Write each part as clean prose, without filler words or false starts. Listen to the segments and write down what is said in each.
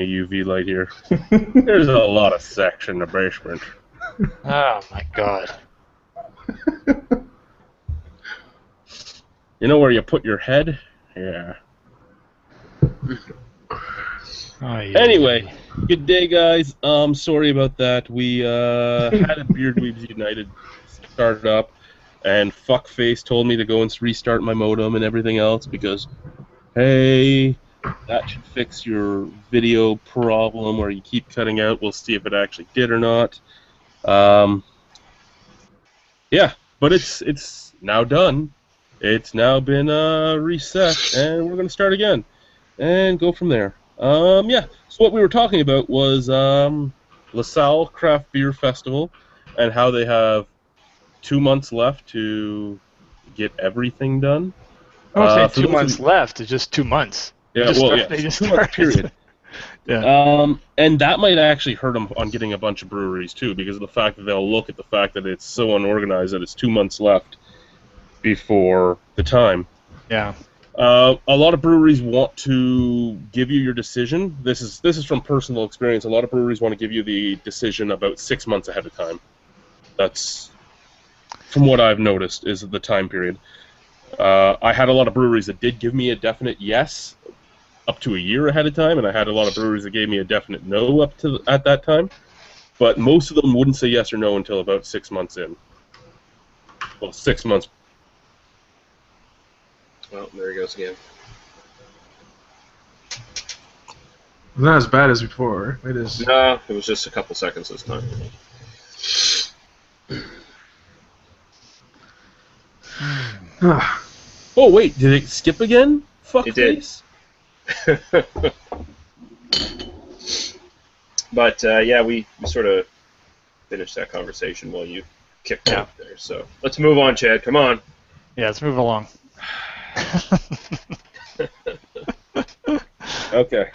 a UV light here. There's a lot of sex in the basement. Oh my god. You know where you put your head? Yeah. Oh, yeah. Anyway, good day, guys. Sorry about that. We had a Beard Weebs United started up, and Fuckface told me to go and restart my modem and everything else because, hey, that should fix your video problem where you keep cutting out. We'll see if it actually did or not. Yeah, but it's now done. It's now been reset, and we're going to start again and go from there. Yeah, so what we were talking about was LaSalle Craft Beer Festival and how they have 2 months left to get everything done. I don't say 2 months left, it's just 2 months. Yeah, They just 2 month period. Yeah. And that might actually hurt them on getting a bunch of breweries too, because of the fact that they'll look at the fact that it's so unorganized that it's 2 months left before the time. Yeah. A lot of breweries want to give you your decision. This is from personal experience. A lot of breweries want to give you the decision about 6 months ahead of time. That's from what I've noticed is the time period. I had a lot of breweries that did give me a definite yes up to a year ahead of time, and I had a lot of breweries that gave me a definite no at that time. But most of them wouldn't say yes or no until about 6 months in. Well, 6 months. Well, there he goes again. Not as bad as before. It is. No, it was just a couple seconds this time. Oh wait, did it skip again? Fuck it did. Face. But yeah, we sort of finished that conversation while you kicked out there. So let's move on, Chad. Come on. Yeah, let's move along. Okay.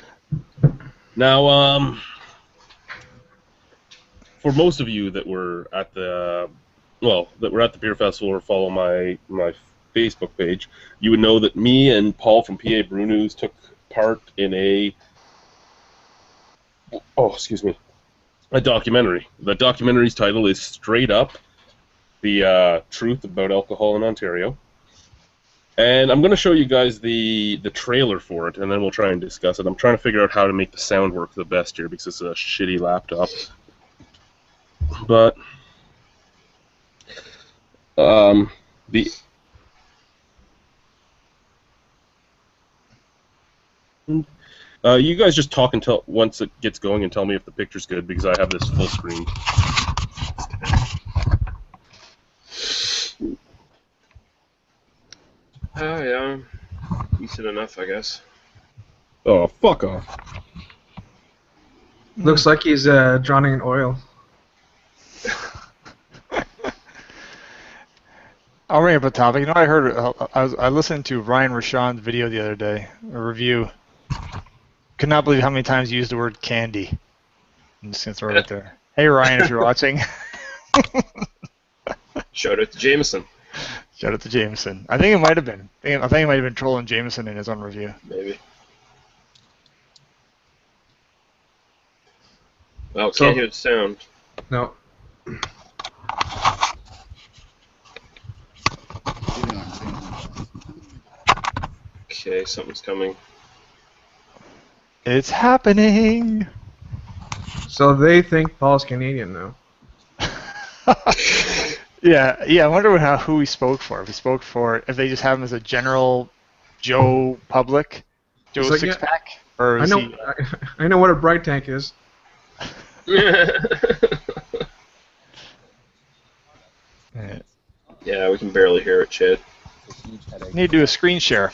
Now, for most of you that were at the beer festival or follow my Facebook page, you would know that me and Paul from PA Brew News took part in a documentary. The documentary's title is Straight Up: The Truth About Alcohol in Ontario. And I'm going to show you guys the trailer for it, and then we'll try and discuss it. I'm trying to figure out how to make the sound work the best here because it's a shitty laptop. But you guys just talk until once it gets going and tell me if the picture's good because I have this full screen. Oh, yeah. Decent enough, I guess. Oh, fuck off. Looks like he's drowning in oil. I'll bring up a topic. You know, I heard. I listened to Ryan Rashawn's video the other day, a review. Could not believe how many times he used the word candy. I'm just gonna throw it out there. Hey Ryan, if you're watching. Shout out to Jameson. Shout out to Jameson. I think it might have been. I think he might have been trolling Jameson in his own review. Maybe. Well, can't hear the sound. No. Okay, something's coming. It's happening. So they think Paul's Canadian now. Yeah. I wonder who he spoke for. If they just have him as a general Joe public, Joe like, six pack, or is I know what a bright tank is. Yeah, we can barely hear it, Chad. Need to do a screen share.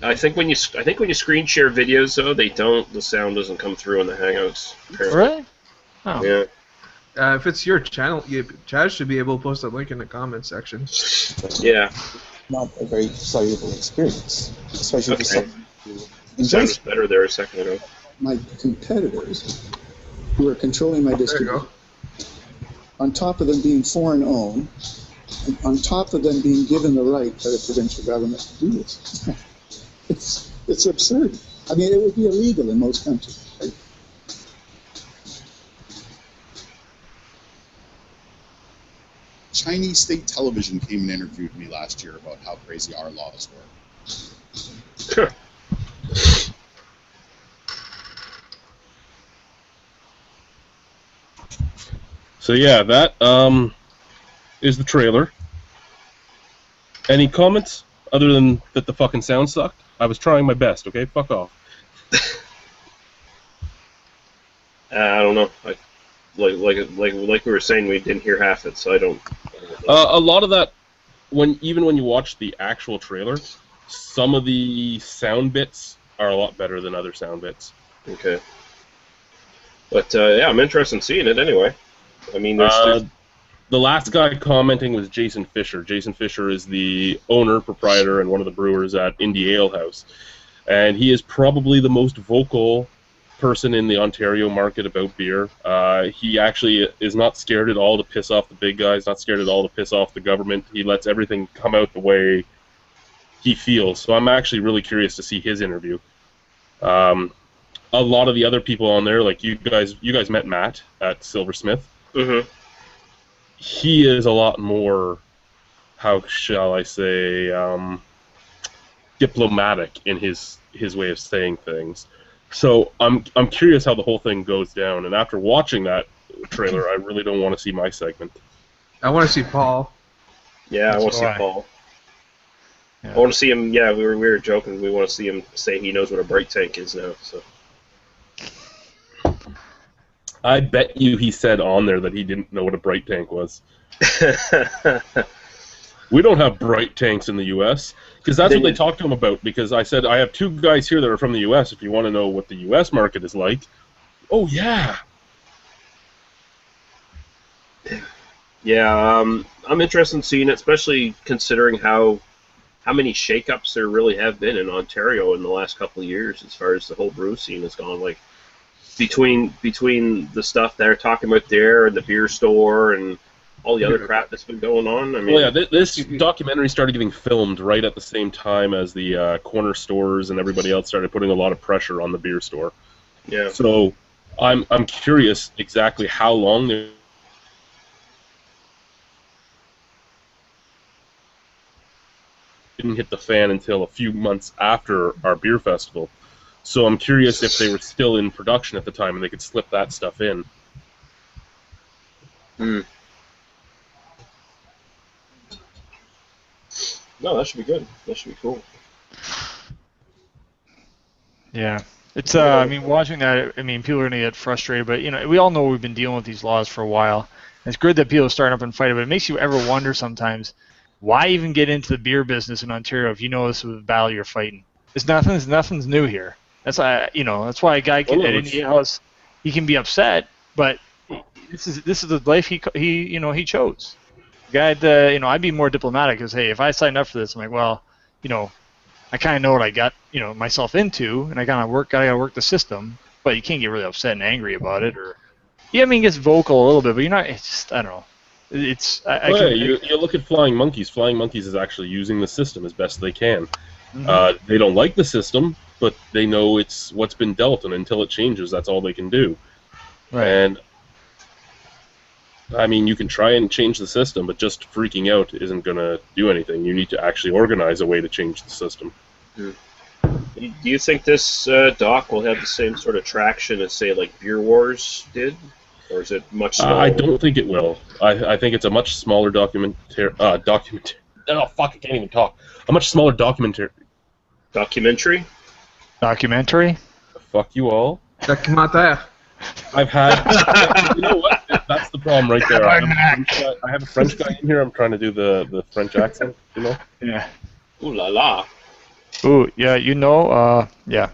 I think when you screen share videos though, the sound doesn't come through in the Hangouts. Apparently. Really? Oh. Yeah. If it's your channel, Chad should be able to post a link in the comments section. Yeah. Not a very valuable experience, especially for someone who Sounds better there a second ago. my competitors who are controlling my distribution. On top of them being foreign owned, and on top of them being given the right by the provincial government to do this. It's absurd. I mean, it would be illegal in most countries. Right? Chinese state television came and interviewed me last year about how crazy our laws were. So yeah, that is the trailer. Any comments other than that the fucking sound sucked? I was trying my best. Okay, fuck off. I don't know. Like we were saying, we didn't hear half it, so I don't know. A lot of that, even when you watch the actual trailer, some of the sound bits are a lot better than other sound bits. Okay. But yeah, I'm interested in seeing it anyway. I mean, there's the last guy commenting was Jason Fisher. Jason Fisher is the owner, proprietor, and one of the brewers at Indie Ale House. And he is probably the most vocal person in the Ontario market about beer. He actually is not scared at all to piss off the big guys, not scared at all to piss off the government. He lets everything come out the way he feels. So I'm actually really curious to see his interview. A lot of the other people on there, like you guys met Matt at Silversmith. Mm-hmm. He is a lot more, how shall I say, diplomatic in his way of saying things. So I'm curious how the whole thing goes down. And after watching that trailer, I really don't want to see my segment. I want to see Paul. Yeah, I want to see why. Paul. Yeah. I want to see him. Yeah, we were joking. We want to see him say he knows what a bright tank is now. So. I bet you he said on there that he didn't know what a bright tank was. We don't have bright tanks in the U.S. because that's what they talked to him about. Because I said, I have two guys here that are from the U.S. If you want to know what the U.S. market is like. Oh, yeah. Yeah, I'm interested in seeing it, especially considering how many shakeups there really have been in Ontario in the last couple of years as far as the whole brew scene has gone. Like, between the stuff they're talking about there and the beer store and all the other crap that's been going on. I mean, well, yeah, this documentary started getting filmed right at the same time as the corner stores and everybody else started putting a lot of pressure on the beer store. yeah. So I'm curious exactly how long they didn't hit the fan until a few months after our beer festival. So I'm curious if they were still in production at the time and they could slip that stuff in. No, that should be good. That should be cool. Yeah. It's I mean, watching that, I mean, people are gonna get frustrated, but we all know we've been dealing with these laws for a while. It's good that people are starting up and fighting, but it makes you ever wonder sometimes, why even get into the beer business in Ontario if you know this is a battle you're fighting? Nothing's new here. That's that's why a guy at Indie House, he can be upset, but this is the life he chose. The guy, I'd be more diplomatic because, hey, if I signed up for this, I'm like, well, I kind of know what I got, myself into, and I gotta work the system. But you can't get really upset and angry about it, or it gets vocal a little bit, but you're not. It's just, I don't know. It's you look at Flying Monkeys. Flying Monkeys is actually using the system as best they can. Mm-hmm. They don't like the system, but they know it's what's been dealt, and until it changes, that's all they can do. Right. And I mean, you can try and change the system, but just freaking out isn't going to do anything. You need to actually organize a way to change the system. Do you think this doc will have the same sort of traction as, say, like Beer Wars did? Or is it much smaller? I don't think it will. I think it's a much smaller documentary. Oh, fuck, I can't even talk. A much smaller documentary. Documentary? Fuck you all. Documentaire. I've had... You know what? That's the problem right there. I have a French guy in here. I'm trying to do the French accent, Yeah. Ooh la la. Ooh, yeah, yeah.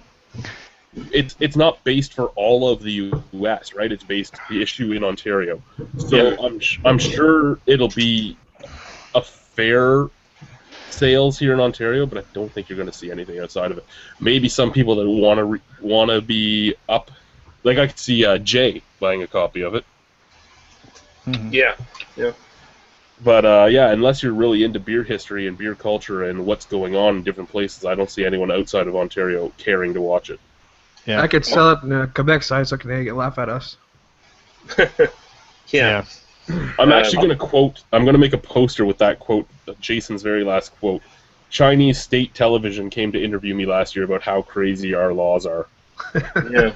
It's not based for all of the U.S., right? It's based the issue in Ontario. So I'm sure it'll be a fair sales here in Ontario, but I don't think you're going to see anything outside of it. Maybe some people that want to be up, like I could see Jay buying a copy of it. Mm-hmm. Yeah. But yeah, unless you're really into beer history and beer culture and what's going on in different places, I don't see anyone outside of Ontario caring to watch it. Yeah. I could sell it in the Quebec side so can they laugh at us. Yeah. I'm actually going to quote. I'm going to make a poster with that quote, Jason's very last quote. Chinese state television came to interview me last year about how crazy our laws are. Yeah.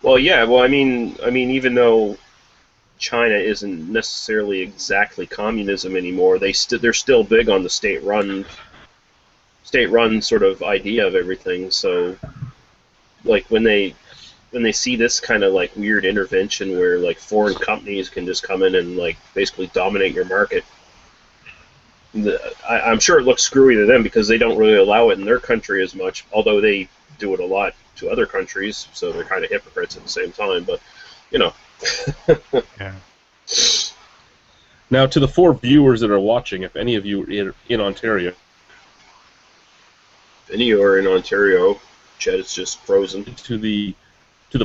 Well, yeah. Well, I mean, even though China isn't necessarily exactly communism anymore, they're still big on the state-run sort of idea of everything. So, like when they see this kind of like weird intervention where like foreign companies can just come in and like basically dominate your market, I'm sure it looks screwy to them because they don't really allow it in their country as much, although they do it a lot to other countries, so they're kind of hypocrites at the same time. But you know. Yeah. Now, to the 4 viewers that are watching, if any of you are in Ontario, If any of you are in Ontario, Chet is just frozen. to the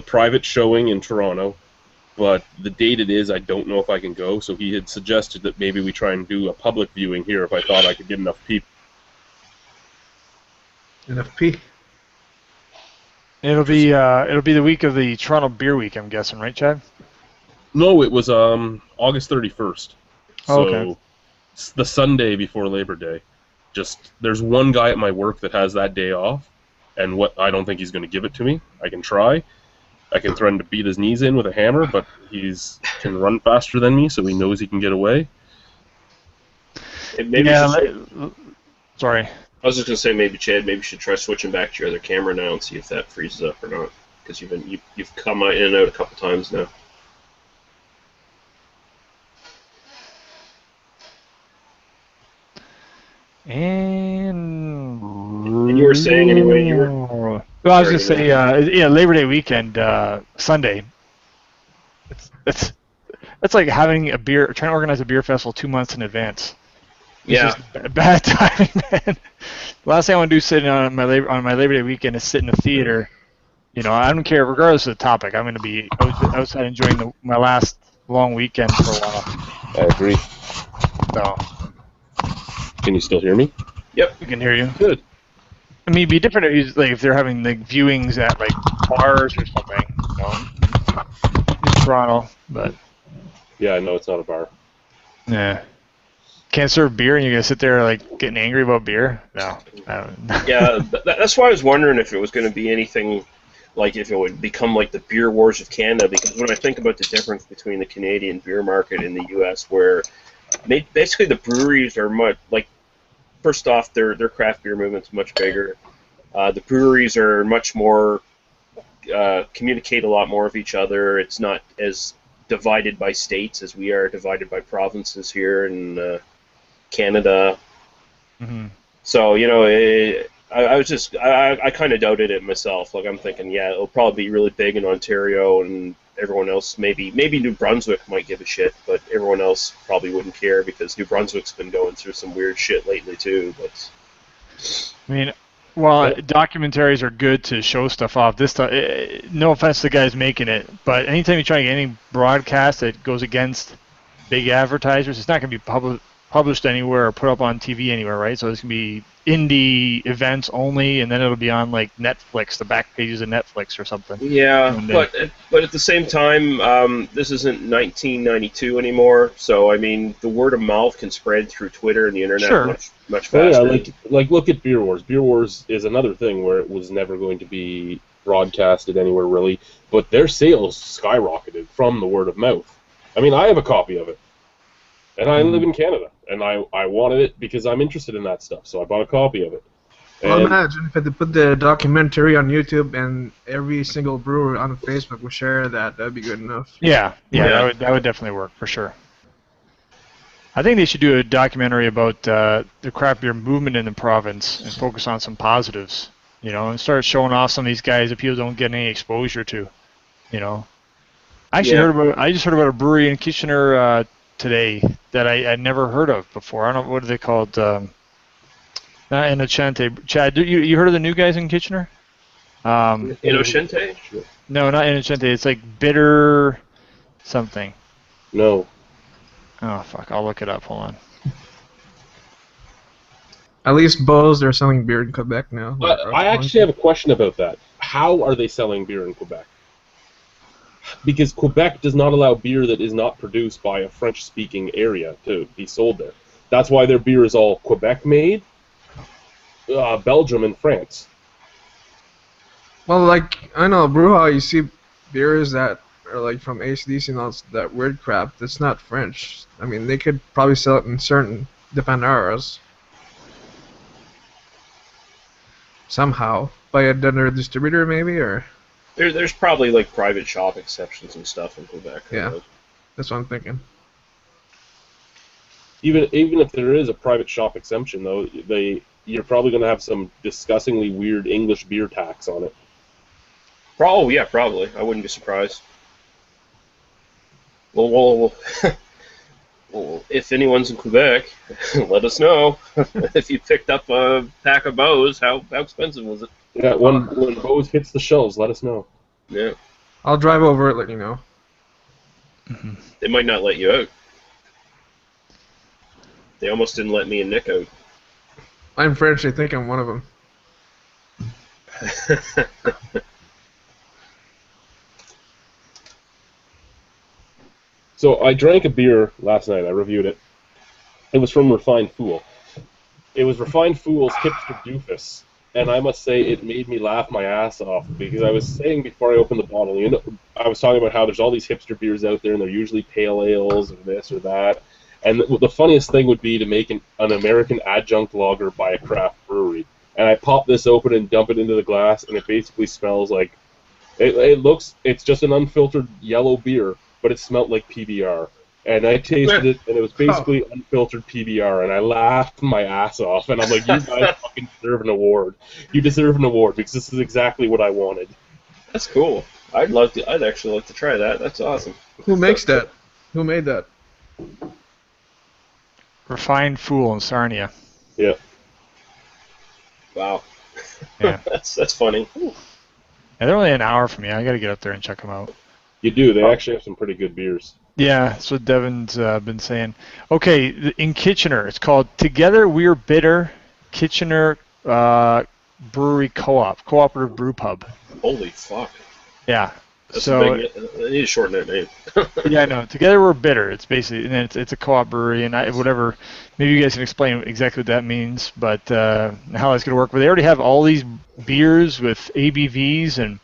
private showing in Toronto, but the date it is, I don't know if I can go. So he had suggested that maybe we try and do a public viewing here if I thought I could get enough people. NFP. It'll be the week of the Toronto Beer Week, I'm guessing, right, Chad? No, it was August 31st. So Okay. it's the Sunday before Labor Day. Just there's one guy at my work that has that day off, and I don't think he's going to give it to me. I can try. I can threaten to beat his knees in with a hammer, but can run faster than me, so he knows he can get away. Maybe Sorry. I was just gonna say maybe Chad, maybe you should try switching back to your other camera now and see if that freezes up or not, because you've come in and out a couple times now. And you were saying anyway, you were. Well, I was gonna say, yeah, Labor Day weekend, Sunday. It's like having trying to organize a beer festival 2 months in advance. It's just bad timing, man. The last thing I want to do sitting on my Labor Day weekend is sit in a theater. You know, I don't care, regardless of the topic. I'm going to be outside enjoying my last long weekend for a while. I agree. So. Can you still hear me? Yep. We can hear you. Good. I mean, it'd be different if they're having like viewings at like bars or something, you know, in Toronto, but. Yeah, I know it's not a bar. Yeah. Can't serve beer and you're going to sit there like getting angry about beer? No. Yeah, that's why I was wondering if it was going to be anything like if it would become like the beer wars of Canada, because when I think about the difference between the Canadian beer market and the U.S., where basically the breweries are much like, first off, their craft beer movement's much bigger. The breweries are much more communicate a lot more with each other. It's not as divided by states as we are divided by provinces here in Canada. Mm-hmm. So, you know, I kind of doubted it myself. Like, I'm thinking, yeah, it'll probably be really big in Ontario, and everyone else, maybe New Brunswick might give a shit, but everyone else probably wouldn't care because New Brunswick's been going through some weird shit lately too. But I mean, well, documentaries are good to show stuff off. This stuff, no offense to the guys making it, but anytime you try to get any broadcast that goes against big advertisers, it's not going to be published anywhere or put up on TV anywhere, right? So it's going to be indie events only, and then it'll be on like Netflix, the back pages of Netflix or something. Yeah, but at the same time, this isn't 1992 anymore. So I mean, the word of mouth can spread through Twitter and the internet much faster. Well, yeah, like look at Beer Wars. Beer Wars is another thing where it was never going to be broadcasted anywhere really, but their sales skyrocketed from the word of mouth. I mean, I have a copy of it. And I live in Canada, and I wanted it because I'm interested in that stuff, so I bought a copy of it. Well, imagine if they put the documentary on YouTube and every single brewer on Facebook would share that. That'd be good enough. Yeah. That would definitely work for sure. I think they should do a documentary about the craft beer movement in the province and focus on some positives, you know, and start showing off some of these guys that people don't get any exposure to, you know. I just heard about a brewery in Kitchener today that I never heard of before. I don't know, what are they called? Not Inocente. Chad, you heard of the new guys in Kitchener? Inocente? No, not Inocente. It's like Bitter something. No. Oh fuck! I'll look it up. Hold on. At least Bose, they're selling beer in Quebec now. I actually have a question about that. How are they selling beer in Quebec? Because Quebec does not allow beer that is not produced by a French-speaking area to be sold there. That's why their beer is all Quebec-made, Belgium, and France. Well, like, I know, brew how you see beers that are like from ACDC and all that weird crap. That's not French. I mean, they could probably sell it in certain depanneurs. Somehow. By another distributor, maybe? Or There's probably like private shop exceptions and stuff in Quebec. Yeah. That's what I'm thinking. Even if there is a private shop exemption, though, you're probably going to have some disgustingly weird English beer tax on it. Oh, yeah, probably. I wouldn't be surprised. Well, if anyone's in Quebec, let us know. If you picked up a pack of Bose, how expensive was it? Yeah, when Bose hits the shelves, let us know. Yeah. I'll drive over it, let you know. They might not let you out. They almost didn't let me and Nick out. I'm French, I think I'm one of them. So I drank a beer last night. I reviewed it. It was from Refined Fool. It was Refined Fool's Hipster Doofus, and I must say it made me laugh my ass off because I was saying before I opened the bottle, you know, I was talking about how there's all these hipster beers out there, and they're usually pale ales or this or that. And the funniest thing would be to make an American adjunct lager by a craft brewery. And I pop this open and dump it into the glass, and it basically smells like it's just an unfiltered yellow beer, but it smelled like PBR. And I tasted it, and it was basically unfiltered PBR, and I laughed my ass off. And I'm like, you guys fucking deserve an award. You deserve an award because this is exactly what I wanted. That's cool. I'd actually like to try that. That's awesome. Who makes that? Who made that? Refined Fool in Sarnia. Yeah. Wow. Yeah. That's funny. Yeah, they're only an hour from me. I got to get up there and check them out. You do. They actually have some pretty good beers. Yeah, that's what Devin's been saying. Okay, in Kitchener, it's called Together We're Bitter Kitchener Brewery Co-op, Cooperative Brew Pub. Holy fuck. Yeah. That's so I need to shorten that name. yeah, I know. Together We're Bitter. It's basically, and then it's a co-op brewery, and whatever. Maybe you guys can explain exactly what that means, but how that's going to work. But they already have all these beers with ABVs and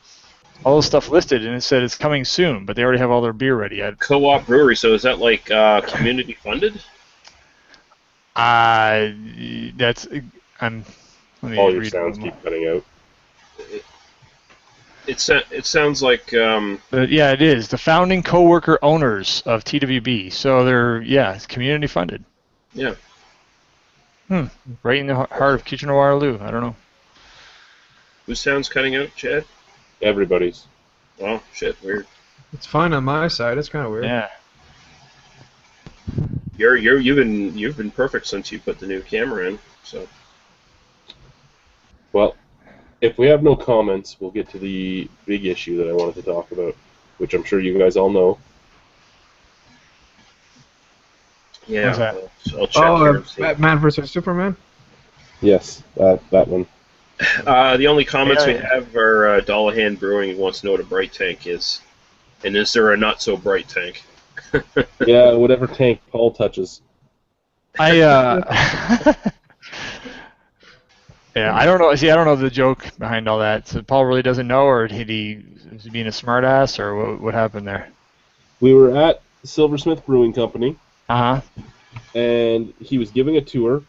all this stuff listed, and it said it's coming soon, but they already have all their beer ready. Co-op brewery. So is that like community funded? That's let me All your read sounds keep cutting out. It sounds like. Yeah, it is. The founding co-worker owners of TWB. So they're, it's community funded. Yeah. Right in the heart of Kitchener-Waterloo. I don't know. Whose sound's cutting out, Chad? Everybody's. Oh, shit, weird. It's fine on my side. It's kind of weird. Yeah. You've been perfect since you put the new camera in. So. Well, if we have no comments, we'll get to the big issue that I wanted to talk about, which I'm sure you guys all know. Yeah. What's that? So I'll check here and see. Batman vs Superman. Yes, that one. The only comments we have are Dollahan Brewing wants to know what a bright tank is, and is there a not so bright tank? Yeah, whatever tank Paul touches. Yeah, I don't know. See, I don't know the joke behind all that. So Paul really doesn't know, or is he being a smartass, or what happened there? We were at Silversmith Brewing Company, Uh-huh. and he was giving a tour.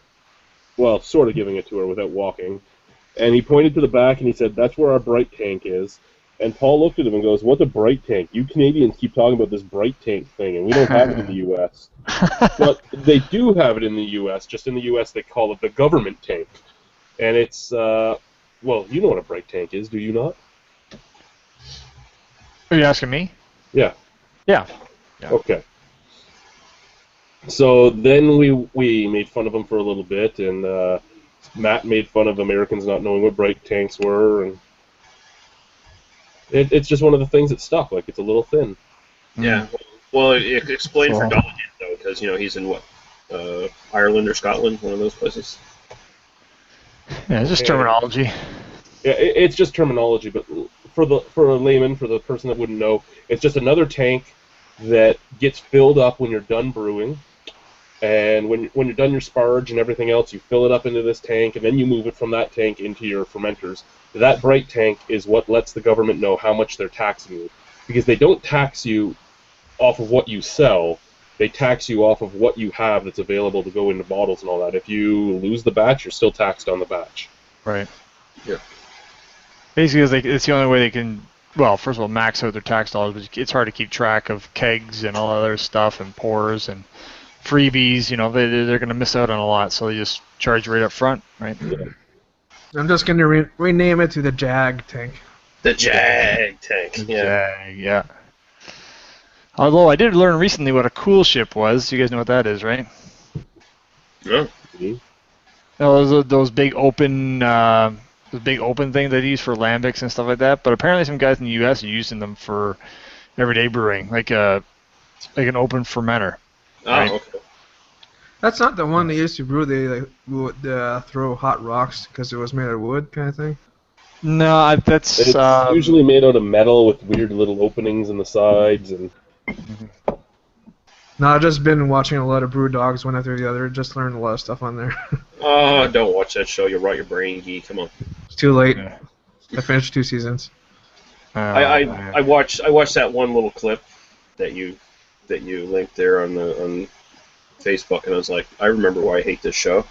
Well, sort of giving a tour without walking. And he pointed to the back and he said, "That's where our bright tank is." And Paul looked at him and goes, "What's a bright tank? You Canadians keep talking about this bright tank thing, and we don't have it in the U.S." But they do have it in the U.S. Just in the U.S. they call it the government tank. And it's, well, you know what a bright tank is, do you not? Are you asking me? Yeah. Yeah. Okay. So then we made fun of him for a little bit, and Matt made fun of Americans not knowing what bright tanks were, and it's just one of the things that stuck. Like, it's a little thin. Yeah. Well, explain for Dollahan though, because he's in what, Ireland or Scotland, one of those places. Yeah, it's just terminology. Yeah, it's just terminology, but for a layman, for the person that wouldn't know, it's just another tank that gets filled up when you're done brewing, and when you're done your sparge and everything else, you fill it up into this tank, and then you move it from that tank into your fermenters. That bright tank is what lets the government know how much they're taxing you, because they don't tax you off of what you sell. They tax you off of what you have that's available to go into bottles and all that. If you lose the batch, you're still taxed on the batch. Right. Yeah. Basically, it's the only way they can, well, first of all, max out their tax dollars, but it's hard to keep track of kegs and all other stuff and pours and freebies. They're going to miss out on a lot, so they just charge right up front, right? Yeah. I'm just going to rename it to the Jag tank. The Jag tank. Yeah. Yeah. Although I did learn recently what a cool ship was. You guys know what that is, right? Yeah. Those big open, things they use for lambics and stuff like that. But apparently, some guys in the U.S. are using them for everyday brewing, like an open fermenter. Right? Oh, okay. That's not the one they used to brew. They would throw hot rocks because it was made of wood, kind of thing. No, that's it's usually made out of metal with weird little openings in the sides and. No, I've just been watching a lot of Brew Dogs one after the other. Just learned a lot of stuff on there. Oh, don't watch that show. You'll rot your brain, geek. Come on. It's too late. Yeah. I finished 2 seasons. I watched that one little clip that you linked there on Facebook, and I was like, I remember why I hate this show.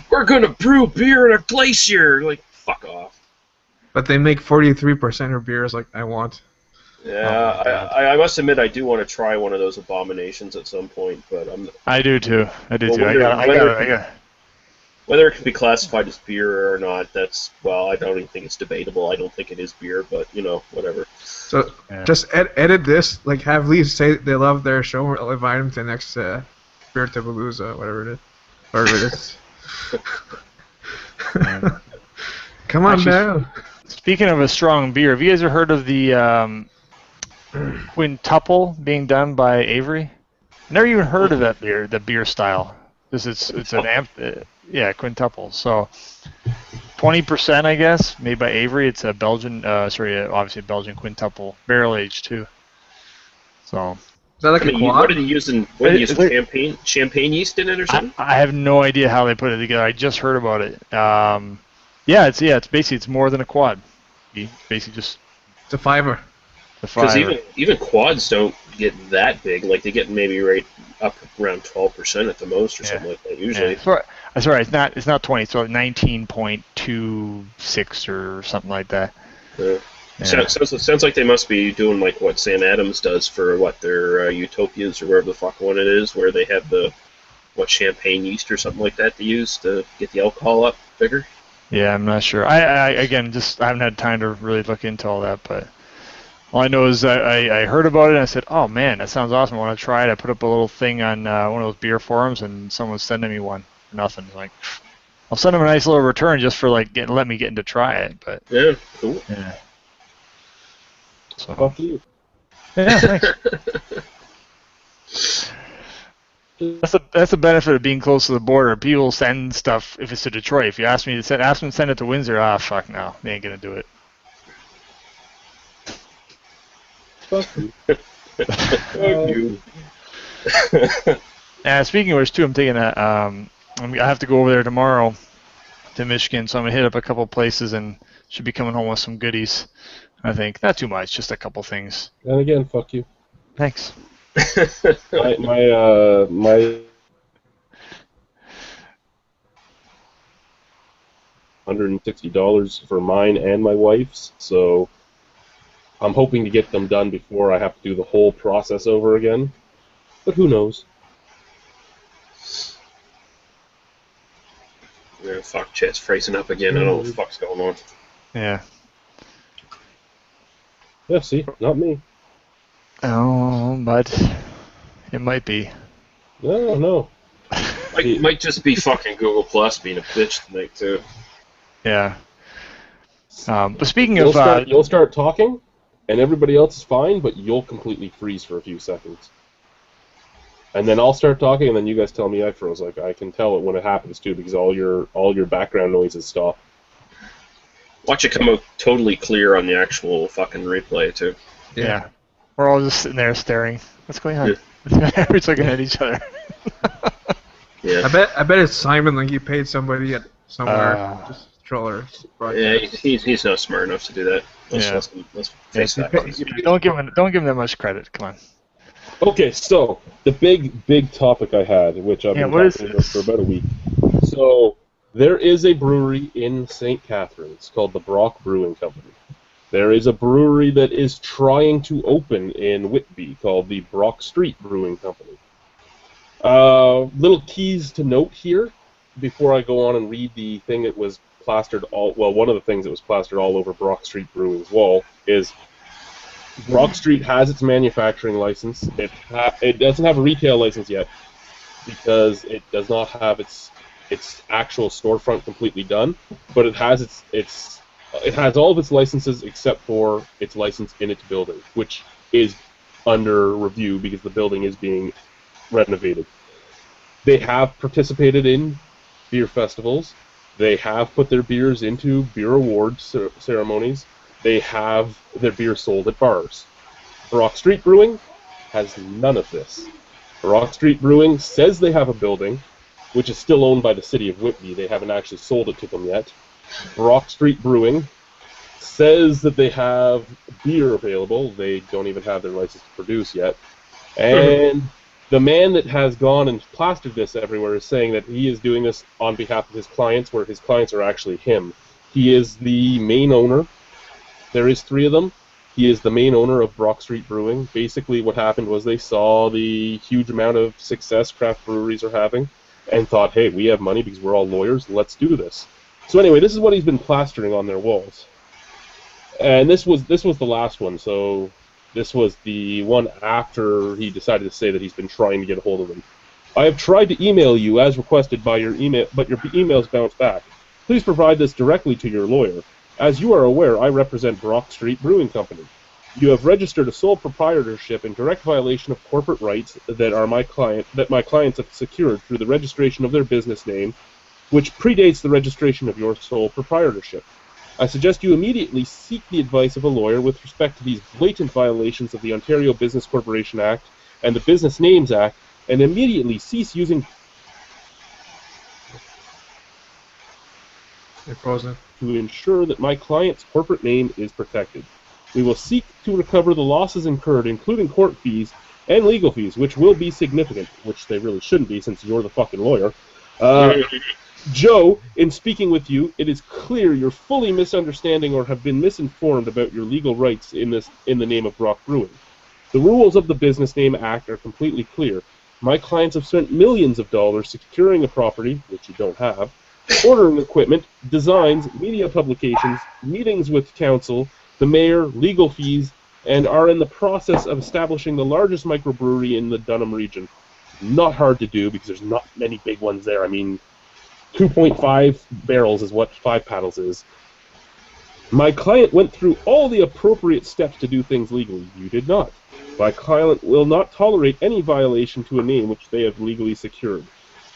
We're gonna brew beer in a glacier. Like, fuck off. But they make 43% of beers like I want. Yeah, I must admit I do want to try one of those abominations at some point, but I do too. I whether it can be classified as beer or not, I don't even think it's debatable. I don't think it is beer, but whatever. So just edit this, like have Lee say they love their show, or invite them to the next Beer Tabalooza, whatever it is. Come on down. Speaking of a strong beer, have you guys ever heard of the quintuple being done by Avery? Never even heard of that beer, the beer style. It's an quintuple. So 20%, I guess, made by Avery. It's a Belgian, obviously a Belgian quintuple, barrel aged too. So. Is that like a quad? What are they using? Champagne yeast in it or something? I have no idea how they put it together. I just heard about it. It's basically it's more than a quad. Basically just. It's a fiver. Because even quads don't get that big. Like they get maybe right up around 12% at the most, or something like that. Usually. Yeah. Sorry, it's not 20. It's like 19.26 or something like that. Yeah. Sounds like they must be doing like what Sam Adams does for their Utopias or wherever the fuck one it is, where they have the champagne yeast or something like that they use to get the alcohol up bigger. Yeah, I'm not sure. I haven't had time to really look into all that, but. All I know is I heard about it and I said, oh man, that sounds awesome. I want to try it. I put up a little thing on one of those beer forums and someone's sending me one for nothing. Like, I'll send them a nice little return just for let me get to try it. But yeah, cool. Yeah. So. Fuck you. Yeah, thanks. That's the benefit of being close to the border. People send stuff if it's to Detroit. If you ask them to send it to Windsor, fuck no, they ain't gonna do it. Fuck you. Fuck you. Speaking of which, too, I'm taking I have to go over there tomorrow to Michigan, so I'm gonna hit up a couple places and should be coming home with some goodies. I think not too much, just a couple things. And again, fuck you. Thanks. my $160 for mine and my wife's, so I'm hoping to get them done before I have to do the whole process over again. But who knows? Yeah, fuck, chat's phrasing up again. I don't know what the fuck's going on. Yeah. Yeah, see? Not me. Oh, but it might be. No. Might just be fucking Google Plus being a bitch tonight, too. Yeah. But speaking you'll of... you'll start talking, and everybody else is fine, but you'll completely freeze for a few seconds. And then I'll start talking, and then you guys tell me I froze. Like, I can tell it when it happens too, because all your background noises stop. Watch it come out totally clear on the actual fucking replay too. Yeah. We're all just sitting there staring. What's going on? Yeah. Everybody's looking at each other. Yeah. I bet it's Simon. Like he paid somebody at somewhere just troller. Yeah, he's not smart enough to do that. Let's face that. Don't give him that much credit. Come on. Okay, so the big topic I had, which I've been talking about for about a week. So there is a brewery in St. Catharines called the Brock Brewing Company. There is a brewery that is trying to open in Whitby called the Brock Street Brewing Company. Little keys to note here before I go on and read the thing that was plastered one of the things that was plastered all over Brock Street Brewing's wall is Brock Street has its manufacturing license. It doesn't have a retail license yet because it does not have its actual storefront completely done, but it has it has all of its licenses except for its license in its building, which is under review because the building is being renovated. They have participated in beer festivals. They have put their beers into beer awards ceremonies. They have their beer sold at bars. Brock Street Brewing has none of this. Brock Street Brewing says they have a building, which is still owned by the city of Whitby. They haven't actually sold it to them yet. Brock Street Brewing says that they have beer available. They don't even have their license to produce yet. And the man that has gone and plastered this everywhere is saying that he is doing this on behalf of his clients, where his clients are actually him. He is the main owner. There is 3 of them. He is the main owner of Brock Street Brewing. Basically what happened was they saw the huge amount of success craft breweries are having and thought, hey, we have money because we're all lawyers, let's do this. So anyway, this is what he's been plastering on their walls. And this was the last one, so this was the one after he decided to say that he's been trying to get a hold of them. I have tried to email you as requested by your email, but your emails bounce back. Please provide this directly to your lawyer. As you are aware, I represent Brock Street Brewing Company. You have registered a sole proprietorship in direct violation of corporate rights that my clients have secured through the registration of their business name, which predates the registration of your sole proprietorship. I suggest you immediately seek the advice of a lawyer with respect to these blatant violations of the Ontario Business Corporation Act and the Business Names Act, and immediately cease using to ensure that my client's corporate name is protected. We will seek to recover the losses incurred, including court fees and legal fees, which will be significant, which they really shouldn't be since you're the fucking lawyer. Joe, in speaking with you, it is clear you're fully misunderstanding or have been misinformed about your legal rights in the name of Brock Brewing. The rules of the Business Name Act are completely clear. My clients have spent millions of dollars securing a property, which you don't have, ordering equipment, designs, media publications, meetings with council, the mayor, legal fees, and are in the process of establishing the largest microbrewery in the Dunham region. Not hard to do because there's not many big ones there. I mean, 2.5 barrels is what 5 paddles is. My client went through all the appropriate steps to do things legally. You did not. My client will not tolerate any violation to a name which they have legally secured.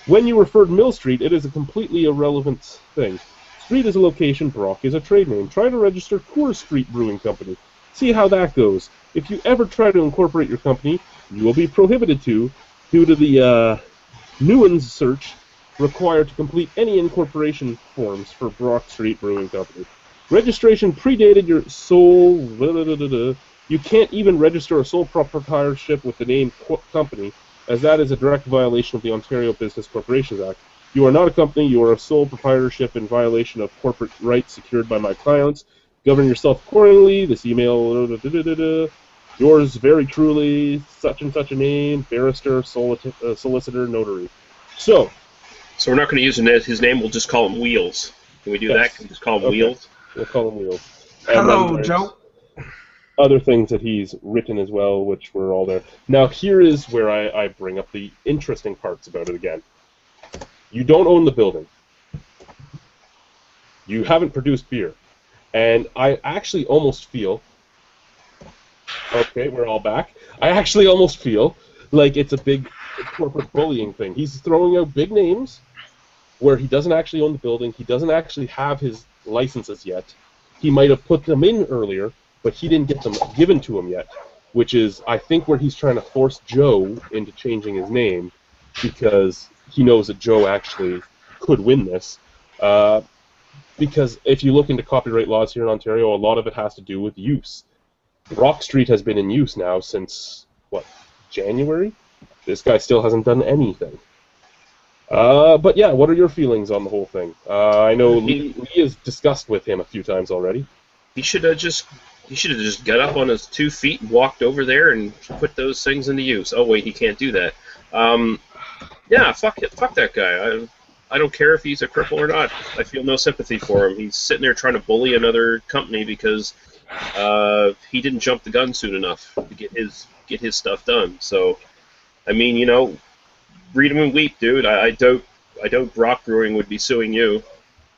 When you referred Mill Street, it is a completely irrelevant thing. Street is a location, Brock is a trade name. Try to register Coors Street Brewing Company. See how that goes. If you ever try to incorporate your company, you will be prohibited to, due to the nuance search required to complete any incorporation forms for Brock Street Brewing Company. Registration predated your sole... You can't even register a sole proprietorship with the name company, as that is a direct violation of the Ontario Business Corporations Act. You are not a company, you are a sole proprietorship in violation of corporate rights secured by my clients. Govern yourself accordingly. This email... Yours very truly, such and such a name, barrister, solicitor, notary. So we're not going to use his name, we'll just call him Wheels. Can we do that? Can we just call him Wheels? We'll call him Wheels. Hello, Joe. Other things that he's written as well, which were all there. Now, here is where I bring up the interesting parts about it again. You don't own the building. You haven't produced beer. And I actually almost feel... Okay, we're all back. I actually almost feel like it's a big corporate bullying thing. He's throwing out big names where he doesn't actually own the building. He doesn't actually have his licenses yet. He might have put them in earlier, but he didn't get them given to him yet, which is, I think, where he's trying to force Joe into changing his name because he knows that Joe actually could win this. Because if you look into copyright laws here in Ontario, a lot of it has to do with use. Brock Street has been in use now since, what, January? This guy still hasn't done anything. But yeah, what are your feelings on the whole thing? I know Lee has discussed with him a few times already. He should have just got up on his 2 feet and walked over there and put those things into use. Oh wait, he can't do that. Yeah, fuck that guy. I don't care if he's a cripple or not. I feel no sympathy for him. He's sitting there trying to bully another company because he didn't jump the gun soon enough to get his stuff done. So, I mean, you know, read him and weep, dude. I doubt Brock Brewing would be suing you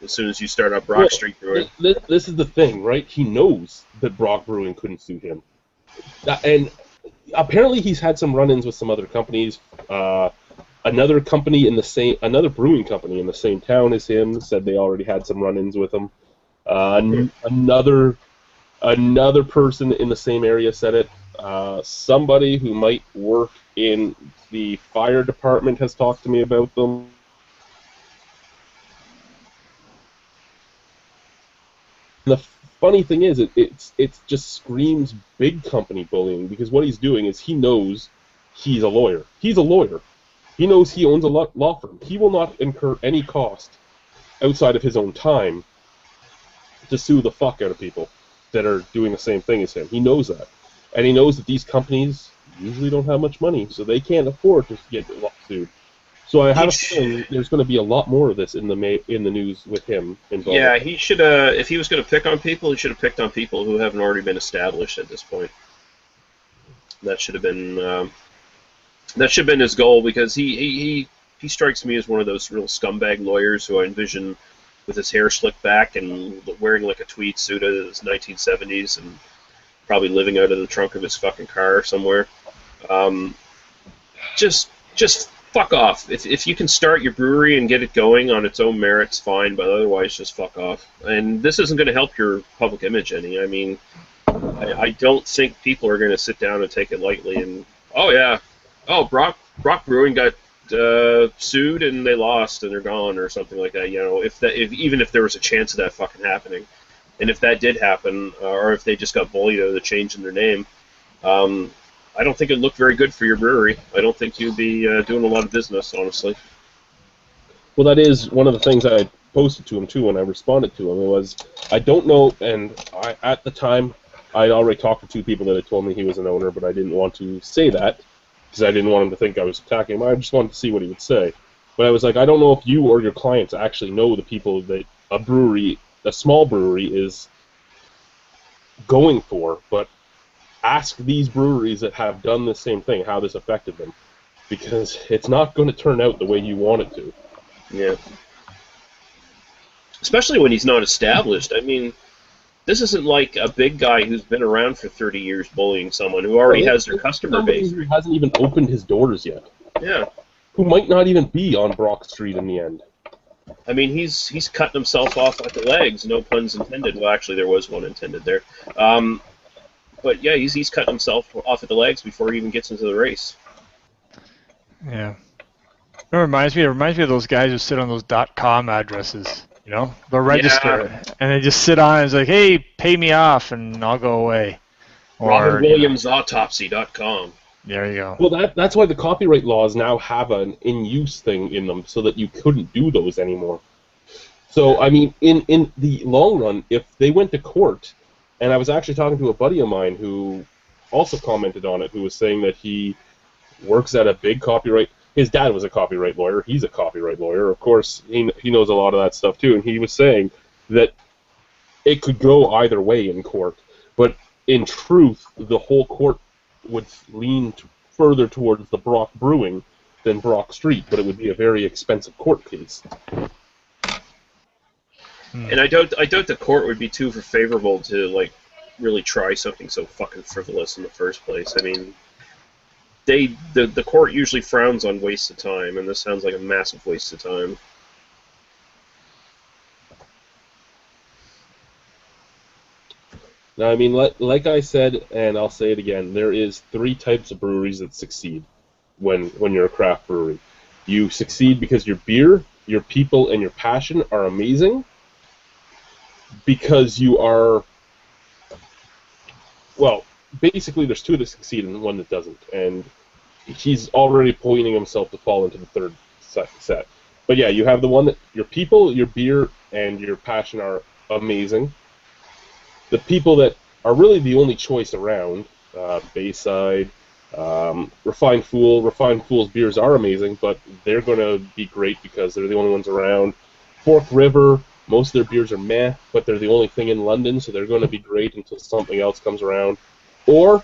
as soon as you start up Brock Street Brewing. This is the thing, right? He knows that Brock Brewing couldn't sue him, and apparently he's had some run-ins with some other companies. Another brewing company in the same town as him said they already had some run-ins with him. Another person in the same area said it. Somebody who might work in the fire department has talked to me about them. The funny thing is, it just screams big company bullying, because what he's doing is he knows he's a lawyer. He's a lawyer. He knows he owns a law firm. He will not incur any cost outside of his own time to sue the fuck out of people that are doing the same thing as him. He knows that. And he knows that these companies usually don't have much money, so they can't afford to get sued. So I have a feeling there's going to be a lot more of this in the news with him involved. Yeah, he should. If he was going to pick on people, he should have picked on people who haven't already been established at this point. That should have been his goal, because he strikes me as one of those real scumbag lawyers who I envision with his hair slicked back and wearing like a tweed suit of the 1970s and probably living out of the trunk of his fucking car somewhere. Just fuck off. If you can start your brewery and get it going on its own merits, fine, but otherwise just fuck off. And this isn't going to help your public image any. I mean, I don't think people are going to sit down and take it lightly and, oh yeah, oh, Brock Brewing got sued and they lost and they're gone or something like that. You know, even if there was a chance of that fucking happening, and if that did happen, or if they just got bullied out of the change in their name, I don't think it'd look very good for your brewery. I don't think you'd be doing a lot of business, honestly. Well, that is one of the things I posted to him too when I responded to him. It was, I don't know, and at the time I'd already talked to 2 people that had told me he was an owner, but I didn't want to say that, because I didn't want him to think I was attacking him. I just wanted to see what he would say. But I was like, I don't know if you or your clients actually know the people that a small brewery is going for, but ask these breweries that have done the same thing how this affected them, because it's not going to turn out the way you want it to. Yeah. Especially when he's not established. I mean, this isn't like a big guy who's been around for 30 years bullying someone who already has their customer base. Who hasn't even opened his doors yet. Yeah. Who might not even be on Brock Street in the end. I mean, he's cutting himself off at the legs, no puns intended. Well, actually, there was one intended there. But yeah, he's cutting himself off at the legs before he even gets into the race. Yeah. It reminds me of those guys who sit on those .com addresses. You know, they'll register and they just sit on it and it's like, hey, pay me off and I'll go away. RobinWilliamsAutopsy.com. There you go. Well, that's why the copyright laws now have an in-use thing in them, so that you couldn't do those anymore. So, I mean, in the long run, if they went to court, and I was actually talking to a buddy of mine who also commented on it, who was saying that he works at a big copyright. His dad was a copyright lawyer. He's a copyright lawyer. Of course, he knows a lot of that stuff too. And he was saying that it could go either way in court. But in truth, the whole court would lean further towards the Brock Brewing than Brock Street. But it would be a very expensive court case. And I doubt the court would be too favorable to like really try something so fucking frivolous in the first place. I mean, the court usually frowns on waste of time, and this sounds like a massive waste of time. Now, I mean, like I said, and I'll say it again, there is 3 types of breweries that succeed when you're a craft brewery. You succeed because your beer, your people, and your passion are amazing, because you are, well, basically there's 2 that succeed and 1 that doesn't, and he's already pointing himself to fall into the 3rd set. But yeah, you have the one that your people, your beer, and your passion are amazing. The people that are really the only choice around, Bayside, Refined Fool's beers are amazing, but they're going to be great because they're the only ones around. Fork River, most of their beers are meh, but they're the only thing in London, so they're going to be great until something else comes around. Or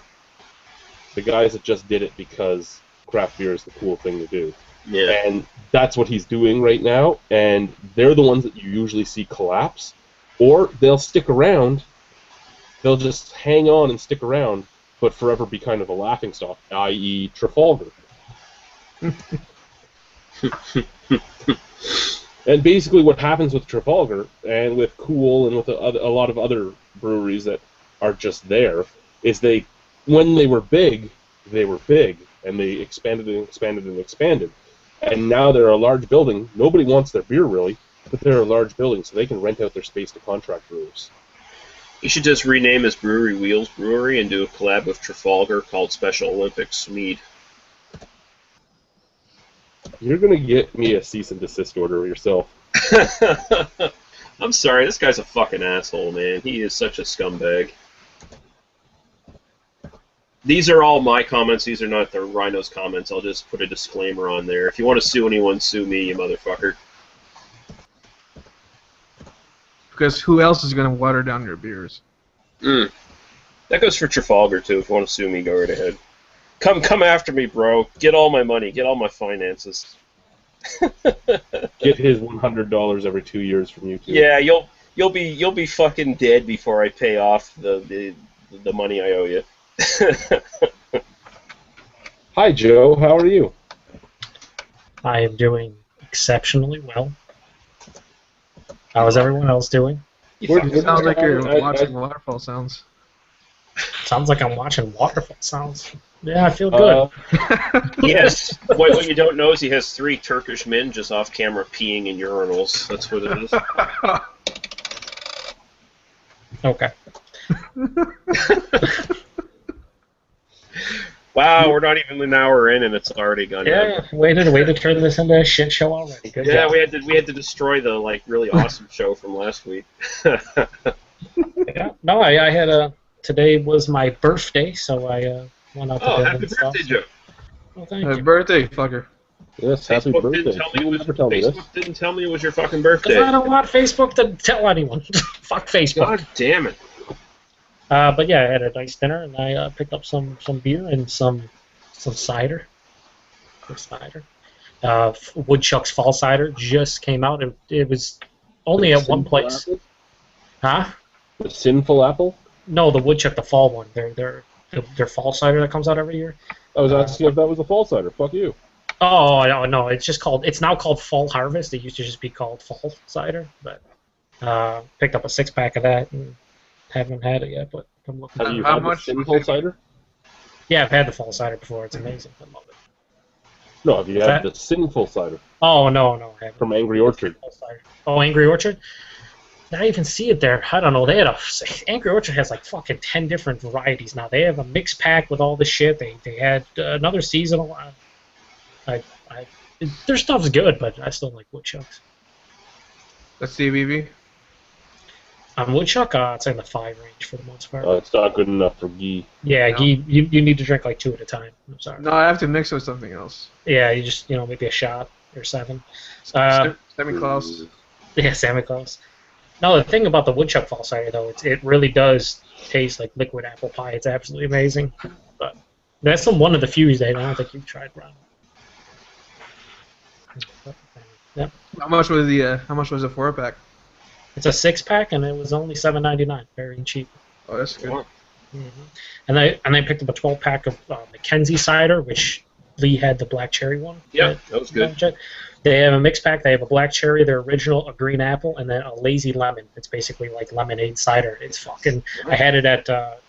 the guys that just did it because craft beer is the cool thing to do. Yeah. And that's what he's doing right now, and they're the ones that you usually see collapse, or they'll stick around. They'll just hang on and stick around, but forever be kind of a laughingstock, i.e. Trafalgar. And basically what happens with Trafalgar, and with Cool, and with a lot of other breweries that are just there, is when they were big, and they expanded and expanded and expanded. And now they're a large building. Nobody wants their beer, really, but they're a large building, so they can rent out their space to contract brewers. He should just rename his brewery Wheels Brewery and do a collab with Trafalgar called Special Olympics Mead. You're going to get me a cease and desist order yourself. I'm sorry, this guy's a fucking asshole, man. He is such a scumbag. These are all my comments. These are not the Rhino's comments. I'll just put a disclaimer on there. If you want to sue anyone, sue me, you motherfucker. Because who else is going to water down your beers? That goes for Trafalgar, too. If you want to sue me, go right ahead. Come after me, bro. Get all my money. Get all my finances. Get his $100 every 2 years from you, too. Yeah, you'll be fucking dead before I pay off the money I owe you. Hi, Joe. How are you? I am doing exceptionally well. How is everyone else doing? It sounds like you're watching waterfall sounds. Sounds like I'm watching waterfall sounds. Yeah, I feel good. Yes. What you don't know is he has 3 Turkish men just off camera peeing in urinals. That's what it is. Okay. Wow, we're not even an hour in and it's already gone. Yeah, way to turn this into a shit show already. Good job. we had to destroy the really awesome show from last week. Yeah. No, I had today was my birthday, so I went out to bed happy and stuff. birthday, Joe. Well, thank Happy you. birthday, fucker. Yes, happy Facebook birthday. Facebook didn't tell me it was your fucking birthday. Because I don't want Facebook to tell anyone. Fuck Facebook. God damn it. But yeah, I had a nice dinner, and I picked up some beer and some cider. Good cider. Woodchuck's Fall Cider just came out. It was only at one place. Apple? Huh? The Sinful Apple? No, the Woodchuck, the fall one. Their fall cider that comes out every year. I was asking if that was a fall cider. Fuck you. Oh no, it's now called Fall Harvest. It used to just be called Fall Cider, but picked up a 6-pack of that and haven't had it yet. But I'm looking. Have you How had much the Sinful cider? Yeah, I've had the Fall Cider before. It's amazing. I love it. No, have you had the Sinful cider Oh no, I haven't. from Angry Orchard? Oh, Angry Orchard. I even see it there. I don't know. They had Angry Orchard has like fucking 10 different varieties now. They have a mixed pack with all this shit. They had another seasonal. Their stuff's good, but I still like Woodchucks. That's the ABV? On Woodchuck, it's in the 5 range for the most part. It's not good enough for ghee. Yeah, No. you need to drink like 2 at a time. I'm sorry. No, I have to mix it with something else. Yeah, you just maybe a shot or 7. Semi-Klaus. Yeah, Santa Claus. No, the thing about the Woodchuck Fall Cider, though, it really does taste like liquid apple pie. It's absolutely amazing. But that's one of the few that I don't think you've tried, Ron. Yep. How much was the 4-pack? It's a 6-pack, and it was only $7.99. Very cheap. Oh, that's good. And I picked up a 12-pack of Mackenzie cider, which Lee had the black cherry one. Yeah, that was good. They have a mixed pack. They have a black cherry, their original, a green apple, and then a lazy lemon. It's basically like lemonade cider. It's fucking. I had it at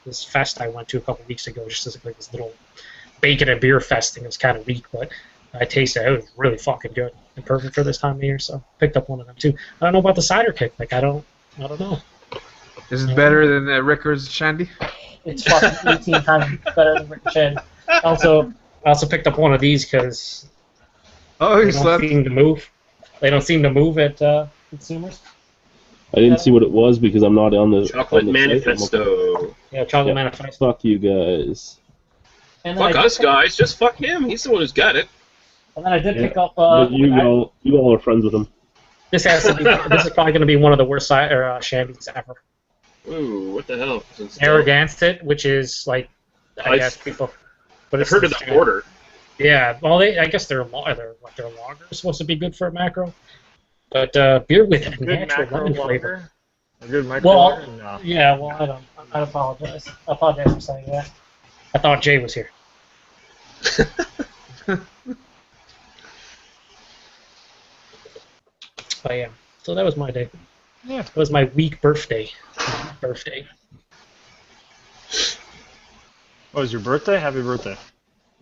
this fest I went to a couple weeks ago, just as like this little bacon and beer fest thing. It was kind of weak, but I tasted it. It was really fucking good and perfect for this time of year. So picked up one of them too. I don't know about the cider kick. Like I don't know. Is it better than Rickard's Shandy? It's fucking 18 times better than Rickard's Shandy. I also picked up one of these because. Oh, They don't seem to move. They don't seem to move at consumers. I didn't see what it was because I'm not on the Chocolate on the Manifesto. Yeah, chocolate Yeah. manifesto. Fuck you guys. And then Fuck us, guys. Just fuck him. He's the one who's got it. And then I did pick up. But you all are friends with him. This has to be. This is probably going to be one of the worst shandies ever. Ooh, what the hell? Narragansett, which is like, I guess people. But I've heard of the order. Yeah, well, I guess their lager is supposed to be good for a macro, but beer with a natural lemon flavor. A good micro lager? No. Yeah, well, I don't. I apologize. I apologize for saying that. I thought Jay was here. But yeah, so that was my day. Yeah. It was my week birthday. Oh, is your birthday? Happy birthday.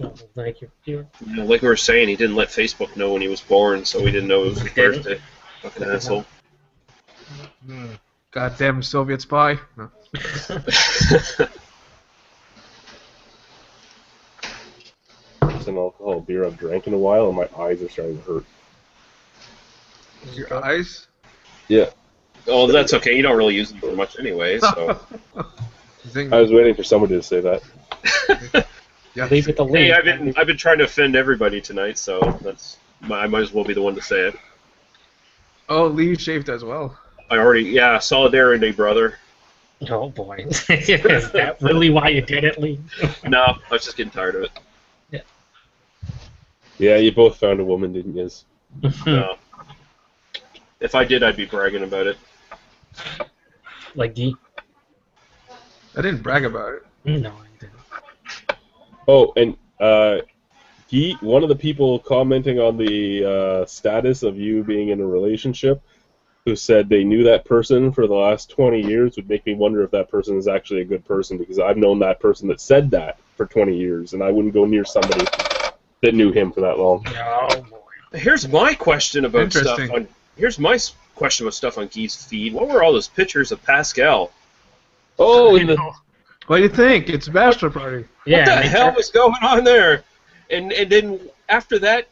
Oh, thank you. You know, like we were saying, he didn't let Facebook know when he was born, so we didn't know it was his birthday. Fucking asshole. Goddamn Soviet spy. No. Some alcohol beer I've drank in a while, and my eyes are starting to hurt. Your eyes? Yeah. Oh, that's okay. You don't really use them for much anyway, so. I was waiting for somebody to say that. Yeah. Leave it to Hey, leave. I've been trying to offend everybody tonight, so I might as well be the one to say it. Oh, Lee shaved as well. Solidarity, brother. Oh boy, is that really why you did it, Lee? No, I was just getting tired of it. Yeah, you both found a woman, didn't you? No. If I did, I'd be bragging about it. Like Guy? I didn't brag about it. No, I didn't. Oh, and one of the people commenting on the status of you being in a relationship, who said they knew that person for the last 20 years, would make me wonder if that person is actually a good person, because I've known that person that said that for 20 years, and I wouldn't go near somebody that knew him for that long. Oh boy. Here's my question about stuff on. Here's my question about stuff on Guy's feed. What were all those pictures of Pascal? Oh, What do you think? It's a bachelor party. Yeah. What the hell was going on there? And then after that,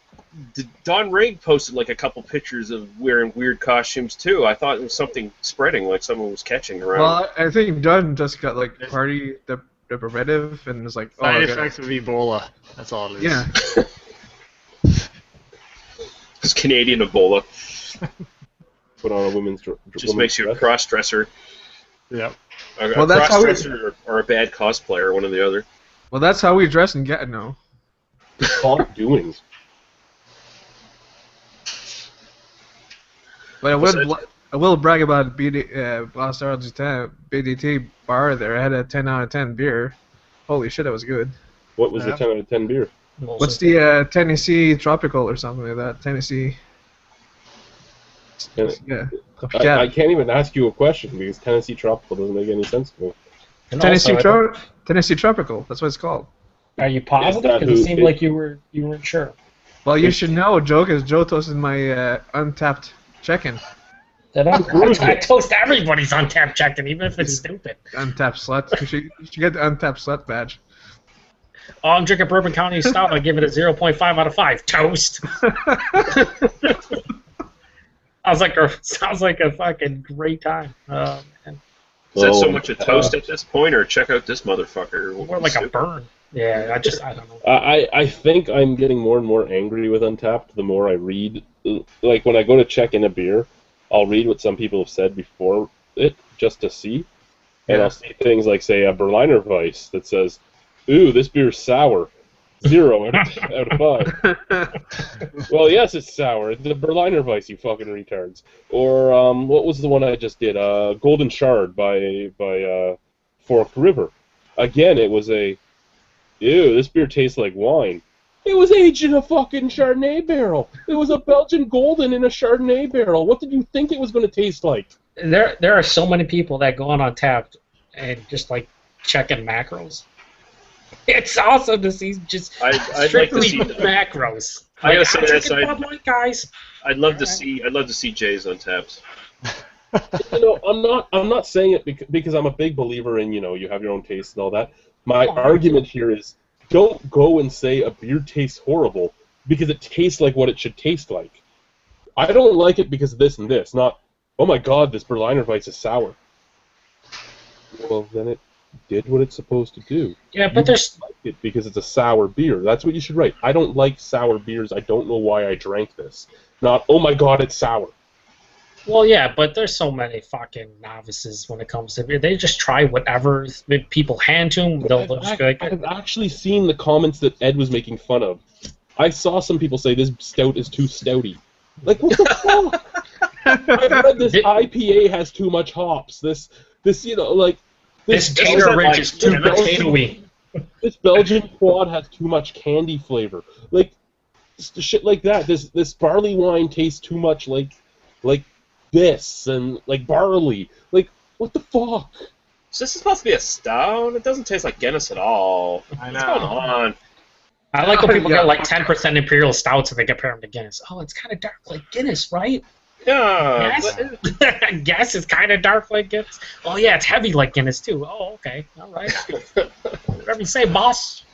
Don Raig posted like a couple pictures of wearing weird costumes too. I thought it was something spreading, like someone was catching around. Well, I think Don just got like party deprivative and was like, oh, Side effects of Ebola. That's all it is. yeah. It's Canadian Ebola. Put on a women's Just makes you a cross-dresser. Yep. A that's how cross-dresser or a bad cosplayer, one or the other. Well, that's how we dress in Gatineau. Stop doing. But I will brag about Lost Arlington BDT bar there. I had a 10 out of 10 beer. Holy shit, that was good. What was the 10 out of 10 beer? What's the Tennessee Tropical or something like that? Tennessee. Yeah. I can't even ask you a question because Tennessee Tropical doesn't make any sense to me. Tennessee Tropical. That's what it's called. Are you positive? Because it seemed like you weren't sure. Well, you should know, Joe, because Joe toasted my untapped check-in. I toast everybody's untapped check-in, even if it's stupid. Untapped slut. You should get the untapped slut badge. Oh, I'm drinking Bourbon County Stout. I give it a 0.5 out of 5. Toast. Sounds like a fucking great time. Oh, man. Is that so much a toast at this point, or check out this motherfucker? More like a burn. Yeah, I don't know. I think I'm getting more and more angry with Untapped the more I read. Like, when I go to check in a beer, I'll read what some people have said before it, just to see. And I'll see things like, say, a Berliner Weiss that says, ooh, this beer's sour. 0 out of 5. Well, yes, it's sour. It's the Berliner Weiss, you fucking retards. Or, what was the one I just did? Golden Shard by Forked River. again, it was a, ew, this beer tastes like wine. It was aged in a fucking Chardonnay barrel. It was a Belgian Golden in a Chardonnay barrel. What did you think it was going to taste like? There are so many people that go on Untappd and just like checking macros. It's awesome to see just I'd like to strictly see macros. I gotta Like, say I'm this, drinking Bud Light, guys. I'd love to see Jay's Untapped. I'm not saying it because I'm a big believer in, you have your own taste and all that. My argument here is, don't go and say a beer tastes horrible because it tastes like what it should taste like. I don't like it because of this and this, not, oh my god, this Berliner Weiss is sour. Well, then it did what it's supposed to do. Yeah, but there's... like it because it's a sour beer. That's what you should write. I don't like sour beers. I don't know why I drank this. Not, oh my god, it's sour. Well, yeah, but there's so many fucking novices when it comes to beer. They just try whatever people hand to them. They'll just be like... I've actually seen the comments that Ed was making fun of. I saw some people say this stout is too stouty. Like, what the fuck? I've read this IPA has too much hops. This This Tater Ridge is too potatoey. This Belgian quad has too much candy flavor. Like, shit like that. This barley wine tastes too much like this and like barley. Like, what the fuck? So this is supposed to be a stout? It doesn't taste like Guinness at all. I What's know. going on? I like when people get like 10% Imperial Stouts and they compare them to Guinness. Oh, it's kind of dark like Guinness, right? Yeah. Yes. Guess it's kind of dark like Guinness. Oh, yeah, it's heavy like Guinness, too. Oh, okay. All right. Whatever you say, boss.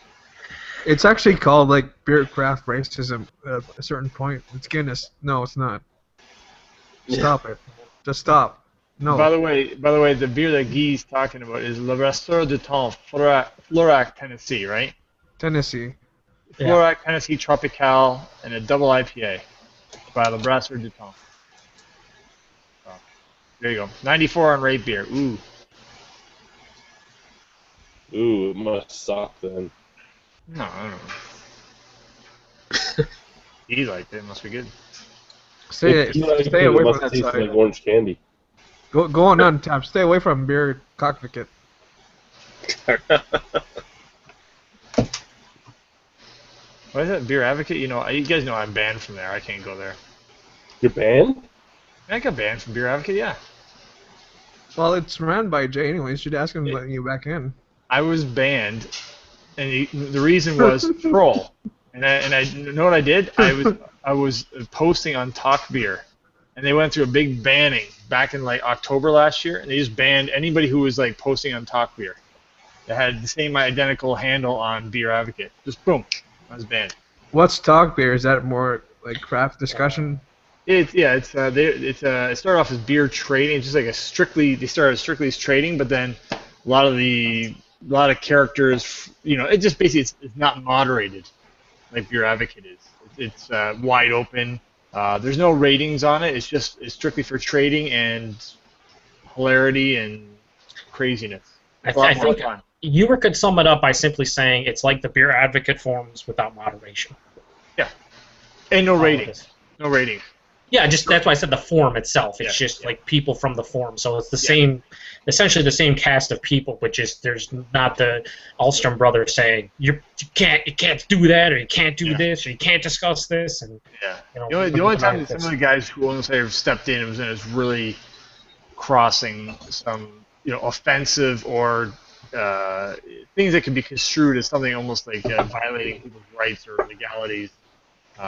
It's actually called like beer craft racism at a certain point. It's Guinness. No, it's not. Stop it. Just stop. No. By the way, the beer that Guy's talking about is Le Restaurant du Temps, Florac, Tennessee, right? Tennessee. Yeah. Florac, Tennessee Tropical, and a double IPA by Le Brasseur du Temps. So, there you go. 94 on rate beer. Ooh. Ooh, it must suck then. No, I don't know. He liked it. It must be good. Stay away from that taste side. like orange candy. Go on Untappd. Stay away from beer cockpit. What is it? Beer Advocate? You guys know I'm banned from there. I can't go there. You're banned? I got banned from Beer Advocate, yeah. Well, it's ran by Jay anyway. You should ask him letting you back in. I was banned, and the reason was troll. And I know what I did? I was posting on Talk Beer, and they went through a big banning back in like October last year, and they just banned anybody who was like posting on Talk Beer. That had the same identical handle on Beer Advocate. Just boom, I was banned. What's talk beer? Is that more like craft discussion? It started off as beer trading. It's just like they started strictly as trading, but then a lot of characters, it just basically it's not moderated like Beer Advocate is. It's wide open. There's no ratings on it. It's strictly for trading and hilarity and craziness. I think you could sum it up by simply saying it's like the Beer Advocate forums without moderation. Yeah, and no ratings. No ratings. Yeah, just that's why I said the forum itself. It's just like people from the forum, so it's the same, essentially the same cast of people, but just there's not the Alstrom brothers saying you can't do that, or you can't do this, or you can't discuss this, and the only time that some of the guys who almost have stepped in was when it was really crossing some offensive or things that could be construed as something almost like violating people's rights or legalities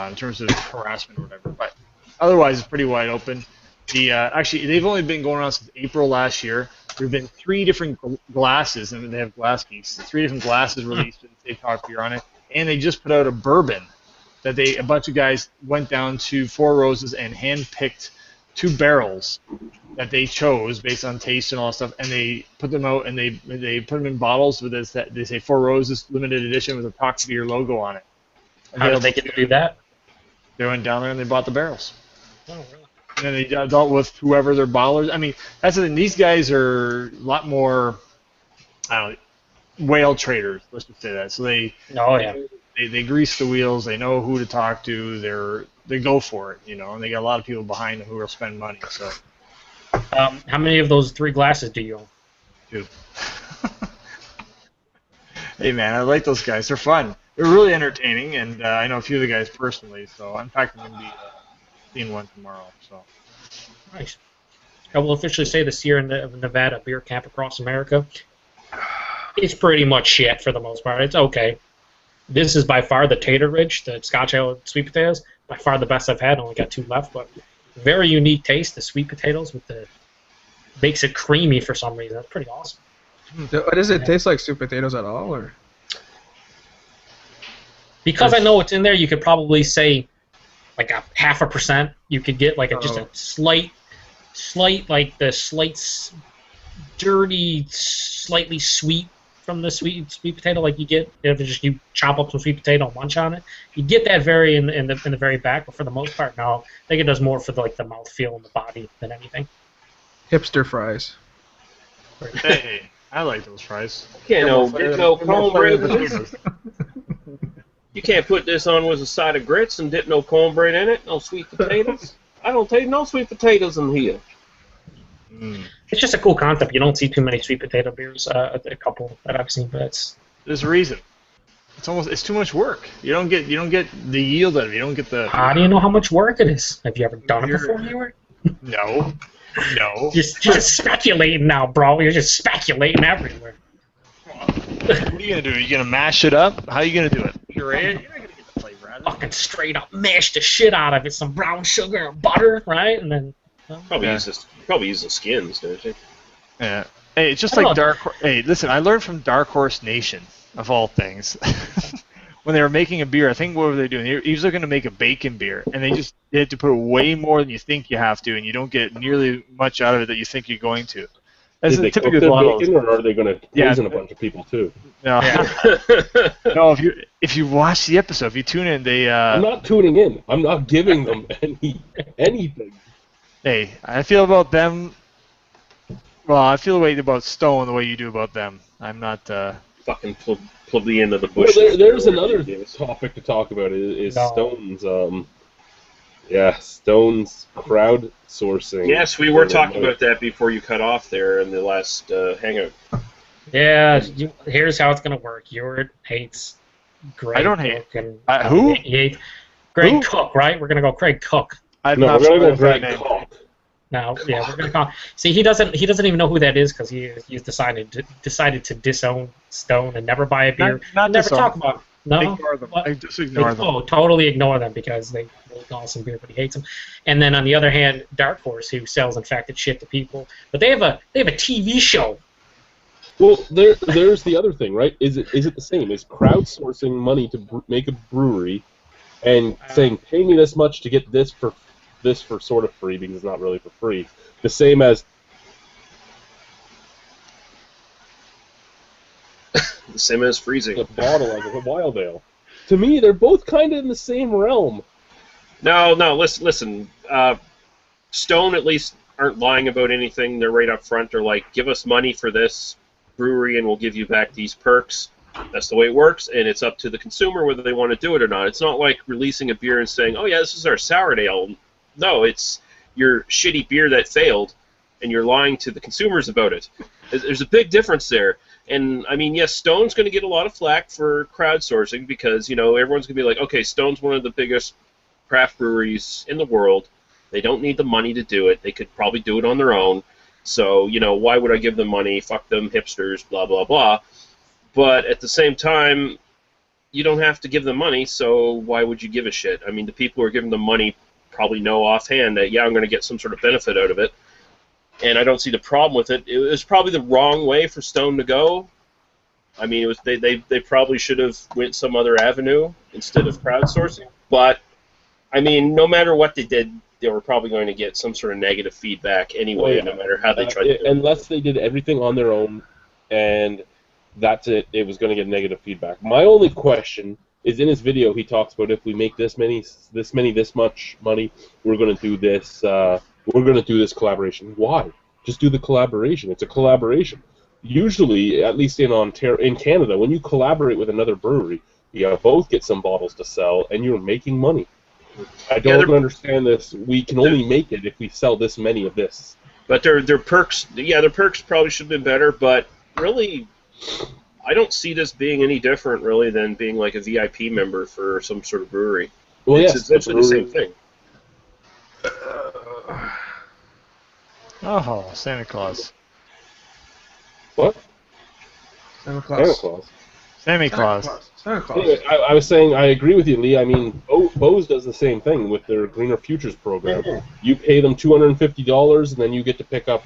in terms of harassment or whatever, but. Otherwise, it's pretty wide open. Actually, they've only been going around since April last year. There have been 3 different glasses, and they have glass geeks. 3 different glasses released with the Talk Beer on it, and they just put out a bourbon that a bunch of guys went down to Four Roses and hand-picked 2 barrels that they chose based on taste and all that stuff, and they put them out and they put them in bottles with this. They say Four Roses limited edition with a Talk Beer logo on it. How did they get to do that? They went down there and they bought the barrels. Oh, really? And then they dealt with whoever their bottlers. I mean, that's the thing. These guys are a lot more, whale traders. Let's just say that. So they grease the wheels. They know who to talk to. They go for it, and they got a lot of people behind them who will spend money. So, how many of those 3 glasses do you own? 2. Hey man, I like those guys. They're fun. They're really entertaining, and I know a few of the guys personally. So in fact, I'm gonna be seeing one tomorrow. So Nice. I will officially say the Sierra Nevada Beer Camp Across America. It's pretty much shit for the most part. It's okay. This is by far the Tater Ridge, the Scotch Ale sweet potatoes. By far the best I've had. Only got 2 left, but very unique taste. The sweet potatoes with the makes it creamy for some reason. That's pretty awesome. Does it taste like sweet potatoes at all, or? Because I know it's in there, you could probably say like a 0.5%. You could get like just a slight, like the slight, dirty, slightly sweet from the sweet potato. Like you get if you chop up some sweet potato and munch on it, you get that very in the very back. But for the most part, no. I think it does more for the mouthfeel and the body than anything. Hipster fries. hey, I like those fries. Get no cornbread in this. You can't put this on with a side of grits and dip no cornbread in it. No sweet potatoes. I don't take no sweet potatoes in here. It's just a cool concept. You don't see too many sweet potato beers. A couple that I've seen, but there's a reason. It's too much work. You don't get the yield out of it. You don't get the. How do you know how much work it is? Have you ever done it before, Heward? No. Just speculating now, bro. You're just speculating everywhere. What are you gonna do? Are you gonna mash it up? How are you gonna do it? Puree it? You're not gonna get the flavor out of it. Fucking straight up mash the shit out of it. Some brown sugar and butter, right? And then probably use the skins, don't you? Yeah. Hey, it's just like Dark. Hey, listen. I learned from Dark Horse Nation of all things. When they were making a beer, I think what were they doing? He was looking to make a bacon beer, and they had to put way more than you think you have to, and you don't get nearly much out of it that you think you're going to. Did they cook their bacon, or are they going to poison a bunch of people too? No, no. If you watch the episode, if you tune in, I'm not tuning in. I'm not giving them anything. Hey, I feel about them. Well, I feel the way about Stone the way you do about them. I'm not. Fucking plebeian of the bush. Well, there's another topic to talk about. Is Stone's Stone's crowdsourcing. Yes, we were talking about that before you cut off there in the last hangout. Yeah, here's how it's gonna work. Heward hates Greg. I don't hate. Who? He hates Greg Cook, right? We're gonna go Craig Cook. We're gonna go Greg Cook. No, yeah, we're gonna call. See, he doesn't even know who that is because he's decided to disown Stone and never buy a beer, never talk about it. No, ignore them. Just ignore them. Oh, totally ignore them because they make awesome beer, but he hates them. And then on the other hand, Dark Horse, who sells infected shit to people, but they have a TV show. Well, there's the other thing, right? Is it the same? Is crowdsourcing money to make a brewery and saying pay me this much to get this for sort of free because it's not really for free, the same as freezing a bottle of a Wild Ale? To me, they're both kind of in the same realm. No, listen. Stone at least aren't lying about anything. They're right up front. They're like, give us money for this brewery and we'll give you back these perks. That's the way it works, and it's up to the consumer whether they want to do it or not. It's not like releasing a beer and saying, oh yeah, this is our sour ale. No, it's your shitty beer that failed, and you're lying to the consumers about it. There's a big difference there. And, I mean, yes, Stone's going to get a lot of flack for crowdsourcing because, everyone's going to be like, okay, Stone's one of the biggest craft breweries in the world. They don't need the money to do it. They could probably do it on their own. So, why would I give them money? Fuck them, hipsters, blah, blah, blah. But at the same time, you don't have to give them money, so why would you give a shit? I mean, the people who are giving them money probably know offhand that, I'm going to get some sort of benefit out of it. And I don't see the problem with it. It was probably the wrong way for Stone to go. I mean, it was they probably should have went some other avenue instead of crowdsourcing. But, I mean, no matter what they did, they were probably going to get some sort of negative feedback anyway, no matter how they tried to do it. Unless they did everything on their own, and that's it, it was going to get negative feedback. My only question is in his video he talks about if we make this much money, we're going to do this. We're going to do this collaboration. Why? Just do the collaboration. It's a collaboration. Usually, at least in Canada, when you collaborate with another brewery, you both get some bottles to sell, and you're making money. I don't understand this. We can only make it if we sell this many of this. But their perks, their perks probably should have been better. But really, I don't see this being any different, really, than being like a VIP member for some sort of brewery. Well, It's yes, essentially the same thing. Oh, Santa Claus. What? Santa Santa Claus. Claus. Santa Claus. Santa Claus. Anyway, I was saying I agree with you, Lee. I mean, Bose does the same thing with their Greener Futures program. You pay them $250, and then you get to pick up,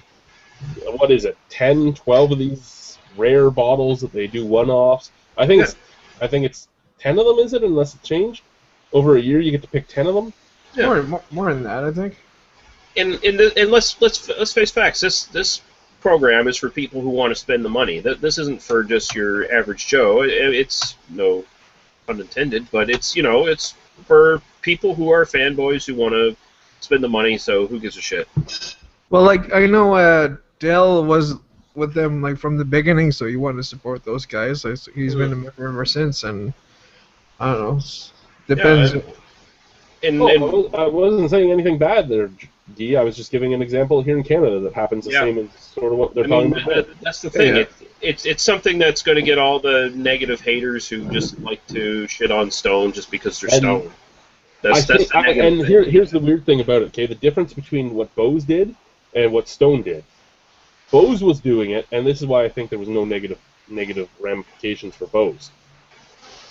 what is it, 10, 12 of these rare bottles that they do one-offs. I think it's 10 of them, is it? Unless it's changed over a year, you get to pick 10 of them. Yeah. More than that, I think. And let's face facts. This program is for people who want to spend the money. This isn't for just your average Joe. It's no pun intended, but it's it's for people who are fanboys who want to spend the money. So who gives a shit? Well, like I know Dale was with them like from the beginning, so he wanted to support those guys. So he's been a member ever since, and I don't know. Depends. Yeah, I wasn't saying anything bad there, Guy. I was just giving an example here in Canada that happens the same as sort of what they're talking about. That's the thing. Yeah. It's something that's going to get all the negative haters who just like to shit on Stone just because they're Stone. That's the negative thing. Here's the weird thing about it, okay? The difference between what Bose did and what Stone did. Bose was doing it, and this is why I think there was no negative ramifications for Bose.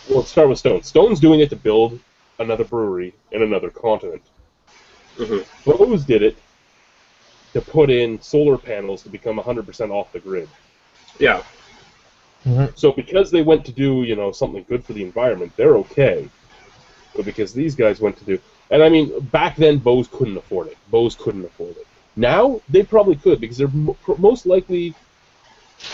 Well, let's start with Stone. Stone's doing it to build another brewery in another continent. Mm-hmm. Bose did it to put in solar panels to become 100% off the grid. Yeah. Mm-hmm. So because they went to do, something good for the environment, they're okay. But because these guys went to do... And I mean, back then, Bose couldn't afford it. Bose couldn't afford it. Now, they probably could, because they're most likely...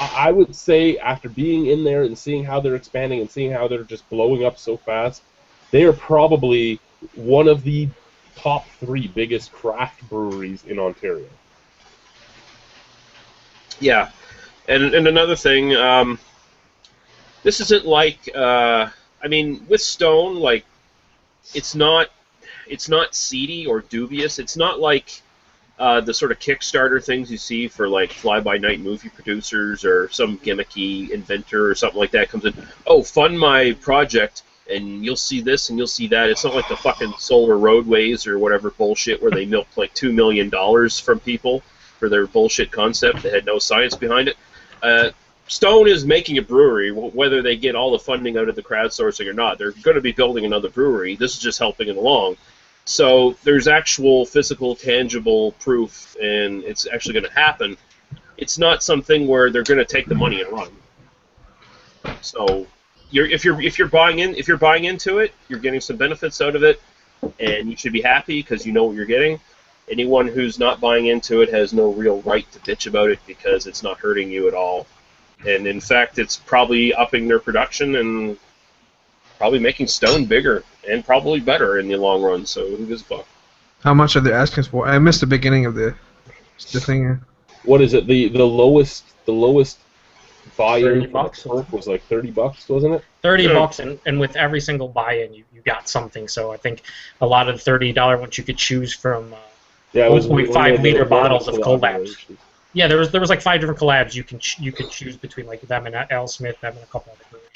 I would say, after being in there and seeing how they're expanding and seeing how they're just blowing up so fast, they are probably one of the top 3 biggest craft breweries in Ontario. Yeah. And another thing, this isn't like, with Stone, like, it's not seedy or dubious. It's not like the sort of Kickstarter things you see for, like, fly-by-night movie producers or some gimmicky inventor or something like that comes in, fund my project, and you'll see this and you'll see that. It's not like the fucking solar roadways or whatever bullshit where they milked, like, $2 million from people for their bullshit concept that had no science behind it. Stone is making a brewery, whether they get all the funding out of the crowdsourcing or not. They're going to be building another brewery. This is just helping it along. So there's actual physical, tangible proof, and it's actually going to happen. It's not something where they're going to take the money and run. So if you're buying into it, you're getting some benefits out of it, and you should be happy because you know what you're getting. Anyone who's not buying into it has no real right to bitch about it because it's not hurting you at all. And in fact, it's probably upping their production and probably making Stone bigger and probably better in the long run. So who gives a fuck? How much are they asking for? I missed the beginning of the thing. What is it? The lowest buy-in $30 was like $30, wasn't it? $30, and with every single buy-in, you got something. So I think a lot of the $30 ones you could choose from. Yeah, it was 1.5 liter bottles of collabs. collaborations. Yeah, there was like 5 different collabs you could choose between, like them and Al Smith, them and a couple other breweries.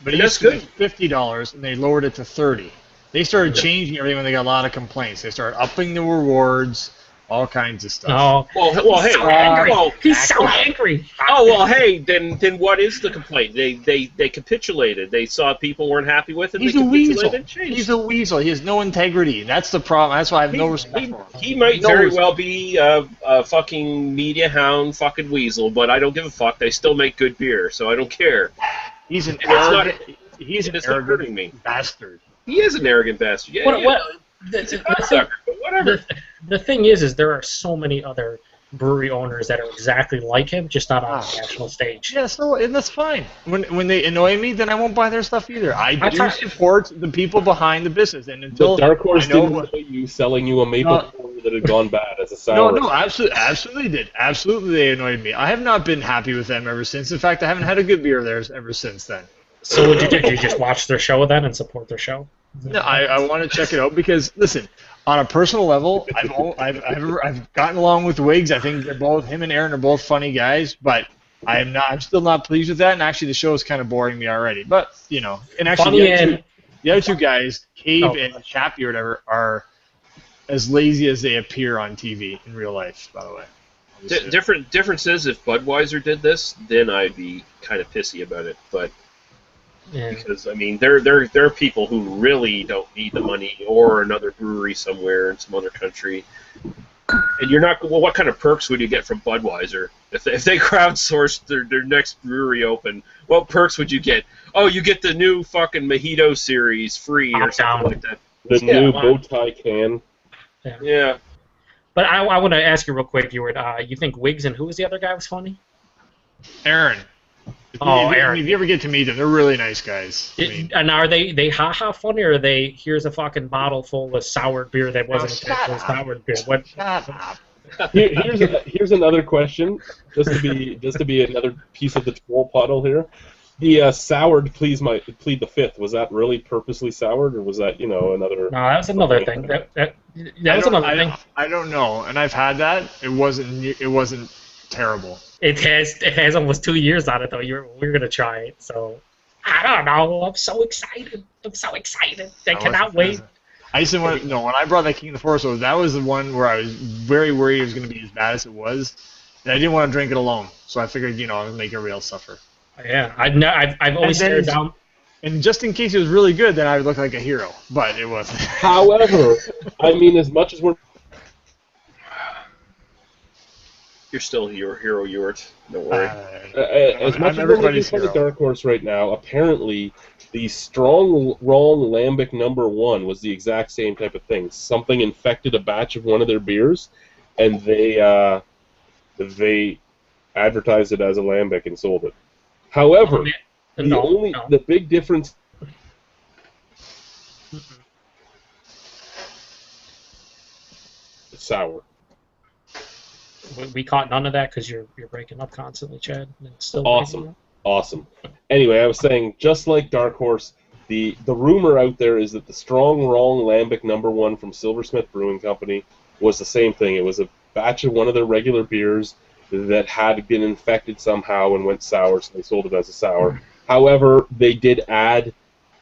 But it used to be $50, and they lowered it to $30. They started changing everything when they got a lot of complaints. They started upping the rewards, all kinds of stuff. Oh, well, hey, so angry. He's so angry. Oh well, hey, then what is the complaint? They capitulated. They saw people weren't happy with it. He's they a weasel. and changed. He's a weasel. He has no integrity. That's the problem. That's why I have no respect for him. He might very well be a fucking media hound, fucking weasel, but I don't give a fuck. They still make good beer, so I don't care. He's an And it's not- arrogant. He's an it's not hurting me. arrogant bastard. He is an arrogant bastard. Yeah, he's a cocksucker, but whatever. The thing is there are so many other brewery owners that are exactly like him, just not on the national stage. Yeah, so and that's fine. When they annoy me, then I won't buy their stuff either. I do support the people behind the business, and until The Dark Horse I know didn't know you selling you a maple porter that had gone bad as a sour. No, absolutely did. Absolutely, they annoyed me. I have not been happy with them ever since. In fact, I haven't had a good beer of theirs ever since then. So what did you do? Did you just watch their show then and support their show? No, I want to check it out because listen, on a personal level, I've gotten along with Wiggs. I think him and Aaron are both funny guys, but I'm still not pleased with that, and actually the show is kind of boring me already. But and Funny actually the other two guys, Cave Oh. and Chappie or whatever, are as lazy as they appear on TV in real life. By the way, Difference is if Budweiser did this, then I'd be kind of pissy about it. But Yeah. because I mean, there are people who really don't need the money, or another brewery somewhere in some other country. And you're not. Well, what kind of perks would you get from Budweiser if they crowdsourced their next brewery open? What perks would you get? Oh, you get the new fucking Mojito series free or something like that. The new bow tie can. Yeah. But I want to ask you real quick, Ewart. You think Wiggs and who was the other guy was funny? Aaron. Aaron. If you ever get to meet them, they're really nice guys. And are they ha-ha funny, or are they, here's a fucking bottle full of sour beer that wasn't actually sour beer? What? Shut up. Here's another question, just to be another piece of the troll puddle here. The soured plead the fifth, was that really purposely soured, or was that another? No, that was another thing. That was another thing. I don't know, and I've had that. It wasn't terrible. It has almost 2 years on it though. We're gonna try it, so I don't know. I'm so excited. I cannot wait. I just didn't want to. No, when I brought that King of the Forest over, that was the one where I was very worried it was going to be as bad as it was, and I didn't want to drink it alone. So I figured, I would make everybody else suffer. Yeah, I've always stared down. And just in case it was really good, then I would look like a hero. But it wasn't. However, I mean, as much as You're still hero, Ewart. Don't worry. as much as we're making fun of Dark Horse right now, apparently the Strong Wrong Lambic #1 was the exact same type of thing. Something infected a batch of one of their beers, and they advertised it as a lambic and sold it. However, the big difference. It's sour. We caught none of that because you're breaking up constantly, Chad. And it's still Awesome. Anyway, I was saying, just like Dark Horse, the rumor out there is that the Strong Wrong Lambic #1 from Silversmith Brewing Company was the same thing. It was a batch of one of their regular beers that had been infected somehow and went sour, so they sold it as a sour. However, they did add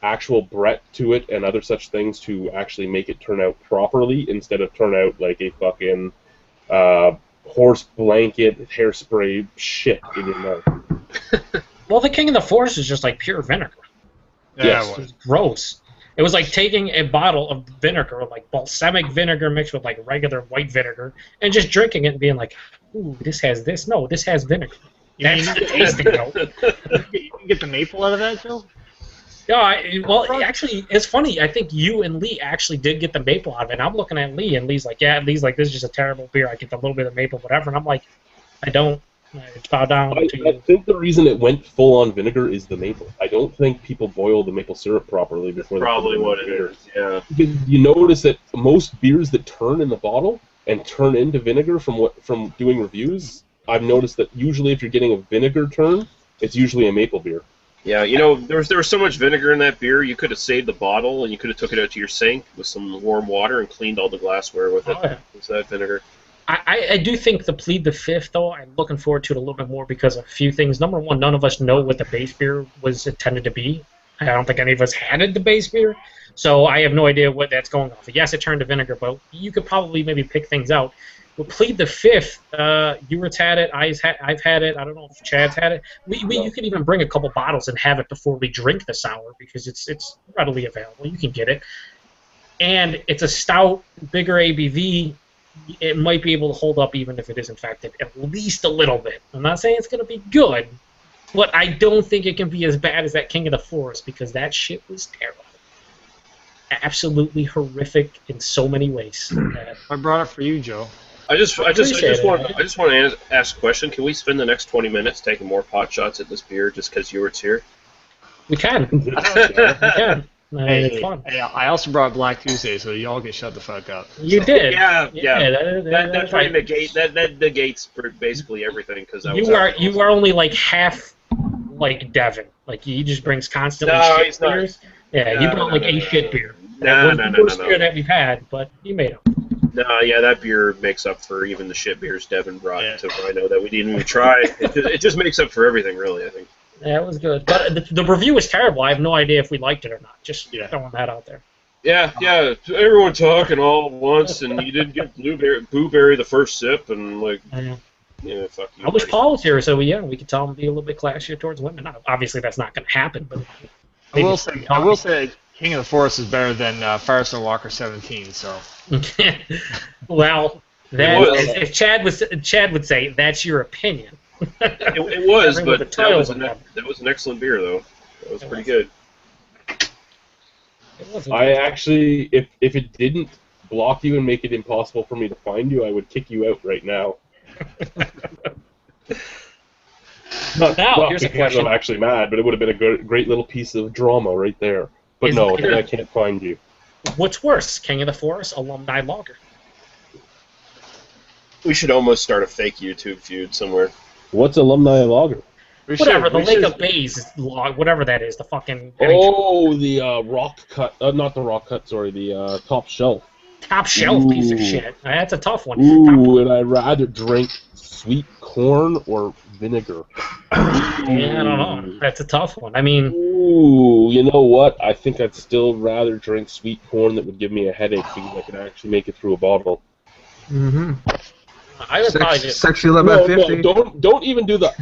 actual Brett to it and other such things to actually make it turn out properly instead of turn out like a fucking horse blanket hairspray shit in your mouth. Well, the King of the Forest is just like pure vinegar. Yes. It was gross. It was like taking a bottle of vinegar, like balsamic vinegar mixed with like regular white vinegar, and just drinking it and being like, ooh, this has this. No, this has vinegar. That's the tasting note. You can get the maple out of that, Joe? Yeah, actually, it's funny. I think you and Lee actually did get the maple out of it. And I'm looking at Lee, and Lee's like, this is just a terrible beer. I get a little bit of maple, whatever. And I'm like, I don't. I bow down to you. I think the reason it went full-on vinegar is the maple. I don't think people boil the maple syrup properly before. That's probably what it is, yeah. You notice that most beers that turn in the bottle and turn into vinegar from doing reviews, I've noticed that usually if you're getting a vinegar turn, it's usually a maple beer. Yeah, there was so much vinegar in that beer, you could have saved the bottle and you could have took it out to your sink with some warm water and cleaned all the glassware with it. Yeah. With that vinegar. I do think the Plead the Fifth, though, I'm looking forward to it a little bit more because of a few things. Number one, none of us know what the base beer was intended to be. I don't think any of us had the base beer, so I have no idea what that's going off. Yes, it turned to vinegar, but you could probably maybe pick things out. With Plead the Fifth, Ewert's had it, I've had it, I don't know if Chad's had it. You could even bring a couple bottles and have it before we drink the sour because it's readily available. You can get it. And it's a stout, bigger ABV. It might be able to hold up even if it is infected, at least a little bit. I'm not saying it's going to be good, but I don't think it can be as bad as that King of the Forest because that shit was terrible. Absolutely horrific in so many ways. I brought it for you, Joe. I just want to ask a question. Can we spend the next 20 minutes taking more pot shots at this beer just because Ewert's here? We can. We can. It's fun. Hey, I also brought Black Tuesday, so y'all can shut the fuck up. You did. Yeah. That's right. That negates basically everything because you are only like half like Devin. Like he just brings constantly shit beers. Yeah, you brought like a shit beer. No. Worst beer that we've had, but you made up. No, yeah, that beer makes up for even the shit beers Devin brought to Rhino that we didn't even try. It just makes up for everything, really, I think. Yeah, it was good. But the review was terrible. I have no idea if we liked it or not. Just throwing that out there. Yeah, everyone talking all at once, and you didn't get blueberry the first sip, and like, yeah, fuck you. I wish Paul was here, so we could tell him to be a little bit classier towards women. Obviously, that's not going to happen, but I will say, King of the Forest is better than Firestone Walker 17. So, well, if Chad would say that's your opinion. It was, but that was an excellent beer, though. That was pretty good. I actually, if it didn't block you and make it impossible for me to find you, I would kick you out right now. Not here's a because question. I'm actually mad, but it would have been a great little piece of drama right there. But no, I can't find you. What's worse, King of the Forest, alumni lager? We should almost start a fake YouTube feud somewhere. What's alumni lager? Whatever, the Lake of Bays log, whatever that is, the fucking... the rock cut, not the rock cut, sorry, the top shelf. Top shelf piece of shit. That's a tough one. Would I rather drink sweet corn or vinegar? Yeah, I don't know. That's a tough one. I mean... Ooh, you know what? I think I'd still rather drink sweet corn that would give me a headache because I could actually make it through a bottle. Mm-hmm. I would probably do... Sexy Love at 50. No, don't even do the...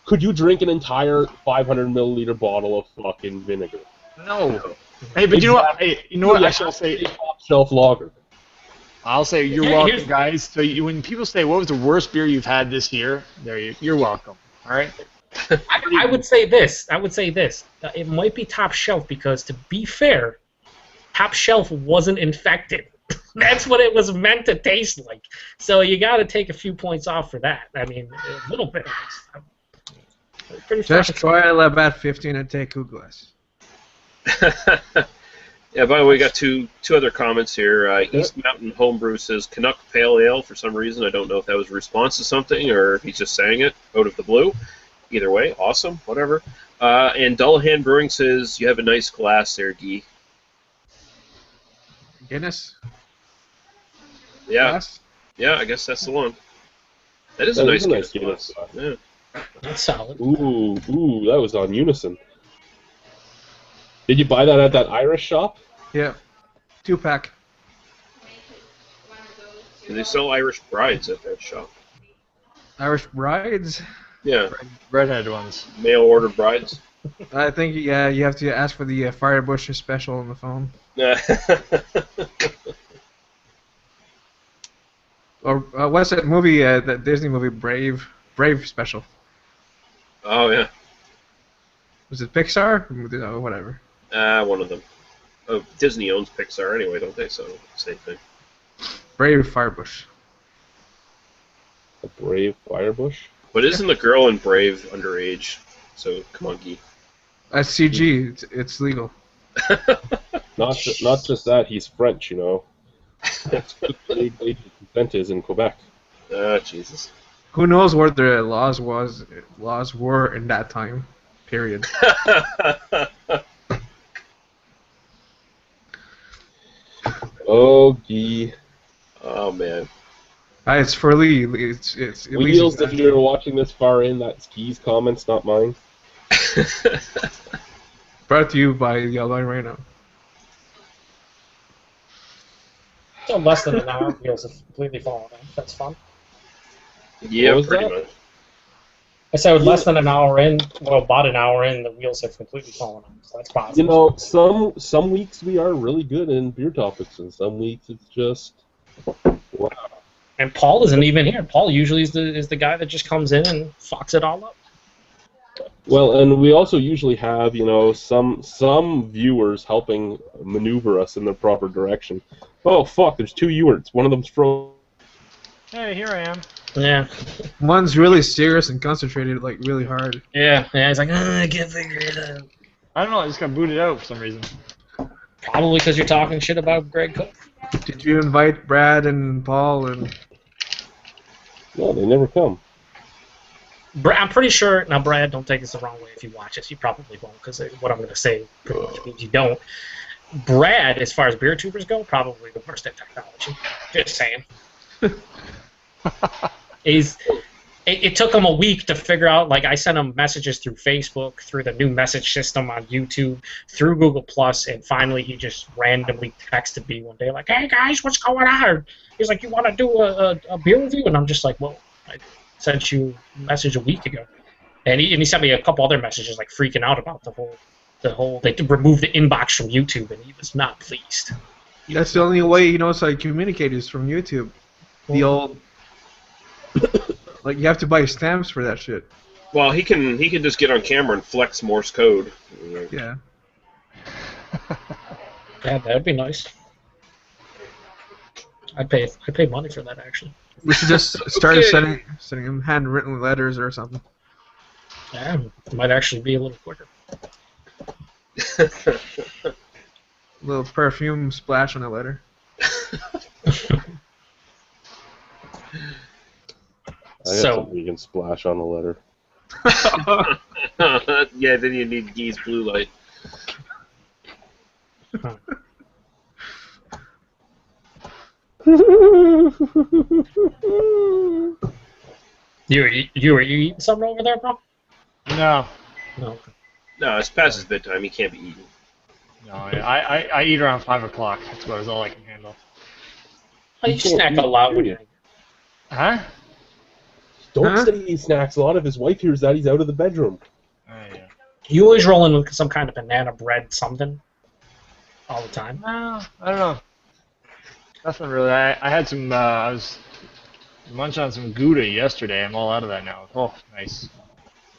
could you drink an entire 500 milliliter bottle of fucking vinegar? No. Hey, but you know what? Hey, you know what? I shall say top shelf lager. I'll say you're welcome, guys. So when people say, "What was the worst beer you've had this year?" You're welcome. All right. I would say this. It might be top shelf because, to be fair, top shelf wasn't infected. That's what it was meant to taste like. So you got to take a few points off for that. I mean, a little bit. Just try a Labatt 15 and take two glass. Yeah, by the way, we got two other comments here. East Mountain Homebrew says Canuck Pale Ale for some reason. I don't know if that was a response to something or if he's just saying it out of the blue. Either way, awesome, whatever. And Dullahan Brewing says, you have a nice glass there, Guy. Guinness? Yeah. Glass? Yeah, I guess that's the one. That is a nice Guinness glass. Yeah. That's solid. Ooh, that was on unison. Did you buy that at that Irish shop? Yeah. 2-pack. Do they sell Irish brides at that shop? Irish brides? Yeah. Redhead ones. Mail order brides? I think, yeah, you have to ask for the Firebush special on the phone. Or what's that movie, that Disney movie, Brave special? Oh, yeah. Was it Pixar? Oh, whatever. One of them. Oh, Disney owns Pixar anyway, don't they? So, same thing. Brave Firebush. A Brave Firebush? But isn't the girl in Brave underage? So, come on, Guy. That's CG. It's legal. Not just that, he's French, you know. That's what the age of consent is in Quebec. Ah, Jesus. Who knows what the laws were in that time period. Oh, Guy. Oh, man. It's for Lee. It's Wheels, if you're watching this far in, that's Guy's comments, not mine. Brought to you by Yellow Rhino. So less than an hour, wheels have completely fallen off. That's fun. Yeah, pretty much. I said less than an hour in, well, about an hour in, the wheels have completely fallen off. So that's positive. You know, some weeks we are really good in beer topics, and some weeks it's just wow. And Paul isn't even here. Paul usually is the guy that just comes in and fucks it all up. Well, and we also usually have, you know, some viewers helping maneuver us in the proper direction. Oh fuck! There's two viewers. One of them's frozen. Hey, here I am. Yeah. One's really serious and concentrated, like really hard. Yeah. He's like, I can't figure it out. I don't know. I just got booted out for some reason. Probably because you're talking shit about Greg Cook. Did you invite Brad and Paul and? No, they never come. I'm pretty sure. Now, Brad, don't take this the wrong way if you watch this. You probably won't, because what I'm going to say pretty much means you don't. Brad, as far as beer tubers go, probably the worst at technology. Just saying. It took him a week to figure out. Like, I sent him messages through Facebook, through the new message system on YouTube, through Google Plus, and finally he just randomly texted me one day, like, "Hey guys, what's going on?" He's like, "You want to do a beer review?" And I'm just like, "Well, I sent you a message a week ago." And he sent me a couple other messages, like freaking out about the whole. They removed the inbox from YouTube, and he was not pleased. That's the only way he knows how to communicate is from YouTube. The old, like, you have to buy stamps for that shit. Well, he can just get on camera and flex Morse code. Yeah. Yeah, that'd be nice. I'd pay money for that, actually. We should just start sending him handwritten letters or something. Yeah, it might actually be a little quicker. A little perfume splash on a letter. I got something you can splash on a letter. Yeah, then you need Gee's blue light. You were you eating something over there, bro? No. No. Okay. No, it's past his bedtime. He can't be eaten. No, I eat around 5 o'clock. That's about all I can handle. Oh, you snack a lot when you're. Huh? Don't say he snacks a lot. If his wife hears that, he's out of the bedroom. Oh, yeah. You always rolling with some kind of banana bread something all the time. I don't know. Nothing really. I had some. I was munching on some Gouda yesterday. I'm all out of that now. Oh, nice.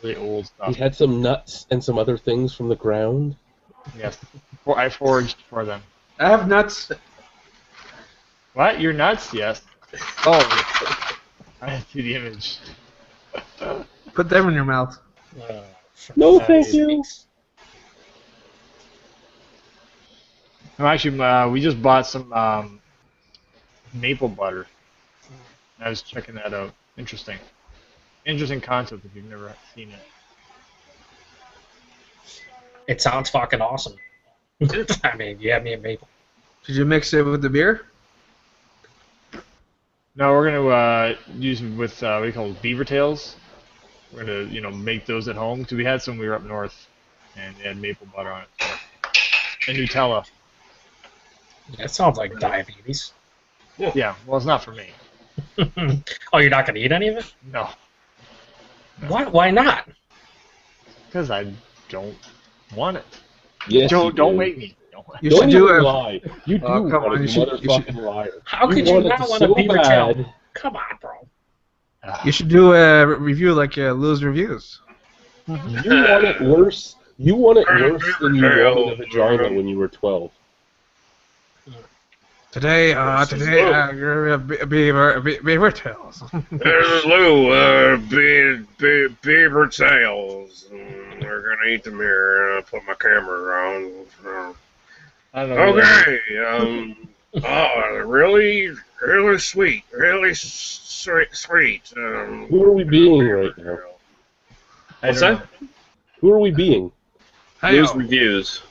Really old stuff. He had some nuts and some other things from the ground. Yes. I foraged for them. I have nuts. What? You're nuts? Yes. Oh. I see the image. Put them in your mouth. No, thank you. No, actually, we just bought some maple butter. I was checking that out. Interesting. Interesting concept if you've never seen it. It sounds fucking awesome. I mean, you have me at maple. Did you mix it with the beer? No, we're gonna use it with what do you call it, beaver tails. We're gonna make those at home because we had some when we were up north, and they had maple butter on it. So. And Nutella. That sounds like diabetes. Yeah, well, it's not for me. Oh, you're not gonna eat any of it? No. Why not? Because I don't want it. Yes, don't make me. You should do a lie. You do come want on, it, you you motherfucking liar. How could you not want a beaver tail? Come on, bro. You should do a review like Lou's reviews. You want it worse. You want it worse than you wanted a vagina when you were 12. Today, you're a beaver tails. This is Lou, beaver tails. We're gonna eat them here, and I'll put my camera on. I don't know. Okay, really sweet, really sweet. Who are we being right now? What's that? Who are we being? Lou's Reviews.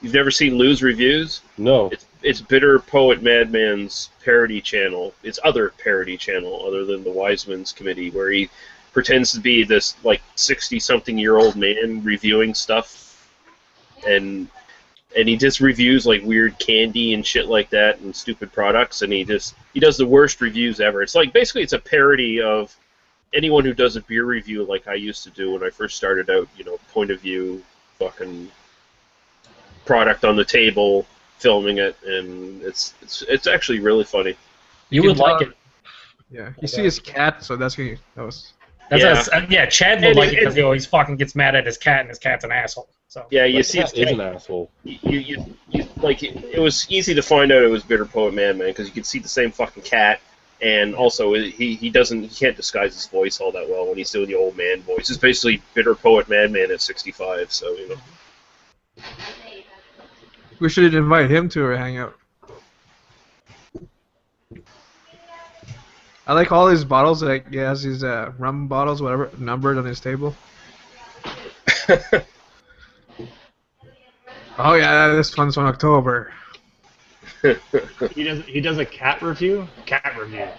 You've never seen Lou's Reviews? No. It's Bitter Poet Madman's parody channel. It's other parody channel other than the Wiseman's Committee, where he pretends to be this like 60-something-year-old man reviewing stuff, and he just reviews like weird candy and shit like that and stupid products, and he does the worst reviews ever. It's like basically it's a parody of anyone who does a beer review like I used to do when I first started out. Point of view, fucking product on the table, filming it, and it's actually really funny. You would like it. Yeah, you see his cat, so that's gonna. Chad would like it because he always fucking gets mad at his cat, and his cat's an asshole. So yeah, you see, he's an asshole. You like it was easy to find out it was Bitter Poet Madman because you could see the same fucking cat, and also he can't disguise his voice all that well when he's doing the old man voice. It's basically Bitter Poet Madman at 65. So We should invite him to our hangout. I like all his bottles. Like he has his rum bottles, whatever, numbered on his table. Oh yeah, this one's on October. He does a cat review. Cat review. Yeah,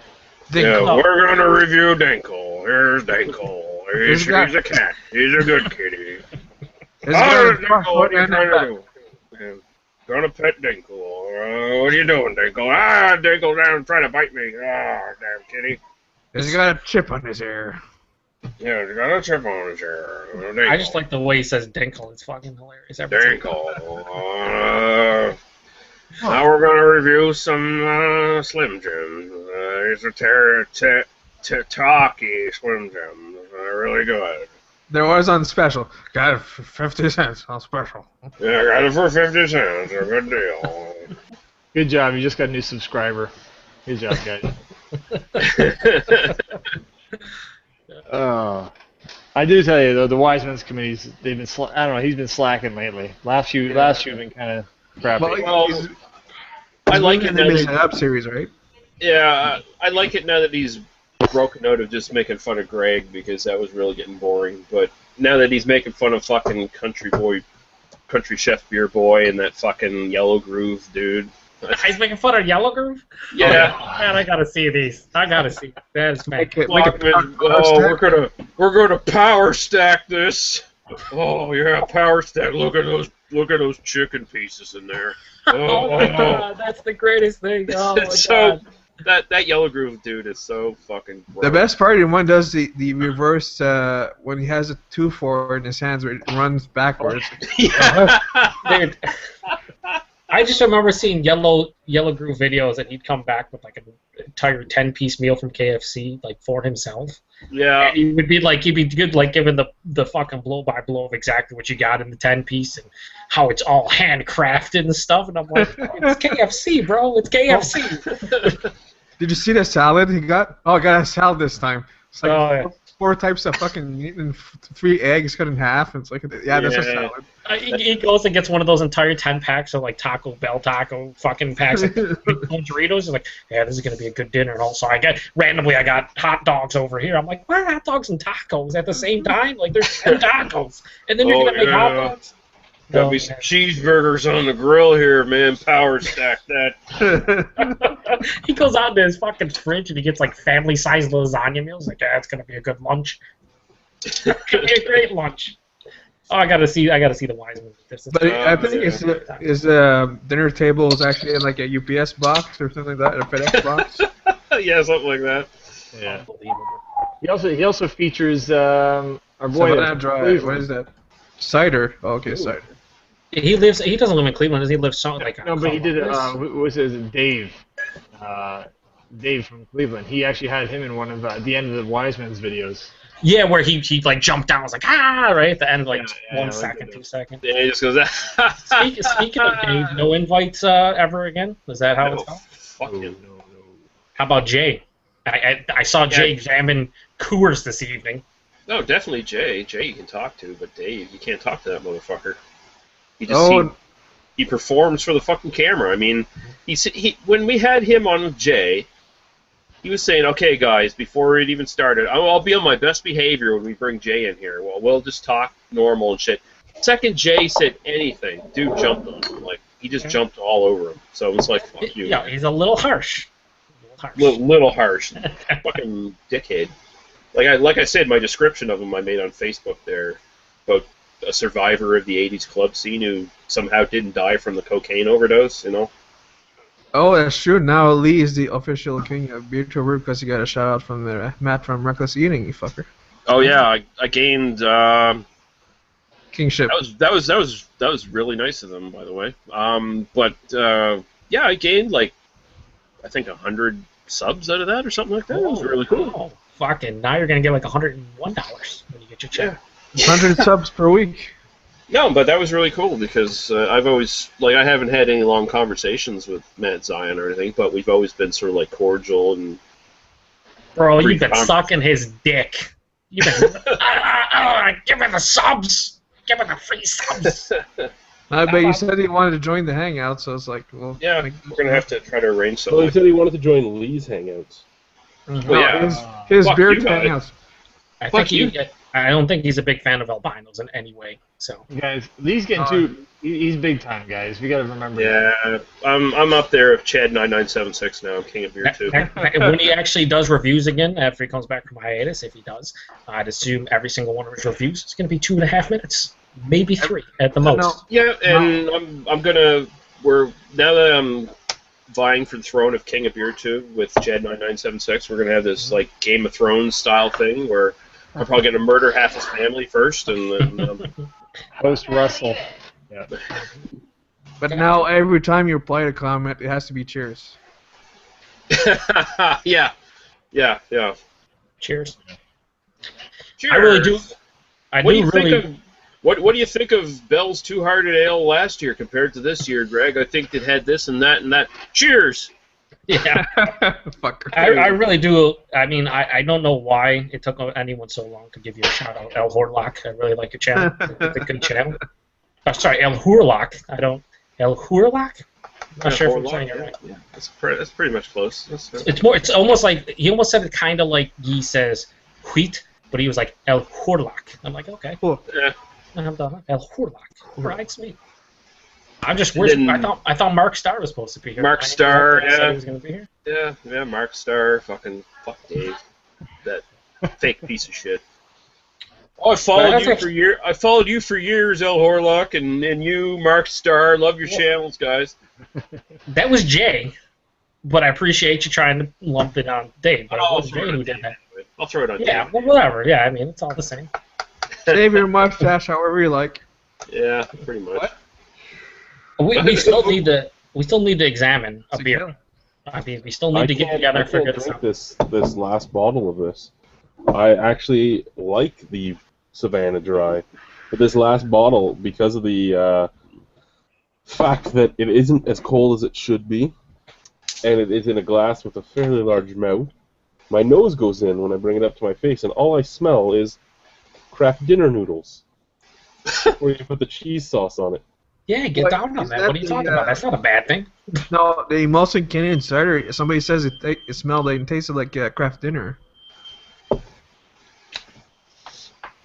Dinkle. we're gonna review Dinkle. Here's Dinkle. He's a cat. He's a good kitty. Oh, Dinkle, what are you trying to do? Gonna pet Dinkle. What are you doing, Dinkle? Ah, Dinkle down trying to bite me. Ah, damn kitty. He's got a chip on his ear. Yeah, he's got a chip on his ear. Dinkle. I just like the way he says Dinkle. It's fucking hilarious. Every time. Dinkle. Now we're gonna review some Slim Jims. These are Taki Slim Jims. They're really good. There was on special. Got it for 50 cents on special. Yeah, I got it for 50 cents. A good deal. Good job. You just got a new subscriber. Good job, guys. I do tell you though, the Wise Men's committees, they've been I don't know, he's been slacking lately. Last few have been kind of crappy. Well, I like it now in his that, up series, right? yeah, I like it now that he's broken out of just making fun of Greg, because that was really getting boring. But now that he's making fun of fucking Country Chef Beer Boy and that fucking Yellow Groove dude. He's making fun of Yellow Groove? Yeah. Oh, man, I gotta see these. I gotta see. That's man. We're gonna power stack this. Oh yeah, power stack. Look at those chicken pieces in there. Oh my god, that's the greatest thing. Oh my god. That Yellow Groove dude is so fucking gross. The best part, when one does the reverse, when he has a 2-4 in his hands where it runs backwards. Yeah. Dude, I just remember seeing Yellow Groove videos, and he'd come back with like an entire 10-piece meal from KFC, like for himself. Yeah. And he'd be good, like giving the fucking blow-by-blow of exactly what you got in the 10-piece and how it's all handcrafted and stuff. And I'm like, it's KFC, bro. It's KFC. Did you see the salad he got? Oh, I got a salad this time. It's like yeah. 4 types of fucking meat and 3 eggs cut in half. And it's like, yeah, that's a salad. He goes and gets one of those entire 10-packs of like Taco Bell taco fucking packs of Doritos. He's like, yeah, this is gonna be a good dinner. And also, I got hot dogs over here. I'm like, why are hot dogs and tacos at the same time? Like, there's 10 tacos, and then you're gonna make hot dogs. Got me some cheeseburgers on the grill here, man. Power stack that. He goes out to his fucking fridge and he gets like family-sized lasagna meals. Like, yeah, it's gonna be a good lunch. It's gonna be a great lunch. Oh, I gotta see the Wise Men. But I think his dinner table is actually in like a UPS box or something like that, a FedEx box. Yeah, something like that. Yeah. He also features our boy. What is that? Cider. Oh, okay, cider. He doesn't live in Cleveland. Does he live something like? No, but he did it. Was it Dave? Dave from Cleveland. He actually had him in one of the end of the Wise Men's videos. Yeah, where he like jumped down, was like right at the end, like 1 second, 2 seconds. Yeah, he just goes. Speaking of Dave, no invites ever again. Is that how it's going? Fuck him. No. How about Jay? I saw Jay examine Coors this evening. No, definitely Jay. Jay you can talk to, but Dave, you can't talk to that motherfucker. He performs for the fucking camera. I mean, he when we had him on with Jay, he was saying, okay, guys, before it even started, I'll be on my best behavior when we bring Jay in here. Well, we'll just talk normal and shit. Second Jay said anything, dude jumped on him. Like, he just jumped all over him. So it was like, fuck you. Yeah, he's a little harsh. Little harsh. Fucking dickhead. Like I said, my description of him I made on Facebook there about a survivor of the 80s club scene who somehow didn't die from the cocaine overdose, you know? Oh, that's true. Now Lee is the official king of Beer Tour because he got a shout out from Matt from Reckless Eating, you fucker. Oh yeah, I gained kingship. That was really nice of them, by the way. Yeah, I gained like I think 100 subs out of that or something like that. It was really cool. Oh, fucking! Now you're gonna get like $101 when you get your check. Yeah. 100 subs per week. No, but that was really cool because I've always, I haven't had any long conversations with Matt Zion or anything, but we've always been sort of like cordial and. Bro, you've been sucking his dick. You've been. Give me the subs. Give me the free subs. I bet you said he wanted to join the hangout, so it's like, well. Yeah, we're gonna have to try to arrange something. Well, he said he wanted to join Lee's hangouts. Well, yeah. His beer hangouts. I think I don't think he's a big fan of albinos in any way. So Guys, Lee's getting too. He's big time, guys. We got to remember. Yeah, I'm up there with Chad 9976 now. I'm king of beer too. when he actually does reviews again after he comes back from hiatus, if he does, I'd assume every single one of his reviews is going to be 2.5 minutes, maybe 3 at the most. Yeah, and I'm gonna. Now that I'm vying for the throne of king of beer too with Chad 9976, we're gonna have this like Game of Thrones style thing where I'm probably gonna murder half his family first, and then Host Russell. yeah. But now every time you apply a comment, it has to be cheers. yeah. Cheers. Cheers. I really do. What do you think of Bell's Two-Hearted Ale last year compared to this year, Greg? I think it had this and that and that. Cheers. Yeah. Fucker. I really do. I mean, I don't know why it took anyone so long to give you a shout out, El Horlock. I really like your channel. It's a good channel. Oh, sorry, El Hurlock. El Hurlock? I'm not sure if I'm saying it right. Yeah, that's pretty much close. It's almost like he almost said it kind of like he says wheat, but he was like El Hurlock. I'm like, okay. Cool. Yeah. I'm done. El Hurlock. Right, sweet. I'm just worried. I thought Mark Starr was supposed to be here. Mark Starr, said he was going to be here. Yeah, Mark Starr, fuck Dave, that fake piece of shit. Oh, I followed you for years, El Horlock, and you, Mark Starr. Love your channels, guys. That was Jay, but I appreciate you trying to lump it on Dave. But it was Jay who did that. I'll throw it on. Yeah, Dave. well, whatever. Yeah, I mean, it's all the same. Save your mustache however you like. Yeah, pretty much. What? We still need to examine a beer. I mean, we still need to get together and figure this out. This last bottle of this. I actually like the Savannah Dry, but this last bottle, because of the fact that it isn't as cold as it should be, and it is in a glass with a fairly large mouth, my nose goes in when I bring it up to my face, and all I smell is Kraft dinner noodles, where you put the cheese sauce on it. Yeah, get down on that. What are you talking about? That's not a bad thing. No, the Molson Canadian cider. Somebody says it smelled like and tasted like Kraft dinner.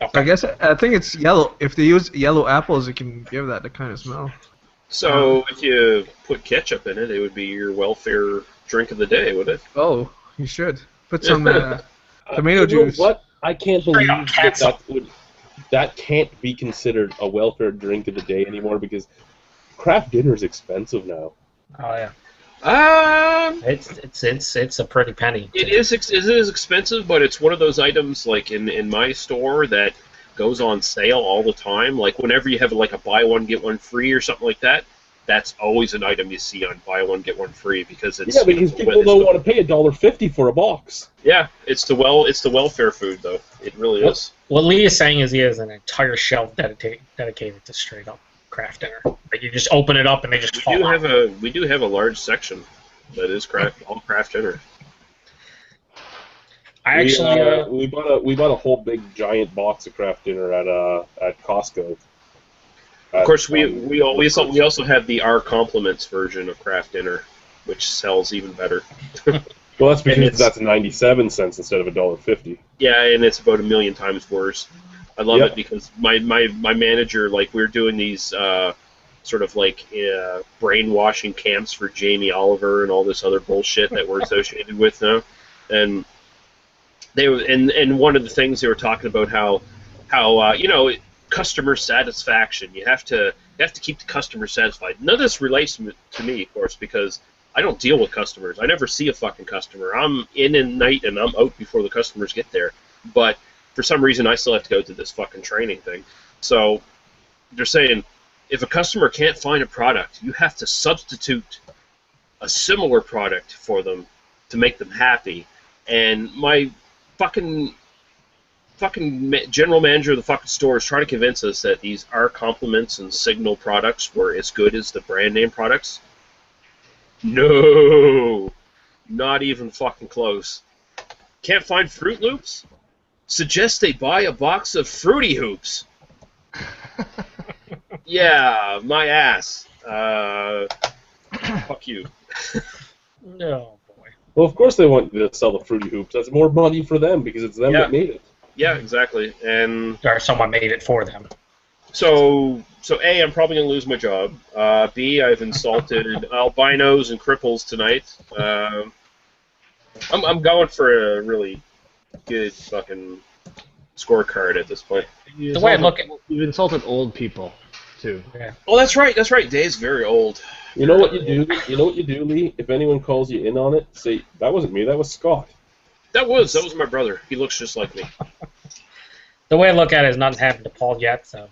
Okay. I think it's yellow. If they use yellow apples, it can give that the kind of smell. So if you put ketchup in it, it would be your welfare drink of the day, would it? Oh, you should put some tomato You know juice. what? I can't believe that can't be considered a welfare drink of the day anymore because Kraft dinner is expensive now. Oh yeah. It's It's a pretty penny. It is expensive, but it's one of those items like in my store that goes on sale all the time. Like whenever you have like a buy one get one free or something like that, that's always an item you see on buy one get one free because it's because people don't want to pay $1.50 for a box. Yeah, it's the welfare food though. It really is. What Lee is saying is he has an entire shelf dedicated to straight up Kraft dinner. Like you just open it up and they just fall out. We do have a large section that is all Kraft dinner. We bought a whole big giant box of Kraft dinner at Costco. Of course, we also have the Our Compliments version of Kraft dinner, which sells even better. Well, that's because that's 97 cents instead of $1.50. Yeah, and it's about 1 million times worse. I love it because my manager, like, we're doing these sort of like brainwashing camps for Jamie Oliver and all this other bullshit that we're associated with now, and one of the things they were talking about how customer satisfaction. You have to keep the customer satisfied. None of this relates to me, of course, because I don't deal with customers. I never see a fucking customer. I'm in at night and I'm out before the customers get there. But for some reason, I still have to go to this fucking training thing. So they're saying if a customer can't find a product, you have to substitute a similar product for them to make them happy. And my fucking general manager of the fucking store is trying to convince us that these Our Compliments and Signal products were as good as the brand name products. No, not even fucking close. Can't find Fruit Loops? Suggest they buy a box of Fruity Hoops. Yeah, my ass. Fuck you. No, boy. Well, of course they want you to sell the Fruity Hoops. That's more money for them because it's them that made it. Yeah, exactly. And Or someone made it for them. so A, I'm probably going to lose my job. B, I've insulted albinos and cripples tonight. I'm going for a really good fucking scorecard at this point. The way I look at You've insulted old people, too. yeah. Oh, that's right. That's right. Dave's very old. You know what you do? You know what you do, Lee? If anyone calls you in on it, say, that wasn't me, that was Scott. That was my brother. He looks just like me. The way I look at it is nothing's happened to Paul yet, so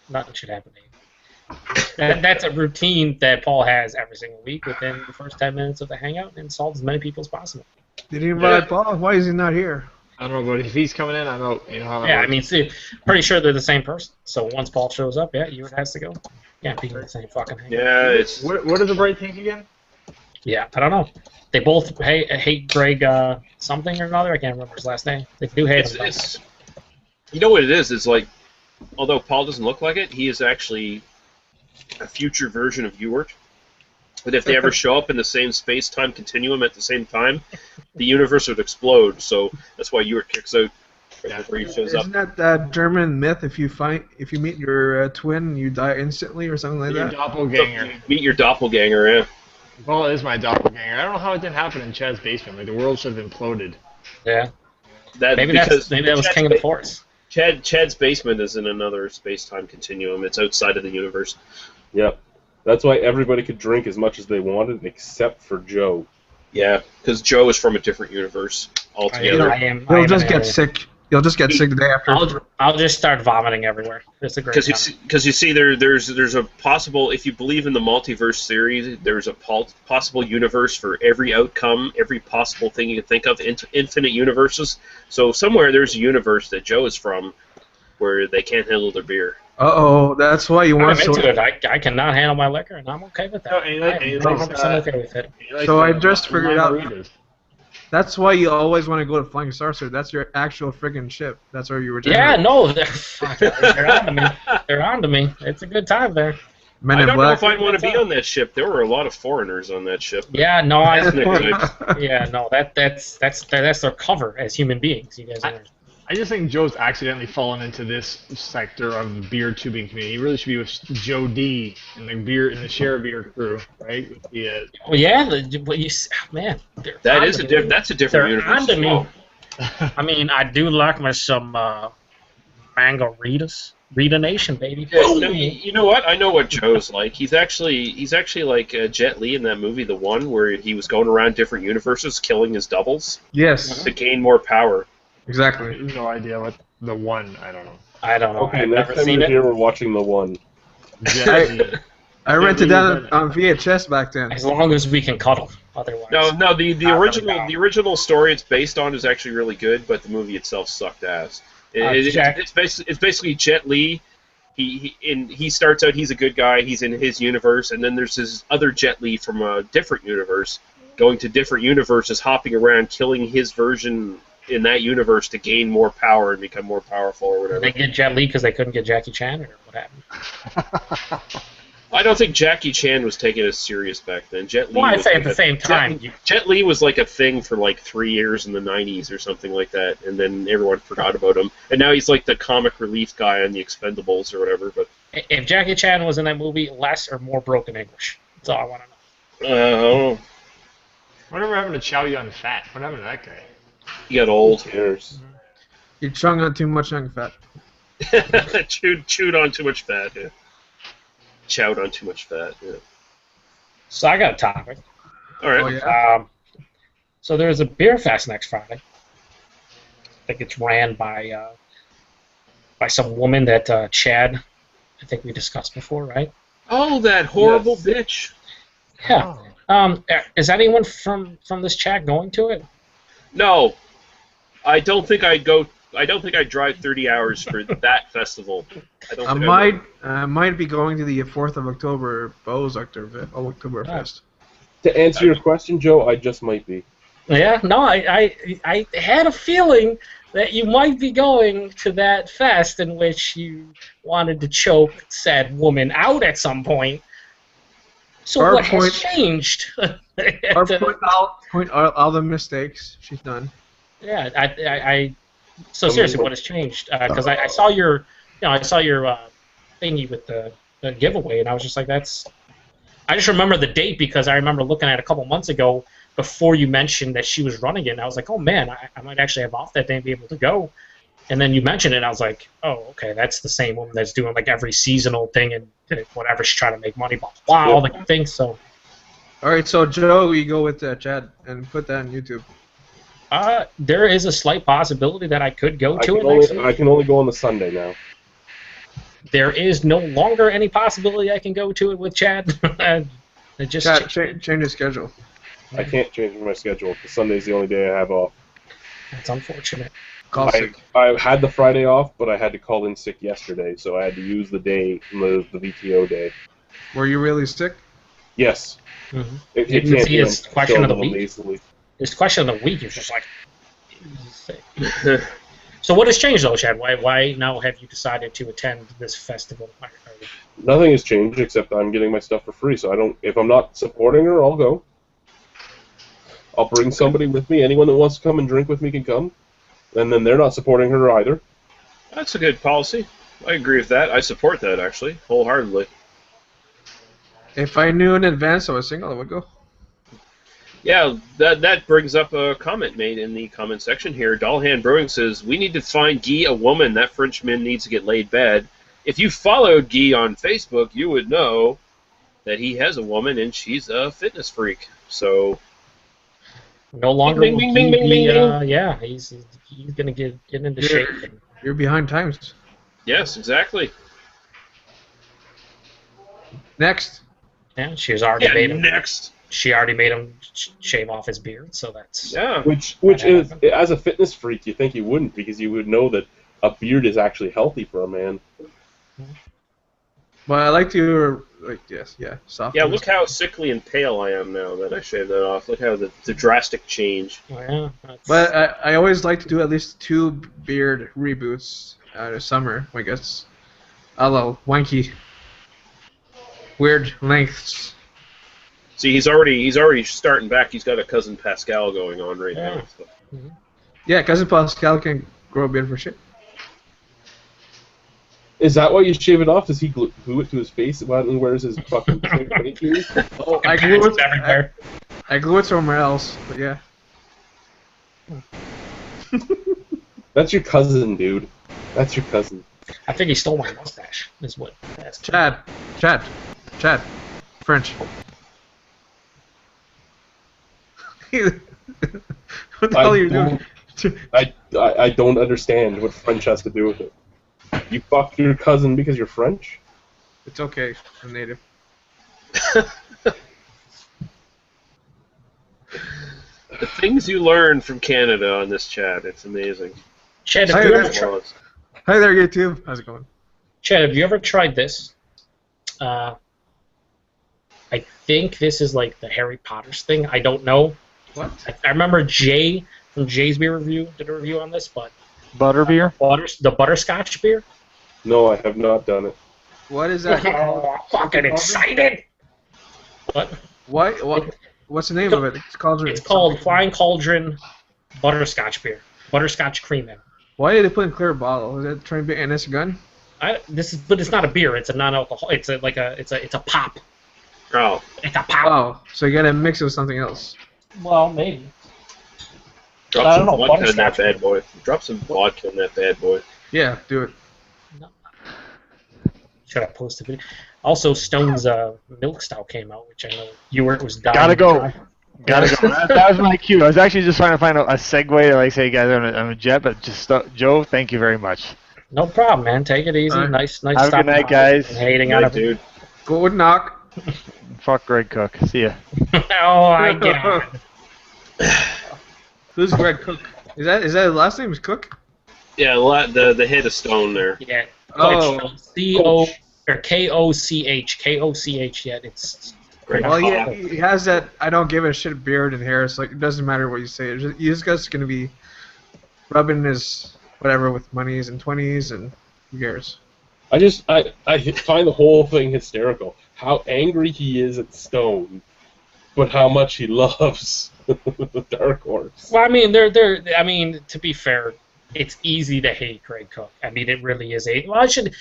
nothing should happen to you. That's a routine that Paul has every single week within the first 10 minutes of the hangout, and insult as many people as possible. Did he invite Paul? Why is he not here? I don't know, but if he's coming in, I'm out. You know how that Yeah, I works. mean, see, pretty sure they're the same person. So once Paul shows up, yeah, you has to go. Yeah, be in the same fucking hangout. Yeah, it's What are the bright things again? Yeah, I don't know. They both hate Greg something or another. I can't remember his last name. They do hate him. it's you know what it is? It's like, although Paul doesn't look like it, he is actually a future version of Ewart. But if they ever show up in the same space-time continuum at the same time, the universe would explode. So that's why Ewart kicks out right before he shows up. Isn't that that German myth? If you meet your twin, you die instantly, or something like Your that? doppelganger. Meet your doppelganger, yeah. Paul is my doppelganger. I don't know how it didn't happen in Chad's basement. Like, the world should have imploded. Yeah. That Maybe that was King of the Forest. Chad's basement is in another space-time continuum. It's outside of the universe. Yep. That's why everybody could drink as much as they wanted, except for Joe. Yeah, because Joe is from a different universe altogether. You'll just get sick. You'll just get sick the day after. I'll just start vomiting everywhere. It's a great time. Because you see, there's a possible, if you believe in the multiverse theory, there's a possible universe for every outcome, every possible thing you can think of, infinite universes. So somewhere there's a universe that Joe is from where they can't handle their beer. Uh-oh, that's why you want I'm into it. I cannot handle my liquor, and I'm okay with that. I'm 100% okay with it. So I just figured out. That's why you always want to go to Flying Saucer. That's your actual friggin' ship. That's where you were. Yeah, no, they're on to me. They're on to me. It's a good time there. I don't know if I'd want to be on that ship. There were a lot of foreigners on that ship. Yeah, no, that's their cover as human beings. You guys are. I just think Joe's accidentally fallen into this sector of the beer tubing community. He really should be with Joe D and the share beer crew, right? Well, yeah, man. That's a different universe. They're on to me. I mean, I do like me some mango Rita Nation, baby. Yeah, no, you know what? I know what Joe's like. He's actually like Jet Li in that movie, the one where he was going around different universes, killing his doubles. Yes. To gain more power. Exactly. No idea what the one. I don't know. I don't know. Okay, I've next never time seen you're it. here, we're watching the one. I rented that on VHS back then. As long as we can cuddle, otherwise. No. The original story it's based on is actually really good, but the movie itself sucked ass. It's basically Jet Li. He starts out, he's a good guy, he's in his universe, and then there's this other Jet Li from a different universe, going to different universes, hopping around, killing his version in that universe to gain more power and become more powerful or whatever. Did they get Jet Li because they couldn't get Jackie Chan, or what happened? I don't think Jackie Chan was taken as serious back then. Jet Li. Well, I'd say at the same time. Jet Li was like a thing for like 3 years in the 90s or something like that, and then everyone forgot about him. And now he's like the comic relief guy on the Expendables or whatever. But if Jackie Chan was in that movie, less or more broken English. That's all I want to know. Oh. Whatever happened to Chow Yun Fat? What happened to that guy? He got old. Who cares? You chung on too much young fat. chewed on too much fat. Yeah. Chowed on too much fat. Yeah. So I got a topic. All right. Oh, yeah? So there's a beer fest next Friday. I think it's ran by some woman that Chad, I think we discussed before, right? Oh, that horrible bitch. Yeah. Is anyone from this chat going to it? No, I don't think I'd go. I don't think I'd drive 30 hours for that festival. I might be going to the 4th of October Bose Oktoberfest. To answer your question, Joe, I just might be. Yeah, no, I had a feeling that you might be going to that fest in which you wanted to choke said woman out at some point. So what has changed? Or point out all the mistakes she's done. Yeah, I So seriously, what has changed? Because I saw your, thingy with the giveaway, and I was just like, that's. I just remember the date because I remember looking at it a couple months ago before you mentioned that she was running it, and I was like, oh man, I might actually have off that day and be able to go. And then you mentioned it, and I was like, oh, okay, that's the same woman that's doing like every seasonal thing and whatever she's trying to make money, blah, blah, blah, all the things. So. All right, so Joe, you go with Chad and put that on YouTube. There is a slight possibility that I could go to it next week. I can only go on the Sunday now. There is no longer any possibility I can go to it with Chad. It just Chad, change your schedule. I can't change my schedule because Sunday's the only day I have off. That's unfortunate. Call sick. I had the Friday off, but I had to call in sick yesterday, so I had to use the day, the VTO day. Were you really sick? Yes. Mm-hmm. It Didn't can't see his question of the week. Easily. His question of the week is just like. So what has changed though, Chad? Why now have you decided to attend this festival? Nothing has changed except I'm getting my stuff for free. So I don't. If I'm not supporting her, I'll go. I'll bring somebody with me. Anyone that wants to come and drink with me can come. And then they're not supporting her either. That's a good policy. I agree with that. I support that actually wholeheartedly. If I knew in advance I was single, I would go. Yeah, that brings up a comment made in the comment section here. Dollhand Brewing says, we need to find Guy a woman. That Frenchman needs to get laid bad. If you followed Guy on Facebook, you would know that he has a woman and she's a fitness freak. So no longer bing, bing, bing, bing, bing, bing. Yeah, he's gonna get into shape. You're behind times. Yes, exactly. Next. Yeah, she's already made him. Next. She already made him shave off his beard, so that's... Yeah. Which is, as a fitness freak, you think you wouldn't, because you would know that a beard is actually healthy for a man. But I like to, soft. Yeah, look how sickly and pale I am now that I shaved that off. Look how the drastic change. Oh, yeah. But I always like to do at least 2 beard reboots out of summer, I guess. A little wanky. Weird lengths. See, he's already starting back. He's got a cousin Pascal going on right now. So. Mm-hmm. Yeah, cousin Pascal can grow a beard for shit. Is that why you shave it off? Does he glue it to his face while he wears his fucking shoes? Oh, I glue it everywhere. I glue it somewhere else, but yeah. That's your cousin, dude. That's your cousin. I think he stole my mustache. Is what? That's Chad. French. What the hell are you doing? I don't understand what French has to do with it. You fucked your cousin because you're French? It's okay. I'm native. The things you learn from Canada on this chat, it's amazing. Chad, Hi there, YouTube. How's it going? Chad, have you ever tried this? I think this is like the Harry Potter's thing. I don't know. What? I remember Jay from Jay's Beer Review did a review on this, but... Butterbeer? The butterscotch beer? No, I have not done it. What is that? Oh, fucking excited! What? What's the name of it? It's called Flying Cauldron Butterscotch Beer. Butterscotch cream in. Why did they put in clear bottle? Is that trying to be NS gun? But it's not a beer. It's a non-alcohol. It's a pop. Oh. It's a pop. Oh, so you gotta mix it with something else. Well, maybe. Drop some vodka in that bad boy. Drop some vodka in that bad boy. Yeah, do it. No. Should I post a video? Also, Stone's Milk Stout came out, which I know was dying. Gotta go. That was my cue. I was actually just trying to find a segue to like say, hey guys, I'm a jet, but just Joe, thank you very much. No problem, man. Take it easy. Nice. Have a good night, guys. Hating on it, dude. Good knock. Fuck Greg Cook. See ya. Oh, I get it. Who's Greg Cook? Is that his last name? Is Cook? Yeah, the head of Stone there. Yeah. Oh. C-O or K-O-C-H. K-O-C-H. Yeah, it's. Well, yeah, he has that I don't give a shit beard and hair, so it doesn't matter what you say. He's just gonna be rubbing his whatever with monies and 20s and who cares. I find the whole thing hysterical. How angry he is at Stone, but how much he loves Dark Horse. Well, I mean, I mean, to be fair, it's easy to hate Greg Cook. I mean, it really is. Well, I should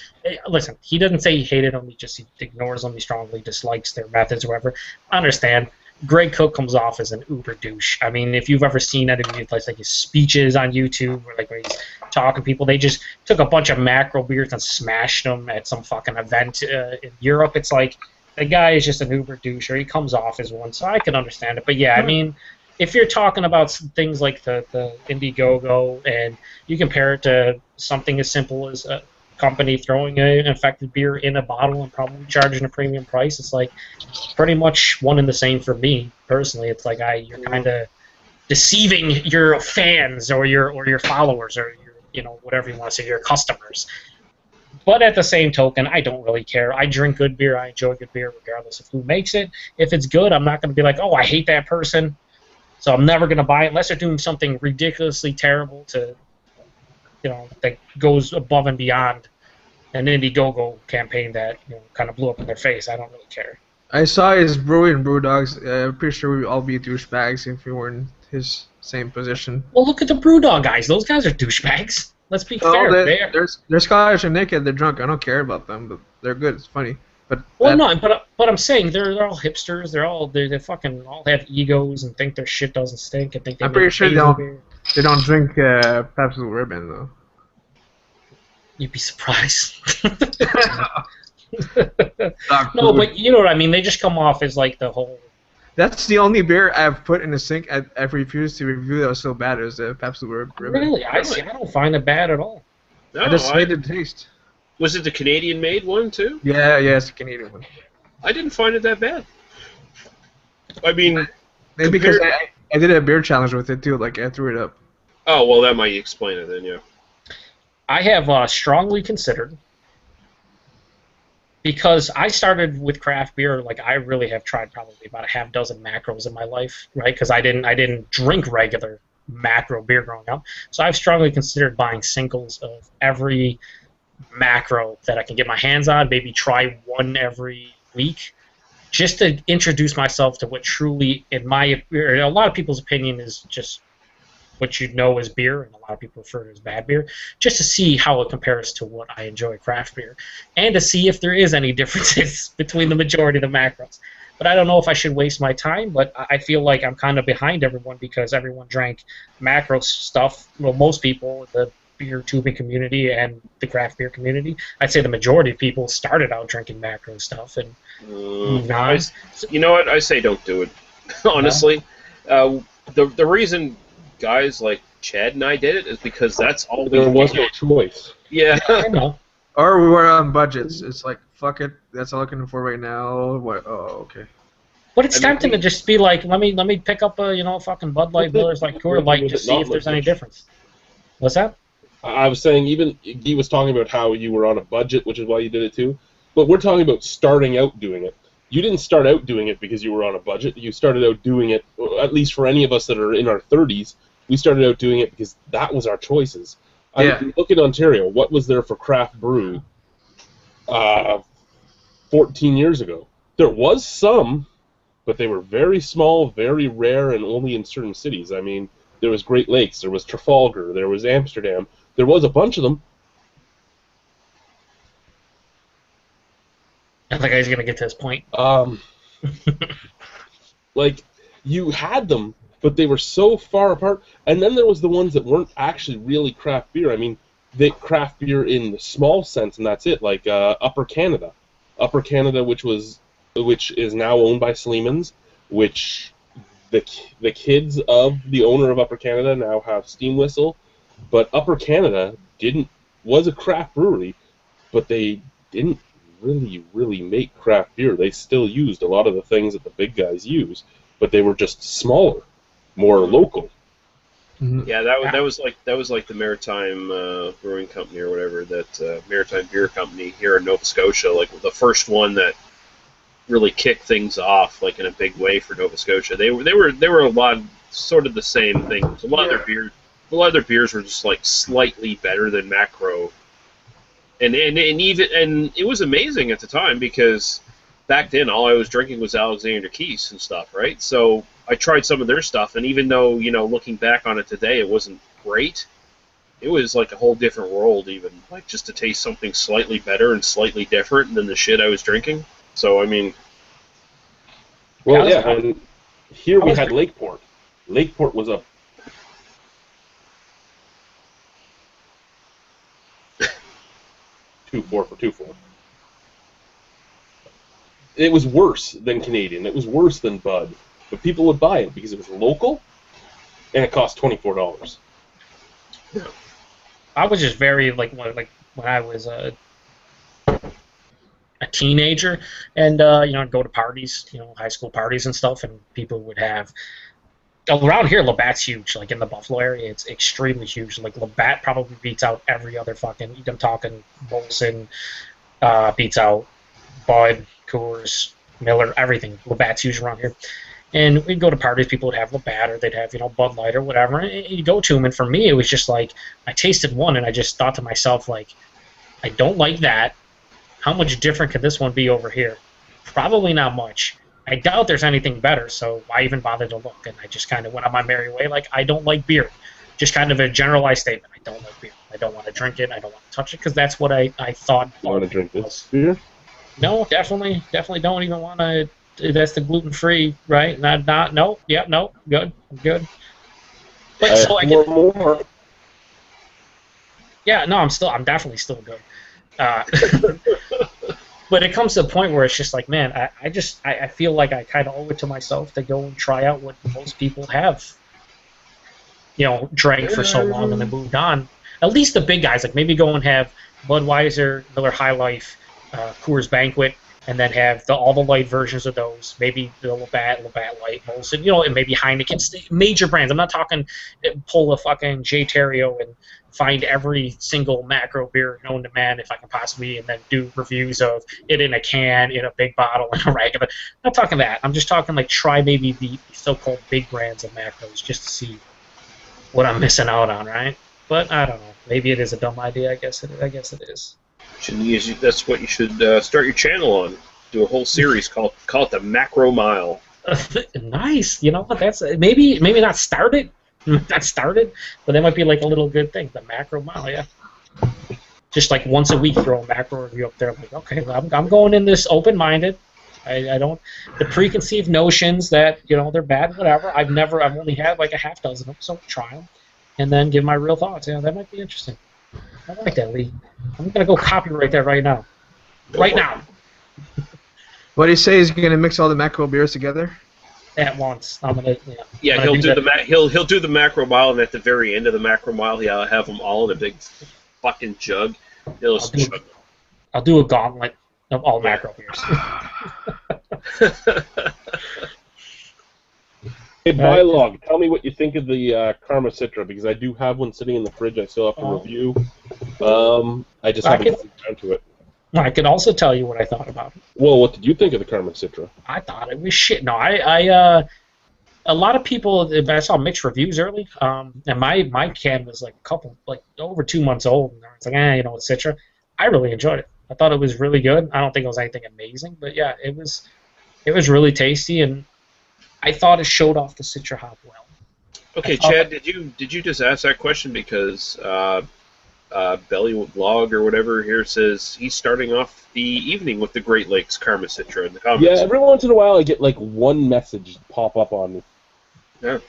listen. He doesn't say he hated them. He just ignores them. He strongly dislikes their methods or whatever. I understand. Greg Cook comes off as an uber douche. I mean, if you've ever seen any of like his speeches on YouTube, or like when he's talking to people, they just took a bunch of macro beers and smashed them at some fucking event in Europe. It's like the guy is just an uber douche, or he comes off as one. So I can understand it. But yeah, I mean, if you're talking about things like the Indiegogo, and you compare it to something as simple as a company throwing an infected beer in a bottle and probably charging a premium price, it's like pretty much one and the same for me personally. It's like you're kind of deceiving your fans or your followers or your whatever you want to say, your customers. But at the same token, I don't really care. I drink good beer. I enjoy good beer regardless of who makes it. If it's good, I'm not going to be like, oh, I hate that person, so I'm never going to buy it unless they're doing something ridiculously terrible to, that goes above and beyond an Indiegogo campaign that kind of blew up in their face. I don't really care. I saw his brewery and brew dogs. I'm pretty sure we'd all be douchebags if we were in his same position. Well, look at the Brewdog guys. Those guys are douchebags. Let's be fair. They're Scottish and naked. They're drunk. I don't care about them, but they're good. It's funny. But I'm saying they're all hipsters. They fucking all have egos and think their shit doesn't stink and think they. I'm pretty sure they don't drink Pepsi Blue Ribbon though. You'd be surprised. No, but you know what I mean. They just come off as like the whole. That's the only beer I've put in the sink. I've refused to review that was so bad. It was Pepsi Blue Ribbon. Really? I don't find it bad at all. No, I just hated the taste. Was it the Canadian-made one too? Yeah, it's the Canadian one. I didn't find it that bad. I mean, maybe because I did a beer challenge with it too. Like I threw it up. Oh well, that might explain it then. Yeah. I have strongly considered, because I started with craft beer. Like I really have tried probably about a half dozen macros in my life, right? Because I didn't drink regular macro beer growing up, so I've strongly considered buying singles of every macro that I can get my hands on. Maybe try one every week, just to introduce myself to what truly, in my a lot of people's opinion, is just what you know as beer, and a lot of people refer to it as bad beer, just to see how it compares to what I enjoy craft beer, and to see if there is any differences between the majority of the macros. But I don't know if I should waste my time, but I feel like I'm kind of behind everyone because everyone drank macro stuff. Well, most people, the beer tubing community and the craft beer community, I'd say the majority of people started out drinking macro stuff and moved on. You know what? I say don't do it. Honestly, the reason guys like Chad and I did it is because that's all there was no choice. Yeah. I know. Or we were on budgets. It's like, fuck it, that's all I'm looking for right now. What? Oh, okay. But it's tempting to just be like, let me pick up a fucking Bud Light, Miller's Light, Coors Light, and just see if there's any difference. What's that? I was saying, even he was talking about how you were on a budget, which is why you did it too. But we're talking about starting out doing it. You didn't start out doing it because you were on a budget. You started out doing it, at least for any of us that are in our 30s, we started out doing it because that was our choices. Yeah. I mean, look at Ontario. What was there for craft brew 14 years ago? There was some, but they were very small, very rare, and only in certain cities. I mean, there was Great Lakes, there was Trafalgar, there was Amsterdam. There was a bunch of them. I think he's going to get to his point. Like, you had them, but they were so far apart. And then there was the ones that weren't actually really craft beer. I mean, they craft beer in the small sense, and that's it. Like Upper Canada, which is now owned by Sleeman's, which the kids of the owner of Upper Canada now have Steam Whistle. But Upper Canada was a craft brewery, but they didn't really make craft beer. They still used a lot of the things that the big guys use, but they were just smaller, more local. Mm-hmm. Yeah, that was like the Maritime Brewing Company or whatever, that Maritime Beer Company here in Nova Scotia, like the first one that really kicked things off like in a big way for Nova Scotia. They were a lot sort of the same things. A lot of their beers were just like slightly better than macro. And it was amazing at the time because back then all I was drinking was Alexander Keith's and stuff, right? So I tried some of their stuff, and even though, looking back on it today, it wasn't great, it was like a whole different world, even like just to taste something slightly better and slightly different than the shit I was drinking. So I mean, well, yeah, and here we had Lakeport. Lakeport was a 2-4 for 2-4. It was worse than Canadian. It was worse than Bud, but people would buy it because it was local, and it cost $24. I was just very like when I was a teenager, and I'd go to parties, high school parties and stuff, and people would have. Around here, Labatt's huge. Like in the Buffalo area, it's extremely huge. Like Labatt probably beats out every other fucking. I'm talking Molson, beats out Bud, Coors, Miller, everything. Labatt's huge around here. And we'd go to parties, people would have Labatt, or they'd have, Bud Light or whatever. And you go to them, and for me, it was just like, I tasted one, and I just thought to myself, like, I don't like that. How much different could this one be over here? Probably not much. I doubt there's anything better, so why even bother to look? And I just kind of went on my merry way, like, I don't like beer. Just kind of a generalized statement. I don't like beer. I don't want to drink it. I don't want to touch it, because that's what I thought. You want to drink this beer? No, definitely don't even want to. That's the gluten-free, right? No, good, I'm good. But so I get more. Yeah, no, I'm definitely still good. But it comes to a point where it's just like, man, I feel like I kind of owe it to myself to go and try out what most people have, drank for so long and then moved on. At least the big guys, like maybe go and have Budweiser, Miller High Life, Coors Banquet, and then have all the light versions of those. Maybe the Labatt Light, Molson, and maybe Heineken, major brands. I'm not talking pull a fucking J. Terrio and find every single macro beer known to man if I can possibly, and then do reviews of it in a can, in a big bottle, in a regular. I'm not talking that. I'm just talking like try maybe the so-called big brands of macros just to see what I'm missing out on, right? But I don't know. Maybe it is a dumb idea. I guess it is. That's what you should start your channel on. Do a whole series call it the Macro Mile. Nice. What? That's maybe not started, but that might be like a little good thing. The Macro Mile, yeah. Just like once a week, throw a macro review up there. I'm like, okay, I'm going in this open-minded. I don't the preconceived notions that they're bad, whatever. I've only had like a half dozen of them, so try them, and then give my real thoughts. That might be interesting. I like that, Lee. I'm gonna go copyright that right now. Right now. What do you say? He's gonna mix all the macro beers together? At once. I'm gonna. Yeah, he'll do the macro mile, and at the very end of the macro mile, he'll have them all in a big fucking jug. I'll do a gauntlet of all macro beers. Hey, Bylog, tell me what you think of the Karma Citra, because I do have one sitting in the fridge I still have to review. I just haven't gotten down to it. I could also tell you what I thought about it. Well, what did you think of the Karma Citra? I thought it was shit. No, a lot of people, I saw mixed reviews early, and my can was like over 2 months old, and it's like, it's Citra. I really enjoyed it. I thought it was really good. I don't think it was anything amazing, but yeah, it was really tasty, and I thought it showed off the Citra hop well. Okay, Chad, did you just ask that question because Belly Vlog or whatever here says he's starting off the evening with the Great Lakes Karma Citra in the comments? Yeah, every once in a while I get like one message pop up on me. Yeah.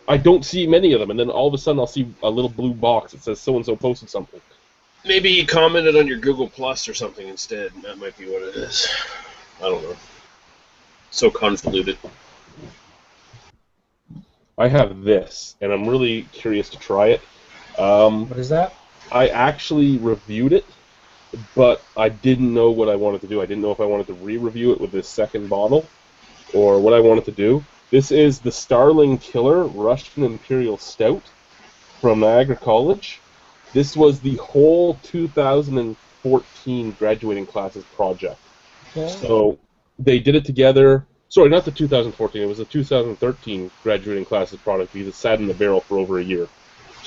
I don't see many of them, and then all of a sudden I'll see a little blue box that says so-and-so posted something. Maybe he commented on your Google Plus or something instead. That might be what it is. I don't know. So convoluted. I have this, and I'm really curious to try it. What is that? I actually reviewed it, but I didn't know what I wanted to do. I didn't know if I wanted to re-review it with this second bottle, or what I wanted to do. This is the Starling Killer Russian Imperial Stout from Niagara College. This was the whole 2014 graduating classes project. Yeah. So they did it together. Sorry, not the 2014. It was the 2013 graduating classes product because it sat in the barrel for over a year.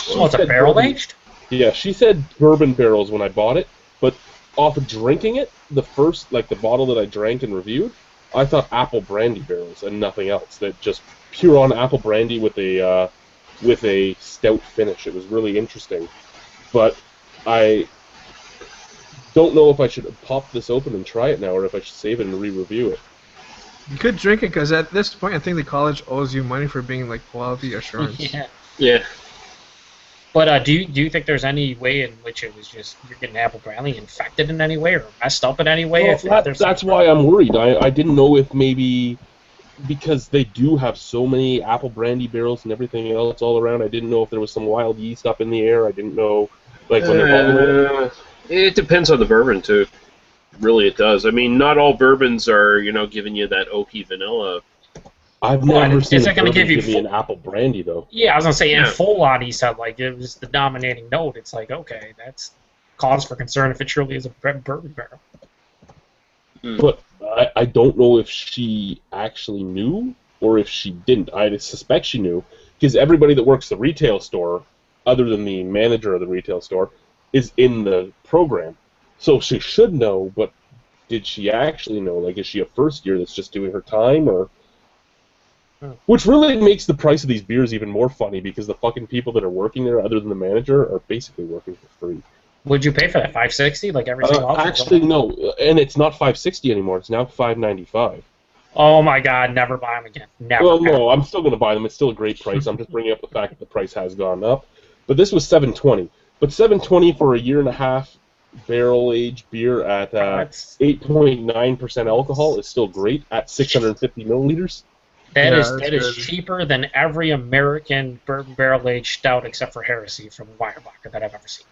Oh, it's a barrel aged? Yeah, she said bourbon barrels when I bought it, but off of drinking it, the bottle that I drank and reviewed, I thought apple brandy barrels and nothing else. That just pure on apple brandy with a with a stout finish. It was really interesting, but I don't know if I should pop this open and try it now, or if I should save it and re-review it. You could drink it because at this point, I think the college owes you money for being like quality assurance. Yeah. Yeah. But do you think there's any way in which it was just you're getting apple brandy infected in any way or messed up in any way? Well, that's why I'm worried. I didn't know if maybe because they do have so many apple brandy barrels and everything else all around. I didn't know if there was some wild yeast up in the air. I didn't know, like when they're bottling it. It depends on the bourbon too. Really, it does. I mean, not all bourbons are giving you that oaky vanilla. I've never seen is it going to give me an apple brandy though. Yeah, I was gonna say in Yeah. full on. He said like it was the dominating note. It's like okay, that's cause for concern if it truly is a bourbon barrel. But I don't know if she actually knew or if she didn't. I suspect she knew because everybody that works the retail store, other than the manager of the retail store, is in the program. So she should know, but did she actually know? Like, is she a first year that's just doing her time, or? Which really makes the price of these beers even more funny because the fucking people that are working there, other than the manager, are basically working for free. Would you pay for that $5.60 like everything else? Actually, no, and it's not $5.60 anymore. It's now $5.95. Oh my God! Never buy them again. Never. Well, no, I'm still going to buy them. It's still a great price. I'm just bringing up the fact that the price has gone up. But this was $7.20. But $7.20 for a 1.5-year barrel-aged beer at 8.9% alcohol is still great at 650 milliliters. That Yeah, is that's that is good. cheaper than every American bourbon barrel-aged stout except for Heresy from Weyerbacher that I've ever seen.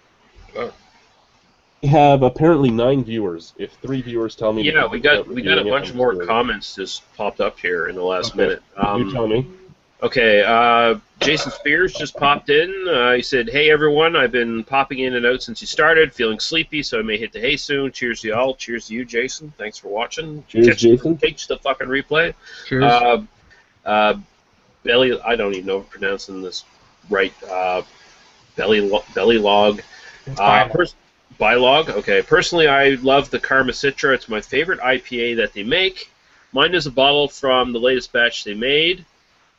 We have apparently 9 viewers. If 3 viewers tell me, Yeah, we got a reviewing it, bunch I'm more just doing it. comments just popped up here in the last Okay. minute. You tell me. Okay, Jason Spears just popped in. He said, "Hey everyone, I've been popping in and out since you started. Feeling sleepy, so I may hit the hay soon. Cheers to y'all. Cheers to you, Jason. Thanks for watching. Cheers, Jason. Catch the fucking replay." Cheers. Belly, I don't even know if I'm pronouncing this right. Belly Log. Bylog. Okay. Personally, I love the Karma Citra. It's my favorite IPA that they make. Mine is a bottle from the latest batch they made.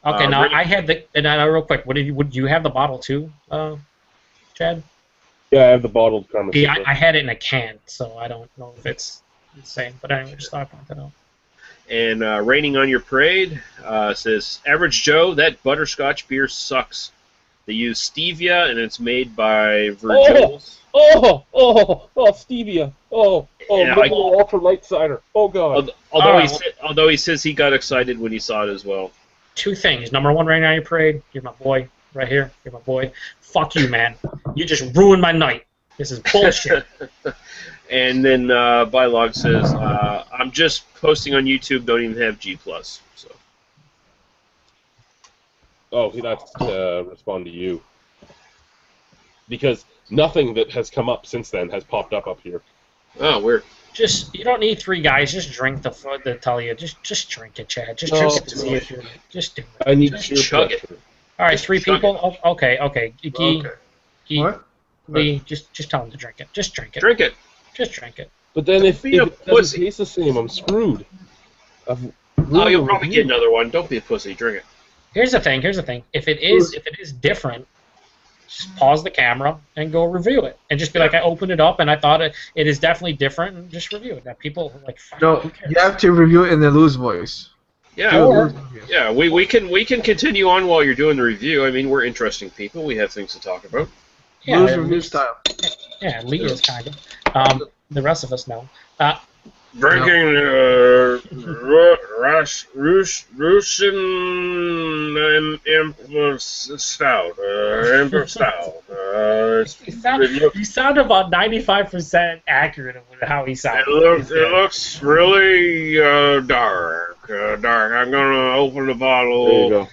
Okay, now really- I had the real quick. Would you have the bottle too, Chad? Yeah, I have the bottled Karma See, Citra. I had it in a can, so I don't know if it's the same. But anyway, just thought I'd point that out. And Raining on Your Parade says, Average Joe, that butterscotch beer sucks. They use stevia, and it's made by Virgil's. Oh, stevia. Yeah, liberal ultra light cider. Oh god. Although he says he got excited when he saw it as well. Two things. Number one, right now your parade. You're my boy, right here. You're my boy. Fuck you, man. You just ruined my night. This is bullshit. And then Bylog says, I'm just posting on YouTube, don't even have G+. So. Oh, that's to respond to you. Because nothing that has come up since then has popped up here. Oh, weird. Just you don't need 3 guys. Just drink the food that tell you. Just drink it, Chad. Just No, drink it to see if you're. Just do it. I need Just peer chug it. pressure. All right, 3 chug people. Okay. Gee, Okay. Gee, What? Lee, just tell them to drink it. Just drink it. Drink it. Just drink it. But then if be a it doesn't pussy. taste the same, I'm screwed. Oh, you'll probably get another one. Don't be a pussy. Drink it. Here's the thing. If it is different, just pause the camera and go review it, and just be like, I opened it up and I thought it is definitely different, and just review it. That people are like, fuck, No, who cares? you have to review it in the loose voice. Yeah, Or- yeah. We can continue on while you're doing the review. I mean, we're interesting people. We have things to talk about. Yeah, loose at review least- style. Yeah, Lee is kind of. The rest of us know. Drinking Russian stout. You sound about 95% accurate of how he sounds. It looks really dark. I'm gonna open the bottle. There you go.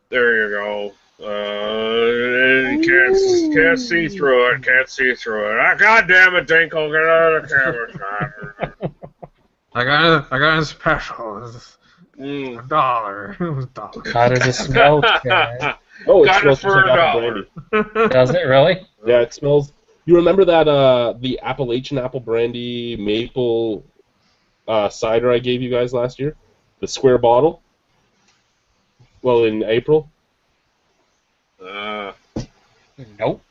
There you go. You can't see through it. Can't see through it. God damn it, Dinkle! Get out of the camera. I got a special. It's $1. $1. How does it smell, Chad? Oh, it Got it smells just for like apple $1. brandy. Does it really? Yeah, it smells. You remember that the Appalachian apple brandy maple cider I gave you guys last year? The square bottle? Well, in April? Nope. Nope.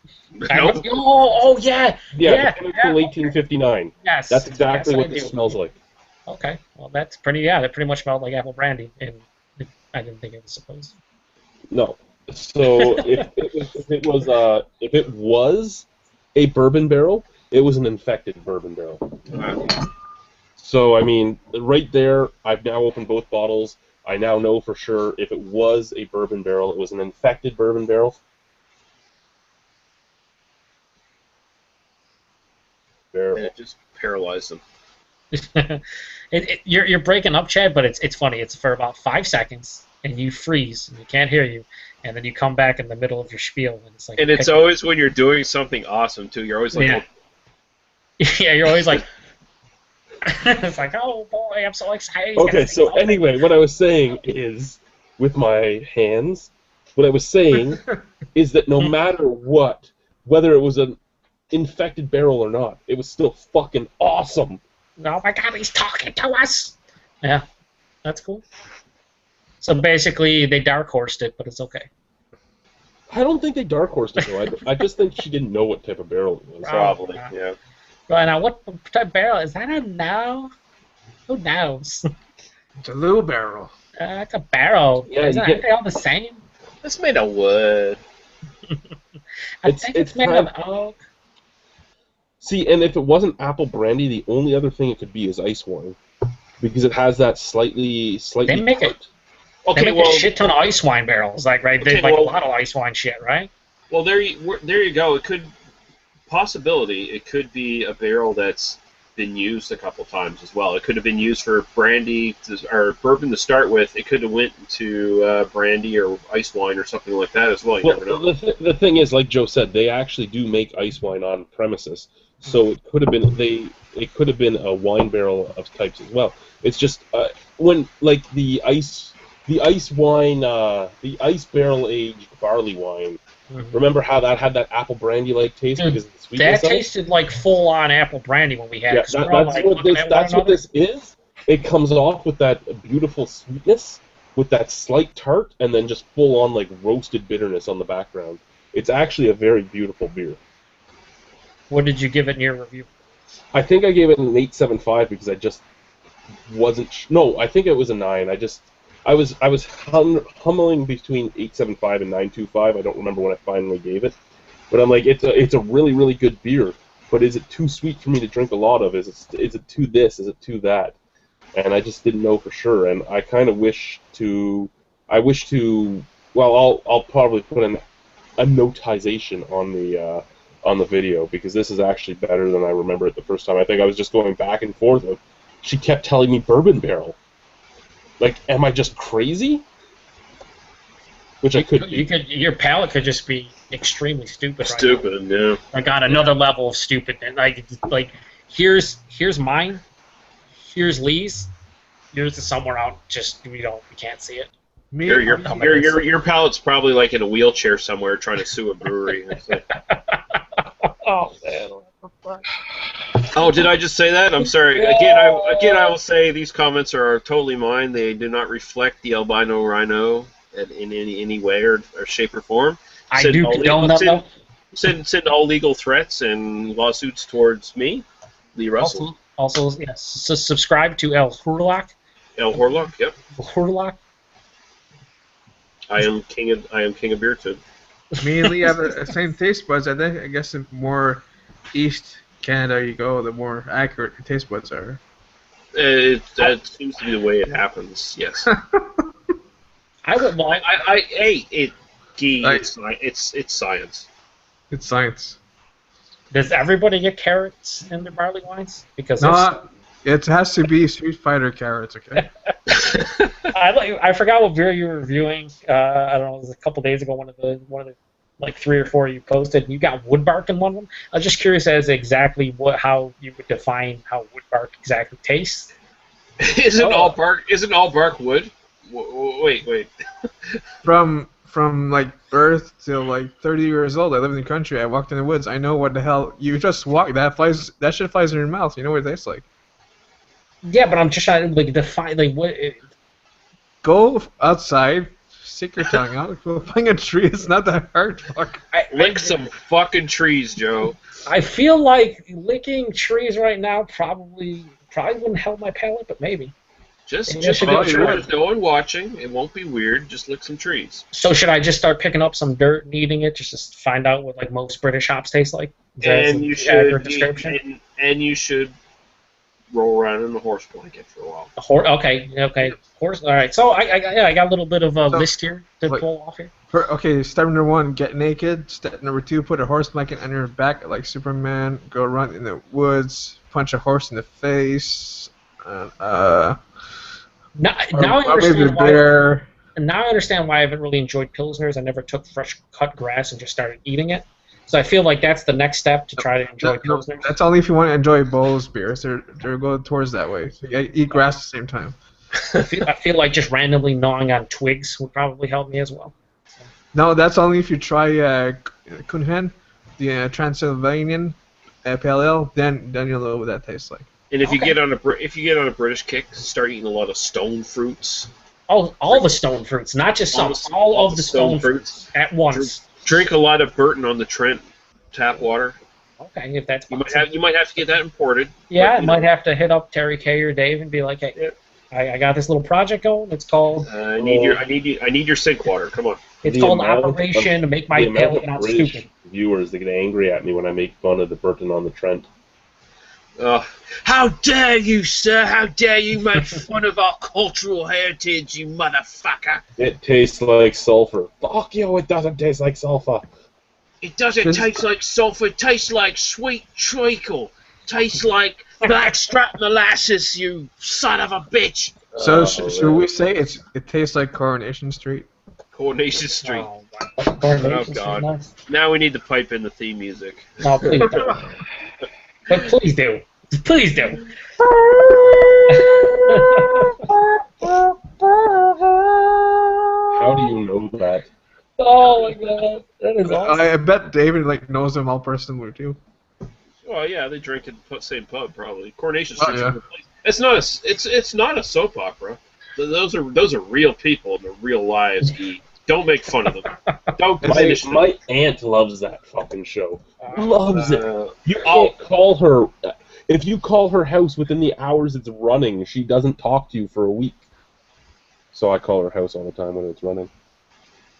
Oh yeah. Yeah, the chemical 1859. Yes. That's exactly yes, what I this do. smells like. Okay. Well, that's pretty. Yeah, that pretty much smelled like apple brandy, and I didn't think it was supposed. No. So if it was a bourbon barrel, it was an infected bourbon barrel. So I mean, right there, I've now opened both bottles. I now know for sure if it was a bourbon barrel, it was an infected bourbon barrel. And it just paralyzed them. You're breaking up, Chad, but it's funny. It's for about 5 seconds, and you freeze, and you can't hear you, and then you come back in the middle of your spiel, and it's like. And it's always when you're doing something awesome too. You're always like, yeah, yeah, you're always like. It's like, oh boy, I'm so excited. Okay, so anyway, what I was saying is, with my hands, what I was saying is that no matter what, whether it was an infected barrel or not, it was still fucking awesome. Oh my god, he's talking to us! Yeah, that's cool. So basically, they dark horsed it, but it's okay. I don't think they dark horsed it though. I just think she didn't know what type of barrel it was. probably, yeah. Right now, what type of barrel? Is that a no? Who knows? It's a little barrel. It's a barrel. Yeah, Aren't they all the same? It's made of wood. I think it's made of oak. See, and if it wasn't apple brandy, the only other thing it could be is ice wine, because it has that slightly. They make it. Okay, they make a shit ton of ice wine barrels, like right. Okay, They like a lot of ice wine shit, right? Well, there you go. It could It could be a barrel that's been used a couple times as well. It could have been used for brandy or bourbon to start with. It could have went to brandy or ice wine or something like that as well. You never know. The thing is, like Joe said, they actually do make ice wine on premises, so it could have been it could have been a wine barrel of types as well. It's just when like the ice wine, the ice barrel aged barley wine. Mm-hmm. Remember how that had that apple brandy like taste because of the sweetness? That tasted like full on apple brandy when we had it. That's what this is. It comes off with that beautiful sweetness, with that slight tart, and then just full on like roasted bitterness on the background. It's actually a very beautiful beer. What did you give it in your review? I think I gave it an 8.75 because I just wasn't. No, I think it was a 9. I was humming between 8.75 and 9.25. I don't remember when I finally gave it, but I'm like, it's a really really good beer. But is it too sweet for me to drink a lot of? Is it too this? Is it too that? And I just didn't know for sure. And I kind of wish to. Well, I'll probably put a notization on the video because this is actually better than I remember it the first time. I think I was just going back and forth. She kept telling me bourbon barrel. Like, am I just crazy? Which I could be. Your palate could just be extremely stupid. Stupid, right now. Yeah. I got another level of stupid. And like, here's mine. Here's Lee's. Yours is somewhere out. Just we can't see it. Your palate's probably like in a wheelchair somewhere trying to sue a brewery. Oh man. Oh, did I just say that? I'm sorry. Again, I will say these comments are totally mine. They do not reflect the albino rhino in any way or shape or form. Send all legal threats and lawsuits towards me, Lee Russell. Also, yes. So subscribe to El Hurlock. El Hurlock, yep. El Hurlock. I am king of Beertud. Me and Lee have the same taste buds. I guess the more East Canada you go, the more accurate your taste buds are. That seems to be the way it happens. Yes. It's science. It's science. Does everybody get carrots in their barley wines? Because it has to be Street Fighter carrots, okay? I forgot what beer you were reviewing. I don't know. It was a couple days ago. One of the like 3 or 4 you posted. You got woodbark in one of them. I was just curious as exactly how you would define how woodbark exactly tastes. Isn't all bark wood? Wait. From like birth till like 30 years old, I lived in the country. I walked in the woods. I know what the hell you just walk. That shit flies in your mouth. You know what it tastes like. Yeah, but I'm just trying to like define like what. Go outside, stick your tongue out. Flipping a tree is not that hard. Fuck. Lick some fucking trees, Joe. I feel like licking trees right now probably wouldn't help my palate, but maybe. Just Yeah, make should sure be there's no one watching. It won't be weird. Just lick some trees. So should I just start picking up some dirt and eating it just to find out what like most British hops taste like? And you accurate should description. and you should roll around in the horse blanket for a while. Okay. Horse. All right. So I got a little bit of a list here to like- pull off here. Okay, step number 1, get naked. Step number 2, put a horse blanket on your back like Superman. Go run in the woods. Punch a horse in the face. Now I maybe understand why. bear. And now I understand why I haven't really enjoyed pilsners. I never took fresh cut grass and just started eating it. So I feel like that's the next step to try to enjoy pilsners. That's only if you want to enjoy Bowls beers. They're going towards that way. So you eat grass at the same time. I feel like just randomly gnawing on twigs would probably help me as well. No, that's only if you try Kunhen, the Transylvanian Pale Ale. Then you'll know what that tastes like. And if you get on a British kick, start eating a lot of stone fruits. All the stone fruits, not just some. All of the stone fruits at once. Drink a lot of Burton on the Trent tap water. Okay, if that's you might have to get that imported. Yeah, I might have to hit up Terry K or Dave and be like, hey, I got this little project going. It's called. I need your sink water. Come on. It's called Operation to Make My Palate Not Stupid. Viewers that get angry at me when I make fun of the Burton on the Trent. How dare you, sir? How dare you make fun of our cultural heritage, you motherfucker? It tastes like sulfur. Fuck you, it doesn't taste like sulfur. It doesn't taste like sulfur. It tastes like sweet treacle. Tastes like blackstrap molasses, you son of a bitch. So should we say it tastes like Coronation Street? Coronation Street. Oh God. Nice. Now we need to pipe in the theme music. No, please don't. But please do. Please do. How do you know that? Oh my god, that is awesome. I bet David knows them all personally too. Oh yeah, they drink at the same pub probably. Coronation Street. Yeah. It's not a soap opera. Those are real people in their real lives. Don't make fun of them. Don't diminish them. My aunt loves that fucking show. Loves it. You can't call her. If you call her house within the hours it's running, she doesn't talk to you for a week. So I call her house all the time when it's running.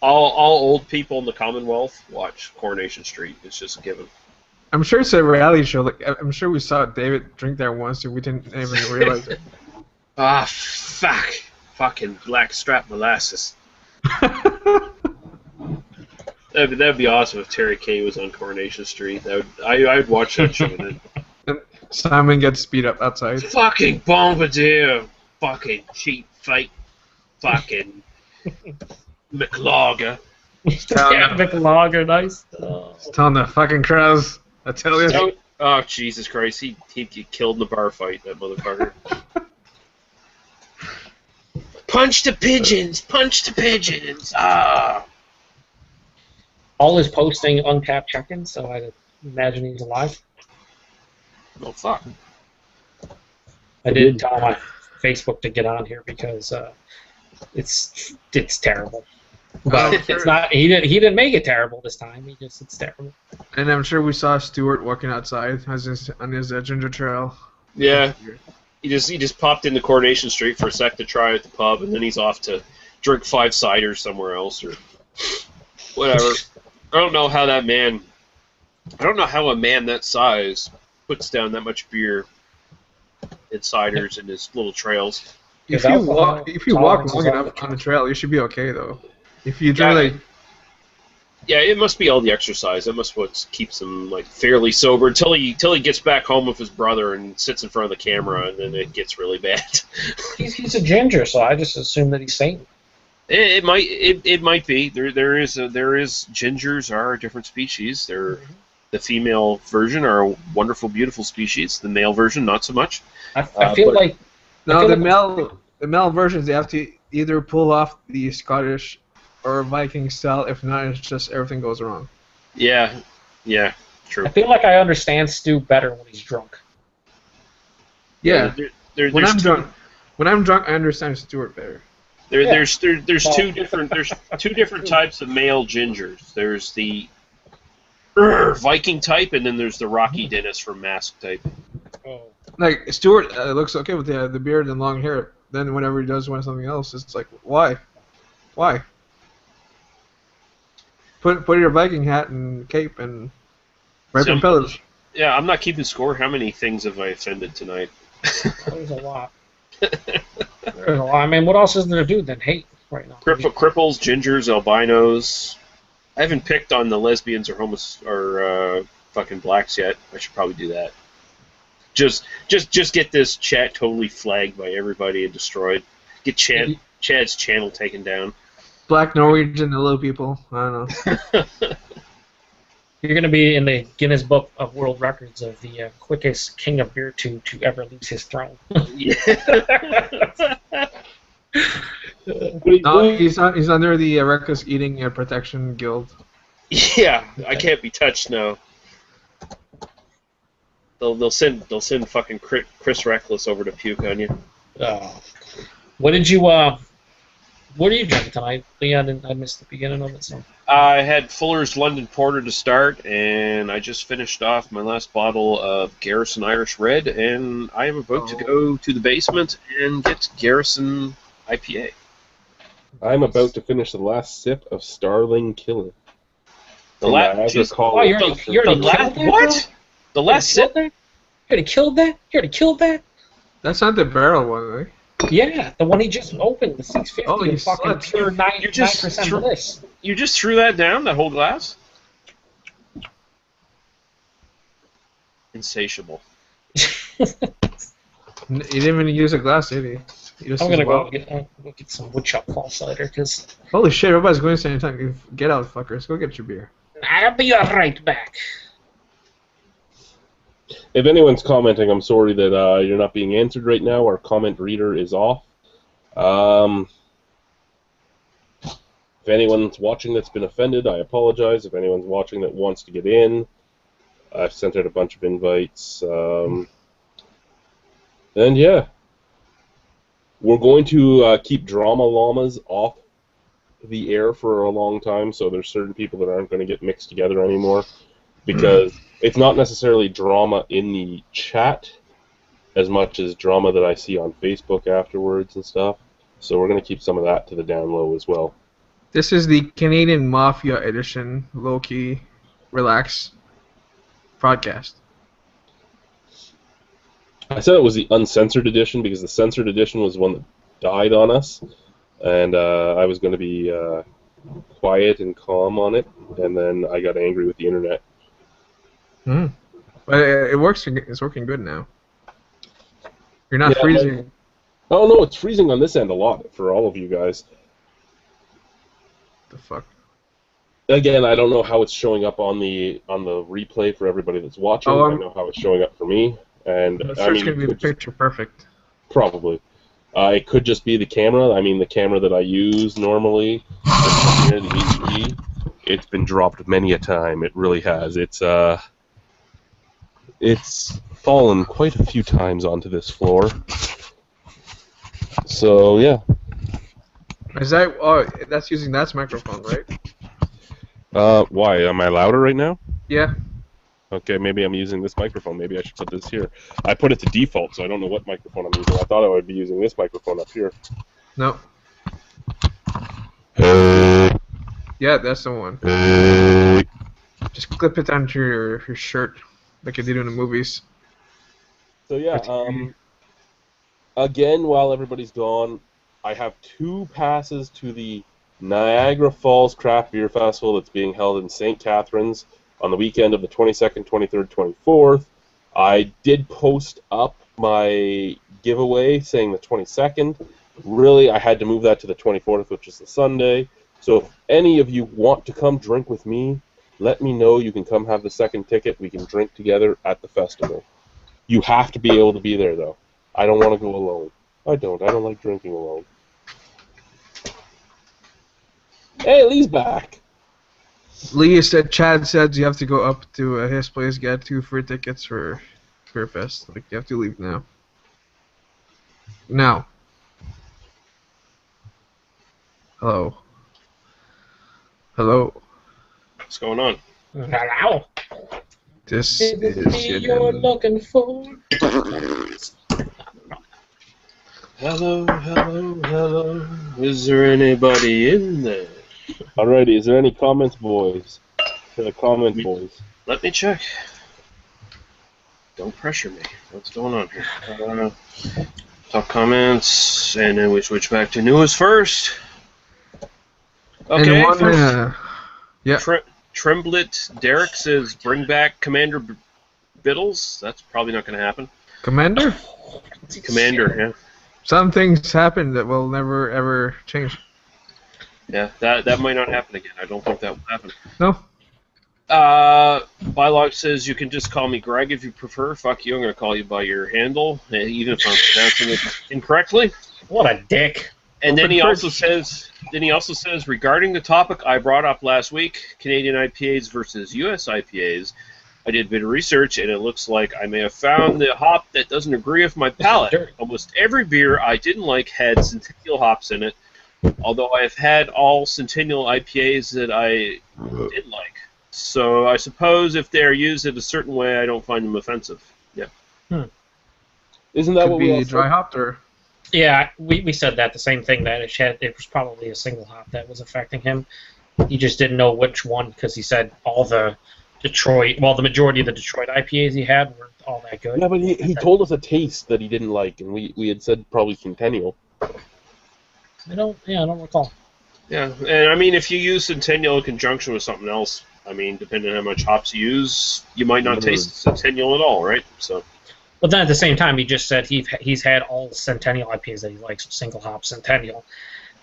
All old people in the Commonwealth watch Coronation Street. It's just a given. I'm sure it's a reality show. Like I'm sure we saw David drink there once and we didn't even realize it. Ah, fuck. Fucking blackstrap molasses. That'd be awesome if Terry K was on Coronation Street. I'd watch that show. And Simon gets beat up outside. Fucking Bombardier. Fucking cheap fake. Fucking McLager. Yeah, McLager, nice. It's telling the fucking crows. I tell you. Oh, Jesus Christ. He'd get killed in the bar fight, that motherfucker. Punch the pigeons! Punch the pigeons! Ah! All is posting uncapped check-ins, so I imagine he's alive. Oh, fuck. I did tell him on Facebook to get on here because it's terrible. But it's not. He didn't make it terrible this time. It's terrible. And I'm sure we saw Stuart walking outside on his ginger trail. Yeah. He just popped into Coronation Street for a sec to try at the pub, and then he's off to drink 5 ciders somewhere else or whatever. I don't know how a man that size puts down that much beer and ciders in his little trails. If you walk long enough on the trail, you should be okay though. If you drink yeah, it must be all the exercise. That must what keeps him like fairly sober until he gets back home with his brother and sits in front of the camera, and then it gets really bad. He's a ginger, so I just assume that he's Satan. It might be. There is gingers are a different species. The female version are a wonderful, beautiful species. The male version, not so much. I feel like the male versions they have to either pull off the Scottish or Viking style. If not, it's just everything goes wrong. Yeah, true. I feel like I understand Stu better when he's drunk. Yeah. When I'm drunk, I understand Stuart better. There's two different types of male gingers. There's the Viking type, and then there's the Rocky Dennis from Mask type. Oh. Like Stuart looks okay with the beard and long hair. Then whenever he does want something else, it's like why? Put your Viking hat and cape and right from pillars. Yeah, I'm not keeping score. How many things have I offended tonight? There's a lot. There's a lot. I mean, what else is there to do than hate right now? Cripples, gingers, albinos. I haven't picked on the lesbians or fucking blacks yet. I should probably do that. Just get this chat totally flagged by everybody and destroyed. Get Chad's channel taken down. Black Norwegian and little people. I don't know. You're going to be in the Guinness Book of World Records of the quickest king of beer to ever lose his throne. No, he's under the Reckless Eating and Protection Guild. Yeah, I can't be touched now. They'll send fucking Chris Reckless over to puke on you. What did you what are you drinking tonight, Leon? I missed the beginning of it. So I had Fuller's London Porter to start, and I just finished off my last bottle of Garrison Irish Red, and I am about to go to the basement and get Garrison IPA. I'm about to finish the last sip of Starling Killer. You're already last what? The last sip? You already killed that? You already killed that? That's not the barrel one, right? Yeah, the one he just opened, the 650, oh, you fucking pure 9% bliss. You just threw that down, that whole glass? Insatiable. He didn't even use a glass, did he? I'm gonna go get some woodchuck fall cider, because... Holy shit, everybody's going to the same time. Get out, fuckers. Go get your beer. I'll be right back. If anyone's commenting, I'm sorry that you're not being answered right now. Our comment reader is off. If anyone's watching that's been offended, I apologize. If anyone's watching that wants to get in, I've sent out a bunch of invites. And yeah, we're going to keep Drama Llamas off the air for a long time, so there's certain people that aren't going to get mixed together anymore, because it's not necessarily drama in the chat as much as drama that I see on Facebook afterwards and stuff. So we're going to keep some of that to the down low as well. This is the Canadian Mafia edition, low-key, relax podcast. I said it was the uncensored edition because the censored edition was one that died on us, and I was going to be quiet and calm on it, and then I got angry with the internet. But it works. It's working good now. You're not freezing. Oh no, it's freezing on this end a lot for all of you guys. The fuck. Again, I don't know how it's showing up on the replay for everybody that's watching. I know how it's showing up for me, and I'm sure it's gonna be the picture perfect. Probably. It could just be the camera. I mean, the camera that I use normally, here, the HP, it's been dropped many a time. It really has. It's fallen quite a few times onto this floor. So yeah. Is that? Oh, that's using that microphone, right? Why? Am I louder right now? Yeah. Okay, maybe I'm using this microphone. Maybe I should put this here. I put it to default, so I don't know what microphone I'm using. I thought I would be using this microphone up here. No. Yeah, that's the one. Just clip it onto your shirt, like you do in the movies. So yeah, again, while everybody's gone, I have 2 passes to the Niagara Falls Craft Beer Festival that's being held in St. Catharines on the weekend of the 22nd, 23rd, 24th. I did post up my giveaway saying the 22nd. Really, I had to move that to the 24th, which is the Sunday. So if any of you want to come drink with me, let me know. You can come have the second ticket. We can drink together at the festival. You have to be able to be there, though. I don't want to go alone. I don't like drinking alone. Hey, Lee's back. Lee said, Chad said you have to go up to his place, get 2 free tickets for Beer Fest. Like, you have to leave now. Now. Hello. Hello. What's going on? Hello. This Is it is me you're looking for? Hello, hello, hello. Is there anybody in there? Alrighty, is there any comments, boys? To the comment, boys. Let me check. Don't pressure me. What's going on here? Top comments, and then we switch back to newest first. Okay, And one, first. yeah. Tremblet Derek says, bring back Commander Biddles. That's probably not going to happen. Commander? Commander, yeah. Some things happen that will never ever change. Yeah, that might not happen again. I don't think that will happen. No. Bylog says you can just call me Greg if you prefer. Fuck you, I'm going to call you by your handle, even if I'm pronouncing it incorrectly. What a dick. And then he also says, regarding the topic I brought up last week, Canadian IPAs versus US IPAs, I did a bit of research, and it looks like I may have found the hop that doesn't agree with my palate. Almost every beer I didn't like had Centennial hops in it, although I have had all Centennial IPAs that I did like. So I suppose if they're used in a certain way, I don't find them offensive. Yeah. Isn't that Could what we all be dry said? hopped or? Yeah, we said that, the same thing, that it was probably a single hop that was affecting him. He just didn't know which one, because he said all the the majority of the Detroit IPAs he had weren't all that good. Yeah, but he told us a taste that he didn't like, and we had said probably Centennial. I don't recall. Yeah, and I mean, if you use Centennial in conjunction with something else, I mean, depending on how much hops you use, you might not taste Centennial at all, right? So. But then at the same time, he just said he's had all Centennial IPAs that he likes, single hop Centennial.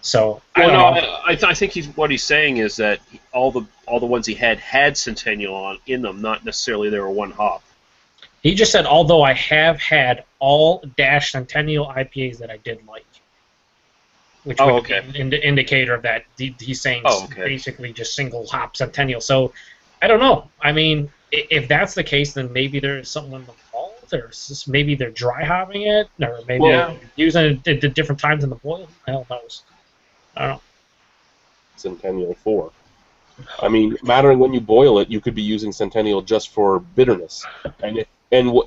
So I think what he's saying is that all the ones he had Centennial in them, not necessarily they were one hop. He just said, although I have had all Dash Centennial IPAs that I did like, which would be an indicator of that. He's saying basically just single hop Centennial. So I don't know. I mean, if that's the case, then maybe there's something involved. Or maybe they're dry hopping it, or maybe they're using it at different times in the boil. Hell knows. I don't know. Centennial 4. I mean, mattering when you boil it, you could be using Centennial just for bitterness, and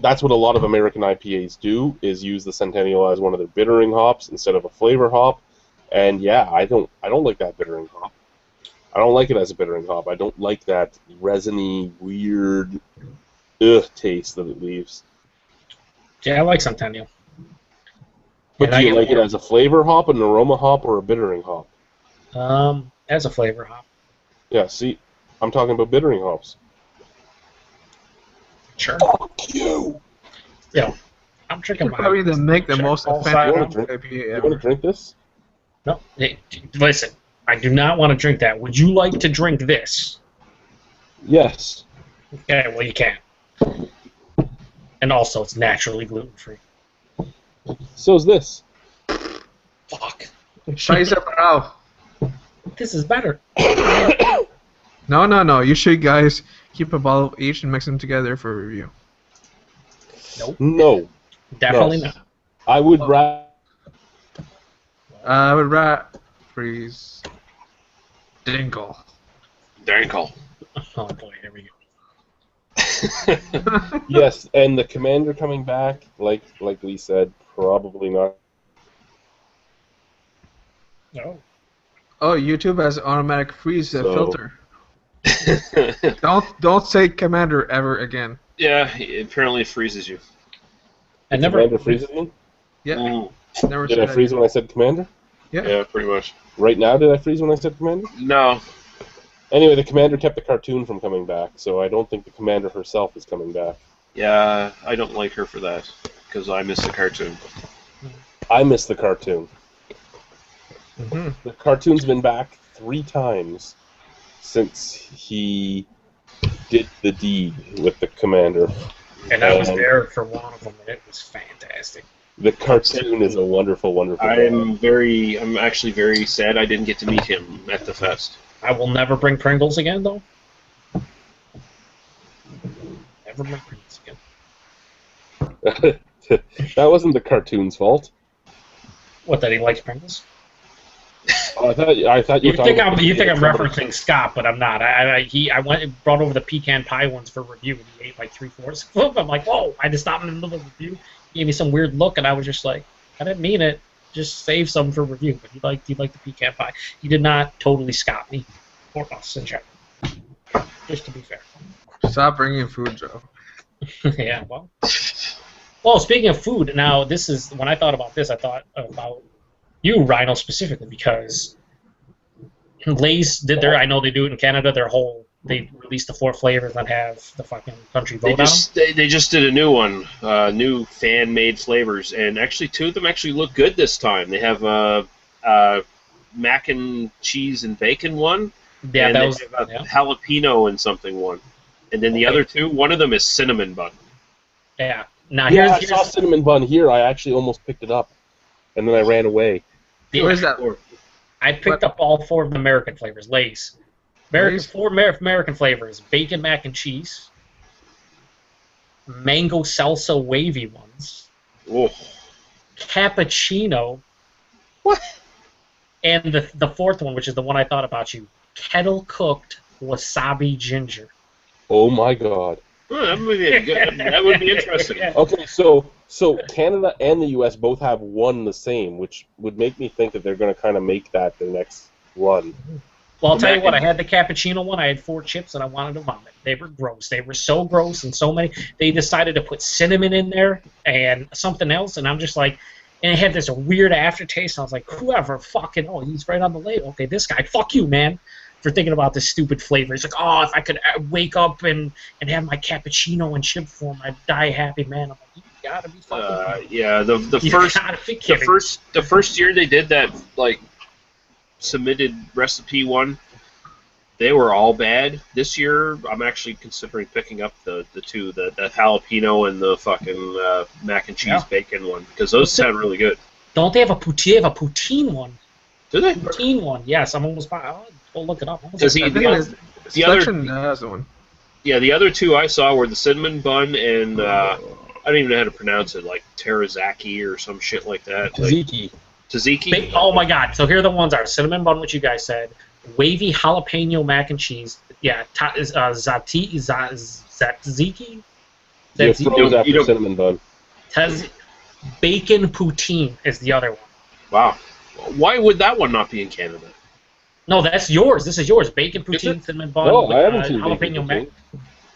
that's what a lot of American IPAs do, is use the Centennial as one of their bittering hops instead of a flavor hop. And yeah, I don't like that bittering hop. I don't like it as a bittering hop. I don't like that resiny, weird taste that it leaves. Yeah, I like Centennial. But do you like it as a flavor hop, an aroma hop, or a bittering hop? As a flavor hop. Yeah, see, I'm talking about bittering hops. Sure. Fuck you! Yeah, I'm drinking mine. Probably make the most offensive IPA You ever. want to drink this? No, listen, I do not want to drink that. Would you like to drink this? Yes. Okay, well you can. And also, it's naturally gluten-free. So's this. Fuck. Scheiße, bro. This is better. No. You should, guys, keep a bottle of each and mix them together for review. Nope. No. Definitely not. I would rather. I would freeze. Dinkle. Oh boy, here we go. Yes, and the Commander coming back, like Lee said, probably not. No. Oh, YouTube has automatic freeze filter. Don't say Commander ever again. Yeah, apparently it freezes you. Commander freezes me? Yeah. Never Did I freeze when I said Commander? Yeah, pretty much. Right now, did I freeze when I said Commander? No. Anyway, the Commander kept the cartoon from coming back, so I don't think the Commander herself is coming back. Yeah, I don't like her for that, because I miss the cartoon. I miss the cartoon. Mm-hmm. The cartoon's been back 3 times since he did the deed with the Commander. And I was there for one of them, and it was fantastic. The cartoon is a wonderful, wonderful guy. I'm actually very sad I didn't get to meet him at the fest. I will never bring Pringles again, though. Never bring Pringles again. That wasn't the cartoon's fault. What, that he likes Pringles? Oh, I thought you You were think talking I'm about referencing Scott, but I'm not. I went and brought over the pecan pie ones for review, and he ate like 3/4 of them. I'm like, whoa! I just stopped him in the middle of the review. He gave me some weird look, and I was just like, I didn't mean it. Just save some for review. But he liked the pecan pie. He did not totally Scott me or us in general. Just to be fair. Stop bringing food, Joe. Yeah. Well, speaking of food, now this is when I thought about this. I thought about you, Rhino, specifically because Lay's did their. I know they do it in Canada. They released the 4 flavors that have the fucking country vote They just did a new one, new fan-made flavors, and actually 2 of them actually look good this time. They have mac and cheese and bacon one, Yeah, and that they was have a jalapeno and something one, and then the other 2, one of them is cinnamon bun. Yeah. Now Yeah, I here's saw cinnamon bun here. I actually almost picked it up, and then I ran away. Where's that? I picked up all 4 of the American flavors, Lay's. Lay's? 4 American flavors: bacon mac and cheese, mango salsa wavy ones, Oh, cappuccino. What? And the 4th one, which is the one I thought about you, kettle cooked wasabi ginger. Oh my god. that would be that would be interesting. Yeah. Okay, so Canada and the U.S. both have one the same, which would make me think that they're going to kind of make that their next run. Well, I'll The tell you mac what, I and- had the cappuccino one. I had 4 chips, and I wanted to vomit. They were gross. They were so gross and so many. They decided to put cinnamon in there and something else, and I'm just like, and it had this weird aftertaste. And I was like, whoever fucking, he's right on the label. Okay, this guy, fuck you, man, for thinking about this stupid flavor. He's like, if I could wake up and have my cappuccino in chip form, I'd die happy, man. I'm like, you gotta be fucking. Yeah, the You first gotta be kidding. the first year they did that like submitted recipe one, they were all bad. This year, I'm actually considering picking up the 2, the jalapeno and the fucking mac and cheese bacon one, because those sound really good. Don't they have a poutine? They have a poutine one. Do they? Poutine one, yes. I'm almost. I'll go look it up. Does he? I think The other, Selection has one. yeah, the other 2 I saw were the cinnamon bun and I don't even know how to pronounce it, like terazaki or some shit like that. Tzatziki. Tzatziki. Oh my god! So here the ones are: cinnamon bun, which you guys said, wavy jalapeno mac and cheese. Yeah, tzatziki. You froze after you don't- cinnamon bun. Bacon poutine is the other one. Wow. Why would that one not be in Canada? No, that's yours. This is yours. Bacon Is poutine, it? cinnamon bun. No, with, I haven't seen jalapeno bacon mac. poutine.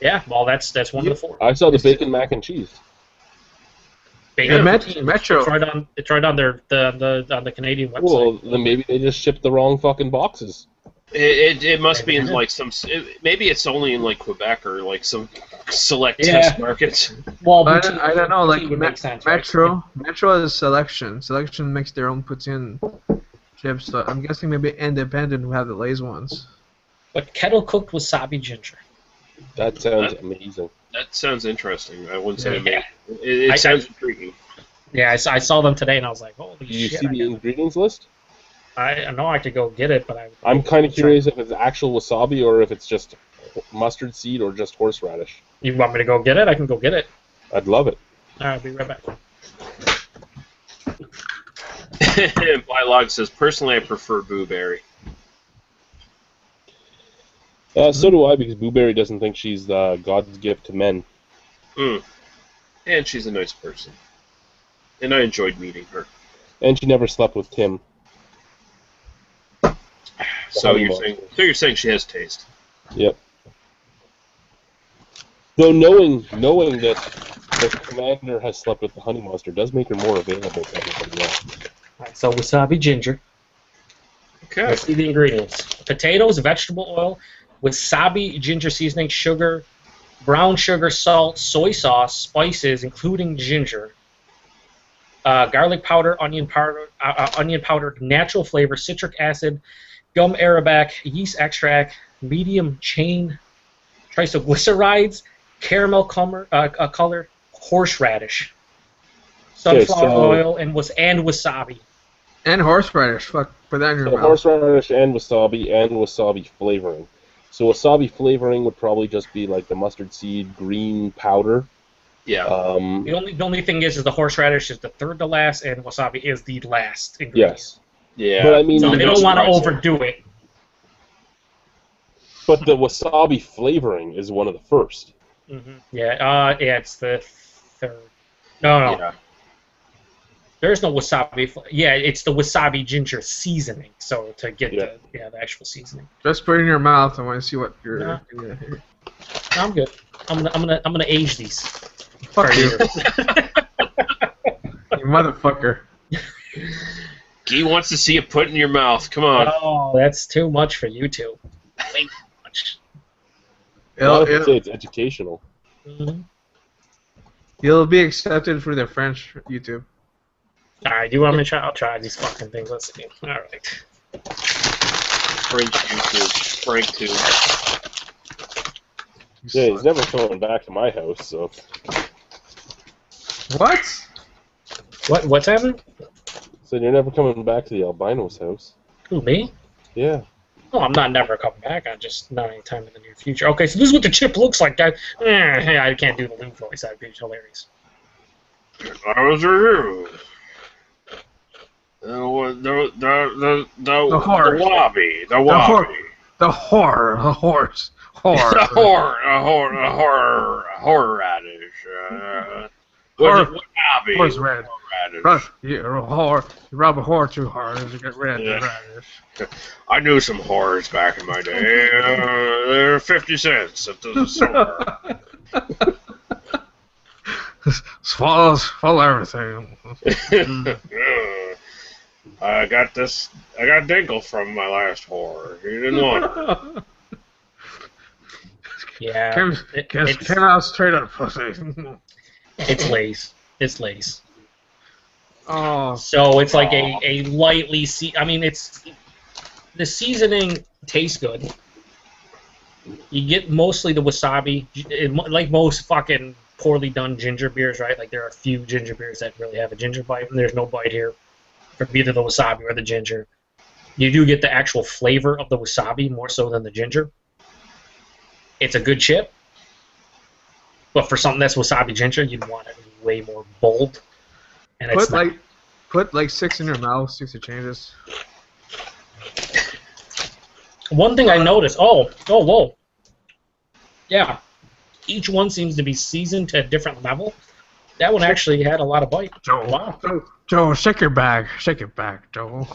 Yeah, well, that's one of the 4. I saw the bacon mac and cheese. Bacon Yeah, poutine. Metro. It's right on the Canadian website. Well, then maybe they just shipped the wrong fucking boxes. It must be in like some. Maybe it's only in like Quebec or like some select test markets. Well, I poutine- don't know. Like poutine would make sense, right? Metro is Selection. Selection makes their own poutine chips. So I'm guessing maybe Independent who have the Lay's ones. But kettle cooked wasabi ginger. That sounds amazing. That sounds interesting. I wouldn't say Yeah. it sounds intriguing. Yeah, I saw them today, and I was like, holy Did you shit. see the ingredients list? I know I could go get it, but I'm kind of curious if it's actual wasabi or if it's just mustard seed or just horseradish. You want me to go get it? I can go get it. I'd love it. All right, I'll be right back. Blylog says, personally, I prefer blueberry. So do I, because Blueberry doesn't think she's God's gift to men. And she's a nice person. And I enjoyed meeting her. And she never slept with Tim. So honey you're saying she has taste. Yep. Though knowing that the commander has slept with the honey monster does make her more available to everybody else. All right, so wasabi ginger. Okay. Let's see the ingredients. Potatoes, vegetable oil, wasabi ginger seasoning, sugar, brown sugar, salt, soy sauce, spices, including ginger, garlic powder, onion powder, natural flavor, citric acid, gum arabic, yeast extract, medium chain triglycerides, caramel color, horseradish, sunflower oil, and wasabi. And horseradish. Fuck, put that in your So mouth. horseradish and wasabi flavoring. So wasabi flavoring would probably just be like the mustard seed green powder. Yeah. The only thing is the horseradish is the third to last, and wasabi is the last ingredient. Yes. Yeah. But I mean, So they don't want to Right. overdo it. but the wasabi flavoring is one of the first. Yeah, it's the third. No. Yeah. There's no wasabi. Yeah, it's the wasabi ginger seasoning. So to get the actual seasoning. Just put it in your mouth. I want to see what you're. No. gonna hear. I'm good. I'm gonna age these. Fuck you, you motherfucker. Guy wants to see it put in your mouth. Come on. Oh, that's too much for YouTube. Way too much. Well, I'd say it's educational. You'll be accepted for the French YouTube. Alright, do you want me to try? I'll try these fucking things. Let's see. Alright. French YouTube. Frank too. Yeah, he's never coming back to my house, so. What? What's happening? So you're never coming back to the albino's house. Who, me? Yeah. Oh, I'm not never coming back. I'm just not anytime in the near future. Okay, so this is what the chip looks like, guys. Hey, I can't do the Lou voice. That'd be hilarious. I was review. The horse. wabi. The horse. wabi. The horror. The horse. The horradish. Wabi. Horse red. Horradish. You rub a whore too hard and you get red. Yeah. Radish. I knew some whores back in my day. They're 50 cents at the store. Swallow everything. I got Dinkle from my last whore. He didn't want it. Yeah. Came out straight up pussy. It's Lay's. It's Lay's. Oh. So it's like a lightly I mean, it's the seasoning tastes good. You get mostly the wasabi, like most fucking poorly done ginger beers, right? Like there are a few ginger beers that really have a ginger bite, and there's no bite here from either the wasabi or the ginger. You do get the actual flavor of the wasabi more so than the ginger. It's a good chip, but for something that's wasabi ginger, you'd want it way more bold. And it's put like 6 in your mouth, 6 changes. One thing I noticed. Oh, whoa. Yeah, each one seems to be seasoned to a different level. That one actually had a lot of bite. Joe, wow. Joe, shake your bag, Joe.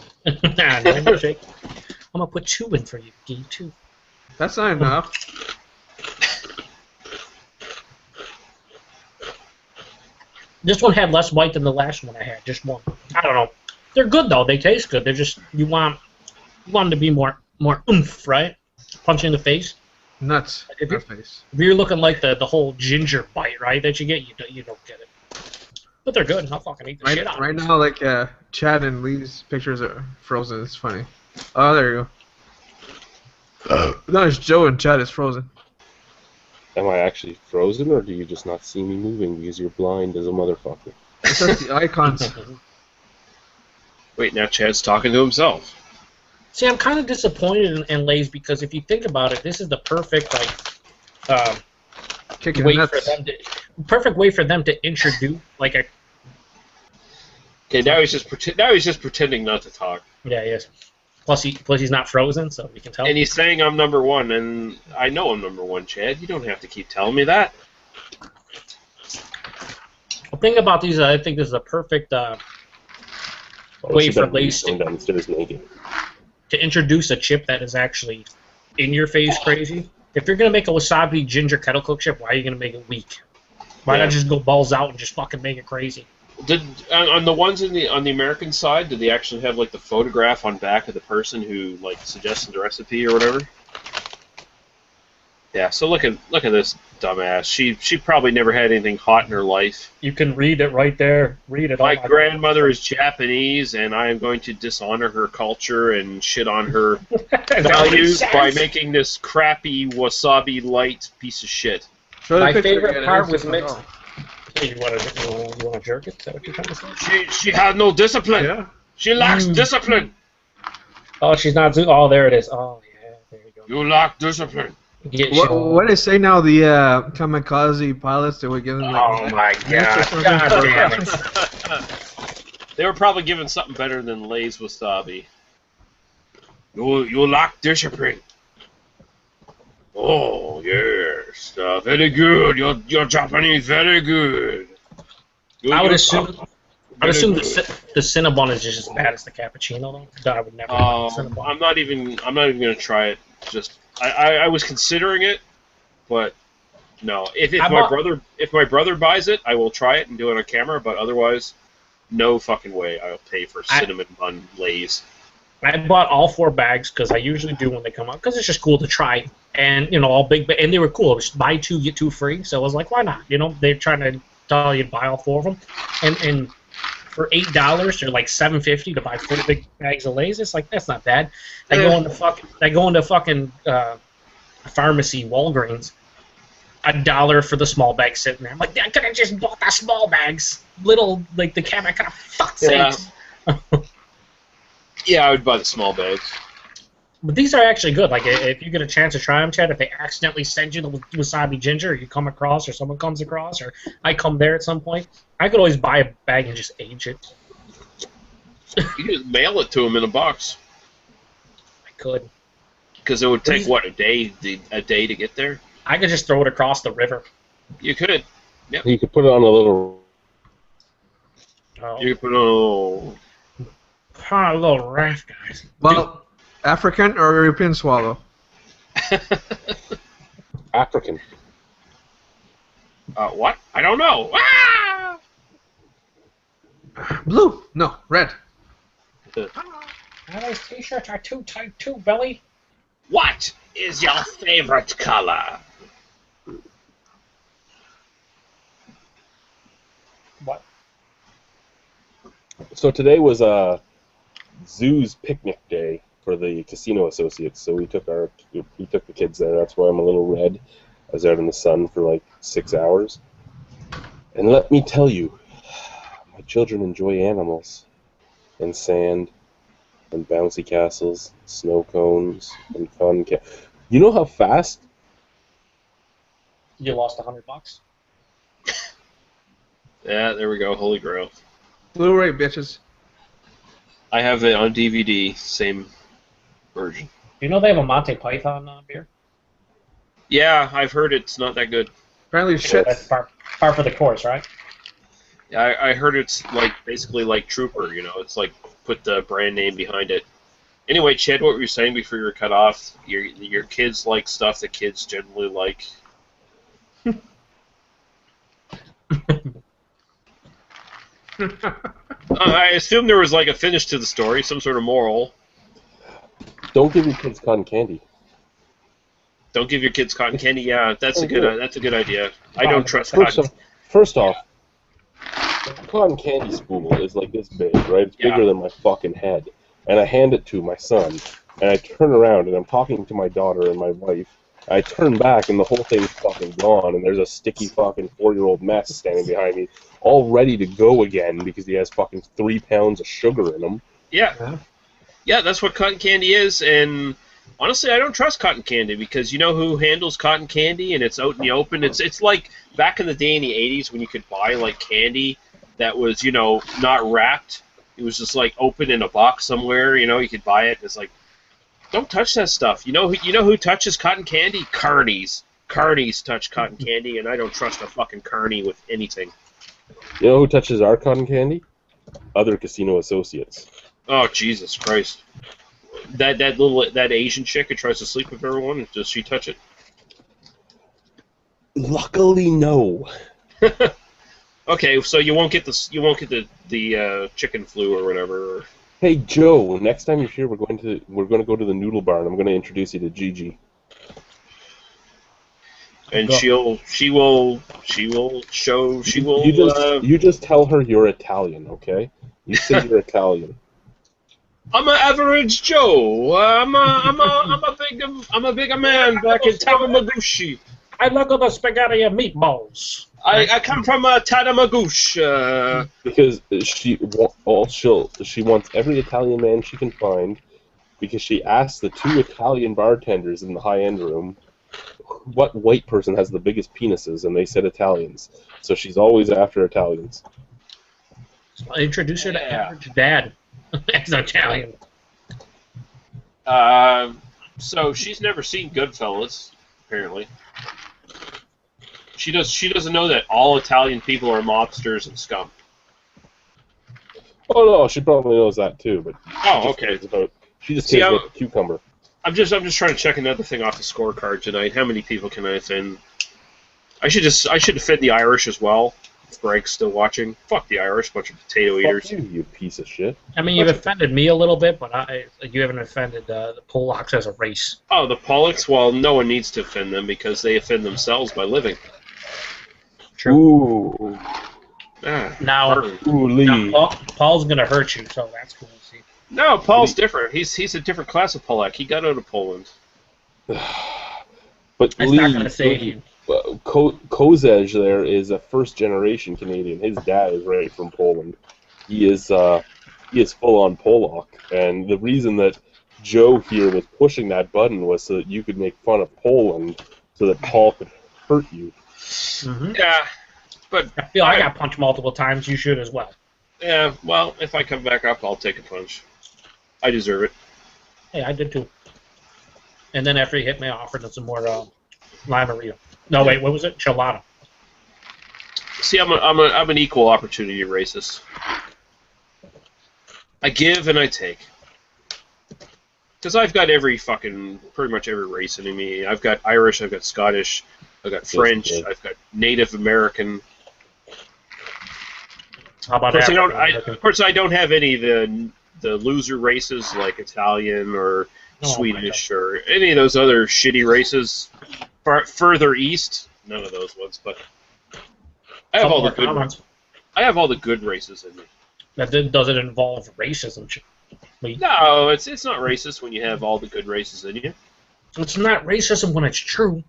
Nah, no, no shake. I'm gonna put 2 in for you, Guy, 2. That's not enough. This one had less bite than the last one I had. Just one. I don't know. They're good though. They taste good. They're just you want them to be more oomph, right? Punch in the face. Nuts. If face. you're looking like the whole ginger bite, right? That you get, you don't get it. But they're good. And I'll fucking eat the shit out of Right them. now, like Chad and Lee's pictures are frozen. It's funny. Oh, there you go. No, it's Joe and Chad is frozen. Am I actually frozen, or do you just not see me moving because you're blind as a motherfucker? It's just the icons. Wait, now Chad's talking to himself. See, I'm kind of disappointed in Lay's because if you think about it, this is the perfect Kicking way nuts. for them to introduce like a. Okay, now he's just pretending not to talk. Yeah, he is. Plus he's not frozen, so we can tell. And he's saying I'm number one, and I know I'm number one, Chad. You don't have to keep telling me that. The thing about these, I think this is a perfect way for Lay's downstairs naked. to introduce a chip that is actually in your face crazy. If you're gonna make a wasabi ginger kettle cook chip, why are you gonna make it weak? Why not just go balls out and just fucking make it crazy? Did on the ones on the American side, did they actually have like the photograph on back of the person who like suggested the recipe or whatever? Yeah. So look at this dumbass. She probably never had anything hot in her life. You can read it right there. Read it. My grandmother is Japanese, and I am going to dishonor her culture and shit on her values by making this crappy wasabi light piece of shit. My favorite part was mixed. You want to jerk it? Is that what you're trying to say? She had no discipline. Yeah. She lacks discipline. Oh, she's not. Oh, there it is. Oh, yeah. There you go. You lack discipline. What do they say now? The kamikaze pilots that were given. Oh my god! God damn it! They were probably given something better than Lay's wasabi. You like discipline. Oh yes, very good. You're Japanese, very good. I would assume the Cinnabon is just as bad as the cappuccino, though. I would never. Cinnabon. I'm not even gonna try it. Just I was considering it, but no. If my brother buys it, I will try it and do it on camera. But otherwise, no fucking way. I'll pay for cinnamon bun Lays. I bought all 4 bags because I usually do when they come out because it's just cool to try. And all big, and they were cool. It was buy 2 get 2 free. So I was like, why not? They're trying to tell you to buy all 4 of them, and for $8 they're like $7.50 to buy 4 big bags of Lay's. It's like that's not bad. I go into fucking pharmacy Walgreens. $1 for the small bag sitting there. I'm like, I could have just bought the small bags. Little like the camera kind of fuck's sakes. Yeah, I would buy the small bags. But these are actually good. Like, if you get a chance to try them, Chad, if they accidentally send you the wasabi ginger, or you come across, or someone comes across, or I come there at some point, I could always buy a bag and just age it. You just mail it to them in a box. I could. Because it would take, what, a day to get there? I could just throw it across the river. You could. Yep. You could put it on a little... Oh. You could put it on a little raft, guys. Well, African or European swallow? African. What? I don't know. Ah! Blue. No, red. Those t-shirts are too tight too, Belly. What is your favorite color? What? So today was Zoo's picnic day for the casino associates. So we took the kids there. That's why I'm a little red. I was out in the sun for like 6 hours. And let me tell you, my children enjoy animals and sand and bouncy castles, snow cones, and fun. You know how fast? You lost $100. Yeah, there we go. Holy Grail. Blu-ray, bitches. I have it on DVD, same version. You know they have a Monty Python beer? Yeah, I've heard it's not that good. Apparently shit. That's par for the course, right? Yeah, I heard it's like basically like Trooper, it's like put the brand name behind it. Anyway, Chad, what were you saying before you were cut off? Your kids like stuff that kids generally like. I assume there was like a finish to the story, some sort of moral. Don't give your kids cotton candy. Don't give your kids cotton candy. Yeah, that's a good idea. I don't trust cotton. First off, the cotton candy spool is like this big, right? It's bigger than my fucking head. And I hand it to my son, and I turn around, and I'm talking to my daughter and my wife. I turn back, and the whole thing's fucking gone, and there's a sticky fucking 4-year-old mess standing behind me, all ready to go again because he has fucking 3 pounds of sugar in him. Yeah. Yeah, that's what cotton candy is, and honestly, I don't trust cotton candy because you know who handles cotton candy, and it's out in the open. It's like back in the day in the 80s when you could buy like candy that was, not wrapped. It was just like open in a box somewhere, you could buy it. It's like, don't touch that stuff. You know who touches cotton candy? Carnies. Carnies touch cotton candy, and I don't trust a fucking carny with anything. You know who touches our cotton candy? Other casino associates. Oh, Jesus Christ. That Asian chick who tries to sleep with everyone, does she touch it? Luckily, no. Okay, so you won't get the chicken flu or whatever. Hey Joe, next time you're here, we're going to go to the noodle bar, and I'm going to introduce you to Gigi. And she will. You just tell her you're Italian, okay? You say you're Italian. I'm an average Joe. I'm a bigger man back in Tamagotchi. I look at the spaghetti and meatballs. I come from Tatamagouche. Because she wants every Italian man she can find, because she asked the 2 Italian bartenders in the high-end room what white person has the biggest penises, and they said Italians. So she's always after Italians. Introduce her to Average Dad. It's Italian. So she's never seen Goodfellas, apparently. She doesn't know that all Italian people are mobsters and scum. Oh no, she probably knows that too, but Okay. She just cares about the cucumber. I'm just trying to check another thing off the scorecard tonight. How many people can I offend? I should offend the Irish as well. If Greg's still watching, fuck the Irish, bunch of potato eaters. Fuck you piece of shit. I mean, you've offended me a little bit, but you haven't offended the Polacks as a race. Oh, the Polacks? Well, no one needs to offend them because they offend themselves by living. True. Ooh. Now Paul's gonna hurt you, so that's cool to see. No, Paul's different. He's a different class of Polak. He got out of Poland. But That's not gonna save you. Kozej there is a first-generation Canadian. His dad is right from Poland. He is full-on Polak, and the reason that Joe here was pushing that button was so that you could make fun of Poland, so that Paul could hurt you. Mm-hmm. Yeah, but I feel I got punched multiple times. You should as well. Yeah, well, if I come back up, I'll take a punch. I deserve it. Hey, I did too. And then after he hit me, I offered him some more limerita. No, wait, what was it? Chilada. See, I'm an equal opportunity racist. I give and I take. Because I've got pretty much every race in me. I've got Irish, I've got Scottish, I've got French, I've got Native American. How about of course, I don't have any of the loser races like Italian or Swedish or any of those other shitty races further east. None of those ones, but I have all the good ones. I have all the good races in me. That doesn't involve racism. No, it's not racist when you have all the good races in you. It's not racism when it's true.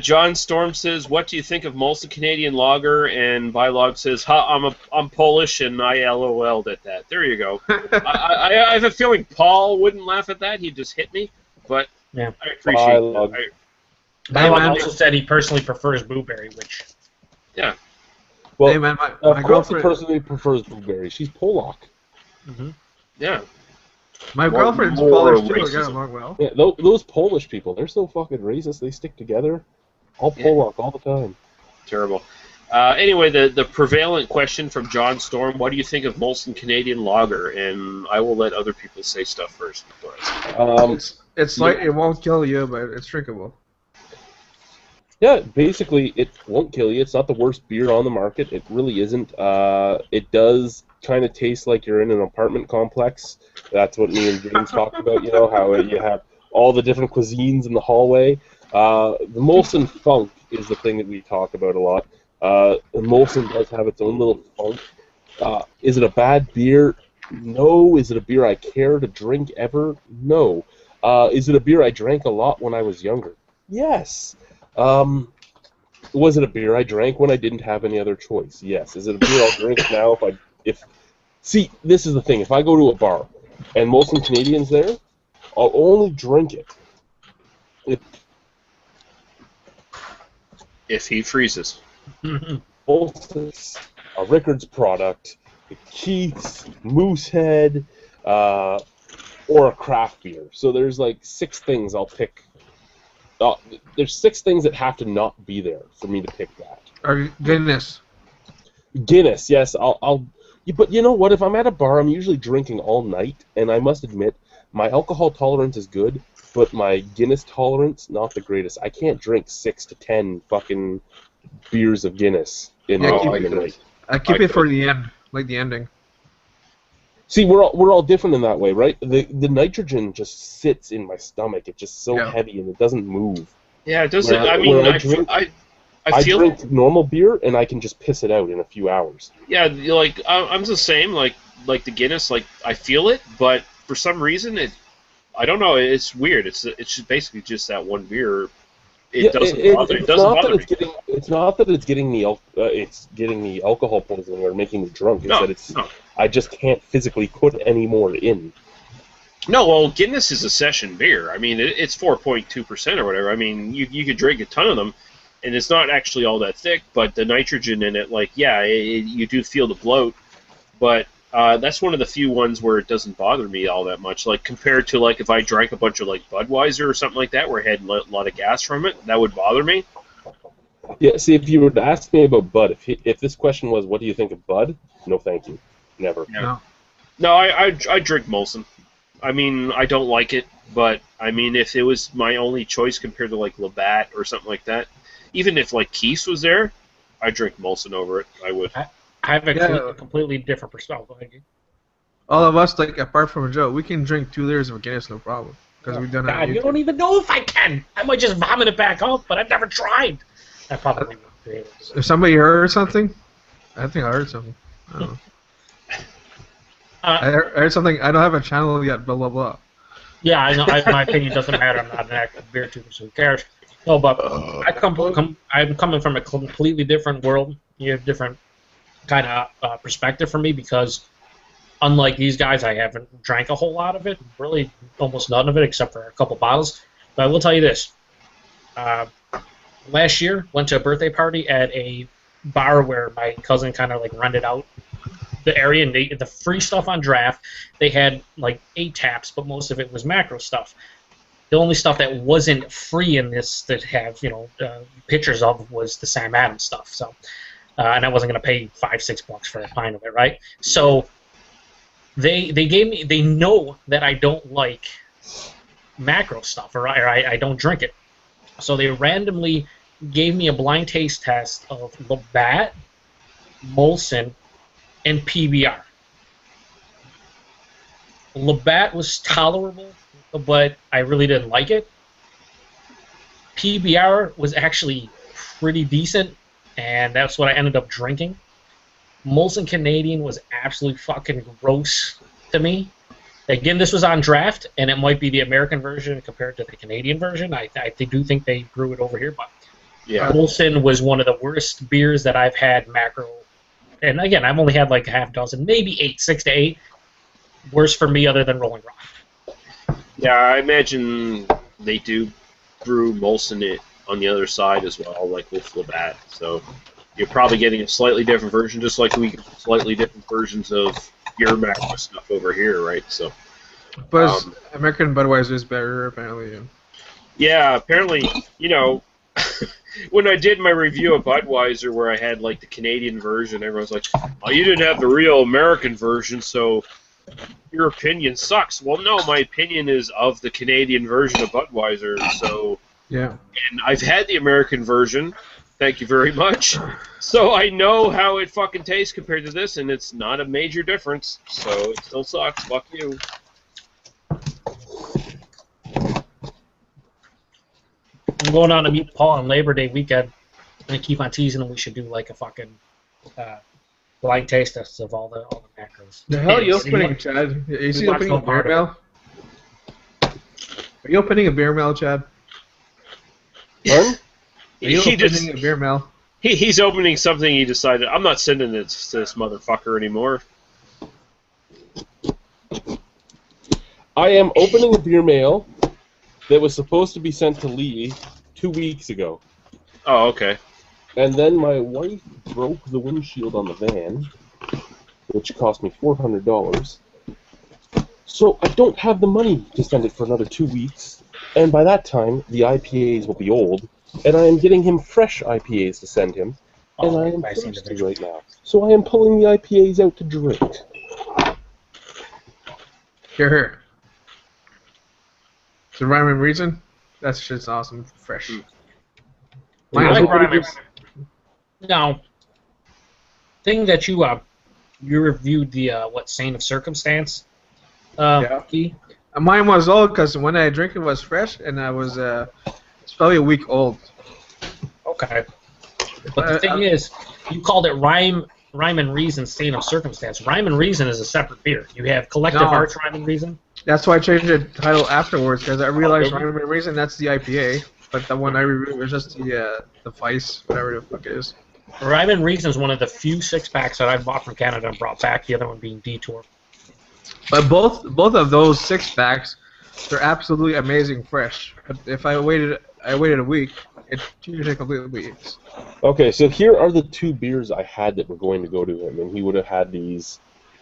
John Storm says, "What do you think of Molson Canadian Lager?" And Bylog says, "I'm Polish and I LOL'd at that." There you go. I have a feeling Paul wouldn't laugh at that. He'd just hit me. But yeah, I appreciate it. Bylog also said he personally prefers blueberry, which yeah. Well, hey man, my girlfriend personally prefers blueberry. She's Polak. Mm-hmm. Yeah. My girlfriend's Polish too. We get along well. Yeah, those Polish people, they're so fucking racist. They stick together. All Polak all the time. Terrible. Anyway, the prevalent question from John Storm: what do you think of Molson Canadian Lager? And I will let other people say stuff first. It's like it won't kill you, but it's drinkable. Yeah, basically, it won't kill you. It's not the worst beer on the market. It really isn't. It does kind of taste like you're in an apartment complex. That's what me and James talked about, how you have all the different cuisines in the hallway. The Molson Funk is the thing that we talk about a lot. Molson does have its own little funk. Is it a bad beer? No. Is it a beer I care to drink ever? No. Is it a beer I drank a lot when I was younger? Yes. Was it a beer I drank when I didn't have any other choice? Yes. Is it a beer I'll drink now See, this is the thing. If I go to a bar and Molson Canadian's there, I'll only drink it if he freezes. Molson's a Rickard's product, Keith's, Moosehead, or a craft beer. So there's like 6 things I'll pick. There's 6 things that have to not be there for me to pick that. Or Guinness. Guinness, yes. But you know what? If I'm at a bar, I'm usually drinking all night, and I must admit, my alcohol tolerance is good, but my Guinness tolerance, not the greatest. I can't drink 6 to 10 fucking beers of Guinness in the night. I keep it for the end, like the ending. See, we're all different in that way, right? The nitrogen just sits in my stomach. It's just so heavy, and it doesn't move. Yeah, it doesn't. I feel drink normal beer, and I can just piss it out in a few hours. Yeah, like I'm the same. Like the Guinness, like I feel it, but for some reason I don't know. It's weird. It's just basically just that one beer. It doesn't bother me. It's not that it's getting me alcohol poisoning or making me drunk. I just can't physically put any more in. No, well, Guinness is a session beer. I mean, it's 4.2% or whatever. I mean, you could drink a ton of them. and it's not actually all that thick, but the nitrogen in it, like, yeah, you do feel the bloat, but that's one of the few ones where it doesn't bother me all that much. Like, compared to, like, if I drank a bunch of, like, Budweiser or something like that, where it had a lot of gas from it, that would bother me. Yeah, see, if you were to ask me about Bud, if this question was, what do you think of Bud? No, thank you. Never. Yeah. No, I drink Molson. I mean, I don't like it, but, I mean, if it was my only choice compared to, like, Labatt or something like that, even if, like, Keith's was there, I'd drink Molson over it. I would. I have a completely different perspective. All of us, like, apart from Joe, we can drink 2 liters of Guinness, no problem. Because we've done God, you don't even know if I can. I might just vomit it back up, but I've never tried. I probably would be able to. If somebody heard something, I think I heard something. I don't know. I heard something. I don't have a channel yet. Blah blah blah. Yeah, I know. My opinion doesn't matter. I'm not an active beer tuber, so who cares? No, but I'm coming from a completely different world. You have different kind of perspective from me because, unlike these guys, I haven't drank a whole lot of it. Really, almost none of it, except for a couple bottles. But I will tell you this. Last year, went to a birthday party at a bar where my cousin kind of like rented out the area, and the free stuff on draft, they had like 8 taps, but most of it was macro stuff. The only stuff that wasn't free in this that have pictures of was the Sam Adams stuff. So, and I wasn't going to pay $5-6 for a pint of it, right? So they gave me. They know that I don't like macro stuff, or I don't drink it. So they randomly gave me a blind taste test of Labatt, Molson, and PBR. Labatt was tolerable, but I really didn't like it. PBR was actually pretty decent, and that's what I ended up drinking. Molson Canadian was absolutely fucking gross to me. Again, this was on draft, and it might be the American version compared to the Canadian version. I do think they brew it over here, but yeah. Molson was one of the worst beers that I've had macro. And again, I've only had like a half dozen, maybe 8, 6 to 8. Worst for me other than Rolling Rock. Yeah, I imagine they do brew Molson it on the other side as well, like with Labatt. So you're probably getting a slightly different version, just like we get slightly different versions of your macro stuff over here, right? So, but American Budweiser is better, apparently. Yeah, apparently, when I did my review of Budweiser, where I had like the Canadian version, everyone's like, "Oh, you didn't have the real American version, so your opinion sucks." Well, no, my opinion is of the Canadian version of Budweiser. So, yeah, and I've had the American version. Thank you very much. So I know how it fucking tastes compared to this, and it's not a major difference. So it still sucks. Fuck you. I'm going on to meet Paul on Labor Day weekend. I'm going to keep on teasing him. We should do like a fucking blind taste test of all the macros. The hell are you opening, Chad? Is he opening a beer mail? Are you opening a beer mail, Chad? What? Are you opening a beer mail? He's opening something he decided, I'm not sending it to this motherfucker anymore. I am opening a beer mail that was supposed to be sent to Lee 2 weeks ago. Oh, okay. And then my wife broke the windshield on the van, which cost me $400. So I don't have the money to send it for another 2 weeks. And by that time, the IPAs will be old, and I am getting him fresh IPAs to send him, and I am thirsty right now. So I am pulling the IPAs out to drink. Here. The Rhyme and Reason? That shit's awesome. Fresh. I like Rhyme and Now, thing that you reviewed the Saint of Circumstance. Yeah. Key. Mine was old because when I drank it was fresh, and I was it's probably a week old. Okay. But the thing is, you called it Rhyme and Reason Saint of Circumstance. Rhyme and Reason is a separate beer. You have Collective Arts Rhyme and Reason. That's why I changed the title afterwards, because I realized Rhyme and Reason, that's the IPA, but the one I reviewed was just the Vice, whatever the fuck it is. Rhyme and Reason is one of the few 6-packs that I've bought from Canada and brought back, the other one being Detour. But both of those 6-packs, they're absolutely amazing fresh. But if I waited a week, It usually completely eats. Okay, so here are the two beers I had that were going to go to him, and he would have had these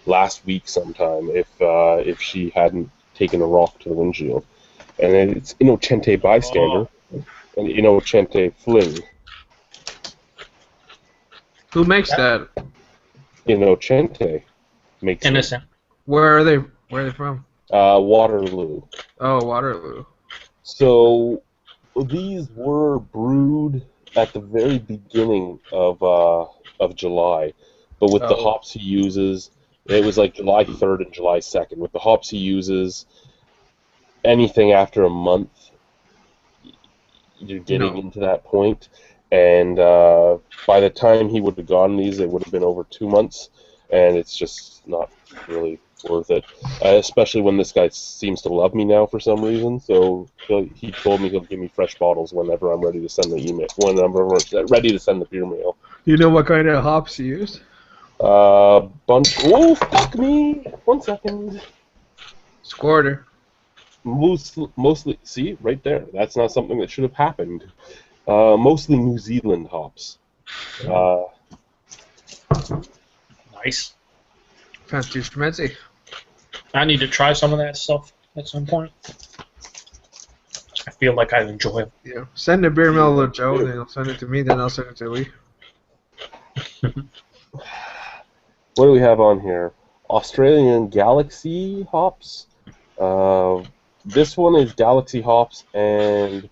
last week sometime if she hadn't taken a rock to the windshield. And it's Innocente Bystander and Innocente Fling. Who makes that? Innocente makes it. Innocent. Where are they? Where are they from? Waterloo. Oh, Waterloo. So these were brewed at the very beginning of July, but with the Oh. hops he uses, it was like July 3rd and July 2nd. With the hops he uses, anything after a month, you're getting into that point. And by the time he would have gotten these, it would have been over 2 months, and it's just not really worth it. Especially when this guy seems to love me now for some reason. So he told me he'll give me fresh bottles whenever I'm ready to send the email. Whenever I'm ready to send the beer mail. You know what kind of hops you used? Bunch. Oh, fuck me! 1 second. Squirter. Mostly, see, right there. That's not something that should have happened. Mostly New Zealand hops. Nice. Fancy schmancy. I need to try some of that stuff at some point. I feel like I enjoy it. Yeah. Send the beer mail to Joe, then he'll send it to me, then I'll send it to Lee. What do we have on here? Australian Galaxy hops. This one is Galaxy hops and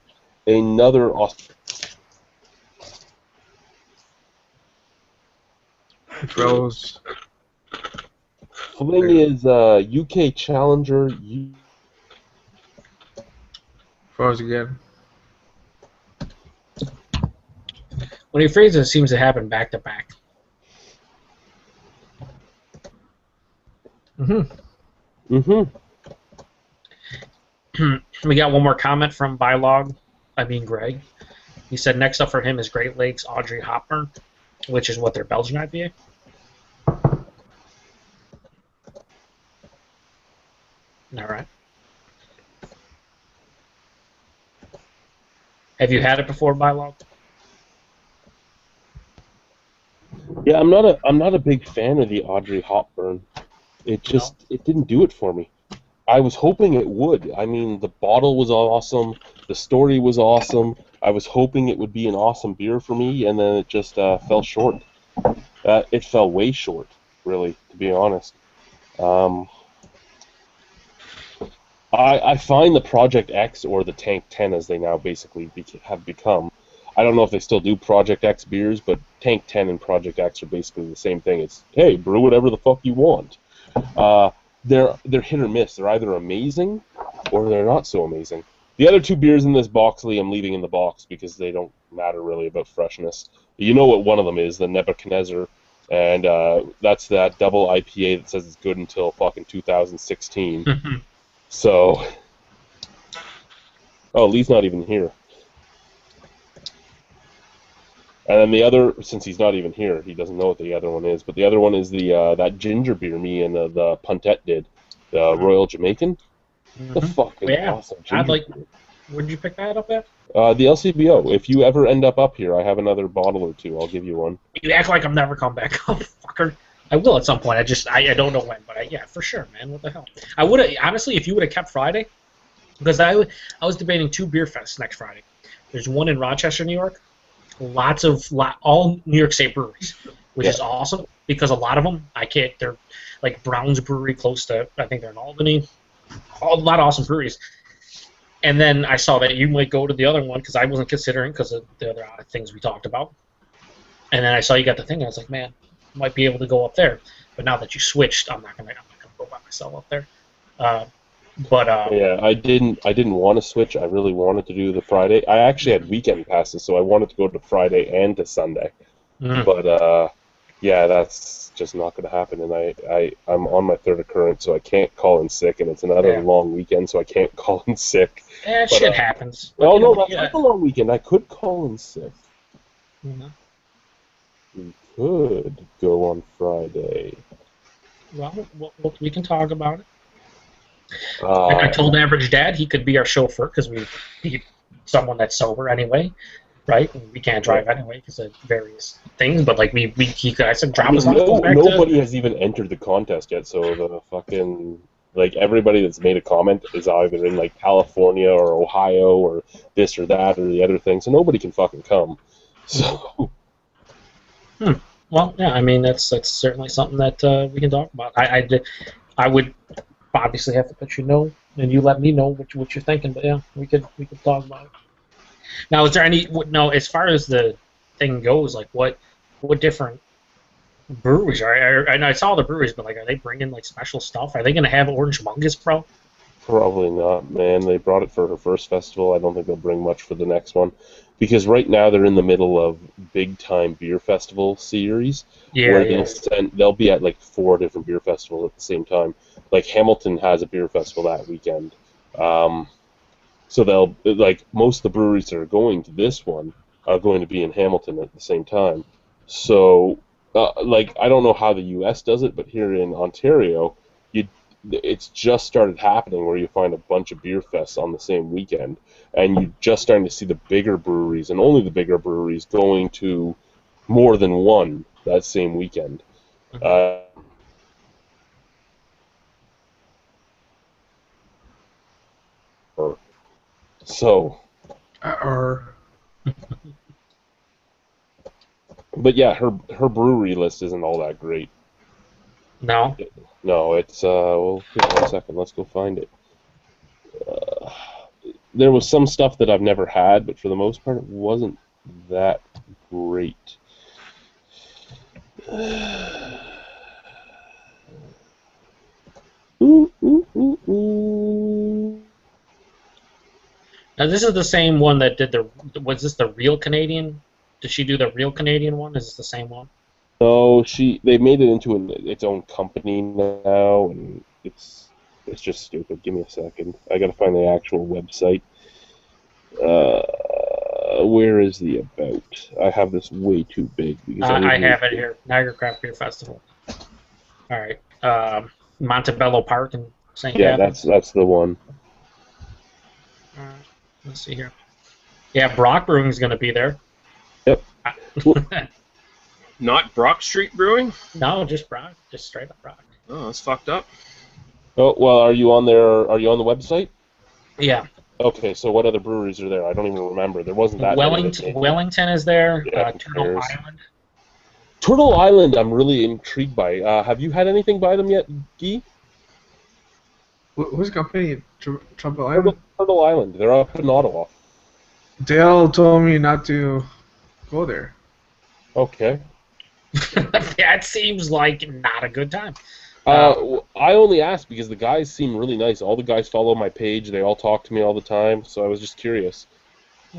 another Rose. Fling is UK Challenger. Froze again. When he freezes, it seems to happen back to back. We got one more comment from Greg. He said next up for him is Great Lakes Audrey Hopburn, which is what their Belgian IPA. All right. Have you had it before, Bylog? Yeah, I'm not a big fan of the Audrey Hopburn. It didn't do it for me. I was hoping it would. I mean, the bottle was awesome. The story was awesome. I was hoping it would be an awesome beer for me, and then it just fell short. It fell way short, really, to be honest. I find the Project X, or the Tank 10 as they now basically have become, I don't know if they still do Project X beers, but Tank 10 and Project X are basically the same thing. It's, hey, brew whatever the fuck you want. They're hit or miss. They're either amazing or they're not so amazing. The other two beers in this box, Lee, I'm leaving in the box because they don't matter really about freshness. You know what one of them is, the Nebuchadnezzar, and that's that double IPA that says it's good until fucking 2016. So, Lee's not even here. And then the other, since he's not even here, he doesn't know what the other one is. But the other one is the that ginger beer me and the Puntet did, the Royal Jamaican. The fucking awesome ginger beer. Where did you pick that up at? The LCBO. If you ever end up here, I have another bottle or two. I'll give you one. You act like I'm never coming back. Oh, fucker. I will at some point. I don't know when, but yeah, for sure, man. What the hell? I would have, honestly, if you would have kept Friday, because I was debating 2 beer fests next Friday. There's one in Rochester, New York. All New York State breweries, which is awesome because a lot of them they're like Brown's Brewery close to, I think they're in Albany. A lot of awesome breweries. And then I saw that you might go to the other one because I wasn't considering because of the other things we talked about. And then I saw you got the thing. And I was like, man, I might be able to go up there. But now that you switched, I'm not gonna go by myself up there. Yeah, I didn't want to switch. I really wanted to do the Friday. I actually had weekend passes, so I wanted to go to Friday and to Sunday. But yeah, that's just not going to happen. And I'm on my 3rd occurrence, so I can't call in sick, and it's another long weekend, so I can't call in sick. Yeah, shit happens. Oh no, that's not a long weekend. I could call in sick. We could go on Friday. Well, we can talk about it. I told Average Dad he could be our chauffeur because we need someone that's sober anyway. right? And we can't drive anyway because of various things. But like you guys said, drop us off. Nobody has even entered the contest yet. So the fucking like everybody that's made a comment is either in like California or Ohio or this or that or the other thing. So nobody can fucking come. So. Well, yeah, I mean that's certainly something that we can talk about. I would obviously have to let you know, and you let me know what you're thinking. But yeah, we could talk about it. Now, is there any as far as the thing goes, like what different breweries are? I saw the breweries, but like, are they bringing like special stuff? Are they going to have Orange Mungus, bro? Probably not, man. They brought it for her first festival. I don't think they'll bring much for the next one. Because right now they're in the middle of big time beer festival series, where they'll be at like 4 different beer festivals at the same time. Like Hamilton has a beer festival that weekend, so they'll like most of the breweries that are going to this one are going to be in Hamilton at the same time. So like I don't know how the U.S. does it, but here in Ontario, it's just started happening where you find a bunch of beer fests on the same weekend, and you're just starting to see the bigger breweries, and only the bigger breweries, going to more than one that same weekend. But yeah, her brewery list isn't all that great. No, it's well, here, 1 second. Let's go find it. There was some stuff that I've never had, but for the most part, it wasn't that great. Now this is the same one that did was this the Real Canadian? Did she do the Real Canadian one? Is this the same one? No, they made it into its own company now, and it's just stupid. Give me a second. I gotta find the actual website. Where is the about? I have this way too big. Because I have it here. Niagara Craft Beer Festival. All right. Montebello Park in St. Catharines. Yeah, that's the one. All right. Let's see here. Yeah, Brock Brewing's going to be there. Yep. Not Brock Street Brewing? No, just Brock. Just straight up Brock. Oh, that's fucked up. Oh, well, are you on there? Are you on the website? Yeah. Okay, so what other breweries are there? I don't even remember. There wasn't that many. Wellington is there. Yeah, Turtle Island. Turtle Island, I'm really intrigued by. Have you had anything by them yet, Guy? Whose company? Turtle Island? Turtle Island. They're up in Ottawa. Dale told me not to go there. Okay. That seems like not a good time. I only asked because the guys seem really nice. All the guys follow my page. They all talk to me all the time, so I was just curious.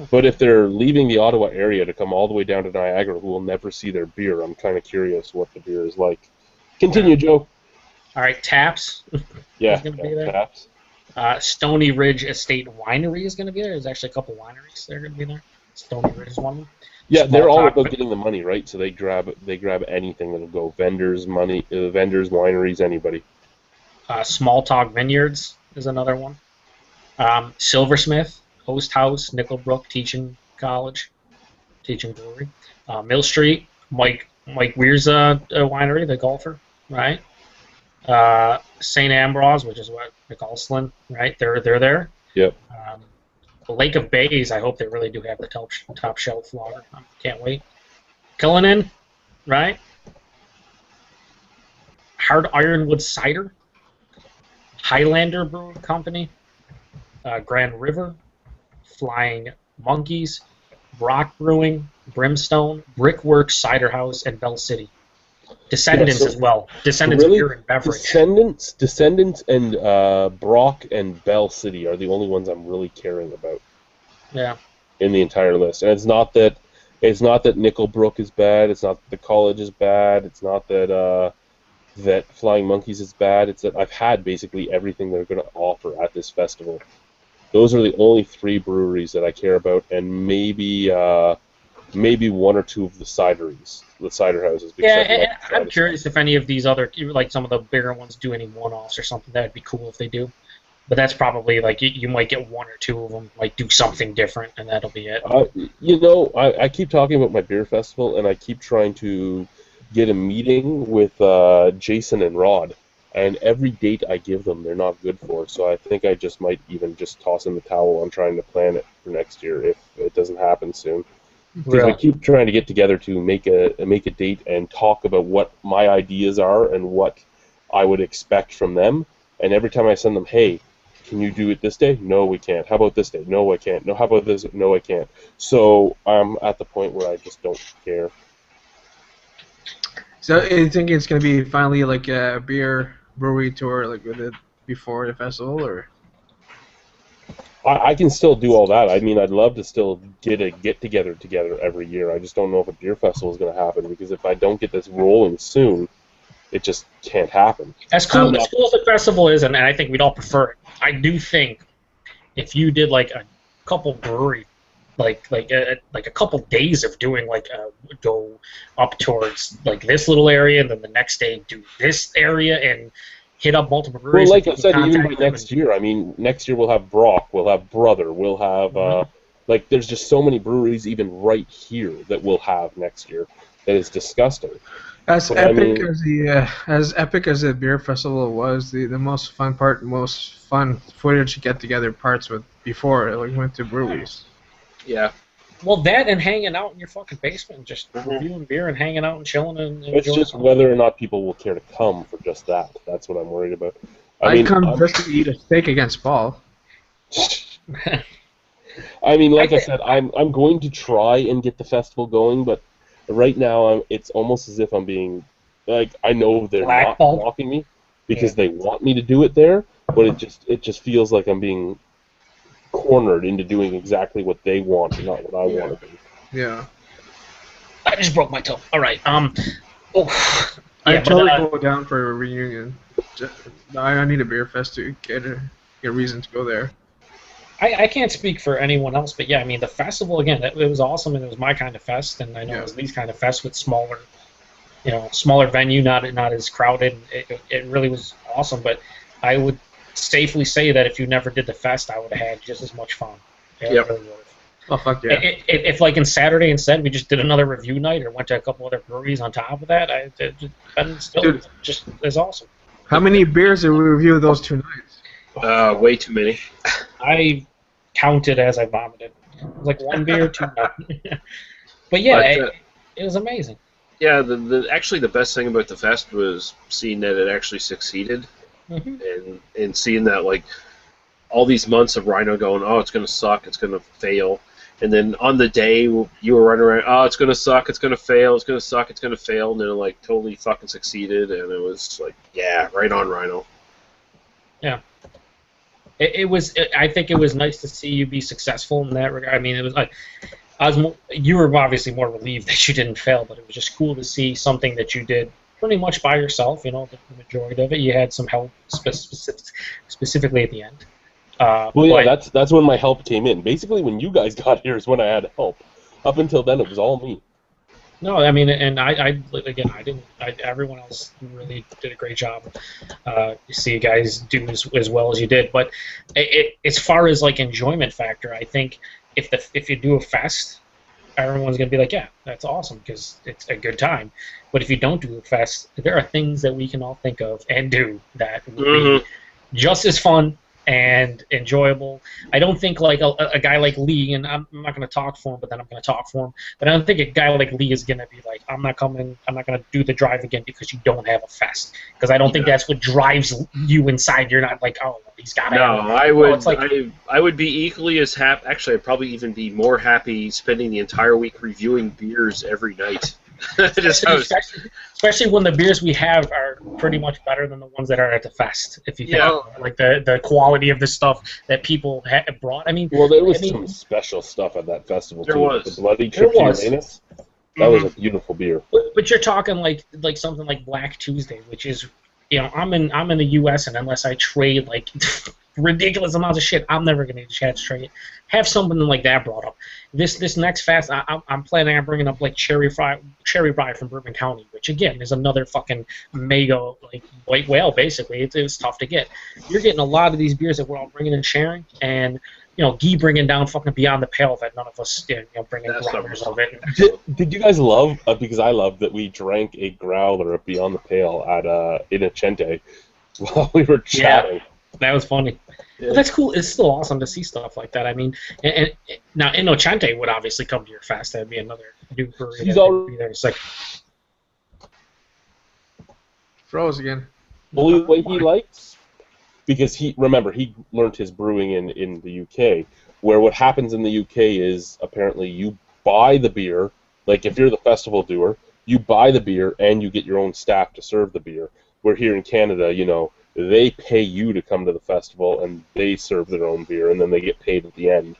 But if they're leaving the Ottawa area to come all the way down to Niagara, who will never see their beer, I'm kind of curious what the beer is like. Continue, Joe. All right, Taps. Yeah, going to be there. Taps. Stony Ridge Estate Winery is going to be there. There's actually a couple wineries that are going to be there. Stony Ridge is one of them. Yeah, they're all about getting the money, right? So they grab anything that'll go. Vendors, money, vendors, wineries, anybody. Small Talk Vineyards is another one. Silversmith, Host House, Nickelbrook Teaching College, Teaching Brewery. Mill Street, Mike Weir's winery, the golfer, right? St. Ambrose, which is what McAlslin, right? They're there. Yep. Lake of Bays, I hope they really do have the top shelf lager. Can't wait. Cullinan, right? Hard Ironwood Cider. Highlander Brewing Company. Grand River. Flying Monkeys. Brock Brewing. Brimstone. Brickworks Cider House, and Bell City. Descendants as well. Descendants really? Beer and Beverage. Descendants, and Brock and Bell City are the only ones I'm really caring about. Yeah. In the entire list, and it's not that Nickelbrook is bad. It's not that the college is bad. It's not that that Flying Monkeys is bad. It's that I've had basically everything they're going to offer at this festival. Those are the only 3 breweries that I care about, and maybe one or 2 of the cideries, the cider houses. Yeah, and I'm curious if any of these other, like some of the bigger ones, do any one-offs or something. That'd be cool if they do. But that's probably like you might get one or two of them, like do something different, and that'll be it. I keep talking about my beer festival, and I keep trying to get a meeting with Jason and Rod, and every date I give them, they're not good for. So I think I just might even just toss in the towel on trying to plan it for next year if it doesn't happen soon. Because we keep trying to get together to make a date and talk about what my ideas are and what I would expect from them. And every time I send them, hey, can you do it this day? No, we can't. How about this day? No, I can't. No, how about this? No, I can't. So I'm at the point where I just don't care. So you think it's gonna be finally like a beer brewery tour, like with it before the festival, or? I can still do all that. I mean, I'd love to still get a get-together every year. I just don't know if a beer festival is going to happen, because if I don't get this rolling soon, it just can't happen. As cool as the festival is, and I think we'd all prefer it, I do think if you did like a couple brewery, like a couple days of doing like go up towards like this little area, and then the next day do this area and hit up multiple breweries. Well, like I said, even by next year, I mean, next year we'll have Brock, we'll have Brother, we'll have like there's just so many breweries even right here that we'll have next year that is disgusting. As epic as the beer festival was, the most fun footage to get together parts with before we went to breweries. Yeah. Well, that and hanging out in your fucking basement and just reviewing beer and hanging out and chilling and it's just whether or not people will care to come for just that. That's what I'm worried about. I come just to eat a steak against Paul. I mean, like I said, I'm going to try and get the festival going, but right now it's almost as if I'm being like, I know they're not blocking me because they want me to do it there, but it just feels like I'm being cornered into doing exactly what they want and not what I want to do. Yeah. I just broke my toe. All right. I totally go down for a reunion. I need a beer fest to get a reason to go there. I can't speak for anyone else, but yeah, I mean the festival again, it was awesome, and it was my kind of fest, and I know it was these kind of fest with smaller venue, not as crowded. It really was awesome, but I would safely say that if you never did the fest, I would have had just as much fun. It really would have. Oh fuck yeah! If like in Saturday instead we just did another review night or went to a couple other breweries on top of that, still just as awesome. How many beers did we review those 2 nights? Way too many. I counted as I vomited. It was like 1 beer, 2 But yeah, it was amazing. Yeah, actually the best thing about the fest was seeing that it actually succeeded, and seeing that like all these months of Rhino going, oh, it's gonna suck, it's gonna fail, and then on the day you were running around, oh, it's gonna suck, it's gonna fail, it's gonna suck, it's gonna fail, and then it like totally fucking succeeded, and it was like, yeah, right on, Rhino. Yeah. I think it was nice to see you be successful in that regard. I mean, it was like you were obviously more relieved that you didn't fail, but it was just cool to see something that you did pretty much by yourself. You know, the majority of it, you had some help specifically at the end. That's when my help came in. Basically, when you guys got here is when I had help. Up until then, it was all me. No, I mean, and everyone else really did a great job. You see you guys do as well as you did, but as far as like enjoyment factor, I think if you do a fest, everyone's gonna be like, yeah, that's awesome because it's a good time. But if you don't do a fest, there are things that we can all think of and do that would be just as fun and enjoyable. I don't think like a guy like Lee, and I'm not going to talk for him, but then I'm going to talk for him. But I don't think a guy like Lee is going to be like, I'm not coming, I'm not going to do the drive again because you don't have a fest. Because I don't think that's what drives you inside. You're not like, oh, he's got it. No, I would. I would be equally as happy. Actually, I'd probably even be more happy spending the entire week reviewing beers every night. Especially when the beers we have are pretty much better than the ones that are at the fest. If you think like the quality of the stuff that people brought. I mean, there was some special stuff at that festival too. Was. The Bloody Trip to Uranus. That was a beautiful beer. But you're talking like something like Black Tuesday, which is, I'm in the U.S. and unless I trade like ridiculous amounts of shit I'm never gonna get a chance to try it. Have something like that brought up. This next fast, I'm planning on bringing up like cherry rye from Bourbon County, which again is another fucking mega like white whale. Basically, it's tough to get. You're getting a lot of these beers that we're all bringing and sharing, and Guy bringing down fucking Beyond the Pale that none of us bringing growlers of it. Did you guys love, because I loved that we drank a growler of Beyond the Pale at in Achente while we were chatting. Yeah, that was funny. Yeah. But that's cool. It's still awesome to see stuff like that. I mean, and now Inocente would obviously come to your fest. That'd be another new brewery. He's that would already be there. It's like, Froze again. the way he likes, because he learned his brewing in the UK, where what happens in the UK is apparently you buy the beer, like if you're the festival doer, you buy the beer and you get your own staff to serve the beer. Where here in Canada, they pay you to come to the festival and they serve their own beer and then they get paid at the end.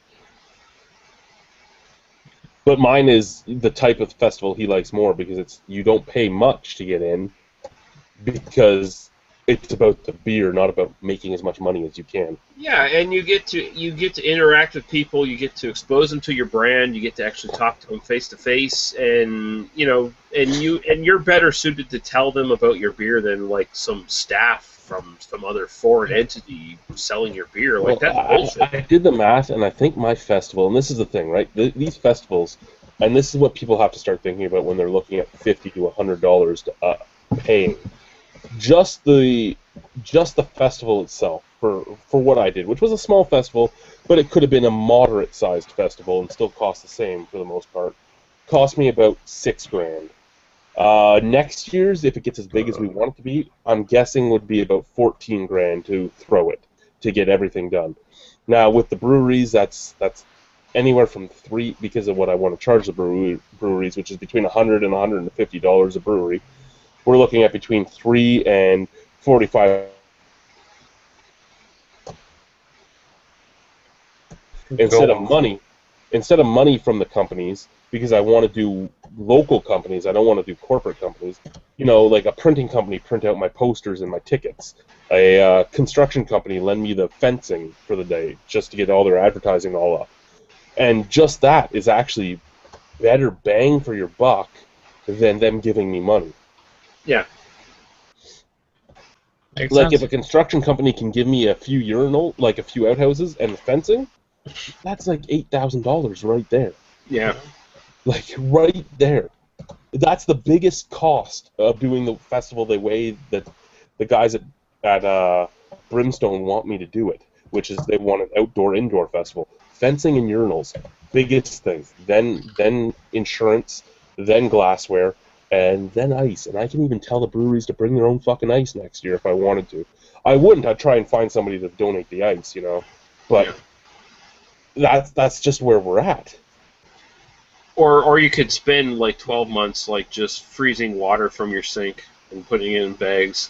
But mine is the type of festival he likes more because you don't pay much to get in because it's about the beer, not about making as much money as you can. Yeah, and you get to interact with people, you get to expose them to your brand, you get to actually talk to them face to face, and you're better suited to tell them about your beer than like some staff from some other foreign entity selling your beer. Like that's bullshit. I did the math, and I think my festival, and this is the thing, right? These festivals, and this is what people have to start thinking about when they're looking at $50 to $100 to paying. Just the festival itself for what I did, which was a small festival, but it could have been a moderate-sized festival and still cost the same for the most part. Cost me about $6,000. Next year's, if it gets as big as we want it to be, I'm guessing would be about $14,000 to throw it to get everything done. Now with the breweries, that's anywhere from $3 because of what I want to charge the breweries, which is between $100 and $150 a brewery. We're looking at between $3 and $45. Instead of money from the companies, because I want to do local companies, I don't want to do corporate companies. Like a printing company print out my posters and my tickets. A construction company lend me the fencing for the day just to get all their advertising all up. And just that is actually better bang for your buck than them giving me money. Yeah. makes Like sense. if a construction company can give me a few a few outhouses and the fencing, that's like $8,000 right there. Yeah. Like right there. That's the biggest cost of doing the festival the way that the guys at Brimstone want me to do it, which is they want an outdoor-indoor festival. Fencing and urinals, biggest things. Then insurance, then glassware, and then ice. And I can even tell the breweries to bring their own fucking ice next year if I wanted to. I wouldn't. I'd try and find somebody to donate the ice, But that's just where we're at. Or you could spend like 12 months like just freezing water from your sink and putting it in bags.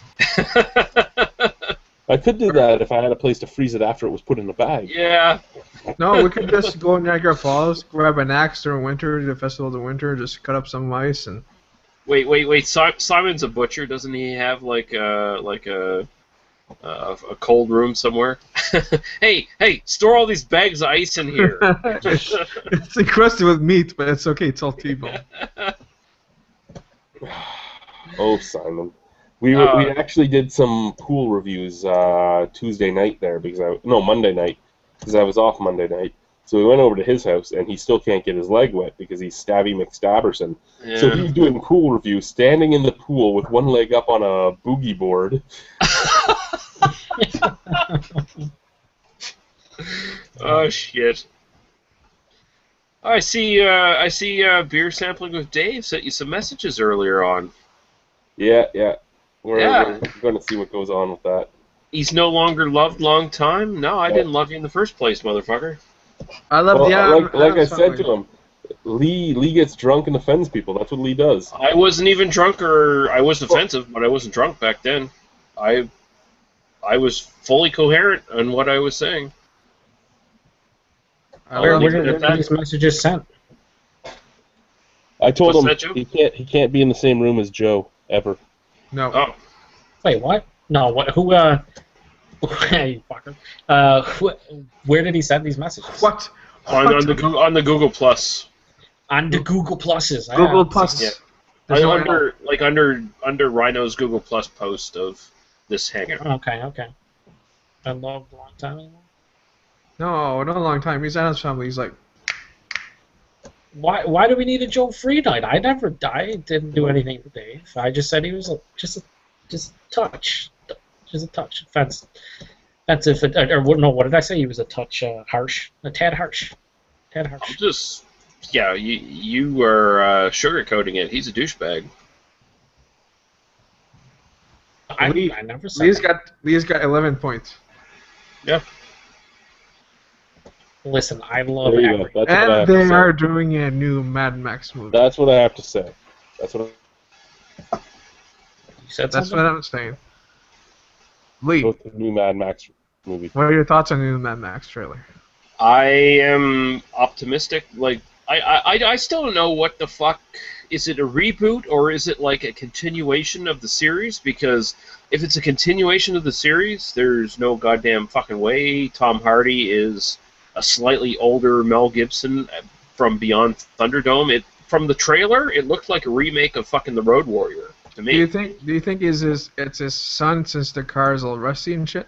I could do that if I had a place to freeze it after it was put in a bag. Yeah. No, we could just go in Niagara Falls, grab an axe during winter, the festival of the winter, just cut up some ice and. Wait. Simon's a butcher. Doesn't he have like a cold room somewhere? hey, store all these bags of ice in here. It's encrusted with meat, but it's okay. It's all T-bone. Oh, Simon. We actually did some pool reviews Tuesday night there Monday night because I was off Monday night. So we went over to his house and he still can't get his leg wet because he's Stabby McStabberson. Yeah. So he was doing pool reviews, standing in the pool with one leg up on a boogie board. Oh shit! I see beer sampling with Dave sent you some messages earlier on. Yeah. We're going to see what goes on with that. He's no longer loved long time? No, I didn't love you in the first place, motherfucker. I love the like I said to him, Lee gets drunk and offends people. That's what Lee does. I wasn't even drunk, or I wasn't offensive, but I wasn't drunk back then. I was fully coherent on what I was saying. Where did these messages sent? I told What's him that, he can't be in the same room as Joe ever. No. Oh, Wait, what? No, what? Who? You fucker. Where did he send these messages? What? On the Google Plus. On the Google Pluses. Google Yeah. Plus. Yeah. There's no Under Rhino's Google Plus post of this hangout. Okay. I logged a long time ago. No, not a long time. He's at his family. He's like, Why do we need a Joe Free night? I didn't do anything to Dave. I just said he was just a touch. Just a touch. Offensive. What did I say? He was a touch harsh. A tad harsh. You were sugarcoating it. He's a douchebag. I never said Lee's got 11 points. Yeah. Listen, I love There you go. every. That's what I And have to they say. are doing a new Mad Max movie. That's what I have to say. That's what You said That's something? what I'm saying. Lee, about the new Mad Max movie. what are your thoughts on the new Mad Max trailer? I am optimistic. Like I still don't know what the fuck. Is it a reboot or is it like a continuation of the series? Because if it's a continuation of the series, there's no goddamn fucking way Tom Hardy is a slightly older Mel Gibson from Beyond Thunderdome. From the trailer, it looked like a remake of fucking The Road Warrior to me. Do you think it's his son since the car is all rusty and shit?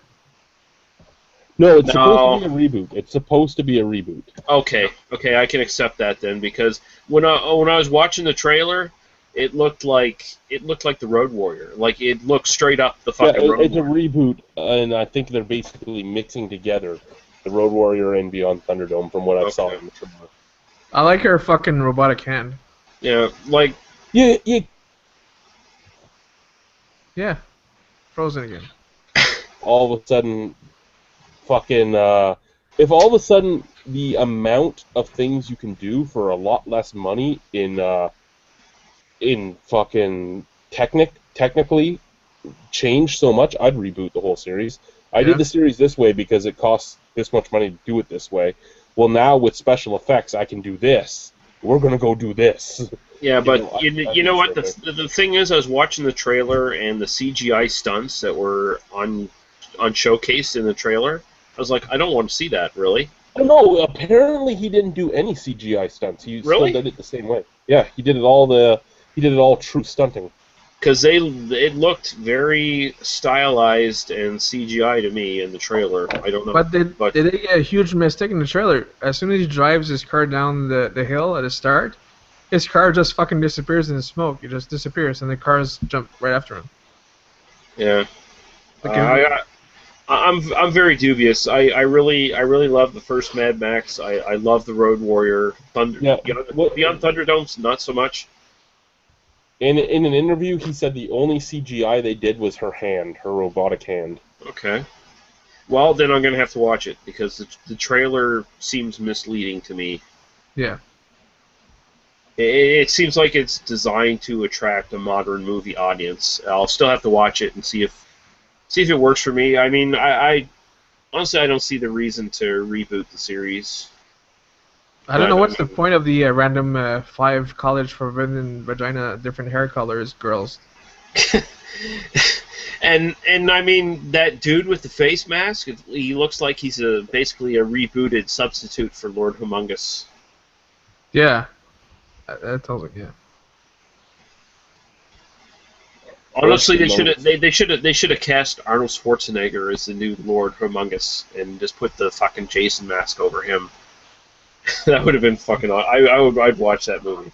No, it's supposed to be a reboot. It's supposed to be a reboot. Okay, I can accept that then, because when I was watching the trailer, it looked like the Road Warrior. Like it looked straight up the fucking Road it's Warrior. a reboot, and I think they're basically mixing together the Road Warrior and Beyond Thunderdome from what I saw in the trailer. I like her fucking robotic hand. Yeah, like Yeah. Yeah. Frozen again. All of a sudden, fucking, if all of a sudden the amount of things you can do for a lot less money in fucking technically changed so much, I'd reboot the whole series. I did the series this way because it costs this much money to do it this way. Well, now with special effects, I can do this. We're gonna go do this. yeah, but you know what the thing is, I was watching the trailer and the CGI stunts that were on showcase in the trailer. I was like, I don't want to see that, really. Oh no! Apparently, he didn't do any CGI stunts. He Really? still did it the same way. Yeah, he did it all true stunting. Because it looked very stylized and CGI to me in the trailer. I don't know. But did they get a huge mistake in the trailer? As soon as he drives his car down the hill at the start, his car just fucking disappears in the smoke. It just disappears, and the cars jump right after him. Yeah. Like, I'm very dubious. I really love the first Mad Max. I love the Road Warrior. Beyond Thunderdome's not so much. In an interview, he said the only CGI they did was her hand, her robotic hand. Okay. Well, then I'm gonna have to watch it because the trailer seems misleading to me. Yeah. It seems like it's designed to attract a modern movie audience. I'll still have to watch it and see if it works for me. I mean, I honestly I don't see the reason to reboot the series. I don't know what's the point of the random 5 college forbidden vagina different hair colors girls. and I mean that dude with the face mask, he looks like he's basically a rebooted substitute for Lord Humongous. Yeah. That tells it, yeah. Honestly, they should have cast Arnold Schwarzenegger as the new Lord Humongous and just put the fucking Jason mask over him. That would have been fucking. I'd watch that movie.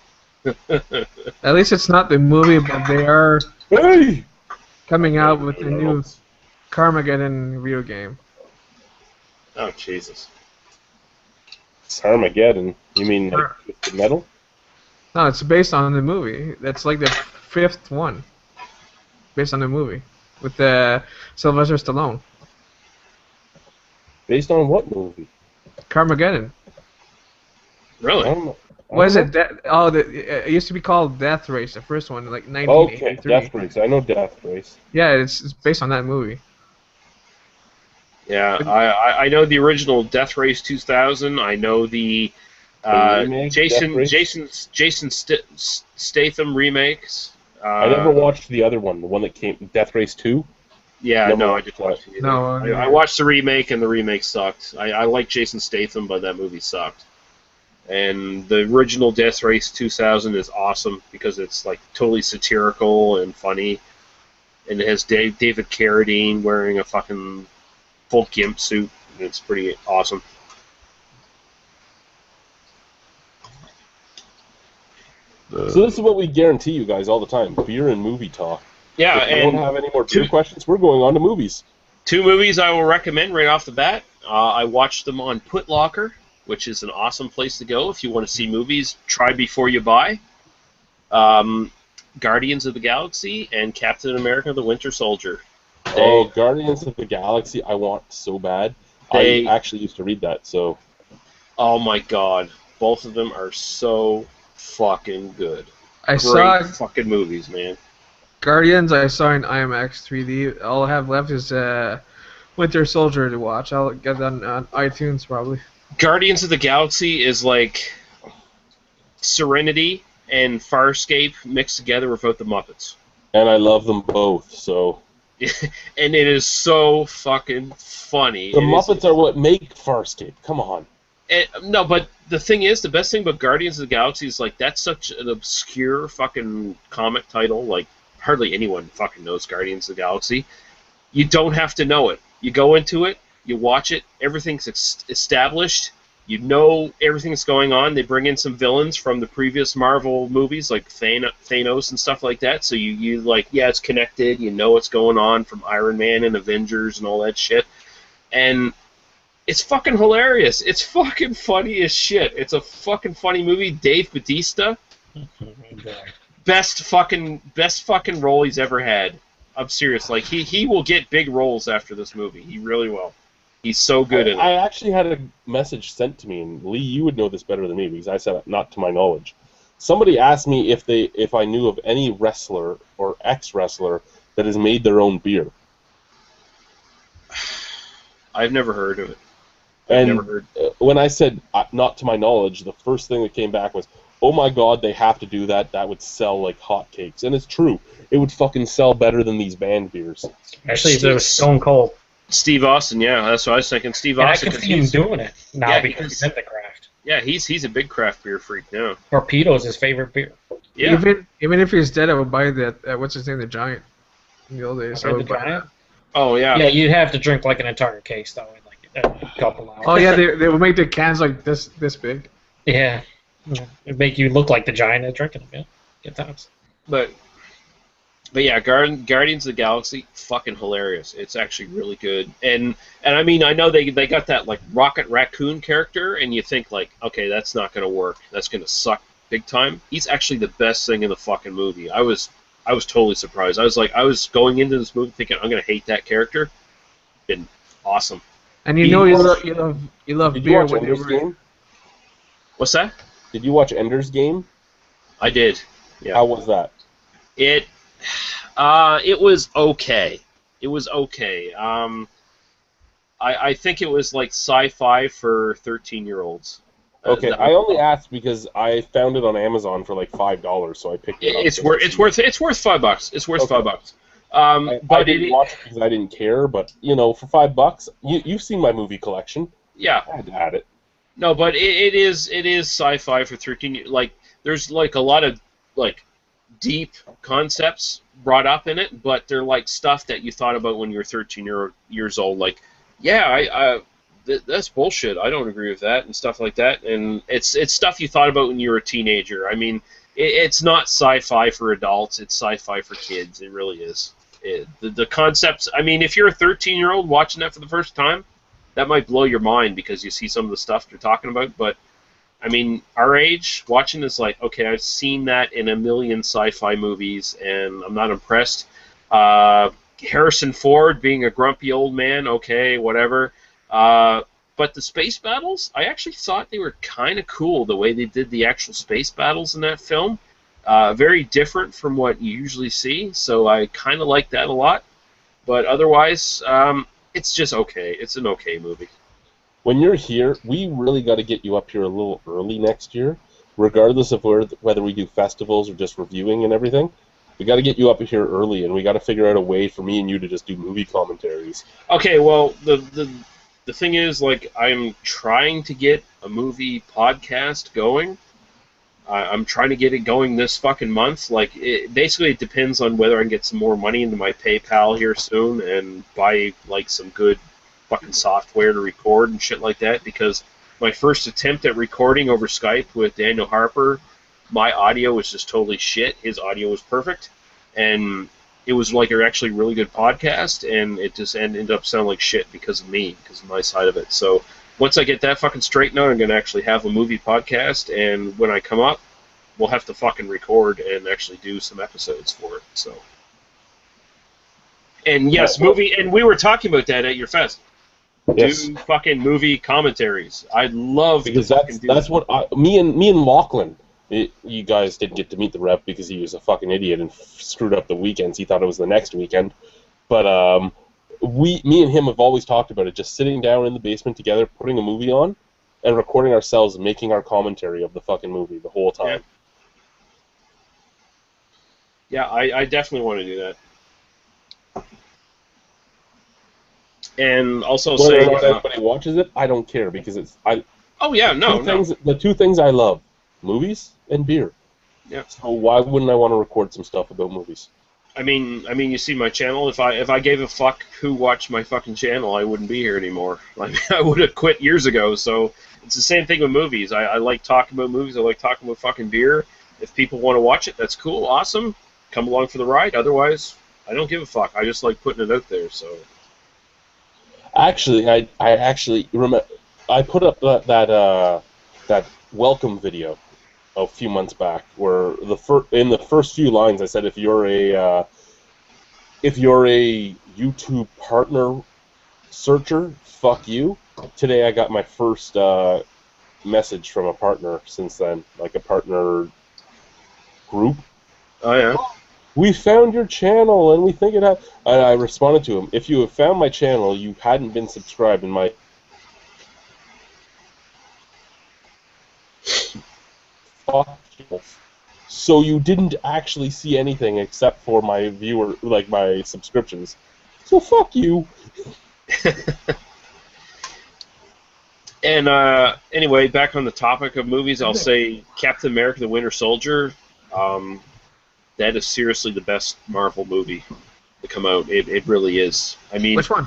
At least it's not the movie, but they are coming out with the new Carmageddon video game. Oh Jesus! It's Armageddon. You mean like with the metal? No, it's based on the movie. That's like the 5th one. Based on the movie with Sylvester Stallone. Based on what movie? Carmageddon. Really? What is it? It used to be called Death Race, the first one, like 1983. Okay, Death Race. I know Death Race. Yeah, it's based on that movie. Yeah, I know the original Death Race 2000. I know the Jason Statham remakes. I never watched the other one, the one that came, Death Race 2. Yeah, Never no, I watched didn't that. watch it either. No, I watched the remake, and the remake sucked. I like Jason Statham, but that movie sucked. And the original Death Race 2000 is awesome because it's like totally satirical and funny, and it has David Carradine wearing a fucking full gimp suit. And it's pretty awesome. So this is what we guarantee you guys all the time: beer and movie talk. Yeah, If you and don't have any more beer questions, we're going on to movies. 2 movies I will recommend right off the bat. I watched them on Putlocker, which is an awesome place to go if you want to see movies. Try before you buy. Guardians of the Galaxy and Captain America: The Winter Soldier. Guardians of the Galaxy, I want so bad. They- I actually used to read that, so... Oh my god, both of them are so fucking good. I Great saw fucking movies, man. Guardians. I saw in IMAX 3D. All I have left is Winter Soldier to watch. I'll get that on iTunes probably. Guardians of the Galaxy is like Serenity and Farscape mixed together without the Muppets. And I love them both, so... And it is so fucking funny. The Muppets are what make Farscape. Come on. No, but the thing is, the best thing about Guardians of the Galaxy is like that's such an obscure fucking comic title. Like hardly anyone fucking knows Guardians of the Galaxy. You don't have to know it. You go into it, you watch it, everything's established. You know everything that's going on. They bring in some villains from the previous Marvel movies, like Thanos and stuff like that. So you like, yeah, it's connected. You know what's going on from Iron Man and Avengers and all that shit. And it's fucking hilarious. It's fucking funny as shit. It's a fucking funny movie. Dave Bautista, best fucking role he's ever had. I'm serious. Like he will get big roles after this movie. He really will. He's so good in it. I actually had a message sent to me, and Lee, you would know this better than me because I said not to my knowledge. Somebody asked me if I knew of any wrestler or ex-wrestler that has made their own beer. I've never heard of it. And when I said not to my knowledge, the first thing that came back was, oh my god, they have to do that. That would sell like hotcakes. And it's true. It would fucking sell better than these band beers. Actually, if it was Stone Cold. Steve Austin, yeah, that's what I was thinking. Steve And Austin. I can see him doing it now Yeah, because he's in the craft. Yeah, he's a big craft beer freak now. Torpedo's his favorite beer. Yeah. Even if he's dead, I would buy that. What's his name? The Giant. In the old days. I Okay, would the buy Giant? that. Oh yeah. Yeah, you'd have to drink like an entire case though in like a couple hours. Oh yeah, they would make the cans like this big. Yeah. It'd make you look like the Giant at drinking them, yeah. Good times. But yeah, Guardians of the Galaxy, fucking hilarious. It's actually really good. And I mean, I know they got that like Rocket Raccoon character, and you think like, okay, that's not gonna work. That's gonna suck big time. He's actually the best thing in the fucking movie. I was totally surprised. I was going into this movie thinking I'm gonna hate that character. Been awesome. And you love Did you beer watch Ender's Game? What's that? Did you watch Ender's Game? I did. Yeah. How was that? It was okay. It was okay. I think it was like sci-fi for 13-year-olds. Okay, I only asked because I found it on Amazon for like $5, so I picked it up. It's worth $5. It's worth Okay. $5. I didn't watch it because I didn't care, but you know, for $5, you've seen my movie collection. Yeah. I had to add it. No, but it is sci-fi for 13. Like there's like a lot of like deep concepts brought up in it, but they're like stuff that you thought about when you were 13 years old. Like, yeah, that's bullshit. I don't agree with that and stuff like that. And it's stuff you thought about when you were a teenager. I mean, it's not sci-fi for adults. It's sci-fi for kids. It really is. The concepts. I mean, if you're a 13-year-old watching that for the first time, that might blow your mind because you see some of the stuff they're talking about. But I mean, our age watching is like, okay, I've seen that in a million sci-fi movies, and I'm not impressed. Harrison Ford being a grumpy old man, okay, whatever. But the space battles, I actually thought they were kind of cool the way they did the actual space battles in that film. Very different from what you usually see, so I kind of like that a lot. But otherwise, it's just okay. It's an okay movie. When you're here, we really got to get you up here a little early next year, regardless of whether we do festivals or just reviewing and everything. We got to get you up here early, and we got to figure out a way for me and you to just do movie commentaries. Okay, well, the thing is, like, I'm trying to get a movie podcast going. I'm trying to get it going this fucking month. Like, basically, it depends on whether I can get some more money into my PayPal here soon and buy, like, some good fucking software to record and shit like that, because my first attempt at recording over Skype with Daniel Harper, my audio was just totally shit. His audio was perfect, and it was like an actually really good podcast, and it just ended up sounding like shit because of me, because of my side of it. So once I get that fucking straightened out, I'm going to actually have a movie podcast, and when I come up, we'll have to fucking record and actually do some episodes for it. So, and yes, movie, and we were talking about that at your fest. Yes. Do fucking movie commentaries. I'd love because to fucking that's what me and Lachlan. You guys didn't get to meet the rep because he was a fucking idiot and screwed up the weekends. He thought it was the next weekend, but me and him have always talked about it. Just sitting down in the basement together, putting a movie on, and recording ourselves and making our commentary of the fucking movie the whole time. Yeah, I definitely want to do that. And also whether say or not everybody watches it, I don't care because it's Oh yeah, no. The two things I love: movies and beer. Yeah. So why wouldn't I want to record some stuff about movies? I mean, you see my channel. If I gave a fuck who watched my fucking channel, I wouldn't be here anymore. I would have quit years ago. So it's the same thing with movies. I like talking about movies. I like talking about fucking beer. If people want to watch it, that's cool, awesome. Come along for the ride. Otherwise, I don't give a fuck. I just like putting it out there. So. Actually, I actually remember I put up that welcome video a few months back where in the first few lines I said if you're a YouTube partner searcher, fuck you. Today I got my first message from a partner since then, like a partner group. Oh yeah. We found your channel, and we think it had... And I responded to him, if you have found my channel, you hadn't been subscribed in my... So you didn't actually see anything except for my my subscriptions. So fuck you! And anyway, back on the topic of movies, I'll say Captain America: The Winter Soldier. That is seriously the best Marvel movie to come out. It really is. I mean, which one?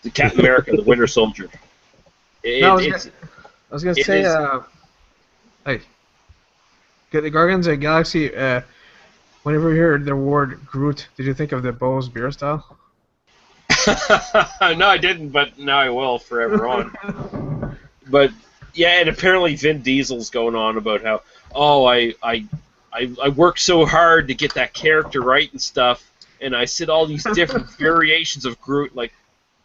The Captain America: The Winter Soldier. I was gonna say, hey, the Guardians of the Galaxy. Whenever you heard the word Groot, did you think of the Bo's beer style? No, I didn't, but now I will forever on. But yeah, and apparently Vin Diesel's going on about how, I worked so hard to get that character right and stuff, and I said all these different variations of Groot. Like,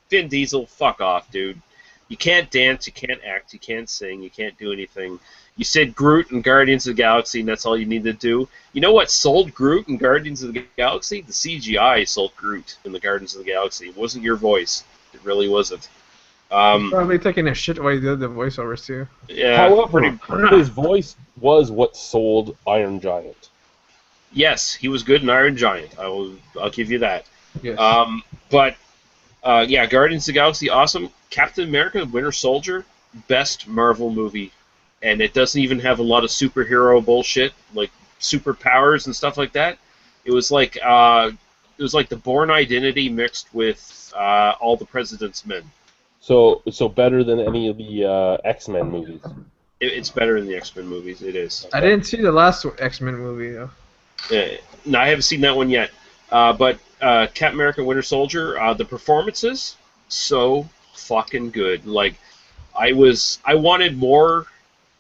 Vin Diesel, fuck off, dude. You can't dance, you can't act, you can't sing, you can't do anything. You said Groot in Guardians of the Galaxy, and that's all you need to do. You know what sold Groot in Guardians of the Galaxy? The CGI sold Groot in the Guardians of the Galaxy. It wasn't your voice. It really wasn't. Probably taking a shit while he did the voiceovers too. Yeah. However, his voice was what sold Iron Giant. Yes, he was good in Iron Giant. I'll give you that. Yes. But yeah, Guardians of the Galaxy, awesome. Captain America: Winter Soldier, best Marvel movie, and it doesn't even have a lot of superhero bullshit like superpowers and stuff like that. It was like the Bourne Identity mixed with All the President's Men. So better than any of the X-Men movies. It's better than the X-Men movies. It is. I didn't see the last X-Men movie though. No, I haven't seen that one yet. But Captain America: Winter Soldier, the performances so fucking good. Like, I wanted more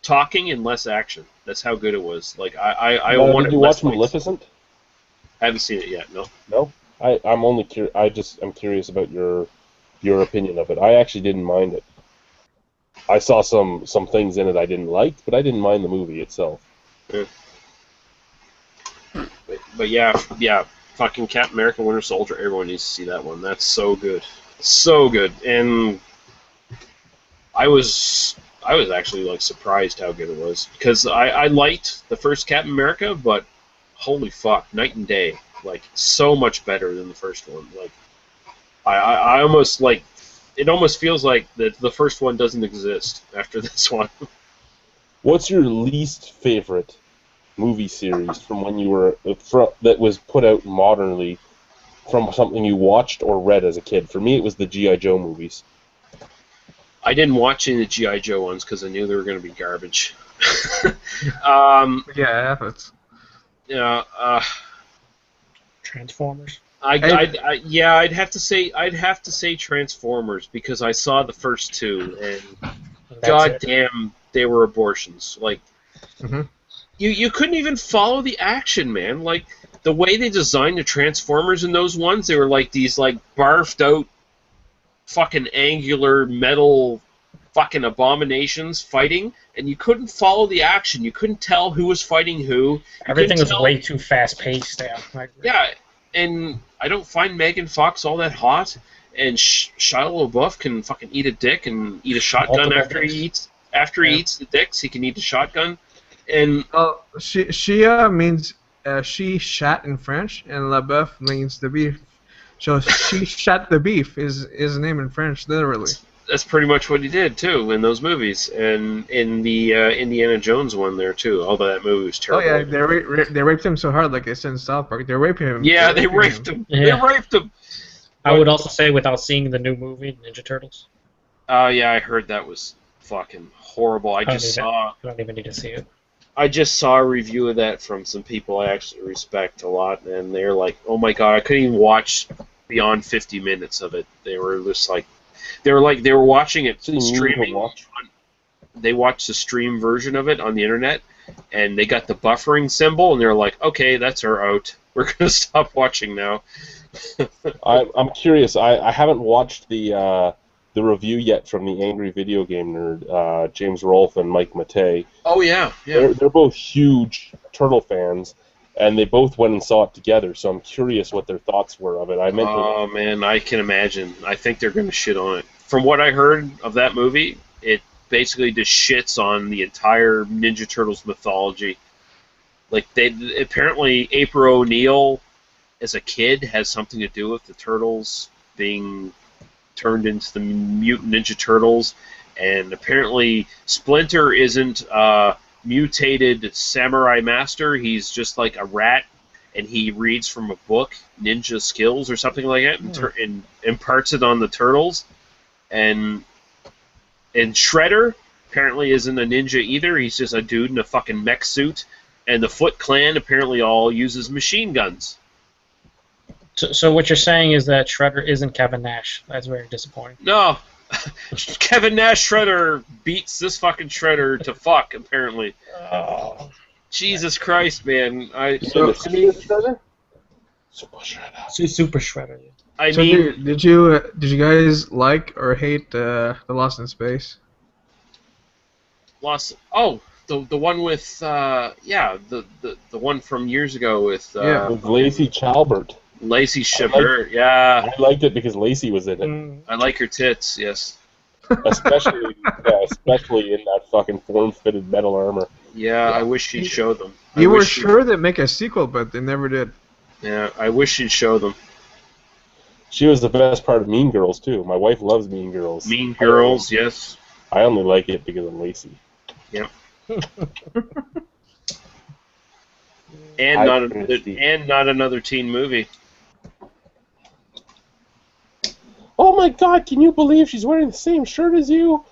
talking and less action. That's how good it was. Like, I wanted. Did you watch Maleficent? I haven't seen it yet. No. No. I'm only I'm curious about your opinion of it. I actually didn't mind it. I saw some things in it I didn't like, but I didn't mind the movie itself. Yeah. But yeah, fucking Captain America: Winter Soldier. Everyone needs to see that one. That's so good, so good. And I was actually like surprised how good it was because I liked the first Captain America, but holy fuck, night and day. Like, so much better than the first one. Like, I almost, like, it almost feels like the first one doesn't exist after this one. What's your least favorite movie series from when you were that was put out modernly, from something you watched or read as a kid? For me, it was the G.I. Joe movies. I didn't watch any of the G.I. Joe ones because I knew they were going to be garbage. Yeah, that's. Yeah. Transformers. I'd have to say Transformers because I saw the first two and goddamn, they were abortions. Like, you couldn't even follow the action, man. Like, the way they designed the Transformers in those ones, they were like these like barfed out fucking angular metal fucking abominations fighting, and you couldn't follow the action. You couldn't tell who was fighting who. Everything was way too fast paced there. Yeah, and I don't find Megan Fox all that hot, and Shia LaBeouf can fucking eat a dick and eat a shotgun after he eats the dicks. He can eat the shotgun, and Shia means she shat in French, and LaBeouf means the beef. So she shot the beef is his name in French, literally. That's pretty much what he did too in those movies, and in the Indiana Jones one there too. Although that movie was terrible. Oh yeah, they raped him so hard, like I said in South Park. They raped him. Yeah, they raped him. Yeah. They raped him. I would also say, without seeing the new movie, Ninja Turtles. Yeah, I heard that was fucking horrible. I don't even need to see it. I just saw a review of that from some people I actually respect a lot, and they're like, "Oh my god, I couldn't even watch beyond 50 minutes of it." They were just like, they were watching it streaming. They watched the stream version of it on the internet, and they got the buffering symbol, and they're like, "Okay, that's our out. We're gonna stop watching now." I'm curious. I haven't watched the review yet from the Angry Video Game Nerd, James Rolfe and Mike Matei. Oh yeah. They're both huge Turtle fans, and they both went and saw it together. So I'm curious what their thoughts were of it. Man, I can imagine. I think they're going to shit on it. From what I heard of that movie, it basically just shits on the entire Ninja Turtles mythology. Like, apparently April O'Neil, as a kid, has something to do with the Turtles being turned into the Mutant Ninja Turtles, and apparently Splinter isn't a mutated samurai master. He's just like a rat, and he reads from a book, Ninja Skills or something like that, and imparts it on the Turtles. And Shredder apparently isn't a ninja either. He's just a dude in a fucking mech suit. And the Foot Clan apparently all uses machine guns. So what you're saying is that Shredder isn't Kevin Nash. That's very disappointing. No. Kevin Nash Shredder beats this fucking Shredder to fuck, apparently. Oh. Jesus Christ, man. Super Shredder? Super Shredder. Did you guys like or hate the Lost in Space? The one with the one from years ago with with Lacey Chalbert. Lacey Chabert, yeah. I liked it because Lacey was in it. I like her tits, yes. Especially in that fucking form-fitted metal armor. Yeah, I wish she'd show them. You were sure they'd make a sequel, but they never did. Yeah, I wish she'd show them. She was the best part of Mean Girls, too. My wife loves Mean Girls. Mean Girls, yes. I only like it because of Lacey. Yep. And not another teen movie. Oh my god, can you believe she's wearing the same shirt as you?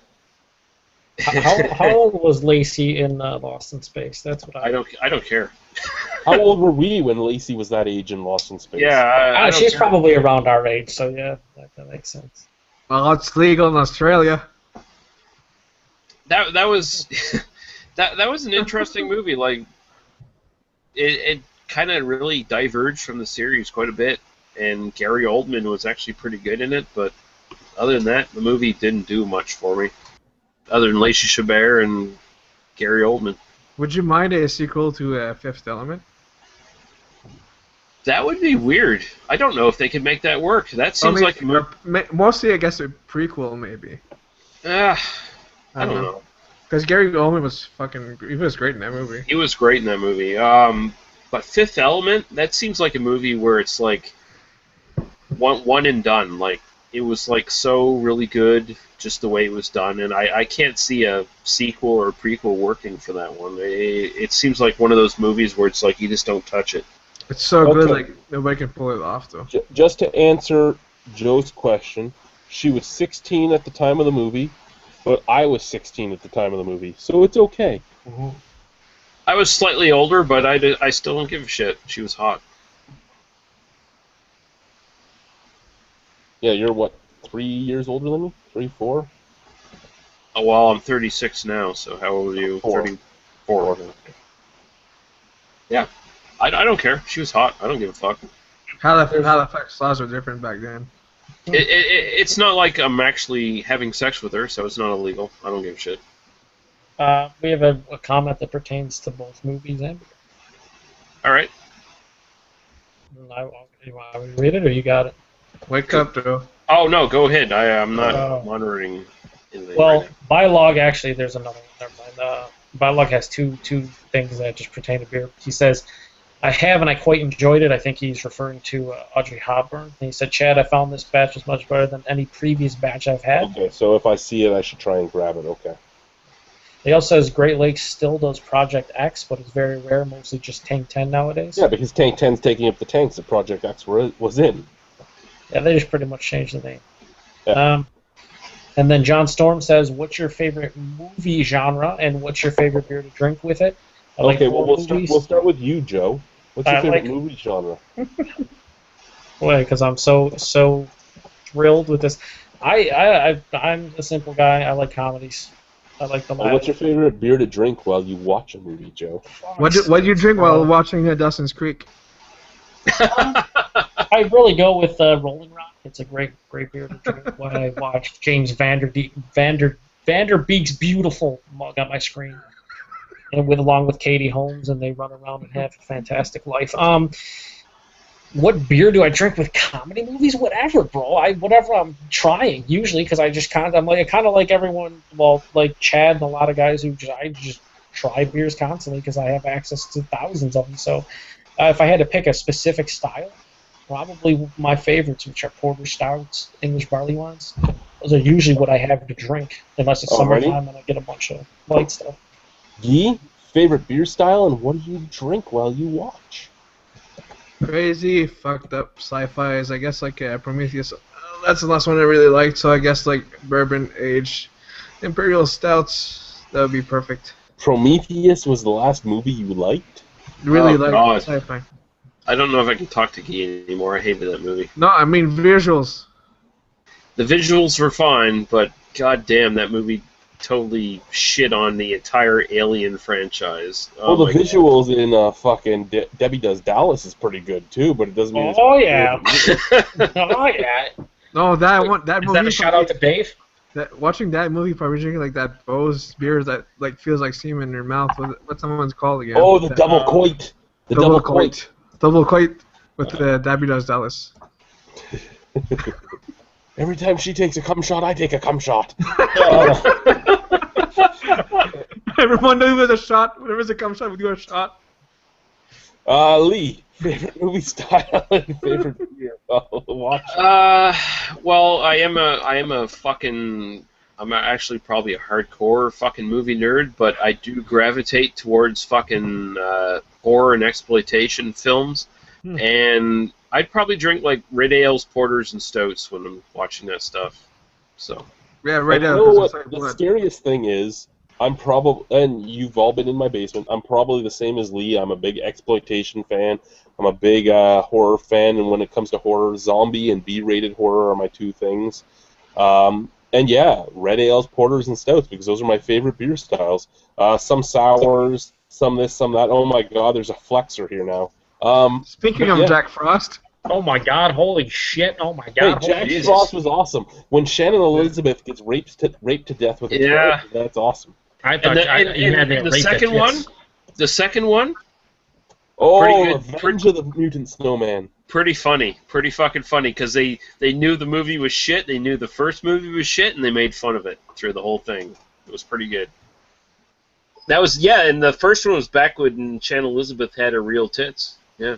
How old was Lacey in Lost in Space? That's what I don't care. How old were we when Lacey was that age in Lost in Space? Yeah, she's probably around our age, so yeah, that makes sense. Well, it's legal in Australia. That was that was an interesting movie. Like, it kind of really diverged from the series quite a bit, and Gary Oldman was actually pretty good in it. But other than that, the movie didn't do much for me, other than Lacey Chabert and Gary Oldman. Would you mind a sequel to Fifth Element? That would be weird. I don't know if they could make that work. That seems like a movie. Mostly, I guess, a prequel, maybe. I don't know. Because Gary Oldman was he was great in that movie. He was great in that movie. But Fifth Element, that seems like a movie where it's like one and done. Like it was like so really good, just the way it was done, and I can't see a sequel or a prequel working for that one. It seems like one of those movies where it's like you just don't touch it. It's so good, Okay. like nobody can pull it off though. Just to answer Joe's question, she was 16 at the time of the movie, but I was 16 at the time of the movie, so it's okay. I was slightly older, but I still don't give a shit. She was hot. Yeah, you're what, 3 years older than me? 3, 4? Oh, well, I'm 36 now, so how old are you? 4. 34. Yeah, I don't care. She was hot. I don't give a fuck. How the fuck laws were different back then. It's not like I'm actually having sex with her, so it's not illegal. I don't give a shit. We have a comment that pertains to both movies and. All right. You want me to read it, or you got it? Wake up, Joe. Oh no, go ahead. I'm not monitoring anything. Well, right now. Bylog actually, there's another one. Never mind. Bylog has two things that just pertain to beer. He says, "I have and I quite enjoyed it." I think he's referring to Audrey Hopburn. And he said, "Chad, I found this batch was much better than any previous batch I've had." Okay, so if I see it, I should try and grab it. Okay. He also says Great Lakes still does Project X, but it's very rare, mostly just Tank 10 nowadays. Yeah, because Tank 10's taking up the tanks that Project X was in. Yeah, they just pretty much changed the name. Yeah. And then John Storm says, "What's your favorite movie genre, and what's your favorite beer to drink with it?" I like Okay, well, horror we'll movies. start with you, Joe. What's your I favorite like- movie genre? Why? Because I'm so thrilled with this. I'm a simple guy. I like comedies. I like the What's your favorite beer to drink while you watch a movie, Joe? What do you drink while watching Dawson's Creek? I really go with Rolling Rock. It's a great beer to drink when I watch James Vanderbeek's beautiful mug on my screen, and along with Katie Holmes, and they run around and have a fantastic life. What beer do I drink with comedy movies? Whatever, bro. Whatever I'm trying usually, because I'm kind of like everyone. Well, like Chad and a lot of guys I just try beers constantly because I have access to thousands of them. So, if I had to pick a specific style, probably my favorites, which are porter stouts, English barley wines. Those are usually what I have to drink, unless it's Alrighty. summertime and I get a bunch of light stuff. Guy, favorite beer style, and what do you drink while you watch? Crazy, fucked up sci-fi is, I guess, like Prometheus. That's the last one I really liked, so I guess like bourbon aged imperial stouts. That would be perfect. Prometheus was the last movie you liked? Really Oh, like God. sci-fi. I don't know if I can talk to Guy anymore. I hated that movie. No, I mean visuals. The visuals were fine, but goddamn, that movie totally shit on the entire Alien franchise. Well, the my God. visuals in fucking Debbie Does Dallas is pretty good too, but it doesn't mean. Oh yeah, oh yeah. No, that one, that Is movie. that a shout out to Dave? Watching that movie, probably drinking like that Bose beer that like feels like semen in your mouth. What's someone's called again? Oh, the double coit. The double coit. Double coit with Debbie Does Dallas. Every time she takes a cum shot, I take a cum shot. Everyone knows there's a shot. Whenever there's a cum shot, we do a shot. Lee, favorite movie style and favorite beer while watching. Well, I'm actually probably a hardcore fucking movie nerd, but I do gravitate towards fucking horror and exploitation films, and I'd probably drink like red ales, porters, and stouts when I'm watching that stuff. So. Yeah, right You now. know 'cause what? it's like The blood. scariest thing is, I'm probably, and you've all been in my basement, I'm probably the same as Lee. I'm a big exploitation fan. I'm a big horror fan, and when it comes to horror, zombie and B-rated horror are my two things. And yeah, red ales, porters, and stouts, because those are my favorite beer styles. Some sours, some this, some that. Oh my god, there's a flexor here now. Speaking but of yeah. Jack Frost, Oh my God! Holy shit! Oh my Hey, God! Jack holy Frost was awesome. When Shannon Elizabeth gets raped to death with a Yeah. trap, that's awesome. I And thought the, you had and me the raped second it, one, yes. the second one, Oh, Pretty good. Revenge of the Mutant Snowman. pretty funny, pretty fucking funny, because they knew the movie was shit, they knew the first movie was shit, and they made fun of it through the whole thing. It was pretty good. That was, yeah, and the first one was back when Shannon Elizabeth had her real tits. Yeah.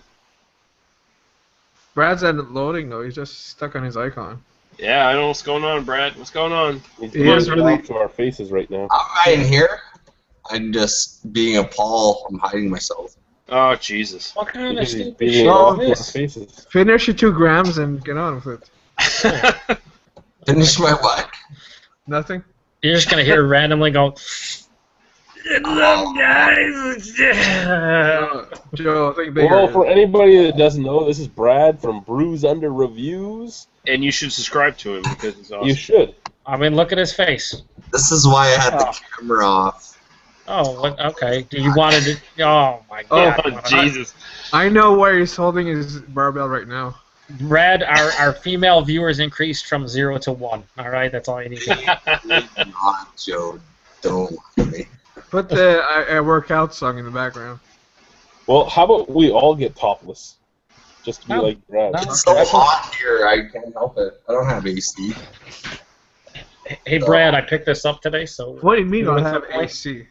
Brad's not loading though. He's just stuck on his icon. Yeah, I know what's going on, Brad. What's going on? He's He is really really- off to our faces right now. I'm right in here. I'm just being a Paul. I'm hiding myself. Oh, Jesus. What kind of He's stupid being shit off to our is this? faces. Finish your 2 grams and get on with it. Finish my what? Nothing. You're just gonna hear randomly go. It's up, guys. Yeah. Joe, think bigger. Well, for anybody that doesn't know, this is Brad from Brews Under Reviews. And you should subscribe to him because he's awesome. You should. I mean, look at his face. This is why I had Oh. the camera off. Oh, what, okay. Do you wanted to? Oh my Oh, God. Jesus. I know where he's holding his barbell right now. Brad, our female viewers increased from 0 to 1. All right, that's all you need to know. Not Joe. Don't worry. Put the I work out song in the background. Well, how about we all get topless? Just to be No. like Brad. No. It's so hot here. I can't help it. I don't have AC. Hey, Brad, I picked this up today, so. What do you mean You I want have some more? AC?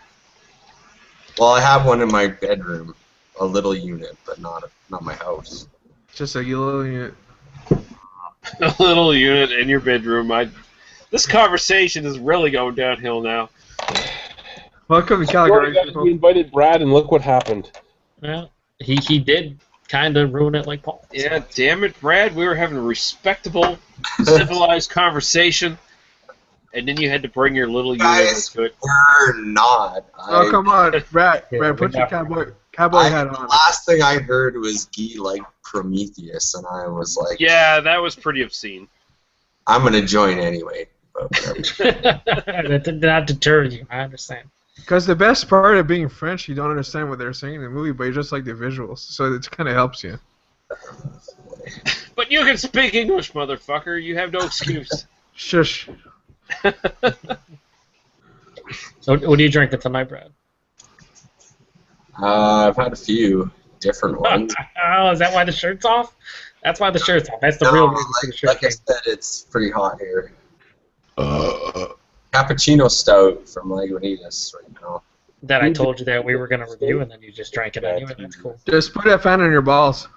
Well, I have one in my bedroom, a little unit, but not my house. Just a little unit. A little unit in your bedroom. This conversation is really going downhill now. Welcome to Sorry, Calgary, guys, people. we invited Brad, and look what happened. Yeah, he did kind of ruin it like Paul. Yeah, damn it, Brad. We were having a respectable, civilized conversation, and then you had to bring your little unit Guys, into it. we're not. Oh, come on, Brad. Yeah, Brad, put we your got- cowboy hat The on. last thing I heard was Guy like Prometheus, and I was like, Yeah, that was pretty obscene. I'm gonna join anyway. But whatever. That did not deter you. I understand. Because the best part of being French, you don't understand what they're saying in the movie, but you just like the visuals, so it kind of helps you. But you can speak English, motherfucker. You have no excuse. Shush. So, what are you drinking tonight, Brad? I've had a few different ones. Oh, is that why the shirt's off? That's why the shirt's off. That's the No, real reason for the shirt. like I said, it's pretty hot here. Cappuccino stout from Lagunitas right now. That I told you that we were going to review, and then you just drank it anyway. That's cool. Just put a fan on your balls.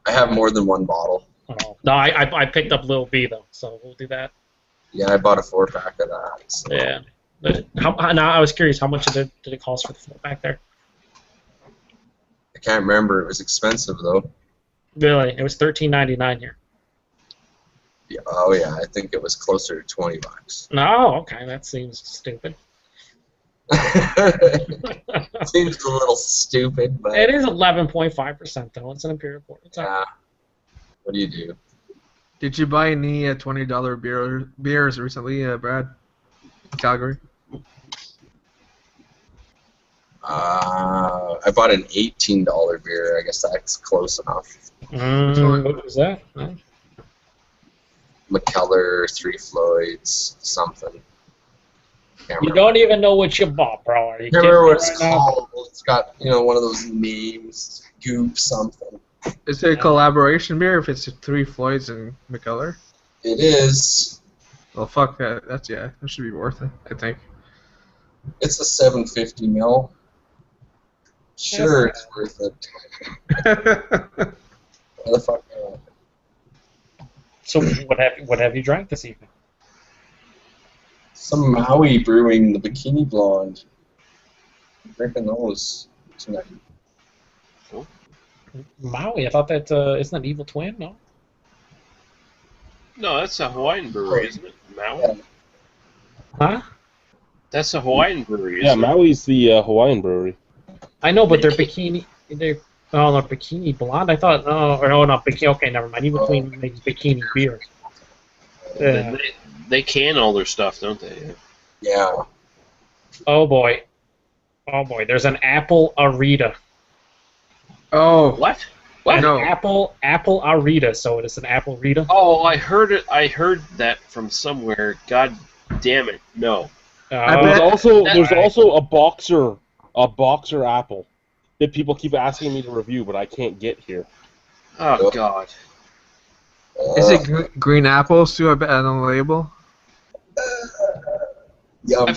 I have more than one bottle. Oh. No, I picked up Lil B, though, so we'll do that. Yeah, I bought a 4-pack of that. So. Yeah. But now, I was curious, how much did it cost for the floor back there? I can't remember. It was expensive though. Really? It was $13.99 here. Yeah, oh yeah, I think it was closer to $20. No, okay, that seems stupid. Seems a little stupid, but It is 11.5%, though. It's an imperial port. It's all right. yeah. What do you do? Did you buy any $20 beers recently, Brad? Calgary? I bought an $18 beer. I guess that's close enough. What was that? No? McKellar, Three Floyds, something. Can't You remember. don't even know what you bought, bro. Are you Can't kidding remember me what it's right now? called. It's got one of those names, Goop something. Is it a collaboration beer if it's Three Floyds and McKellar? It is. Well, fuck that. That should be worth it, I think. It's a 750 mil. Sure, it's worth it. Motherfucker. So what have you drank this evening? Some Maui brewing, the Bikini Blonde. I'm drinking those tonight. Maui. I thought that isn't that Evil Twin? No. No, that's a Hawaiian brewery, isn't it? Maui? Huh? That's a Hawaiian brewery, Yeah, isn't it? Maui's the Hawaiian brewery. I know, but they're bikini. They're bikini blonde. I thought not bikini. Okay, never mind. Evil Twin makes bikini beer. Yeah. They can all their stuff, don't they? Yeah. Oh boy. There's an apple arita. Oh, What? An No. apple arita. So it is an apple rita. Oh, I heard it. I heard that from somewhere. God damn it! No. I There's bet- also a boxer apple that people keep asking me to review, but I can't get here. Oh God. Is it green apples too? I bet on the label. Yum. I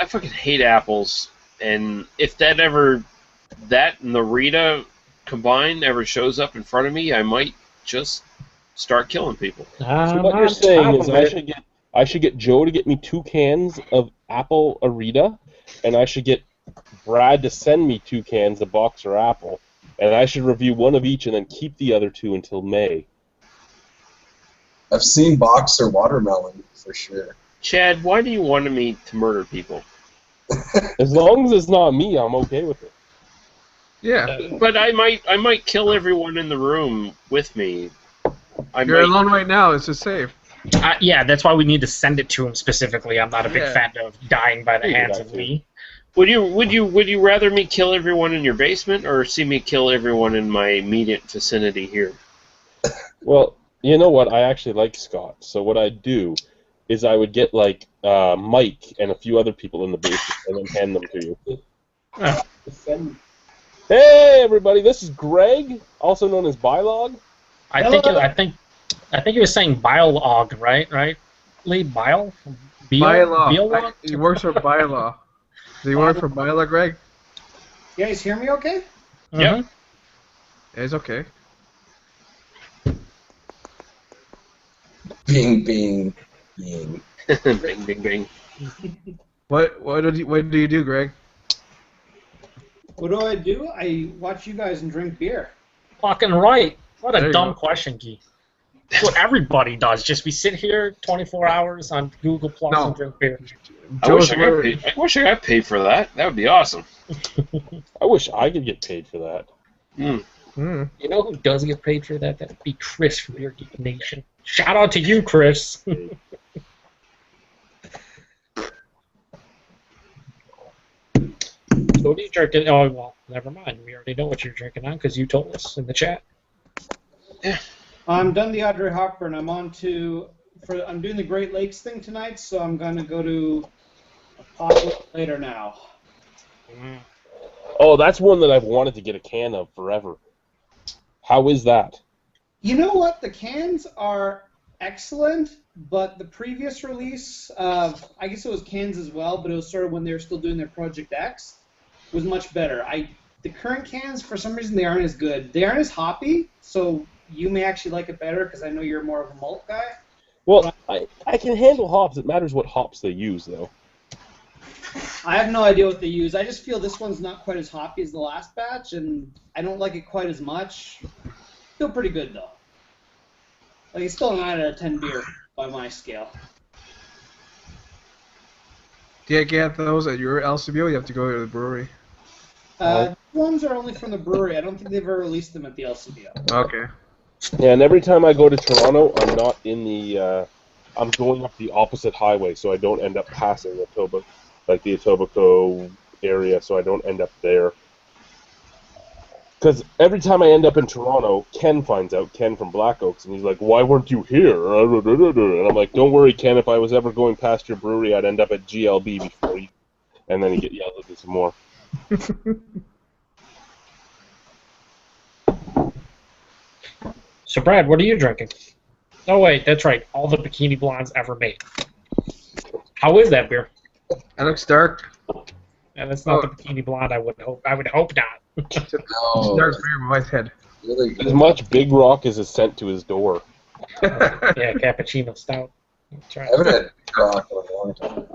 fucking hate apples, and if that and the Rita combined ever shows up in front of me, I might just start killing people. So what you're saying is I should get Joe to get me 2 cans of apple Arita, and I should get Brad to send me 2 cans of Boxer Apple, and I should review one of each and then keep the other 2 until May. I've seen Boxer watermelon for sure. Chad, why do you want me to murder people? As long as it's not me, I'm okay with it. Yeah. But I might kill everyone in the room with me. You're alone right now. It's just safe. Yeah, that's why we need to send it to him specifically. I'm not a big Yeah. fan of dying by the hands of me. Would you rather me kill everyone in your basement or see me kill everyone in my immediate vicinity here? Well, you know what? I actually like Scott. So what I'd do is I would get like Mike and a few other people in the basement and then hand them to you. Hey everybody, this is Greg, also known as Bylog. I think he was saying Biolog, right? Right? Lee Bile? Bylaw. He works for Bylaw. Does he work for Bylaw, Greg? You guys hear me okay? Mm-hmm. Yep. Yeah, he's okay. Bing, bing, bing. Bing, bing, bing. What do you do, Greg? What do? I watch you guys and drink beer. Fucking right. What There a you dumb go. question, Guy. That's what everybody does. Just we sit here 24 hours on Google Plus No. and drink beer. I wish I got paid for that. That would be awesome. I wish I could get paid for that. Mm. You know who does get paid for that? That would be Chris from Beer Geek Nation. Shout out to you, Chris. So what are you drinking? Oh, well, never mind. We already know what you're drinking on because you told us in the chat. I'm done the Audrey Hopper, I'm on to I'm doing the Great Lakes thing tonight, so I'm gonna go to Apocalypse later now. Oh, that's one that I've wanted to get a can of forever. How is that? You know what? The cans are excellent, but the previous release of, I guess it was cans as well, but it was sort of when they were still doing their Project X, was much better. The current cans, for some reason, they aren't as good. They aren't as hoppy, so you may actually like it better because I know you're more of a malt guy. Well, I can handle hops. It matters what hops they use, though. I have no idea what they use. I just feel this one's not quite as hoppy as the last batch, and I don't like it quite as much. Still pretty good, though. Like, it's still a 9 out of 10 beer by my scale. Do you get those at your LCBO? You have to go to the brewery. Ones are only from the brewery. I don't think they've ever released them at the LCBO. Okay. Yeah, and every time I go to Toronto, I'm not in the. I'm going up the opposite highway, so I don't end up passing the Etobicoke area, so I don't end up there. Because every time I end up in Toronto, Ken finds out, Ken from Black Oaks, and he's like, "Why weren't you here?" And I'm like, "Don't worry, Ken. If I was ever going past your brewery, I'd end up at GLB before you." And then he get yelled at me some more. So, Brad, what are you drinking? Oh, wait, that's right. All the Bikini Blondes ever made. How is that beer? That looks dark. And it's not the Bikini Blonde. I would hope not. It's No, dark beer with white head. really As good. much Big Rock as is sent to his door. Yeah, cappuccino stout. That's I right. haven't had Croc in a long time.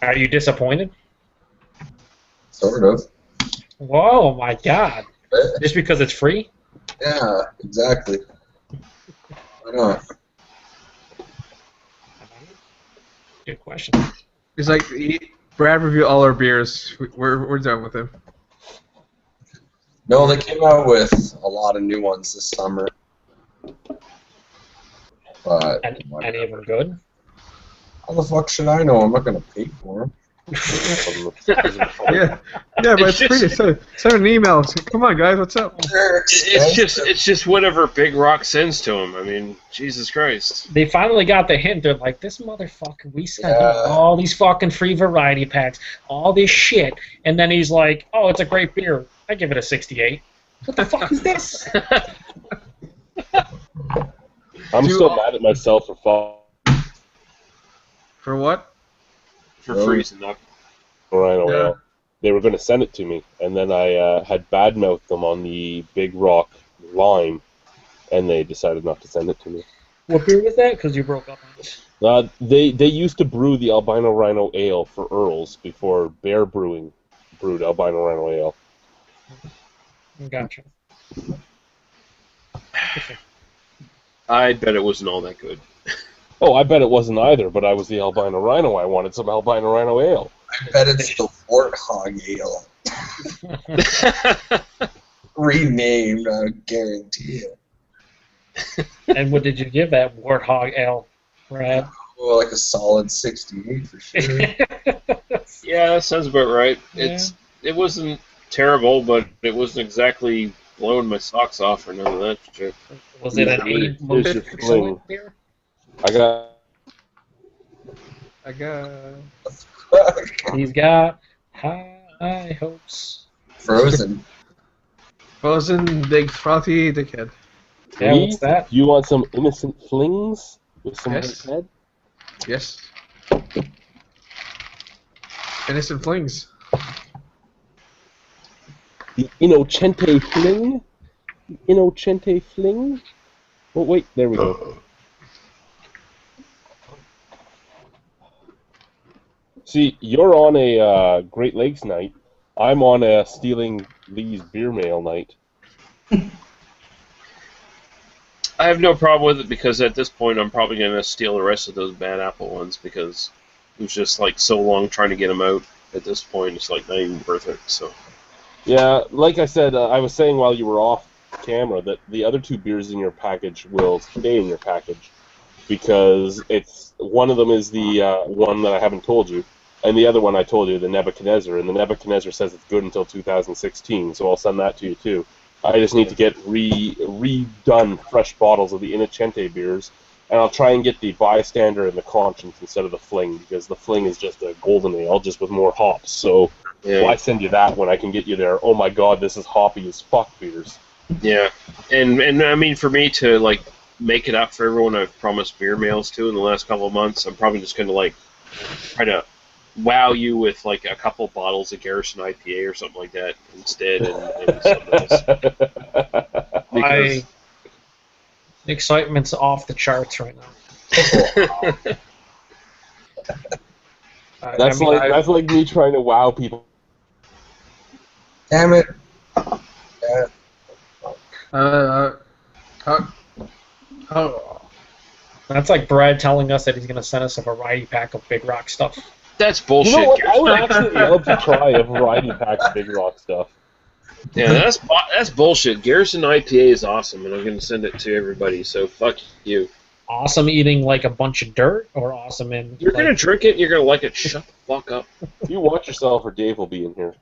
Are you disappointed? Sort of. Whoa, my God! But, Just because it's free? yeah, exactly. Why not? Good question. It's like Brad reviewed all our beers. We're done with him. No, they came out with a lot of new ones this summer. But Any of them good? how the fuck should I know? I'm not gonna pay for them. Yeah, but it's free. Send an email. Say, come on, guys, what's up? It's just whatever Big Rock sends to him. I mean, Jesus Christ. They finally got the hint. They're like, this motherfucker, we sent him Yeah. all these fucking free variety packs, all this shit. And then he's like, oh, it's a great beer. I give it a 68. What the fuck is this? I'm still mad at myself for For what? for freezing up. Rhino Yeah. ale. They were going to send it to me, and then I had badmouthed them on the Big Rock Lime, and they decided not to send it to me. What beer was that? Because you broke up on it. They used to brew the Albino Rhino Ale for Earls before Bear Brewing brewed Albino Rhino Ale. Gotcha. I bet it wasn't all that good. Oh, I bet it wasn't either, but I was the Albino Rhino. I wanted some Albino Rhino Ale. I bet it's the Warthog Ale. Renamed, I guarantee it. And what did you give that Warthog Ale, Brad? Well, like a solid 68 for sure. Yeah, that sounds about right. Yeah. It wasn't terrible, but it wasn't exactly blowing my socks off or none of that shit. Was it an Here's 8 your excellent fling. beer? I got He's got high hopes. Frozen. Frozen big frothy dickhead. Yeah, what's that? You want some innocent flings with some Yes. red head? Yes. Innocent flings. The Innocente fling? The Innocente fling? Oh, wait, there we go. See, you're on a Great Lakes night. I'm on a Stealing Lee's Beer Mail night. I have no problem with it because at this point I'm probably going to steal the rest of those bad apple ones because it was just like so long trying to get them out. At this point, it's like not even worth it. So Yeah, like I said, I was saying while you were off camera that the other two beers in your package will stay in your package because it's one of them is the one that I haven't told you, and the other one I told you, the Nebuchadnezzar, and the Nebuchadnezzar says it's good until 2016, so I'll send that to you too. I just need to get redone fresh bottles of the Innocente beers, and I'll try and get the Bystander and the Conscience instead of the Fling, because the Fling is just a golden ale, just with more hops, so yeah, why send you that when I can get you there? Oh my god, this is hoppy as fuck beers. yeah, and I mean for me to like make it up for everyone I've promised beer mails to in the last couple of months, I'm probably just going to like try to wow you with like a couple bottles of Garrison IPA or something like that instead, and something else. The excitement's off the charts right now. That's like me trying to wow people. Damn it. That's like Brad telling us that he's going to send us a variety pack of Big Rock stuff. That's bullshit. You know what? I would actually love to try a variety pack of Big Rock stuff. Yeah, that's bullshit. Garrison IPA is awesome, and I'm going to send it to everybody, so fuck you. Awesome eating like a bunch of dirt, or awesome in... You're going to drink it, and you're going to like it. Shut the fuck up. You watch yourself, or Dave will be in here.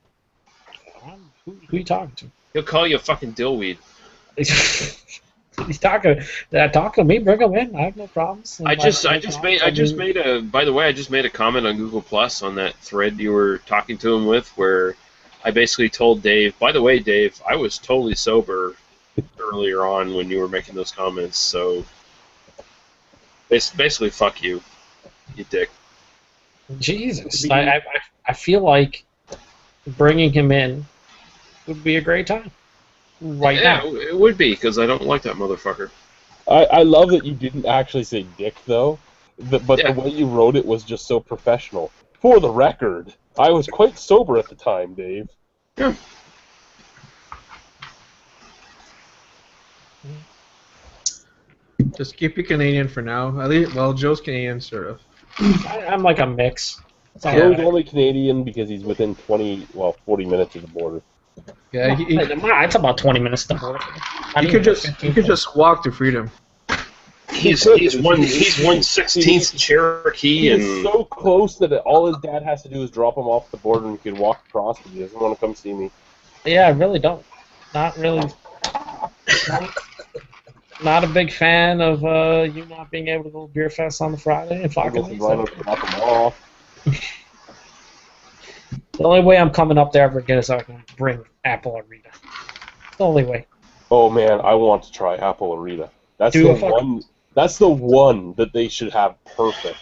Who are you talking to? He'll call you a fucking dillweed. He's talking to me. Bring him in. I have no problems. I just made a. By the way, I just made a comment on Google Plus on that thread you were talking to him with, where I basically told Dave. By the way, Dave, I was totally sober earlier on when you were making those comments. So basically, fuck you, you dick. Jesus, I feel like bringing him in would be a great time. Right Yeah, now. it would be, because I don't like that motherfucker. I love that you didn't actually say dick, though. But Yeah. the way you wrote it was just so professional. For the record, I was quite sober at the time, Dave. Yeah. Just keep it Canadian for now. At least, well, Joe's Canadian, sort of. I'm like a mix. Joe's only Canadian because he's within 40 minutes of the border. Yeah, it's about 20 minutes to border. he could just walk to freedom. He's 1/16 Cherokee, He and is so close that all his dad has to do is drop him off the border and he can walk across, but he doesn't want to come see me. Yeah, I really don't. Not really. Not a big fan of you not being able to go to Beer Fest on the Friday and I guess he's lining up to drop him off. The only way I'm coming up there ever again is so I can bring Apple Arita. The only way. Oh man, I want to try Apple Arita. That's the one that they should have perfect.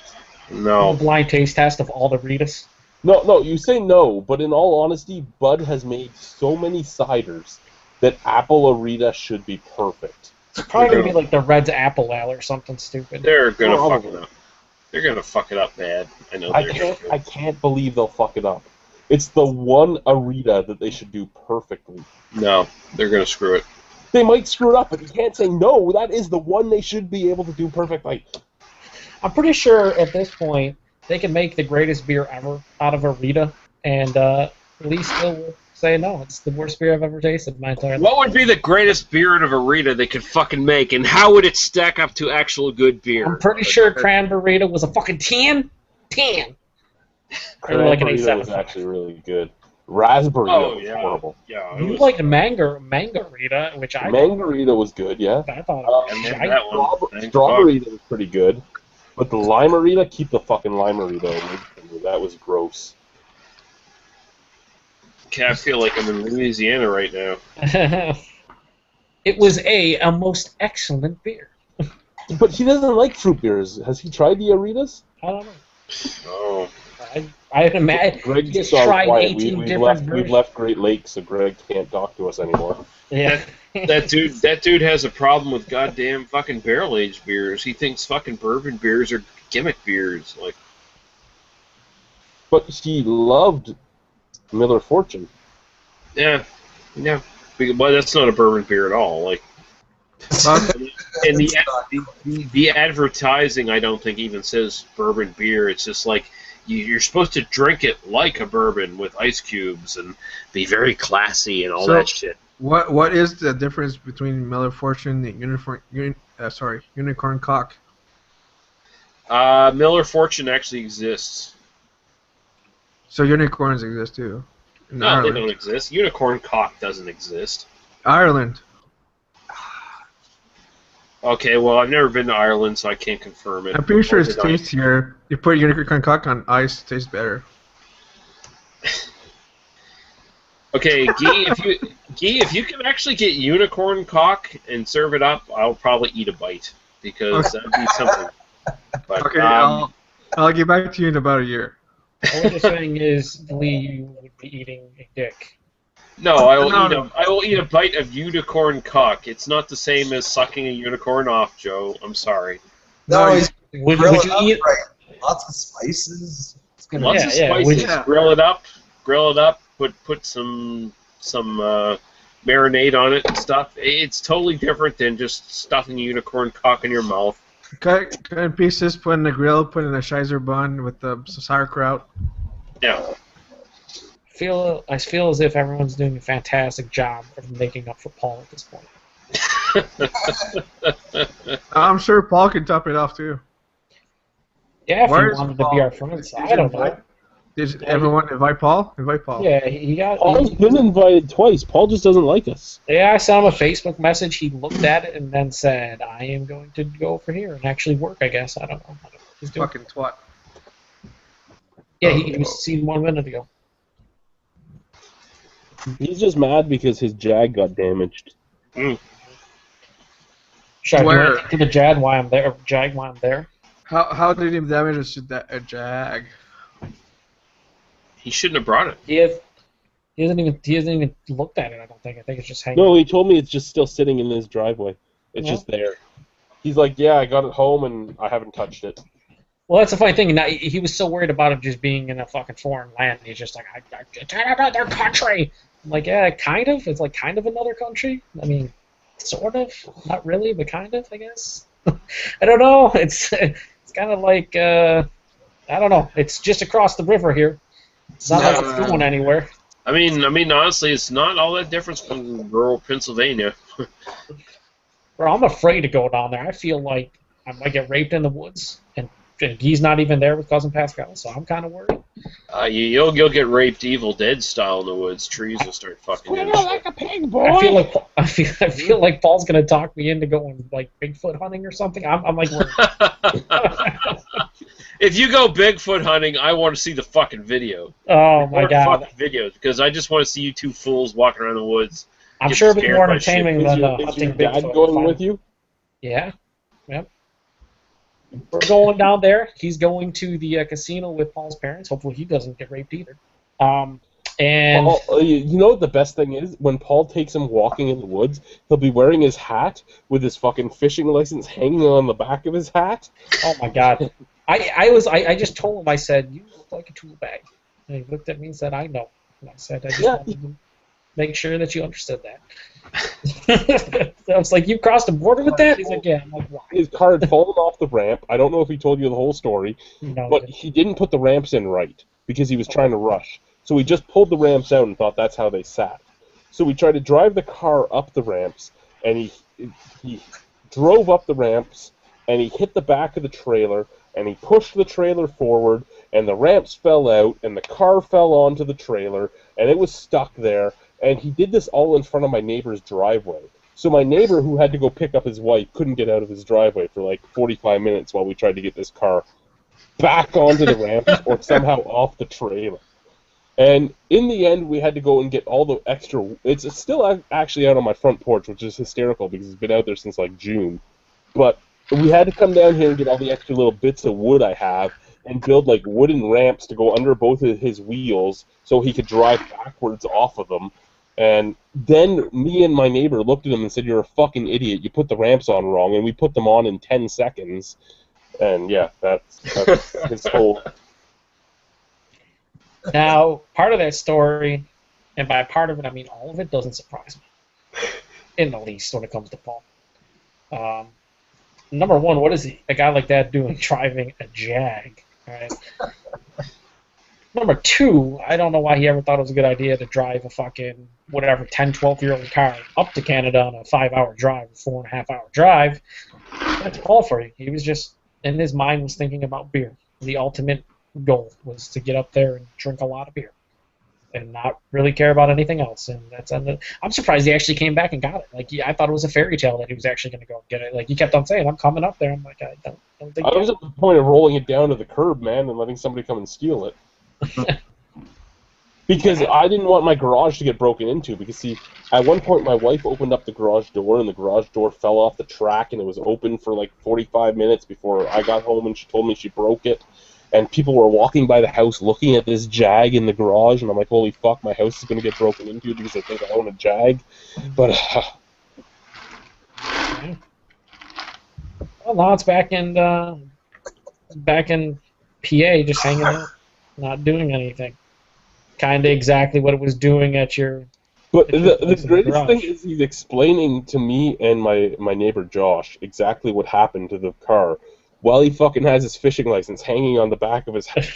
No. The blind taste test of all the Ritas. No, you say no, but in all honesty, Bud has made so many ciders that Apple Arita should be perfect. It's probably going to be like the Red's Apple Ale or something stupid. They're going to fuck it up. They're going to fuck it up bad. I know I can't believe they'll fuck it up. It's the one Arita that they should do perfectly. No, they're going to screw it. They might screw it up, but you can't say no. That is the one they should be able to do perfectly. I'm pretty sure at this point they can make the greatest beer ever out of Arita, and Lee still will say no. It's the worst beer I've ever tasted in my entire life. What would be the greatest beer out of Arita they could fucking make, and how would it stack up to actual good beer? I'm pretty sure Cranberry was a fucking 10. 10. Cranberry was actually really good. Raspberry was horrible. Yeah, you liked Mangarita, which I Mangarita was good, yeah. I thought Strawberry was pretty good. But the Limerita, keep the fucking Limerita. That was gross. Okay, I feel like I'm in Louisiana right now. It was a most excellent beer. But he doesn't like fruit beers. Has he tried the Aritas? I don't know. Oh. I imagine Greg he's tried 18 different beers. We've left Great Lakes, so Greg can't talk to us anymore. Yeah. That dude has a problem with goddamn fucking barrel-aged beers. He thinks fucking bourbon beers are gimmick beers. Like, but he loved Miller Fortune. yeah. But that's not a bourbon beer at all. Like, and the advertising, I don't think even says bourbon beer. It's just like you're supposed to drink it like a bourbon with ice cubes and be very classy and all that shit. What is the difference between Miller Fortune and Unicorn Cock? Miller Fortune actually exists. So unicorns exist too. No, Ireland. they don't exist. Unicorn Cock doesn't exist. Ireland. Okay, well, I've never been to Ireland, so I can't confirm it. I'm pretty sure it's tastier. You put unicorn cock on ice, it tastes better. Okay, Guy, if you can actually get unicorn cock and serve it up, I'll probably eat a bite because that'd be something. But, okay, I'll get back to you in about a year. What you're saying is, Lee, you would be eating a dick. No, I will eat a bite of unicorn cock. It's not the same as sucking a unicorn off, Joe. I'm sorry. No, would you eat lots of spices? Lots of spices. Yeah. Grill it up. Put some marinade on it and stuff. It's totally different than just stuffing a unicorn cock in your mouth. Cut in pieces, put in the grill, put in a Shizer bun with some sauerkraut. Yeah. I feel as if everyone's doing a fantastic job of making up for Paul at this point. I'm sure Paul can top it off too. Yeah, if he wanted to be our friend, so I don't know. Did everyone invite Paul? Invite Paul. Yeah, he got. Paul's been invited twice. Paul just doesn't like us. Yeah, I sent him a Facebook message. He looked at it and then said, "I am going to go over here and actually work." I guess I don't know. He's doing. Fucking twat. Yeah, he was seen 1 minute ago. He's just mad because his Jag got damaged. Should I do to the Jag while I'm there? Jag while I'm there? How did he damage a Jag? He shouldn't have brought it. He hasn't even looked at it. I don't think. I think it's just hanging. No, he told me it's just still sitting in his driveway. It's just there. He's like, yeah, I got it home and I haven't touched it. Well, that's the funny thing. Now, he was so worried about it just being in a fucking foreign land. He's just like, it's another country. I'm like, yeah, kind of. It's like kind of another country. I mean, sort of. Not really, but kind of, I guess. I don't know. It's kind of like, I don't know. It's just across the river here. It's not like it's going anywhere. I mean, honestly, it's not all that different from rural Pennsylvania. Bro, I'm afraid to go down there. I feel like I might get raped in the woods, and he's not even there with Cousin Pascal, so I'm kind of worried. You'll get raped Evil Dead style in the woods. Trees will start fucking in. Like a pig, boy. I feel like Paul's gonna talk me into going like Bigfoot hunting or something. I'm like worried. If you go Bigfoot hunting, I want to see the fucking video. Oh my god! Fucking videos, because I just want to see you two fools walking around the woods. I'm sure it'll be more entertaining than hunting Bigfoot. Is your dad going with you? Yeah. Yep. we're going down there. He's going to the casino with Paul's parents. Hopefully he doesn't get raped either. And Paul, you know what the best thing is? When Paul takes him walking in the woods, he'll be wearing his hat with his fucking fishing license hanging on the back of his hat. oh my God, I just told him, I said, you look like a tool bag. And he looked at me and said, I know. And I said, I just wanted to make sure that you understood that. So I was like, you crossed the border with that? He's like, yeah. I'm like, why? His car had fallen off the ramp. I don't know if he told you the whole story, No, but he didn't put the ramps in right because he was trying to rush. So he just pulled the ramps out and thought that's how they sat. So we tried to drive the car up the ramps, and he drove up the ramps, and he hit the back of the trailer, and he pushed the trailer forward, and the ramps fell out, and the car fell onto the trailer, and it was stuck there, and he did this all in front of my neighbor's driveway. So my neighbor, who had to go pick up his wife, couldn't get out of his driveway for like 45 minutes while we tried to get this car back onto the ramps or somehow off the trailer. And in the end, we had to go and get all the extra... It's still actually out on my front porch, which is hysterical because it's been out there since like June. But we had to come down here and get all the extra little bits of wood I have and build like wooden ramps to go under both of his wheels so he could drive backwards off of them. And then me and my neighbor looked at him and said, "You're a fucking idiot. You put the ramps on wrong." And we put them on in 10 seconds. And yeah, that's his whole... Now, part of that story, and by part of it I mean all of it, doesn't surprise me in the least when it comes to Paul. Number one, what is a guy like that doing driving a Jag? Right? Number two, I don't know why he ever thought it was a good idea to drive a fucking, whatever, 10, 12-year-old car up to Canada on a 5-hour drive, 4.5-hour drive. That's Paul for you. He was just, in his mind, was thinking about beer. The ultimate goal was to get up there and drink a lot of beer and not really care about anything else. And that's I'm surprised he actually came back and got it. Like, I thought it was a fairy tale that he was actually going to go get it. Like, he kept on saying, "I'm coming up there." I'm like, I don't think. I was at the point of rolling it down to the curb, man, and letting somebody come and steal it. Because I didn't want my garage to get broken into. Because, see, at one point my wife opened up the garage door, and the garage door fell off the track, and it was open for like 45 minutes before I got home, and she told me she broke it. And people were walking by the house looking at this Jag in the garage, and I'm like, holy fuck, my house is going to get broken into because I think I own a Jag. But, well, now it's back in PA, just hanging out, not doing anything. Kind of exactly what it was doing at your... But the greatest thing is he's explaining to me and my neighbor Josh exactly what happened to the car while he fucking has his fishing license hanging on the back of his head.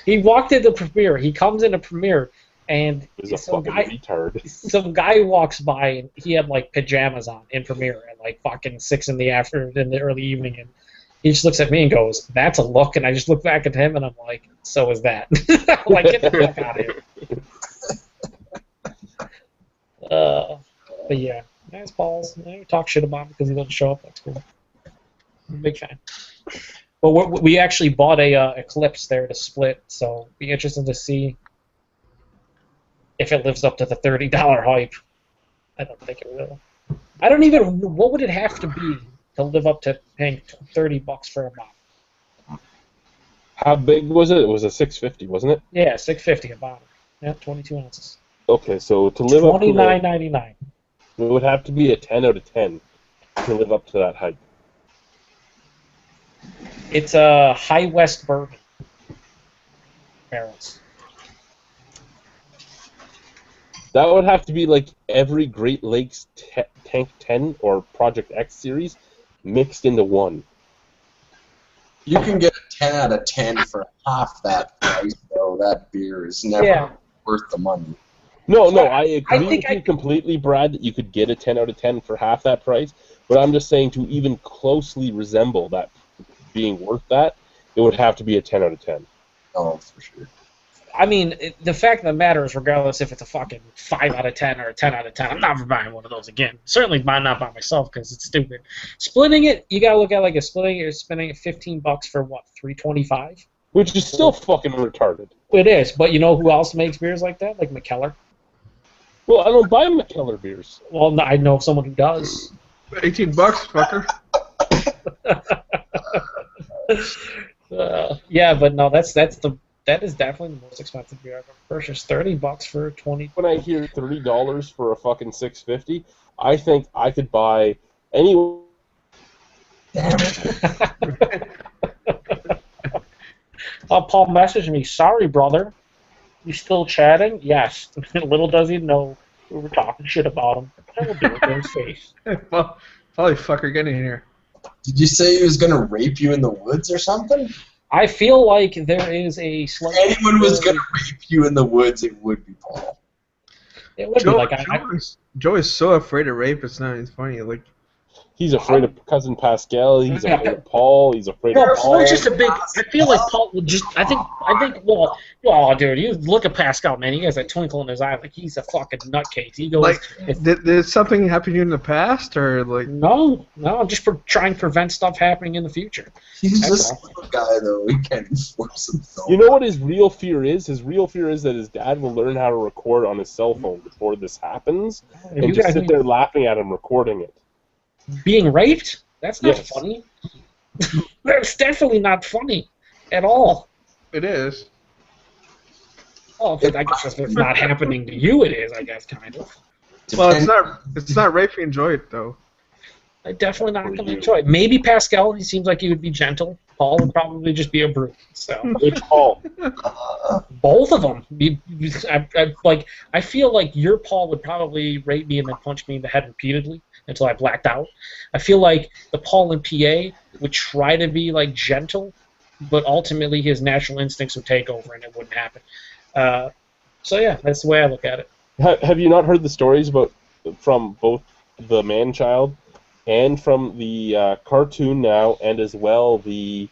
He walked into Premiere. He comes into Premiere, and some guy walks by, and he had like pajamas on in Premiere at like fucking 6 in the early evening, and he just looks at me and goes, "That's a look." And I just look back at him, and I'm like, "So is that?" I'm like, get the fuck out of here. But yeah, that's Paul's. We talk shit about him because he doesn't show up. That's cool. I'm a big fan. Well, we actually bought a Eclipse there to split, so be interesting to see if it lives up to the $30 hype. I don't think it will. I don't even. What would it have to be to live up to paying $30 for a model? How big was it? It was a 650, wasn't it? Yeah, 650 a bottle. Yeah, 22 ounces. Okay, so to live up to $29.99. It would have to be a 10 out of 10 to live up to that hype. It's a High West bourbon barrels. That would have to be like every Great Lakes Tank 10 or Project X series mixed into one. You can get a 10 out of 10 for half that price, though. That beer is never worth the money. No, I agree with you completely, Brad, that you could get a 10 out of 10 for half that price, but I'm just saying to even closely resemble that being worth that, it would have to be a 10 out of 10. Oh, for sure. I mean, the fact of the matter is, regardless if it's a fucking 5 out of 10 or a 10 out of 10, I'm not buying one of those again. Certainly not by myself because it's stupid. Splitting it, you gotta look at like a splitting. You're spending $15 for what, $3.25? Which is still fucking retarded. It is, but you know who else makes beers like that? Like McKellar. Well, I don't buy McKellar beers. Well, I know someone who does. $18, fucker. Yeah, but no, that is definitely the most expensive beer I've ever purchased. $30 for 20. When I hear $30 for a fucking 650, I think I could buy any. Damn it. Paul messaged me. Sorry, brother. You still chatting? Yes. Little does he know we were talking shit about him. I will do it to his face. Well, probably fucker, get in here. Did you say he was gonna rape you in the woods or something? I feel like there is a slight. If anyone was gonna rape you in the woods, it would be Paul. It would be like Joe is so afraid of rape. It's not even funny. Like He's afraid of cousin Pascal. He's afraid of Paul. He's afraid well, of Paul. Paul's just a big. I feel like Paul would just. I think. Well, oh, dude, you look at Pascal, man. He has that twinkle in his eye, like he's a fucking nutcase. He goes. Like, did something happen to you in the past, or like? No. I'm just trying to prevent stuff happening in the future. He's just a little guy, though. He can't enforce himself. You know what his real fear is? His real fear is that his dad will learn how to record on his cell phone before this happens, and just sit there laughing at him recording it. Being raped? That's not Yes. funny. That's definitely not funny at all. It is. Oh, I guess if it's not happening to you, it is. I guess kind of. Well, it's not. It's not rape. You enjoy it though. I'm definitely not going to enjoy it. Maybe Pascal. He seems like he would be gentle. Paul would probably just be a brute. So Which Paul? both of them. I feel like your Paul would probably rape me and then punch me in the head repeatedly until I blacked out. I feel like the Paul in PA would try to be like gentle, but ultimately his natural instincts would take over and it wouldn't happen. So yeah, that's the way I look at it. Have you not heard the stories from both the man-child and from the cartoon now, and as well the...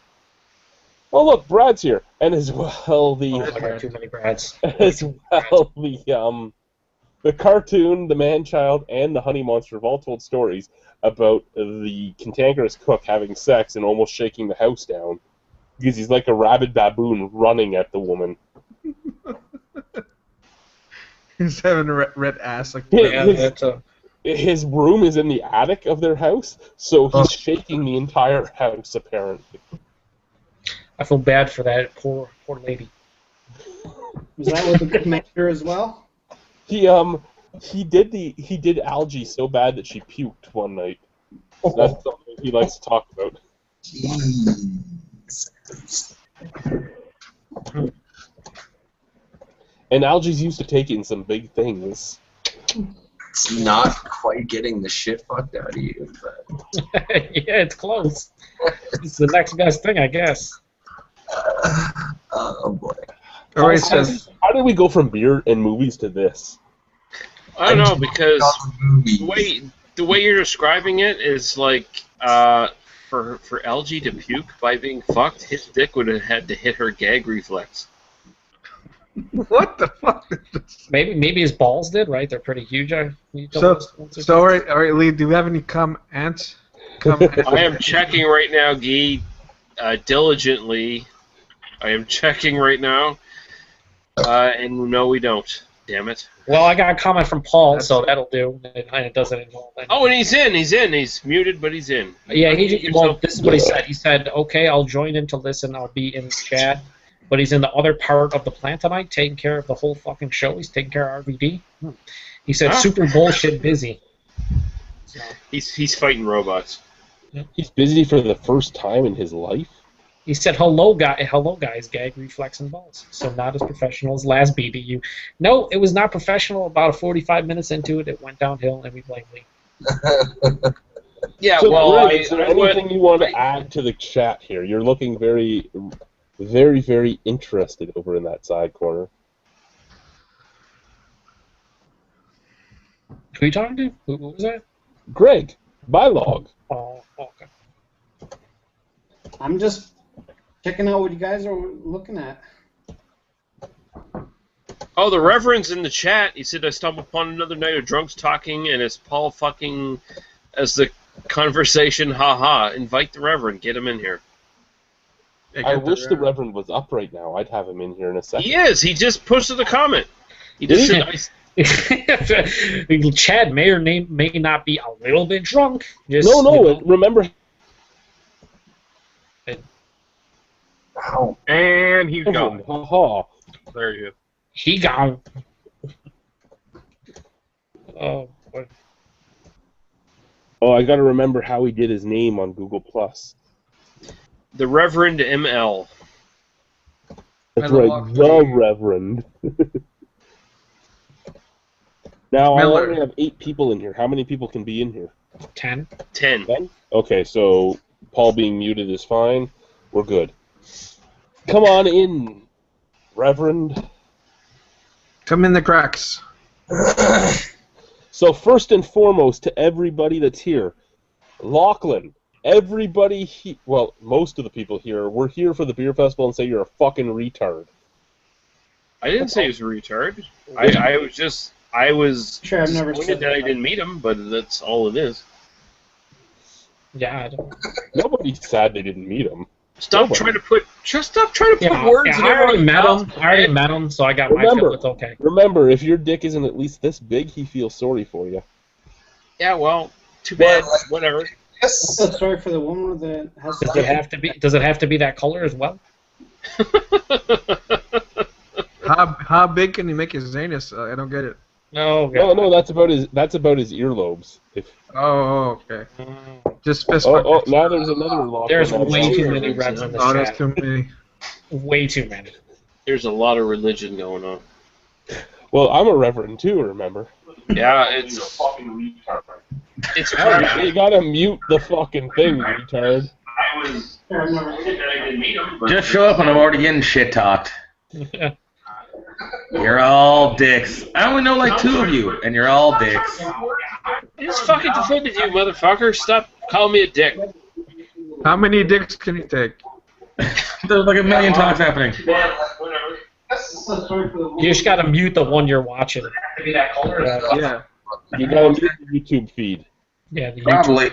Oh look, Brad's here, and as well the... Oh, I got too many Brads. As well the cartoon, the man-child, and the honey monster have all told stories about the cantankerous cook having sex and almost shaking the house down because he's like a rabid baboon running at the woman. He's having a red ass like. His room is in the attic of their house, so he's shaking the entire house apparently. I feel bad for that poor lady. Was that with the commander as well? He did Algie so bad that she puked one night. So that's something he likes to talk about. And Algie's used to taking some big things. It's not quite getting the shit fucked out of you, but... Yeah, it's close. It's the next best thing, I guess. Oh boy. All right, says. How did we go from beer and movies to this? I don't know, because the way you're describing it is like for LG to puke by being fucked, his dick would have had to hit her gag reflex. What the fuck? Maybe his balls did, right? They're pretty huge. So all right, Lee. Do we have any comments? I am checking right now, Guy, diligently. I am checking right now, and no, we don't. Damn it. Well, I got a comment from Paul, so that'll do. It doesn't involve anything. Oh, and he's in. He's muted, but he's in. Yeah, this is what he said. He said, okay, I'll join in to listen. I'll be in the chat. But he's in the other part of the plant tonight, taking care of the whole fucking show. He's taking care of RVD. He said, super bullshit busy. So. He's fighting robots. He's busy for the first time in his life. He said, hello guys, gag reflex and balls. So not as professional as last BDU. No, it was not professional. About 45 minutes into it, it went downhill, and we blame Lee. Yeah, so, well, Greg, is there anything you want to add to the chat here? You're looking very, very, very interested over in that side corner. Who are you talking to? What was that? Greg, Bylog. Oh, okay. I'm just checking out what you guys are looking at. Oh, the Reverend's in the chat. He said, I stumbled upon another night of drunks talking, and it's Paul fucking as the conversation, haha. Invite the Reverend. Get him in here. I wish the Reverend was up right now. I'd have him in here in a second. He is. He just posted a comment. He just said, Chad may or may not be a little bit drunk. Just, no. Remember... And he's gone. Ha. There you go. He gone. Oh boy. Oh, I got to remember how he did his name on Google Plus. The Reverend ML. That's right, the Reverend. Now, I Miller. only have 8 people in here. How many people can be in here? 10. 10. 10? Okay, so Paul being muted is fine. We're good. Come on in, Reverend. Come in the cracks. So first and foremost, to everybody that's here, Lachlan, everybody, well, most of the people here, we're here for the beer festival and say you're a fucking retard. I didn't say he was a retard. I was Sure, I've never disappointed said that I that. didn't meet him, but that's all it is. Yeah, I don't. Nobody's sad they didn't meet him. Stop trying to put words in I already everyone's met mouth. him. I already met him, so I got my Remember, fill. It's okay. remember, if your dick isn't at least this big, he feels sorry for you. Yeah, well, too bad. Well, Whatever. I feel sorry for the woman that has. Does it have to be? Does it have to be that color as well? How big can he make his anus? I don't get it. No. No, that's about his earlobes. Oh, okay. Just fist Oh, now there's another Lachlan. There's way too many reds in the Oh, that's chat. too many. Way too many. There's a lot of religion going on. Well, I'm a reverend too, remember? Yeah, it's fucking retard. it's You gotta mute the fucking thing, retard. Just show up and I'm already getting shit talked. You're all dicks. I only know like 2 of you, and you're all dicks. I just fucking defended you, motherfucker. Stop calling me a dick. How many dicks can he take? There's like a million talks happening. You just gotta mute the one you're watching. Yeah. You gotta mute the YouTube feed. Yeah, the YouTube. Probably.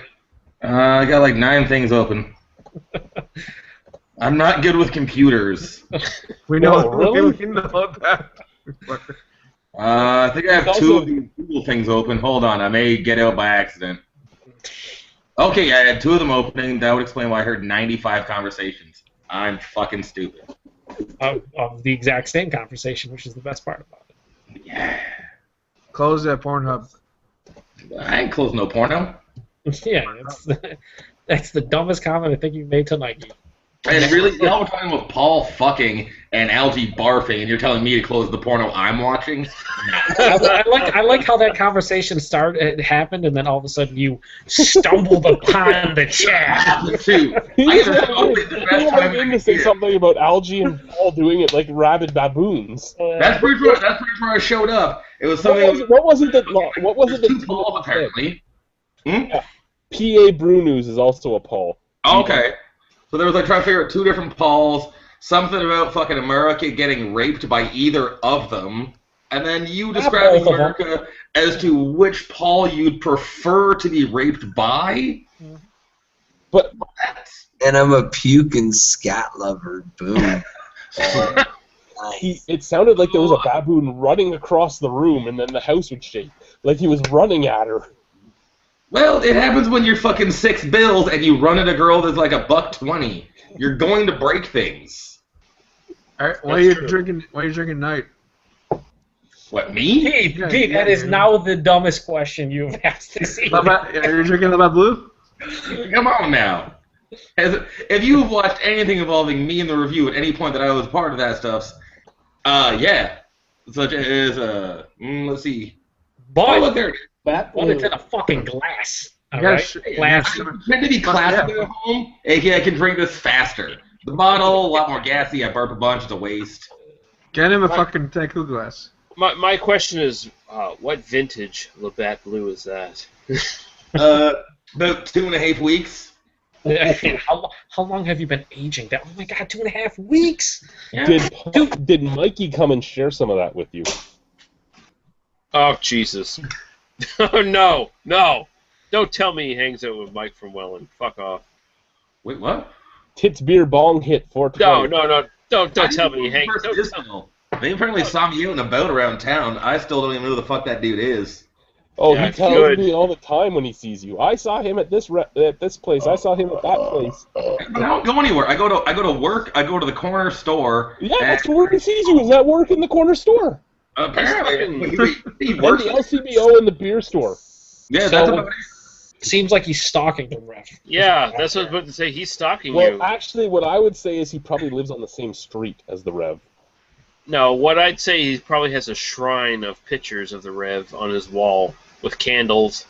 I got like 9 things open. I'm not good with computers. We know, Oh, really? we know that. I think I have 2 of these Google things open. Hold on, I may get out by accident. Okay, I had 2 of them opening. That would explain why I heard 95 conversations. I'm fucking stupid. Of the exact same conversation, which is the best part about it. Yeah. Close that Pornhub. I ain't closing no porno. Yeah, that's the dumbest comment I think you've made tonight. And really, y'all were talking about Paul fucking and Algie barfing, and you're telling me to close the porno I'm watching? I like how that conversation happened, and then all of a sudden you stumbled upon the chat. Too. He went in to say something about Algie and Paul doing it like rabid baboons. That's pretty sure. That's pretty sure I showed up. It was something. What was it that 2 Pauls apparently? PA Brew News is also a Paul. Okay. So there was like trying to figure out 2 different Pauls, something about fucking America getting raped by either of them, and then you describing America as to which Paul you'd prefer to be raped by. But and I'm a puking scat lover. Boom. it sounded like there was a baboon running across the room, and then the house would shake, like he was running at her. Well, it happens when you're fucking 6 bills and you run at a girl that's like $1.20. You're going to break things. All right, why are you drinking night? What, me? Pete, that is now the dumbest question you've asked this evening. Are you drinking Lava Blue? Come on now. If you've watched anything involving me in the review at any point that I was part of that stuff, yeah. Such as, let's see. But, look there. But it's in a fucking glass. All Yeah, right? Glass. Meant to be classic at home. aka I can drink this faster. The bottle, a lot more gassy. I burp a bunch. It's a waste. Get him a fucking Taku glass. My question is, what vintage Labatt Blue is that? About 2.5 weeks. How long have you been aging that? Oh my god, 2.5 weeks! Yeah. Did Mikey come and share some of that with you? Oh, Jesus. Oh, no. Don't tell me he hangs out with Mike from Welland. Fuck off. Wait, what? Tits Beer Bong hit 420. No. Don't tell me he hangs out. They apparently saw me out and about around town. I still don't even know who the fuck that dude is. Oh, Yeah, he tells good. me all the time when he sees you. I saw him at this place. I saw him at that place. But I don't go anywhere. I go to work. I go to the corner store. Yeah, that's where he sees you. Is that work in the corner store? Apparently, he And works the LCBO and the beer store. Yeah, So- that's about it. Seems like he's stalking the ref. Yeah, that's what I was about to say. He's stalking Well, you. actually, what I would say is he probably lives on the same street as the Rev. No, what I'd say, he probably has a shrine of pictures of the Rev on his wall with candles.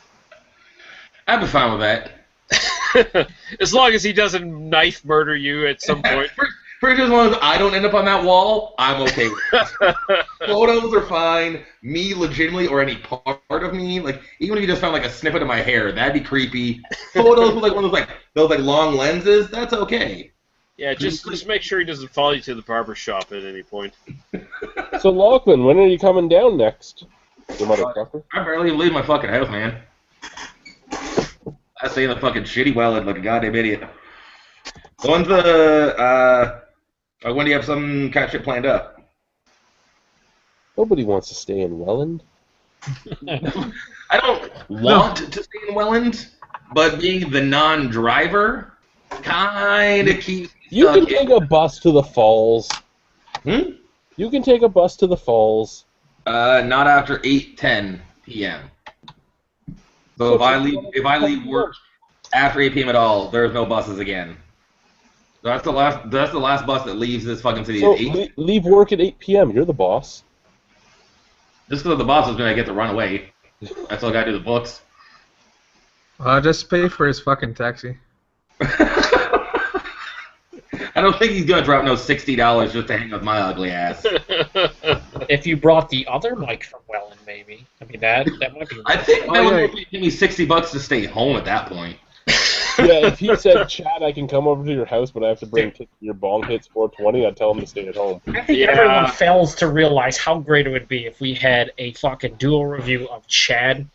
I'd be fine with that. As long as he doesn't knife murder you at some point. For as long as I don't end up on that wall, I'm okay with it. Photos are fine. Me, legitimately, or any part of me, like even if you just found like a snippet of my hair, that'd be creepy. Photos with like one of those long lenses, that's okay. Yeah, just make sure he doesn't follow you to the barber shop at any point. So, Lachlan, when are you coming down next? You motherfucker. I barely even leave my fucking house, man. I stay in the fucking shitty Welland like a goddamn idiot. When do you have some kind of shit planned up? Nobody wants to stay in Welland. I don't want to stay in Welland, but being the non-driver kind of keeps me You can stuck take a bus to the falls. You can take a bus to the falls. Not after 8:10 p.m. So if I leave work after 8 p.m. at all, there's no buses again. That's the last bus that leaves this fucking city. So at 8. leave work at 8 p.m. You're the boss. Just because the boss is going to get to run away. That's all I got to do the books. Just pay for his fucking taxi. I don't think he's going to drop no $60 just to hang with my ugly ass. If you brought the other mic from Welland, maybe. I mean, that might be. I think that would give me $60 to stay home at that point. Yeah, if he said, Chad, I can come over to your house, but I have to bring your bong hits 420, I'd tell him to stay at home. I think everyone fails to realize how great it would be if we had a fucking dual review of Chad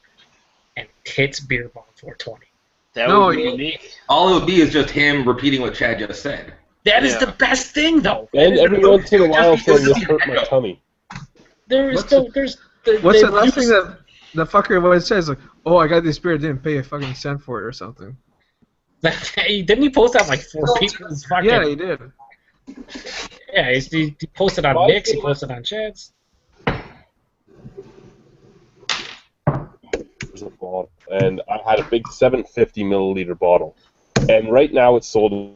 and Tits Beer Bong 420. That would be unique. All it would be is just him repeating what Chad just said. That is the best thing, though. And every once in a while saying this hurt my tummy. What's the last thing that the fucker always says? Like, oh, I got this beer, didn't pay a fucking cent for it or something. Didn't he post that like 4 people's fucking... Yeah, he did. Yeah, he posted on Nick's, he posted on Chad's. There's a bottle, and I had a big 750 milliliter bottle, and right now it's sold.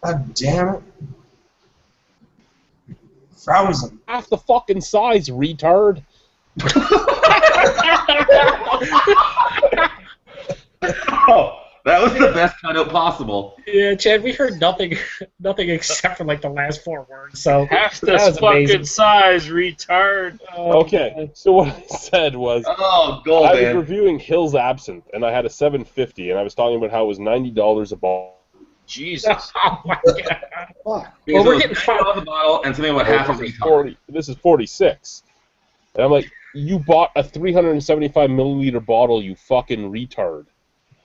God damn it! Frozen. Half the fucking size, retard. Oh, that was the best cutout possible. Yeah, Chad, we heard nothing except for like the last 4 words. So half that the was fucking amazing. size, retard. Okay, so what I said was, I was reviewing Hill's Absinthe, and I had a 750, and I was talking about how it was $90 a bottle. Jesus. Oh my god. Well, we're getting $90 a bottle and something about half a retard. 40, this is 46. And I'm like, you bought a 375 milliliter bottle, you fucking retard.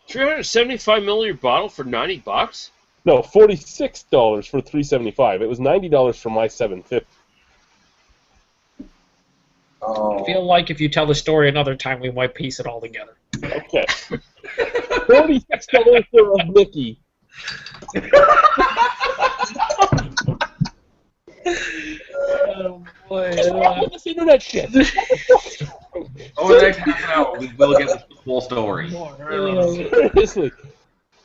375 milliliter bottle for $90? No, $46 for 375. It was $90 for my 750. I feel like if you tell the story another time, we might piece it all together. Okay. $46 for a Mickey. Oh boy. What's wrong with this internet shit? Over the next half an hour, we will get the full story. Seriously.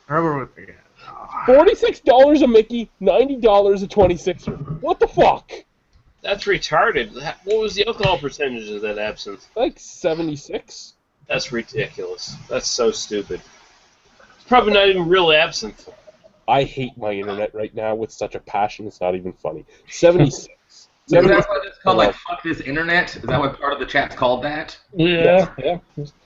$46 a Mickey, $90 a 26er. What the fuck? That's retarded. What was the alcohol percentage of that absinthe? Like 76. That's ridiculous. That's so stupid. It's probably not even real absinthe. I hate my internet right now with such a passion, it's not even funny. 76. Is that what it's called, like, fuck this internet? Is that what part of the chat's called that? Yeah.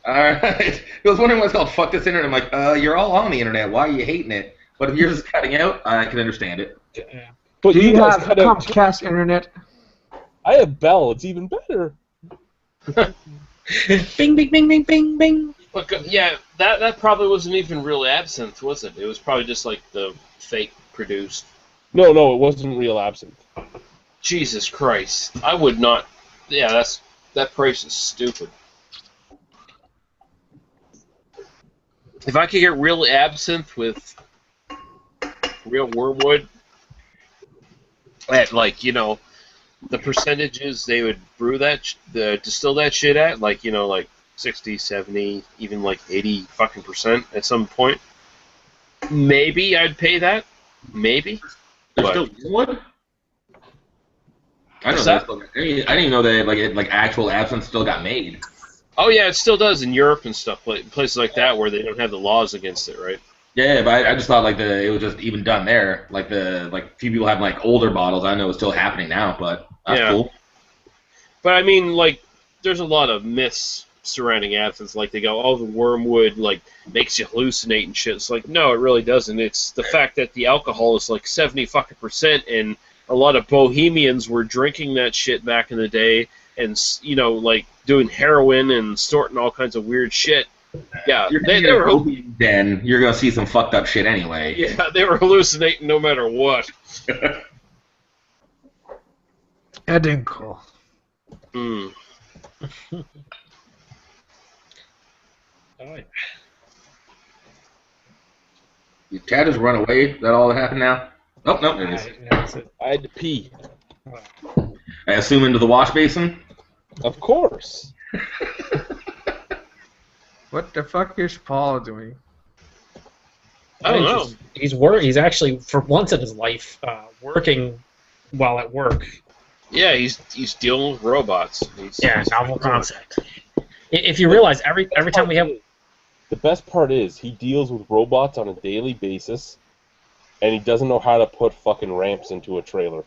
Alright. I was wondering why it's called fuck this internet. I'm like, you're all on the internet. Why are you hating it? But if yours is cutting out, I can understand it. Yeah. But Do you guys have cut out Comcast internet? I have Bell, it's even better. Bing, bing, bing, bing, bing, bing. Look, yeah, that probably wasn't even real absinthe, was it? It was probably just like the fake produced. No, it wasn't real absinthe. Jesus Christ. I would not... Yeah, that price is stupid. If I could get real absinthe with real wormwood, at like, you know, the percentages they would brew that, distill that shit at, like, you know, like 60, 70, even like 80 fucking % at some point, maybe I'd pay that. Maybe. There's still wood? I didn't even know that like actual absinthe still got made. Oh yeah, it still does in Europe and stuff, places like that where they don't have the laws against it, right? Yeah, but I just thought like it was just even done there. Like few people have like older bottles. I know it's still happening now, but that's cool. But I mean, like, there's a lot of myths surrounding absinthe. Like they go, oh, the wormwood like makes you hallucinate and shit. It's like, no, it really doesn't. It's the fact that the alcohol is like 70% and a lot of bohemians were drinking that shit back in the day, and you know, like doing heroin and snorting all kinds of weird shit. Yeah, they were. Then you're gonna see some fucked up shit anyway. Yeah, they were hallucinating no matter what. Edinco. Hmm. Your cat has run away. Is that all that happened now? Oh, no, there it is. I had to pee. I assume into the wash basin? Of course. What the fuck is Paul doing? I don't know. He's actually, for once in his life, working while at work. Yeah, he's dealing with robots. Novel concept. If you realize, every time we have... The best part is, he deals with robots on a daily basis, and he doesn't know how to put fucking ramps into a trailer.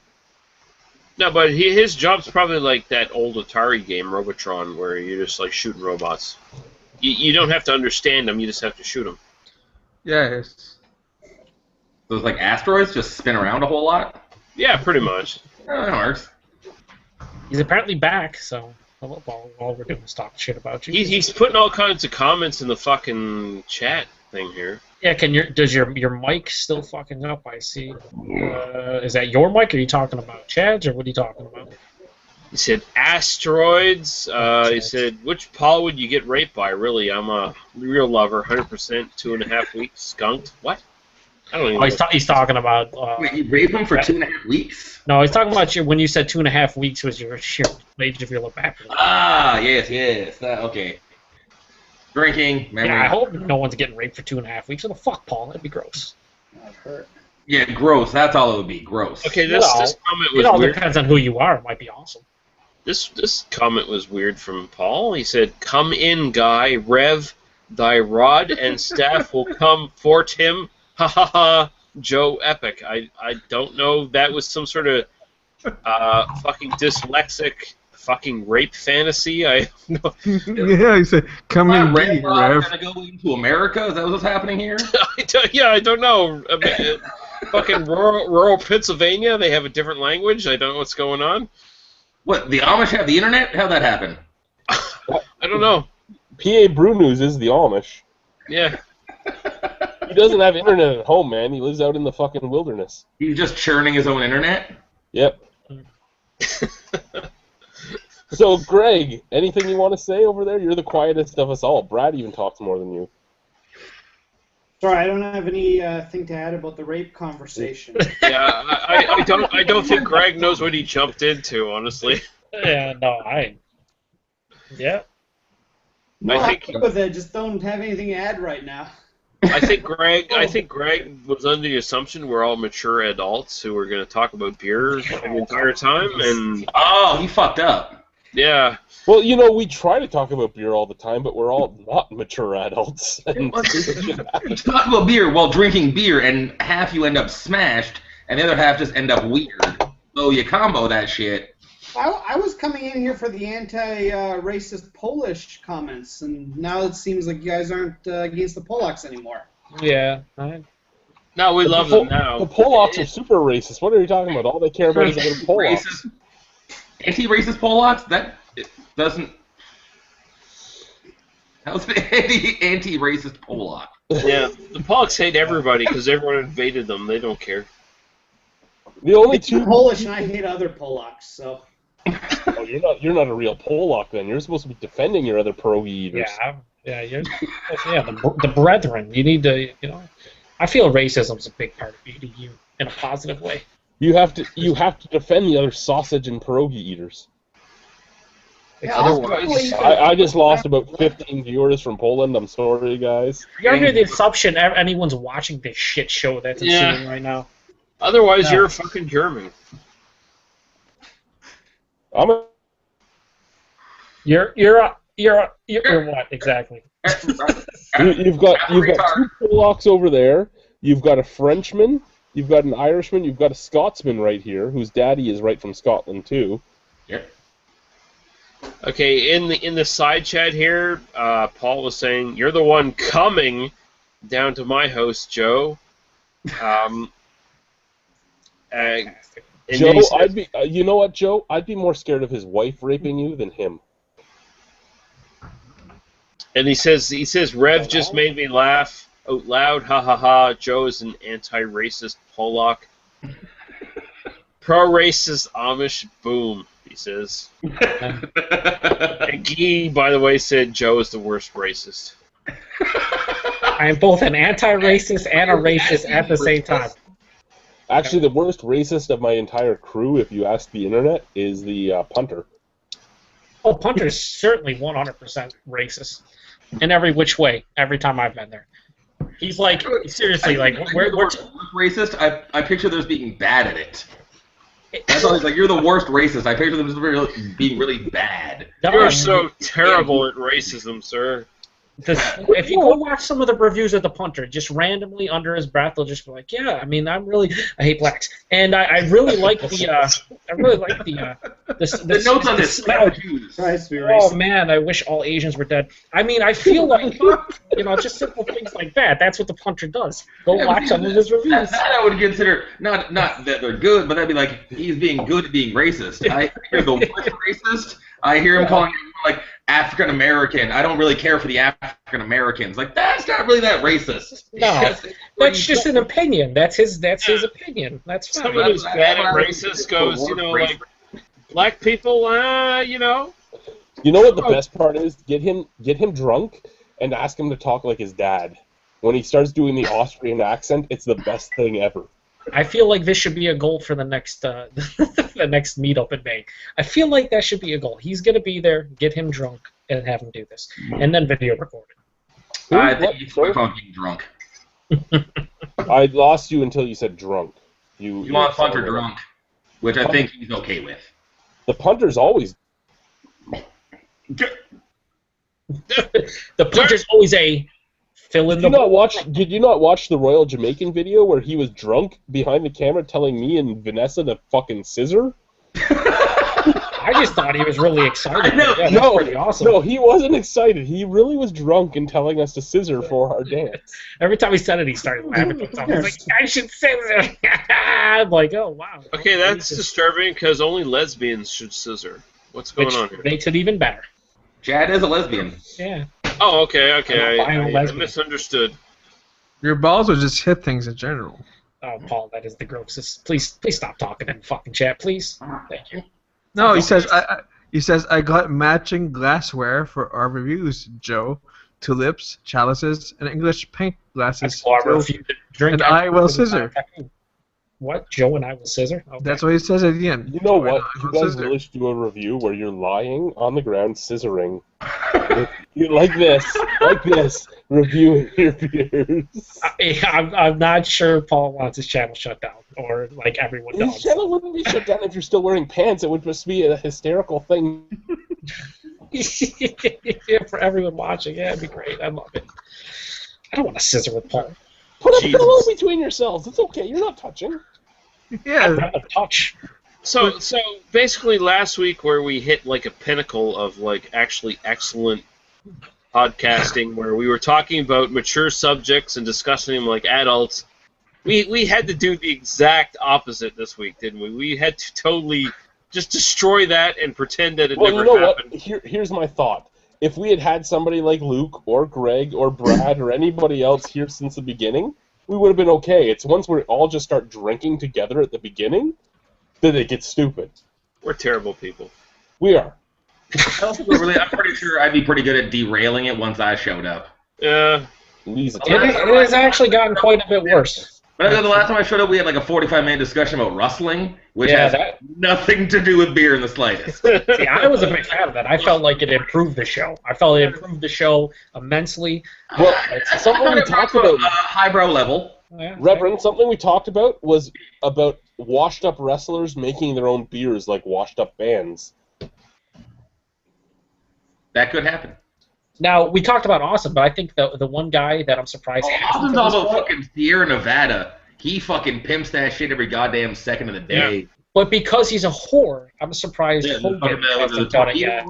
No, but his job's probably like that old Atari game, Robotron, where you're just like shooting robots. You don't have to understand them, you just have to shoot them. Yes. So it's like asteroids just spin around a whole lot? Yeah, pretty much. Oh, that works. He's apparently back, so all we're doing is talk shit about you. He's putting all kinds of comments in the fucking chat thing here. Yeah, does your mic still fucking up? I see. Is that your mic? Or are you talking about Chad's, or what are you talking about? He said asteroids. He said, which Paul would you get raped by? Really, I'm a real lover. 100%, 2.5 weeks, skunked. What? I don't even know. He's talking about... Wait, you raped him for 2.5 weeks? No, he's talking about when you said 2.5 weeks was your age if you look back. Ah, yes. Okay. Drinking, memory. Yeah, I hope no one's getting raped for 2.5 weeks. What the fuck, Paul? That'd be gross. That'd hurt. Yeah, gross. That's all it would be. Gross. Okay, this comment was weird. It weird. depends on who you are. It might be awesome. This comment was weird from Paul. He said, "Come in, guy. Rev, thy rod and staff will come fort him. Ha ha ha. Joe Epic." I don't know. That was some sort of fucking dyslexic fucking rape fantasy. I know. Yeah, he said, "Come in, Rev. Rev." Gonna go into America? Is that what's happening here? I don't know. I mean, fucking rural Pennsylvania. They have a different language. I don't know what's going on. What, the Amish have the internet? How'd that happen? I don't know. PA Brew News is the Amish. Yeah. He doesn't have internet at home, man. He lives out in the fucking wilderness. He's just churning his own internet? Yep. So, Greg, anything you want to say over there? You're the quietest of us all. Brad even talks more than you. Sorry, I don't have anything to add about the rape conversation. Yeah, I don't think Greg knows what he jumped into, honestly. Yeah, no, yeah. No, I think with it. Just don't have anything to add right now. I think Greg was under the assumption we're all mature adults who are going to talk about beer the entire time, and oh, he fucked up. Yeah. Well, you know, we try to talk about beer all the time, but we're all not mature adults. And you talk about beer while drinking beer, and half you end up smashed, and the other half just end up weird. So you combo that shit. I was coming in here for the anti-racist Polish comments, and now it seems like you guys aren't against the Polacks anymore. Yeah. No, we love them now. The Polacks are super racist. What are you talking about? All they care about is other Polacks. Anti-racist Polacks? That doesn't... How's the anti-racist Polak? Yeah, the Polacks hate everybody because everyone invaded them. They don't care. The only two Polish, and I hate other Polacks, so... Oh, you're not a real Polak then. You're supposed to be defending your other pierogi eaters. Yeah, the brethren. You need to, I feel racism's a big part of BDU in a positive way. You have to defend the other sausage and pierogi eaters. Yeah, otherwise, I just lost about 15 viewers from Poland. I'm sorry, guys. You're under the assumption anyone's watching this shit show that's ensuing right now. Otherwise, you're a fucking German. You're what exactly? You've got two Polacks over there. You've got a Frenchman. You've got an Irishman. You've got a Scotsman right here, whose daddy is right from Scotland too. Yep. Okay, in the side chat here, Paul was saying, "You're the one coming down to my house, Joe." Joe, says, I'd be. You know what, Joe? I'd be more scared of his wife raping you than him. And he says, Rev just made me laugh out loud. Ha ha ha. Joe is an anti-racist Polak. Pro-racist Amish. Boom. He says. And Guy, by the way, said Joe is the worst racist. I am both an anti-racist and a racist at the same time. Actually, the worst racist of my entire crew, if you ask the internet, is the punter. Oh, punter's certainly 100% racist. In every which way, every time I've been there. He's like, seriously, like, we're racist. I picture them as being bad at it. That's always like, you're the worst racist. I picture them as being really bad. You're so terrible at racism, sir. If you go watch some of the reviews of the punter, just randomly under his breath, they'll just be like, "Yeah, I mean, I hate blacks," and I really like the notes on this. Oh man, I wish all Asians were dead. I mean, I feel like just simple things like that. That's what the punter does. Go watch some of his reviews. That I would consider not that they're good, but that'd be like he's being good at being racist. I hear the worst racist. I hear him calling everyone like African American. I don't really care for the African Americans. Like that's not really that racist. No, that's just an opinion. That's his opinion. That's fine. Someone who's bad at racist goes, like black people, You know what the best part is? Get him drunk and ask him to talk like his dad. When he starts doing the Austrian accent, it's the best thing ever. I feel like this should be a goal for the next the next meetup in May. I feel like that should be a goal. He's gonna be there. Get him drunk and have him do this, and then video record it. I think he's fucking drunk. I lost you until you said drunk. You want punter drunk, which I think he's okay with. The punter's always. The punter's always a. Did you not watch the Royal Jamaican video where he was drunk behind the camera telling me and Vanessa to fucking scissor? I just thought he was really excited. Yeah, no, pretty awesome. No, he wasn't excited. He really was drunk and telling us to scissor for our dance. Every time he said it, he started laughing. He's like, I should scissor. I'm like, oh, wow. Okay, that's disturbing because only lesbians should scissor. What's going on here? Makes it even better. Chad is a lesbian. Yeah. Oh, okay. I misunderstood. Your balls would just hit things in general. Oh, Paul, that is the grossest. Please stop talking in fucking chat, please. Thank you. No, he says I got matching glassware for our reviews, Joe. Tulips, chalices, and English pint glasses. And I will scissor. What? Joe and I will scissor? Okay. That's what he says at the end. You know what? You guys really should do a review where you're lying on the ground scissoring. like this, reviewing your beers. I'm not sure Paul wants his channel shut down, or like everyone does. His channel wouldn't be shut down if you're still wearing pants. It would just be a hysterical thing. Yeah, for everyone watching, yeah, it'd be great. I love it. I don't want to scissor with Paul. Put a pillow between yourselves. It's okay. You're not touching. Yeah. I'd rather touch. So basically last week where we hit like a pinnacle of like actually excellent podcasting where we were talking about mature subjects and discussing them like adults, we had to do the exact opposite this week, didn't we? We had to totally just destroy that and pretend that it never happened. What? Here's my thought. If we had somebody like Luke or Greg or Brad or anybody else here since the beginning, we would have been okay. It's once we all just start drinking together at the beginning that it gets stupid. We're terrible people. We are. I'm pretty sure I'd be pretty good at derailing it once I showed up. Yeah. It has actually gotten quite a bit worse. But the last time I showed up, we had like a 45-minute discussion about rustling, which has nothing to do with beer in the slightest. See, I was a big fan of that. I felt like it improved the show. I felt it improved the show immensely. Well, it's something we talked about. Highbrow level. Yeah. Reverend, something we talked about was about washed-up wrestlers making their own beers like washed-up bands. That could happen. Now, we talked about Austin, but I think the one guy that I'm surprised Austin's all about fucking Sierra Nevada. He fucking pimps that shit every goddamn second of the day. Yeah. But because he's a whore, I'm surprised Hogan hasn't done it yet.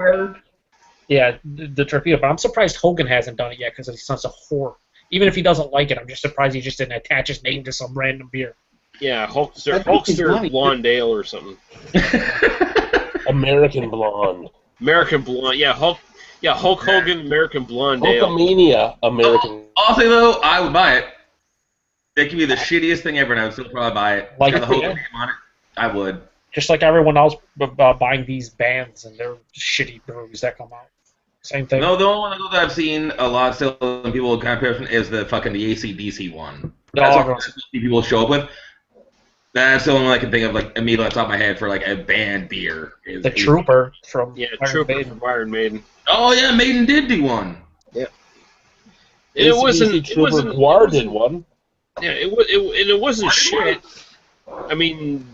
Yeah, the torpedo. But I'm surprised Hogan hasn't done it yet because he's such a whore. Even if he doesn't like it, I'm just surprised he just didn't attach his name to some random beer. Yeah, Hulkster Blonde Ale or something. American Blonde. American Blonde. Yeah, Hulk Hogan American Blonde Ale. Hulkamania American. Honestly, though, I would buy it. It could be the shittiest thing ever, and I would still probably buy it. Like the Hogan name on it, I would. Just like everyone else buying these bands and their shitty brews that come out. Same thing. No, the only one that I've seen a lot still, and people kind of is the AC/DC one. No, That's what people show up with. That's the only one I can think of, like, immediately off the top of my head for, like, a band beer. The Trooper from from Iron Maiden. Oh, yeah, Maiden did do one. Yeah. It wasn't... Guar did one. Yeah, it wasn't shit. I mean,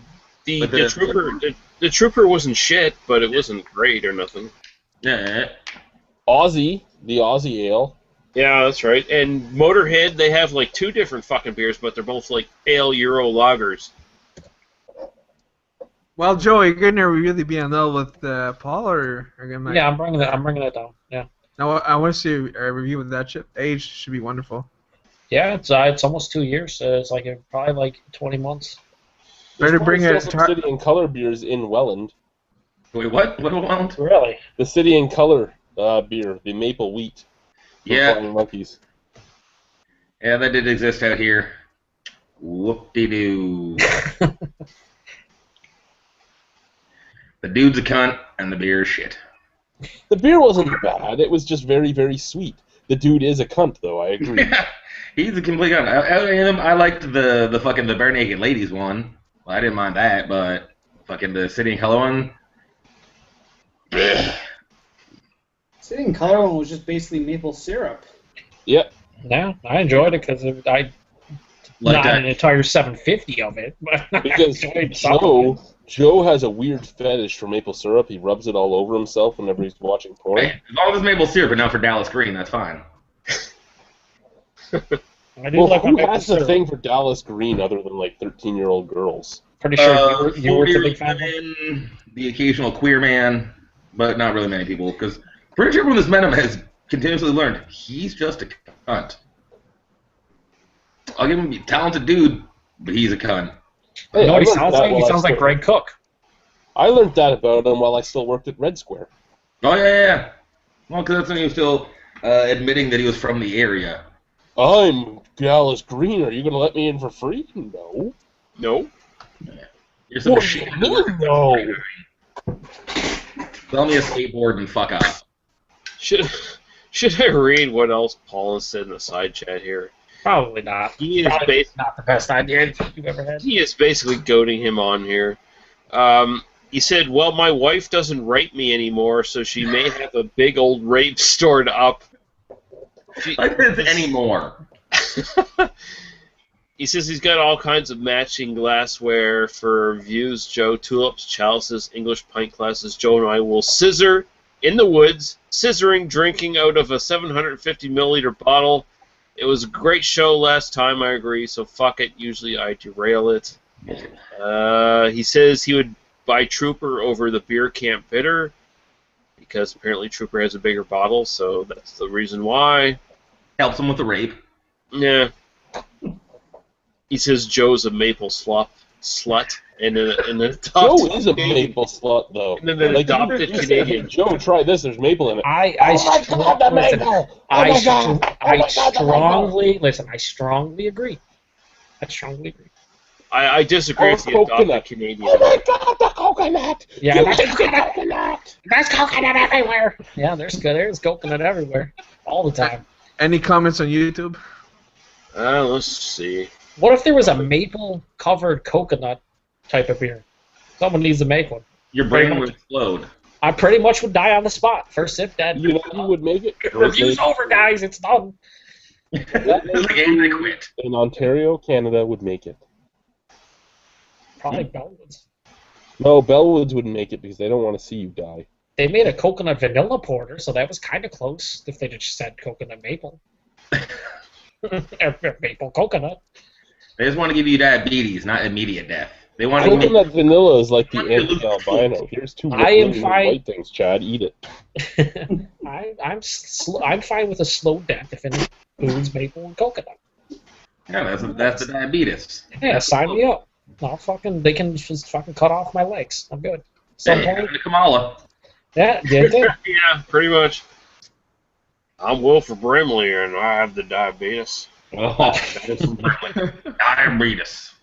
the Trooper wasn't shit, but it wasn't great or nothing. Yeah. The Aussie Ale. Yeah, that's right. And Motorhead, they have like two different fucking beers, but they're both like ale Euro lagers. Well, Joe, you're gonna really be on level with Paul, or gonna? Yeah, I'm bringing that down. Yeah. Now I want to see a review of that ship. Age should be wonderful. Yeah, it's almost 2 years. It's like probably like 20 months. Better bring it. Some City and Color beers in Welland. Wait, what? What Welland? Really? The City and Color beer, the maple wheat. Yeah. Flying Monkeys. Yeah, that did exist out here. Whoop-de-doo. The dude's a cunt, and the beer is shit. The beer wasn't bad. It was just very, very sweet. The dude is a cunt, though. I agree. Yeah, he's a complete cunt. I liked the fucking the Bare Naked Ladies one. Well, I didn't mind that, but fucking the City and Color one. City and Color one was just basically maple syrup. Yep. Yeah, I enjoyed it because I not an entire 750 of it, but because Joe has a weird fetish for maple syrup. He rubs it all over himself whenever he's watching porn. Hey, as long as it's maple syrup, but not for Dallas Green, that's fine. Who has a thing for Dallas Green other than like 13-year-old girls? Pretty sure you were a big fan. The occasional queer man, but not really many people, because pretty sure everyone that's met him has continuously learned he's just a cunt. I'll give him a talented dude, but he's a cunt. Hey, you know what he sounds like? He sounds like Greg Cook. I learned that about him while I still worked at Red Square. Oh, yeah. Well, because that's when he was still admitting that he was from the area. I'm Dallas Green. Are you going to let me in for free? No. No. You're some shit. No. Sell me a skateboard and fuck off. Should I read what else Paul has said in the side chat here? Probably not. He is not the best idea you've ever had. He is basically goading him on here. He said, well, my wife doesn't rape me anymore, so she may have a big old rape stored up. Like this anymore. He says he's got all kinds of matching glassware for views. Joe, tulips, chalices, English pint glasses. Joe and I will scissor in the woods, scissoring, drinking out of a 750 milliliter bottle. It was a great show last time, I agree, so fuck it. Usually I derail it. He says he would buy Trooper over the Beer Camp Bitter because apparently Trooper has a bigger bottle, so that's the reason why. Helps him with the rape. Yeah. He says Joe's a maple slut. And an Joe is a maple slut, though. And then an adopted Canadian. Joe, try this. Thereh maple in it. I strongly agree. I disagree with the adopted Canadian. Oh my God, the coconut! Yeah, the coconut! There's coconut everywhere. Yeah, there's coconut everywhere, all the time. Any comments on YouTube? Let's see. What if there was a maple-covered coconut type of beer? Someone needs to make one. Your brain would explode. I pretty much would die on the spot. First sip, dead. You know who would make it? Review's over, guys. It's done. In Ontario, Canada would make it. Probably Bellwoods. No, Bellwoods wouldn't make it because they don't want to see you die. They made a coconut vanilla porter, so that was kind of close if they just said coconut maple. Maple coconut. They just want to give you diabetes, not immediate death. They want coconut vanilla is like the anti-albino. Here's two white things, Chad. Eat it. I'm fine with a slow death if it includes maple and coconut. Yeah, that's the diabetes. Yeah, sign me up. They can just fucking cut off my legs. I'm good. Some point. Kamala. Yeah, yeah, pretty much. I'm Wilford Brimley, and I have the diabetes. Oh, diabetes.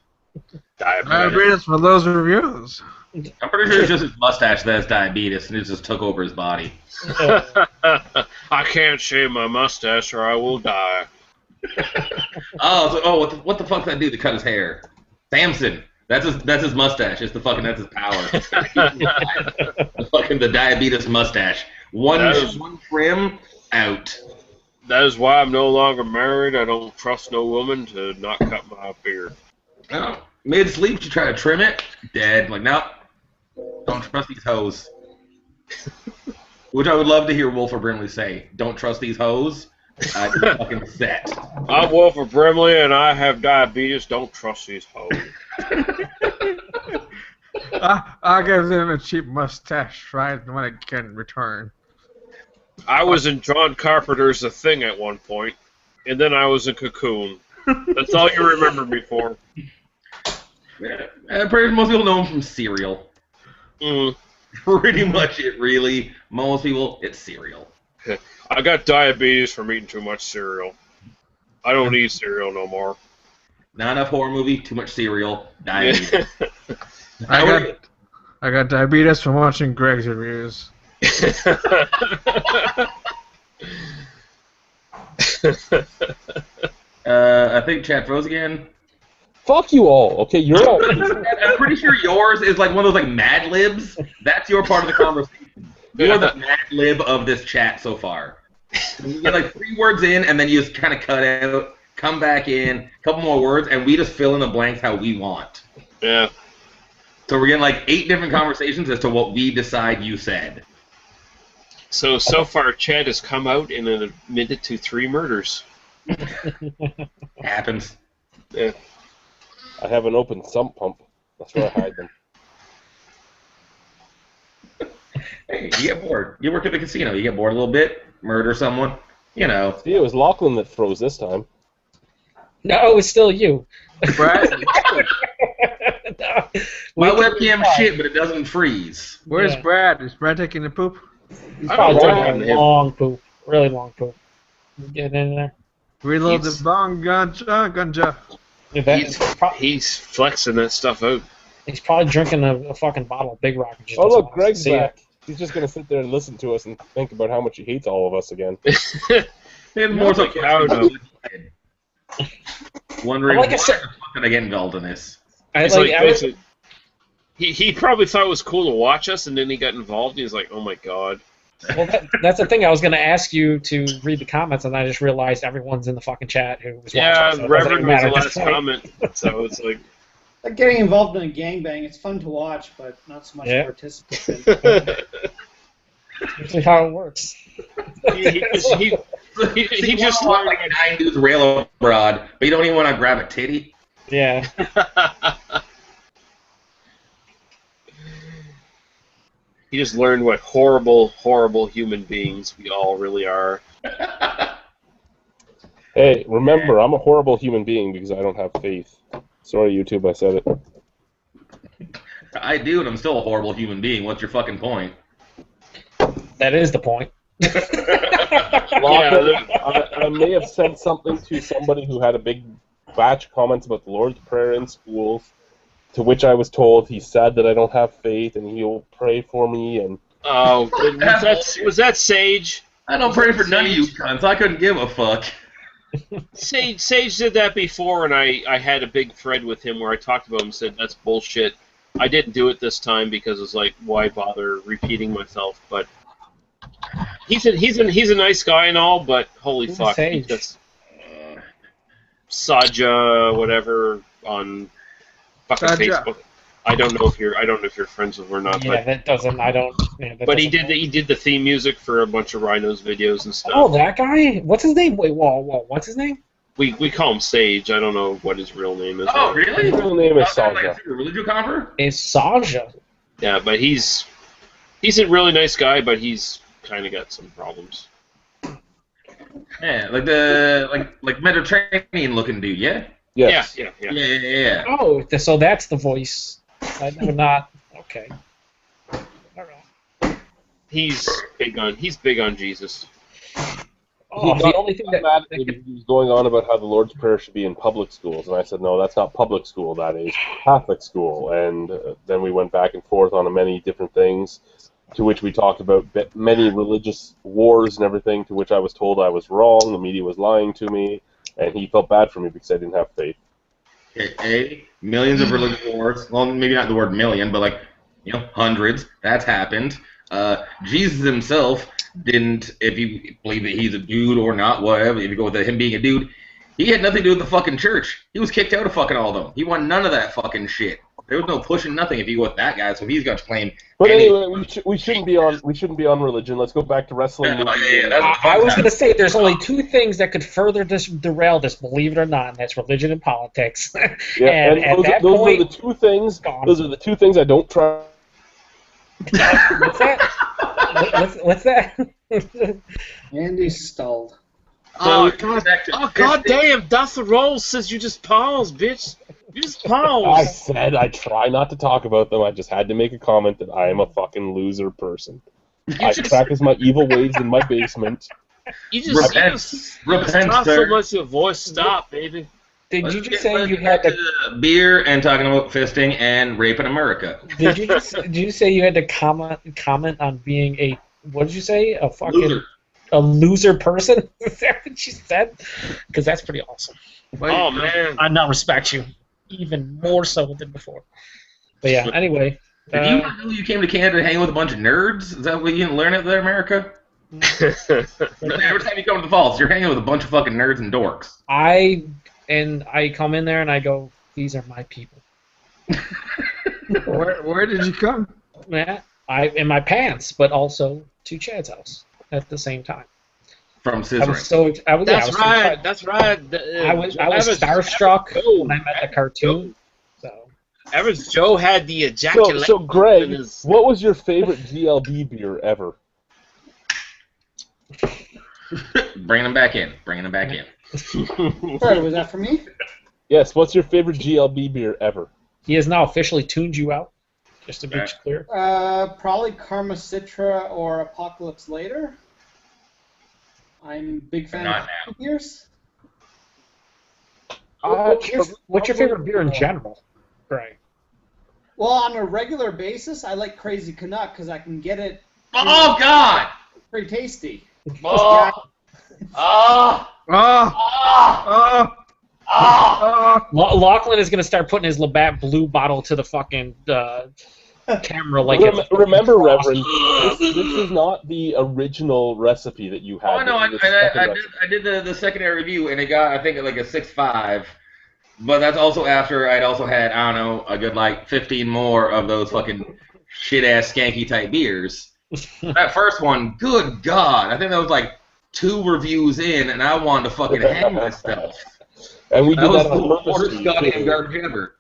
Diabetes for those reviews. I'm pretty sure it's just his mustache that has diabetes, and it just took over his body. I can't shave my mustache, or I will die. What the fuck did that do to cut his hair? Samson. That's his mustache. That's his power. The diabetes mustache. One trim out. That is why I'm no longer married. I don't trust no woman to not cut my beard. No. Mid-sleep, you try to trim it, dead. Like, no, don't trust these hoes. Which I would love to hear Wilford Brimley say. Don't trust these hoes. You're fucking set. I'm Wilford Brimley, and I have diabetes. Don't trust these hoes. I'll give them a cheap mustache, right? When I can return. I was in John Carpenter's The Thing at one point, and then I was in Cocoon. That's all you remember me for. Yeah, most people know him from Serial. Pretty much it, really. Most people, it's Serial. I got diabetes from eating too much cereal. I don't eat cereal no more. Not enough horror movie, too much cereal, diabetes. I got diabetes from watching Greg's reviews. I think chat froze again. Fuck you all. Okay, you're all. I'm pretty sure yours is like one of those like Mad Libs. That's your part of the conversation. You're the Mad Lib of this chat so far. You get like 3 words in, and then you just kind of cut out, come back in, a couple more words, and we just fill in the blanks how we want. Yeah. So we're getting like 8 different conversations as to what we decide you said. So far, Chad has come out and admitted to 3 murders. Happens. Yeah. I have an open sump pump. That's where I hide them. Hey, you get bored. You work at the casino. You get bored a little bit, murder someone. You know. See, it was Lachlan that froze this time. No, it's still you. Brad? No, my webcam shit, but it doesn't freeze. Where's Brad? Is Brad taking a poop? He's probably taking a long poop. Really long poop. Get in there. Reload the bong ganja. He's flexing that stuff out. He's probably drinking a fucking bottle of Big Rock. And just oh, look, Greg's back. back. He's just going to sit there and listen to us and think about how much he hates all of us again. It's more like how wondering like why did I get involved in this? He probably thought it was cool to watch us, and then he got involved, and he's like, oh my god. Well, that's the thing. I was going to ask you to read the comments, and I just realized everyone's in the fucking chat who was watching. Yeah, so Reverend was the last comment, so it's like... Like getting involved in a gangbang, it's fun to watch, but not so much to participate in. That's usually how it works. He just want like 9 dudes rail abroad, but you don't even want to grab a titty? Yeah. He just learned what horrible, horrible human beings we all really are. Hey, remember, I'm a horrible human being because I don't have faith. Sorry, YouTube, I said it. I do, and I'm still a horrible human being. What's your fucking point? That is the point. I may have said something to somebody who had a big batch of comments about the Lord's Prayer in schools, to which I was told he's sad that I don't have faith and he'll pray for me, and Oh, was that Sage? I don't pray for none of you cunts. I couldn't give a fuck. Sage did that before, and I had a big thread with him where I talked about him and said, that's bullshit. I didn't do it this time because it's like, why bother repeating myself? But he's a nice guy and all, but holy fuck, he's just Saja whatever on fucking Facebook. I don't know if you're friends with him or not. Yeah, but, that doesn't. I don't. Yeah, but he did the theme music for a bunch of Rhinos videos and stuff. Oh, that guy. What's his name? Wait, whoa. What's his name? We call him Sage. I don't know what his real name is. Oh, really? His real name is Saja. Like a religious convert? It's Saja. Yeah, but he's a really nice guy, but he's kind of got some problems. Yeah, like Mediterranean looking dude, yeah? Yes. Yeah. Oh, so that's the voice. I'm not okay. All right. He's big on Jesus. Oh, the only thing that he was going on about how the Lord's Prayer should be in public schools, and I said, no, that's not public school, that is Catholic school. And then we went back and forth on many different things, to which we talked about many religious wars and everything, to which I was told I was wrong, the media was lying to me, and he felt bad for me because I didn't have faith. Millions of religious wars. Well, maybe not the word million, but like, hundreds. That's happened. Jesus himself didn't, if you believe that he's a dude or not, whatever, if you go with him being a dude, he had nothing to do with the fucking church. He was kicked out of fucking all of them. He wanted none of that fucking shit. There was no pushing nothing if you go with that guy, so he's got to claim. But anyway, we shouldn't be on religion. Let's go back to wrestling. I was going to say there's only two things that could further derail this, believe it or not, and that's religion and politics. Yeah, and those are the two things. Those are the two things I don't try. What's that? What's that? Andy stalled. God damn, that's the roll says you just pause, bitch. You just pause. I said I try not to talk about them. I just had to make a comment that I am a fucking loser person. I practice my evil ways in my basement. You just repent, not sir. so much your voice. Stop, baby. Did you just say you had to beer and talking about fisting and rape in America? Did you say you had to comment on being a, what did you say, a fucking Loser. A loser person? Is that what you said? Because that's pretty awesome. Oh man, I now respect you even more so than before. But yeah, anyway. Did you know you came to Canada to hang with a bunch of nerds? Is that what you didn't learn out there, America? Every time you come to the Falls, you're hanging with a bunch of fucking nerds and dorks. I come in there and I go, these are my people. Where did you come? Yeah, in my pants, but also to Chad's house at the same time. From Scissoring. That's right. I was starstruck when I met the cartoon. So Average Joe had the ejaculation. So Greg, what was your favorite GLB beer ever? Bringing them back in. Sorry, was that for me? Yes, what's your favorite GLB beer ever? He has now officially tuned you out, just to be clear. Probably Karma Citra or Apocalypse Later. I'm a big fan of beers. What's your favorite beer in general, Greg? Well, on a regular basis, I like Crazy Canuck because I can get it. Oh God! Pretty tasty. Lachlan is gonna start putting his Labatt Blue bottle to the fucking camera like. Remember, Reverend, this is not the original recipe that you had. Oh no, I did the secondary review and it got, I think, like a 6.5. But that's also after I'd also had, I don't know, a good like 15 more of those fucking shit ass skanky type beers. That first one, good God, I think that was like 2 reviews in, and I wanted to fucking hang myself. And we did that on purpose. Worst goddamn garbage ever.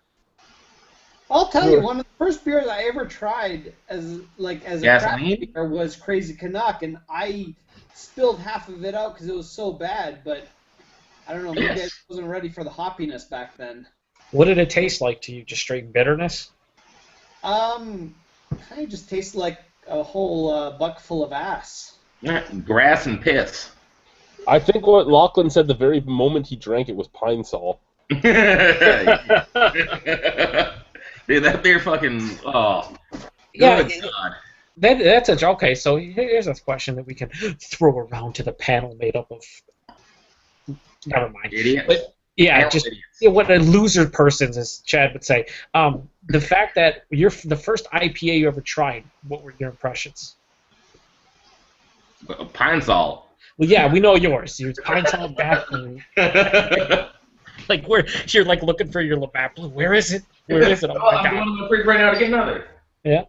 I'll tell you, one of the first beers I ever tried as a craft beer was Crazy Canuck, and I spilled half of it out because it was so bad. But I don't know, maybe I wasn't ready for the hoppiness back then. What did it taste like to you? Just straight bitterness? Kind of just tasted like a whole buck full of ass. Grass and piss. I think what Lachlan said the very moment he drank it was Pine Sol. Dude, that beer fucking, oh. Yeah, God. That's a okay. So here's a question that we can throw around to the panel made up of. Never mind. Idiots. But yeah, just what a loser person, as Chad would say. The fact that you're the first IPA you ever tried. What were your impressions? Pine Sol. Well, yeah, we know yours. Your Pine Sol bathroom. Like where you're like looking for your lap. Where is it? Where is it? Oh my I'm God. going to the fridge right now to get another. Yeah.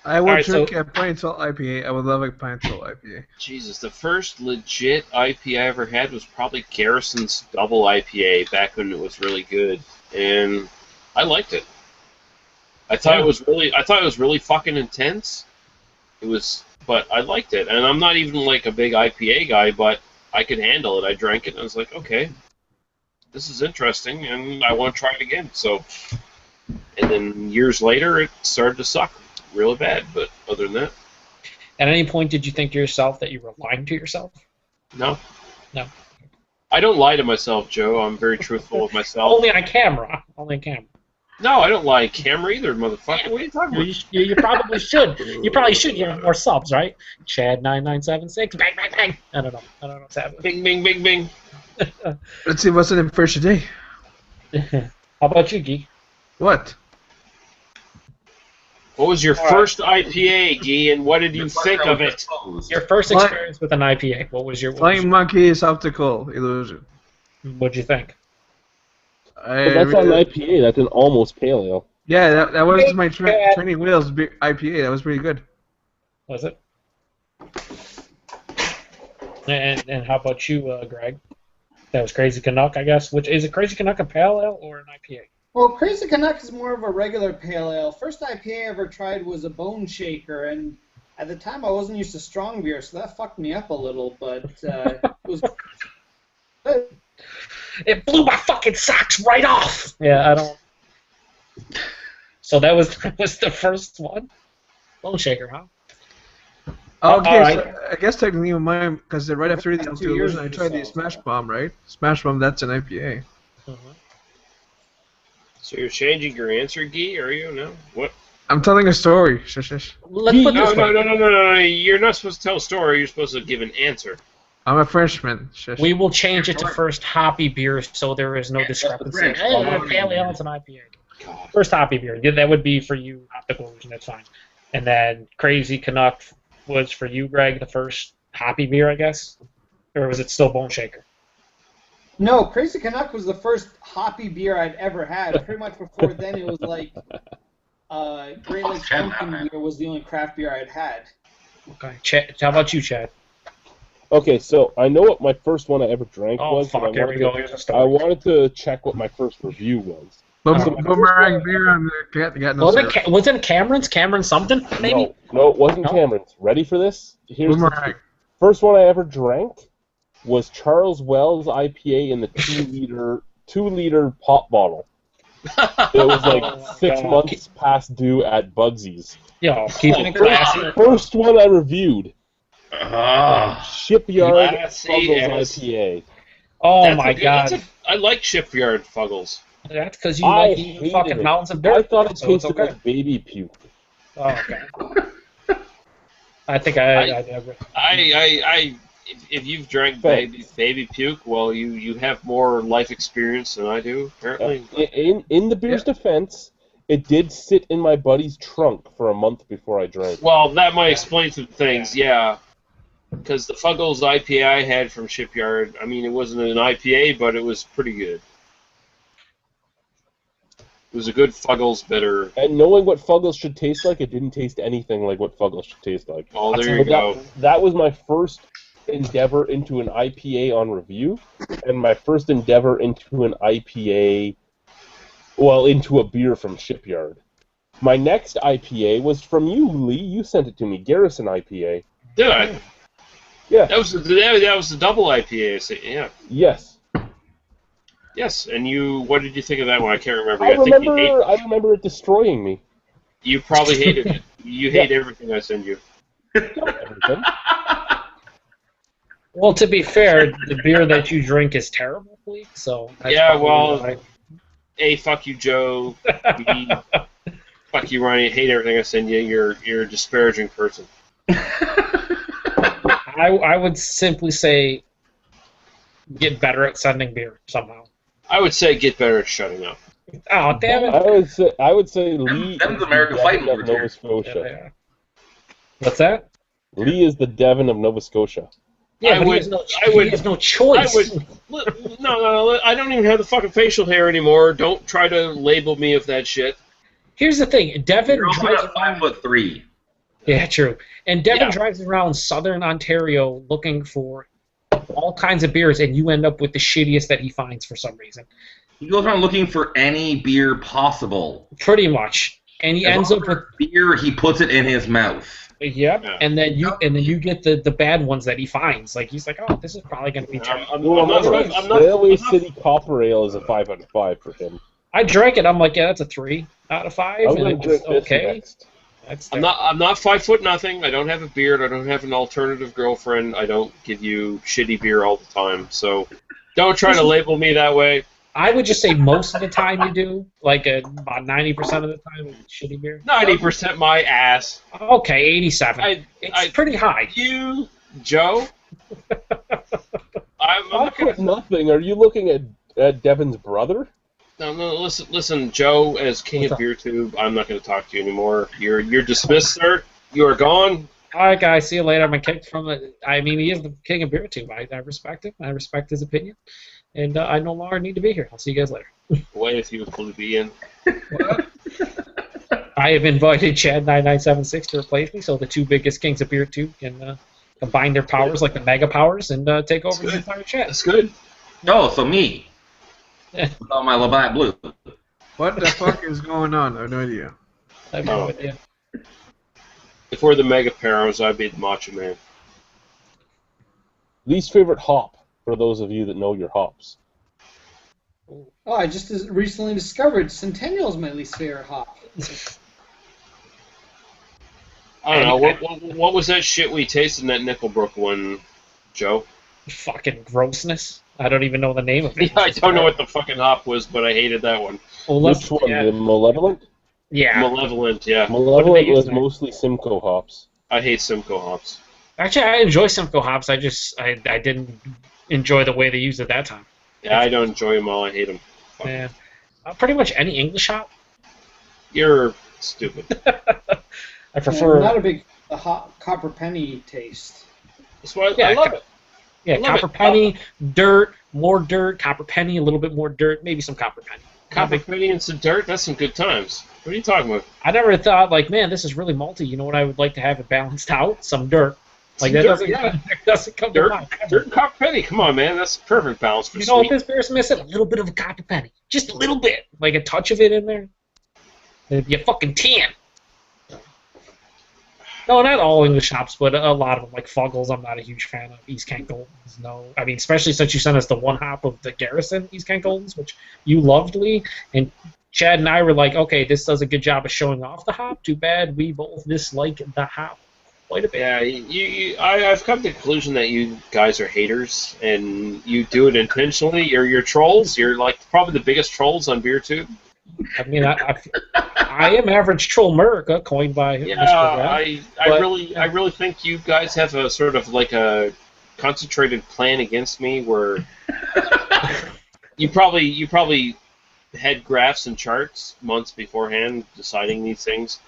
I would Alright, drink a pine salt IPA. I would love a pine salt IPA. Jesus, the first legit IPA I ever had was probably Garrison's Double IPA back when it was really good, and I liked it. I thought it was really fucking intense. But I liked it, and I'm not even like a big IPA guy, but I could handle it. I drank it, and I was like, okay, this is interesting, and I want to try it again. So, and then years later, it started to suck really bad. But other than that, At any point, did you think to yourself that you were lying to yourself? no. No. I don't lie to myself, Joe. I'm very truthful with myself. Only on camera. Only on camera. No, I don't lie on camera either, motherfucker. What are you talking about? You probably should. You probably should. You have more subs, right? Chad9976. Bang, bang, bang. I don't know what's happening. Bing, bing, bing, bing. Let's see what's in the first today. How about you, Geek? What? What was your first IPA, Guy, and what did you think of it? Your first experience with an IPA. What was your Flying Monkey's Optical Illusion. What'd you think? But that's not an IPA. That's an almost pale ale. Yeah, that was my Training Wheels IPA. That was pretty good. Was it? And how about you, Greg? That was Crazy Canuck, I guess. Which is it? Crazy Canuck a pale ale or an IPA? Well, Crazy Canuck is more of a regular pale ale. First IPA I ever tried was a Bone Shaker, and at the time I wasn't used to strong beer, so that fucked me up a little. But it was. It blew my fucking socks right off. Yeah, I don't. So that was the first one. Bone Shaker, huh? Okay, right. so I guess technically mine, because right after the Illusion, I tried the Smash Bomb, right? Smash Bomb, that's an IPA. So you're changing your answer, Guy, are you? No? What? I'm telling a story. Shush, shush. Let's put this way. No. You're not supposed to tell a story. You're supposed to give an answer. I'm a Frenchman. Shush. We will change it to first hoppy beer, so there is no discrepancy. Pale ale, it's an IPA. First hoppy beer. Yeah, that would be for you, Optical Illusion. That's fine. And then Crazy Canuck was for you, Greg, the first hoppy beer, I guess, or was it still Bone Shaker? No, Crazy Canuck was the first hoppy beer I'd ever had. Pretty much before then, it was like Great Lakes Pumpkin beer was the only craft beer I'd had. Okay, Chad, how about you, Chad? Okay, so I know what my first one I ever drank was. Fuck, here we go. Here's a I story. wanted to check what my first review was. Boomerang beer on the got no syrup. Was it Cameron's? Cameron something, maybe? No, it wasn't Cameron's. Ready for this? Here's Boomerang. the first one I ever drank was Charles Wells IPA in the 2-liter pop bottle. It was like 6 months past due at Bugsy's. Yo, keeping it classy. First one I reviewed. Shipyard Classy Fuggles IPA. Oh my god. I like Shipyard Fuggles. That's because you like eating fucking mountains of dirt. I thought it so it's tasted okay. like baby puke. Oh, okay. I think I agree. If you've drank baby puke, well, you have more life experience than I do, apparently. In the beer's defense, it did sit in my buddy's trunk for a month before I drank. Well, that might explain some things, yeah. Because the Fuggles IPA I had from Shipyard, I mean, it wasn't an IPA, but it was pretty good. It was a good Fuggles bitter. And knowing what Fuggles should taste like, it didn't taste anything like what Fuggles should taste like. Oh, there you go. That was my first endeavor into an IPA on review, and my first endeavor into an IPA, well, into a beer from Shipyard. My next IPA was from you, Lee. You sent it to me, Garrison IPA. Did I? Yeah. That was the double IPA, yeah. Yes. Yes, and what did you think of that one? I can't remember. I remember it destroying me. You probably hated it. You hate everything I send you. Everything. Well, to be fair, the beer that you drink is terrible, Lee. So that's yeah, probably well, why. A, fuck you, Joe. B, fuck Fuck you, Ronnie. I hate everything I send you. You're a disparaging person. I would simply say get better at sending beer somehow. I would say get better at shutting up. Oh, damn it. I would say Lee Them's is American the fighting Devon of words here. Nova Scotia. Yeah. What's that? Lee is the Devon of Nova Scotia. Yeah, but he has no choice. No, I don't even have the fucking facial hair anymore. Don't try to label me of that shit. Here's the thing. Devon You're also drives not 5'3". Yeah, true. And Devon drives around southern Ontario looking for all kinds of beers, and you end up with the shittiest that he finds for some reason. He goes around looking for any beer possible. Pretty much. And he ends up with beer, he puts it in his mouth. Yep. Yeah. And then you get the bad ones that he finds. Like he's like, oh, this is probably going to be terrible. Railway City Copper Ale is a 5 out of 5 for him. I drank it. I'm like, yeah, that's a 3 out of 5. I'm and it was okay. I'm not 5 foot nothing. I don't have a beard. I don't have an alternative girlfriend. I don't give you shitty beer all the time. So don't try to label me that way. I would just say most of the time you do, like about 90% of the time, it's shitty beer. 90% my ass. Okay, 87. It's pretty high. You, Joe. I'm nothing. Are you looking at Devon's brother? No, listen, Joe. As King of Beer Tube, I'm not going to talk to you anymore. You're dismissed, sir. You are gone. All right, guys. See you later. I'm kicked from the. I mean, he is the King of Beer Tube. I respect him. I respect his opinion. And I no longer need to be here. I'll see you guys later. Way if you would be in. I have invited Chad9976 to replace me, so the two biggest kings of beer tube can combine their powers like the mega powers and take over the entire chat. That's good. No, so me. With all my LeBat blue. What the fuck is going on? I have no idea. I have no idea. If we're the mega powers, I'd be the Macho Man. Least favorite hop, for those of you that know your hops. Oh, I just recently discovered Centennial is my least favorite hop. I don't know. What was that shit we tasted in that Nickelbrook one, Joe? Fucking grossness. I don't even know the name of it. Yeah, I don't know what the fucking hop was, but I hated that one. Well, which one? The Malevolent? Yeah. Malevolent, yeah. Malevolent was mostly Simcoe hops. I hate Simcoe hops. Actually, I enjoy Simcoe hops. I didn't enjoy the way they used it that time. Yeah, I don't enjoy them all. I hate them. Yeah. Pretty much any English hop. You're stupid. I prefer. I'm not a big hot copper penny taste. That's why I love it. Yeah, copper penny, dirt, more dirt, copper penny, a little bit more dirt, maybe some copper penny. Copper penny and some dirt, that's some good times. What are you talking about? I never thought, like, man, this is really malty. You know what I would like to have it balanced out? Some dirt. Like, that doesn't come dirt, to mind. Dirt and copper penny, come on, man. That's a perfect balance for You know what this beer's missing? A little bit of a copper penny. Just a little bit. Like a touch of it in there. It'd be a fucking 10. No, not all English hops, but a lot of them. Like Fuggles, I'm not a huge fan of. East Kent Goldens, no. I mean, especially since you sent us the one hop of the Garrison East Kent Goldens, which you loved, Lee. And Chad and I were like, okay, this does a good job of showing off the hop. Too bad we both dislike the hop quite a bit. Yeah, I've come to the conclusion that you guys are haters, and you do it intentionally. You're trolls. You're like probably the biggest trolls on BeerTube. I mean, I am average troll America, coined by Mr. Brown. I really think you guys have a sort of like a concentrated plan against me, where you probably had graphs and charts months beforehand deciding these things.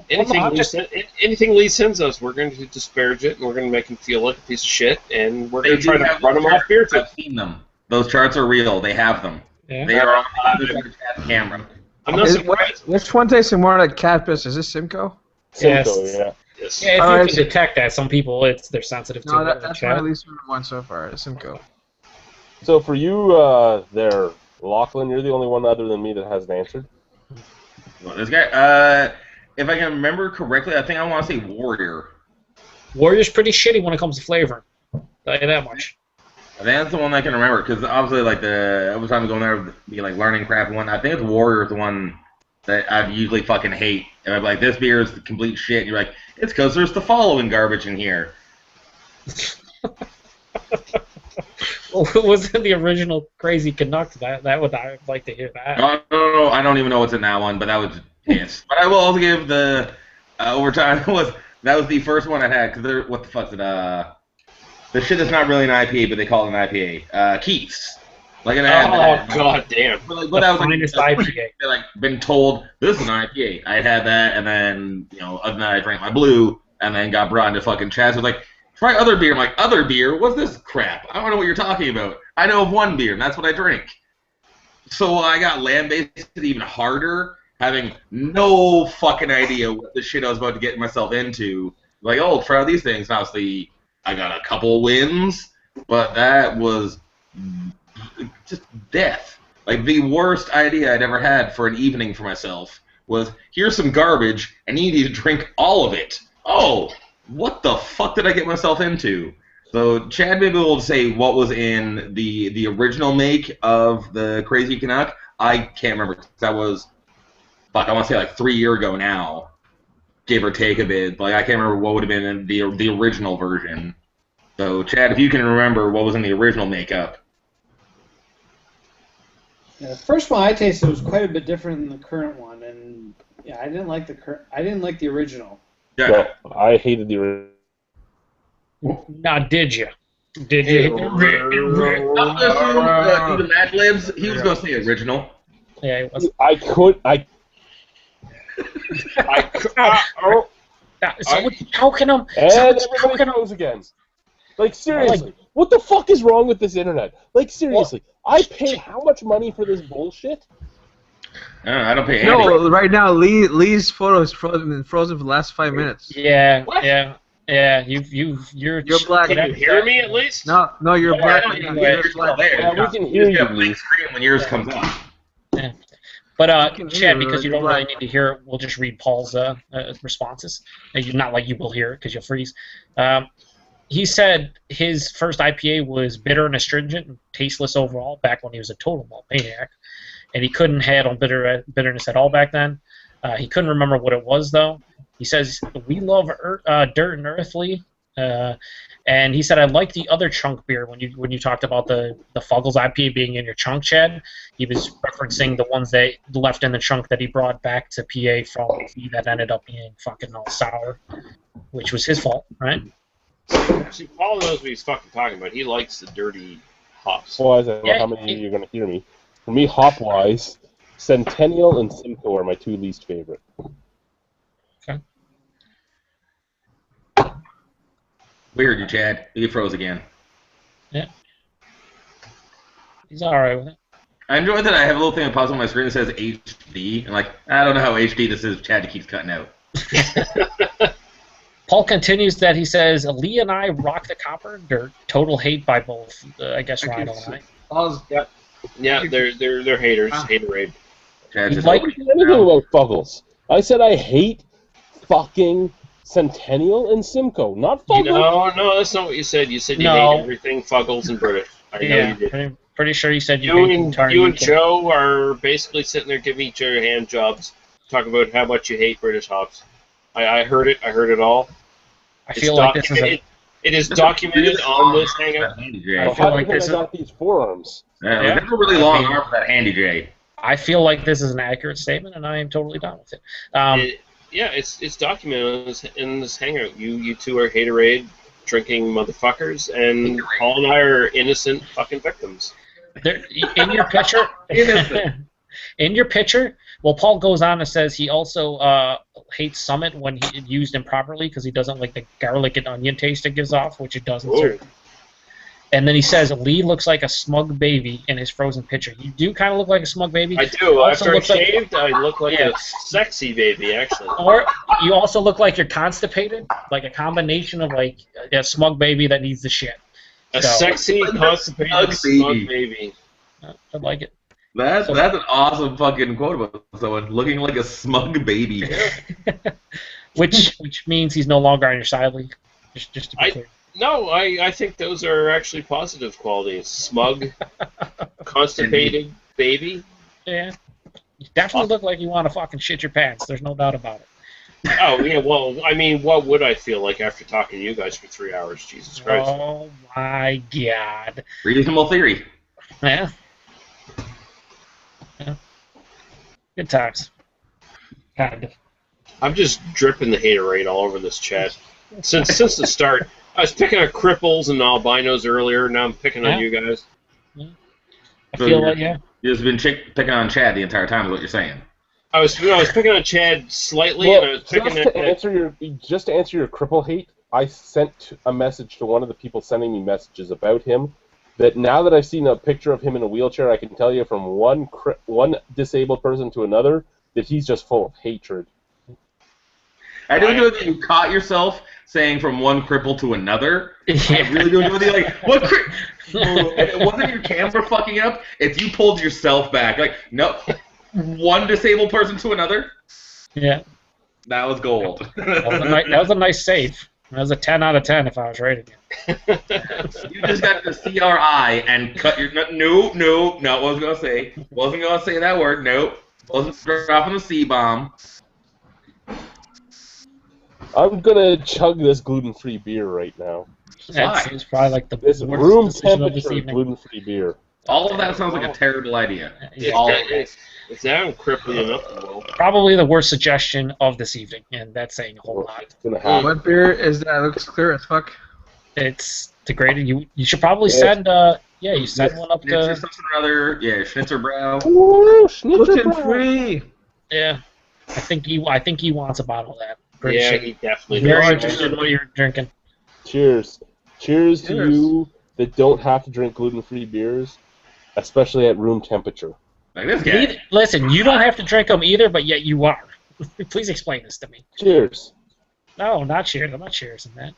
Anything Lee sends us, we're going to disparage it, and we're going to make him feel like a piece of shit, and we're going to try to run him off BeerTube. I've seen them. Those charts are real. They have them. Yeah. They are on the camera. I'm not surprised. Which one tastes more like cat piss? Is this Simcoe? Simcoe, yeah. Yes. Yeah, if you can detect that, some people they're sensitive to it. No, that's my least favorite one so far. Simcoe. So for you there, Lachlan, you're the only one other than me that hasn't answered. Well, this guy, if I can remember correctly, I think I want to say Warrior. Warrior's pretty shitty when it comes to flavor. I'll tell you that much. I think that's the one I can remember, because obviously, like, every time I go in there, be like learning crap one. I think it's Warrior is the one that I usually fucking hate. And I'm like, this beer is complete shit. And you're like, it's because there's the following garbage in here. Well, it was in the original Crazy Canuck. That would I'd like to hear that. No, I don't even know what's in that one, but that was Yes, but I will also give the overtime that was the first one I had because what the fuck's it the shit that's not really an IPA but they call it an IPA Keith's like an god damn but The that was finest like IPA. like been told this is an IPA. I had that and then other than that I drank my blue and then got brought into fucking Chaz was like try other beer. I'm like other beer? What's this crap? I don't know what you're talking about. I know of one beer and that's what I drink. So I got land-based even harder. Having no fucking idea what the shit I was about to get myself into. Like, oh, try out these things. And obviously, I got a couple wins, but that was just death. Like, the worst idea I'd ever had for an evening for myself was, here's some garbage, and you need to drink all of it. Oh, what the fuck did I get myself into? So, Chad may be able to say what was in the original make of the Crazy Canuck. I can't remember, because that was... Fuck, I want to say like 3 years ago now, give or take a bit. Like I can't remember what would have been in the original version. So, Chad, if you can remember what was in the original makeup. Yeah, the first one I tasted was quite a bit different than the current one, and yeah, I didn't like the original. Yeah, no, I hated the original. Now, did you? Did you? Do the Mad Libs. He was going to say original. Yeah, it was. How can I? And everybody knows again. Like, seriously, what the fuck is wrong with this internet? Like, seriously, I pay how much money for this bullshit? I don't pay. No, right now Lee's photo is frozen for the last 5 minutes. Yeah, What? yeah. You're black. Can you hear me at least? No, you're black. You're still there. Yeah, we can hear you, got a blank Lee. screen when yours comes up. Yeah. But can Chad, hear because you you're don't really black. need to hear it, we'll just read Paul's responses. Not like you will hear it because you'll freeze. He said his first IPA was bitter and astringent and tasteless overall back when he was a total malt maniac, and he couldn't handle bitterness at all back then. He couldn't remember what it was though. He says we love dirt and earthly. And he said, I like the other chunk beer when you talked about the Fuggles IPA being in your chunk, Chad. He was referencing the ones that left in the chunk that he brought back to PA from that ended up being fucking all sour, which was his fault, right? See, Paul knows what he's fucking talking about. He likes the dirty hops. Well, I don't know how many of you are going to hear me. For me, hop-wise, Centennial and Simcoe are my two least favorite. Okay. Weird, you Chad. You froze again. Yeah. He's alright with it. I enjoy that I have a little thing that pops on my screen that says HD, and like, I don't know how HD this is. Chad keeps cutting out. Paul continues that he says, Lee and I rock the copper and dirt. Total hate by both, I guess, Rhino and I. Yeah, they're haters. Haterade. Chad's just I didn't say anything about Fuggles. I said I hate fucking Centennial and Simcoe, not Fuggles. No, that's not what you said. You said you No. hate everything Fuggles and British. I know you did. Pretty sure you said you You hate the and entire you and UK. Joe are basically sitting there giving each other hand jobs, talking about how much you hate British hops. I heard it. I heard it all. I feel like this is a... It is documented on this hangout. Handy I J. feel How like did this I is... got these forearms? Yeah, Yeah. never really long arm for that Handy J. I feel like this is an accurate statement, and I am totally down with it. Yeah, it's documented in this hangout. You two are haterade drinking motherfuckers, and Paul and I are innocent fucking victims. In your picture, well, Paul goes on and says he also hates Summit when he used improperly because he doesn't like the garlic and onion taste it gives off, which it doesn't serve. And then he says Lee looks like a smug baby in his frozen picture. You do kind of look like a smug baby. I do. Also After I looks like- shaved, I look like a sexy baby, actually. Or you also look like you're constipated, like a combination of like a smug baby that needs the shit. A So- sexy, constipated, smug baby. I like it. That's an awesome fucking quote about someone looking like a smug baby. Which means he's no longer on your side, Lee. Just to be clear. No, I think those are actually positive qualities. Smug, constipated baby. Yeah. You definitely look like you want to fucking shit your pants. There's no doubt about it. Oh, yeah, well, I mean, what would I feel like after talking to you guys for 3 hours? Jesus Christ. Oh my god. Reasonable theory. Yeah. Good times. I'm just dripping the haterade all over this chat. Since the start, I was picking on cripples and albinos earlier. Now I'm picking on you guys. Yeah. I feel like you've just been picking on Chad the entire time. Is what you're saying? I was picking on Chad slightly, Well, and I was picking just to answer your cripple hate, I sent a message to one of the people sending me messages about him. That now that I've seen a picture of him in a wheelchair, I can tell you from one disabled person to another that he's just full of hatred. I don't know that you caught yourself saying from one cripple to another. I really don't know that. Like, what it wasn't your camera fucking up. It's you pulled yourself back. Like, no, one disabled person to another. Yeah. That was gold. That was a nice save. That was a 10 out of 10 if I was rating it. You just got the CRI and cut your... No, wasn't going to say. Wasn't going to say that word. Nope. Wasn't dropping the C-bomb. I'm going to chug this gluten-free beer right now. It's probably like the this worst room decision of this temperature evening. gluten-free beer. All of that sounds like a terrible idea. It's now crippling enough. Probably the worst suggestion of this evening, and that's saying a whole lot. What beer is that? It looks clear as fuck. It's degraded. You should probably send you send one up to Schnitzer Brow. Ooh, Schnitzer Brow. Free. Yeah. I think he wants a bottle of that. He definitely does. Very interested in what you're drinking. Cheers to you that don't have to drink gluten-free beers, especially at room temperature. Like this guy. Listen, you don't have to drink them either, but yet you are. Please explain this to me. Cheers. No, not cheers. I'm not cheersing that.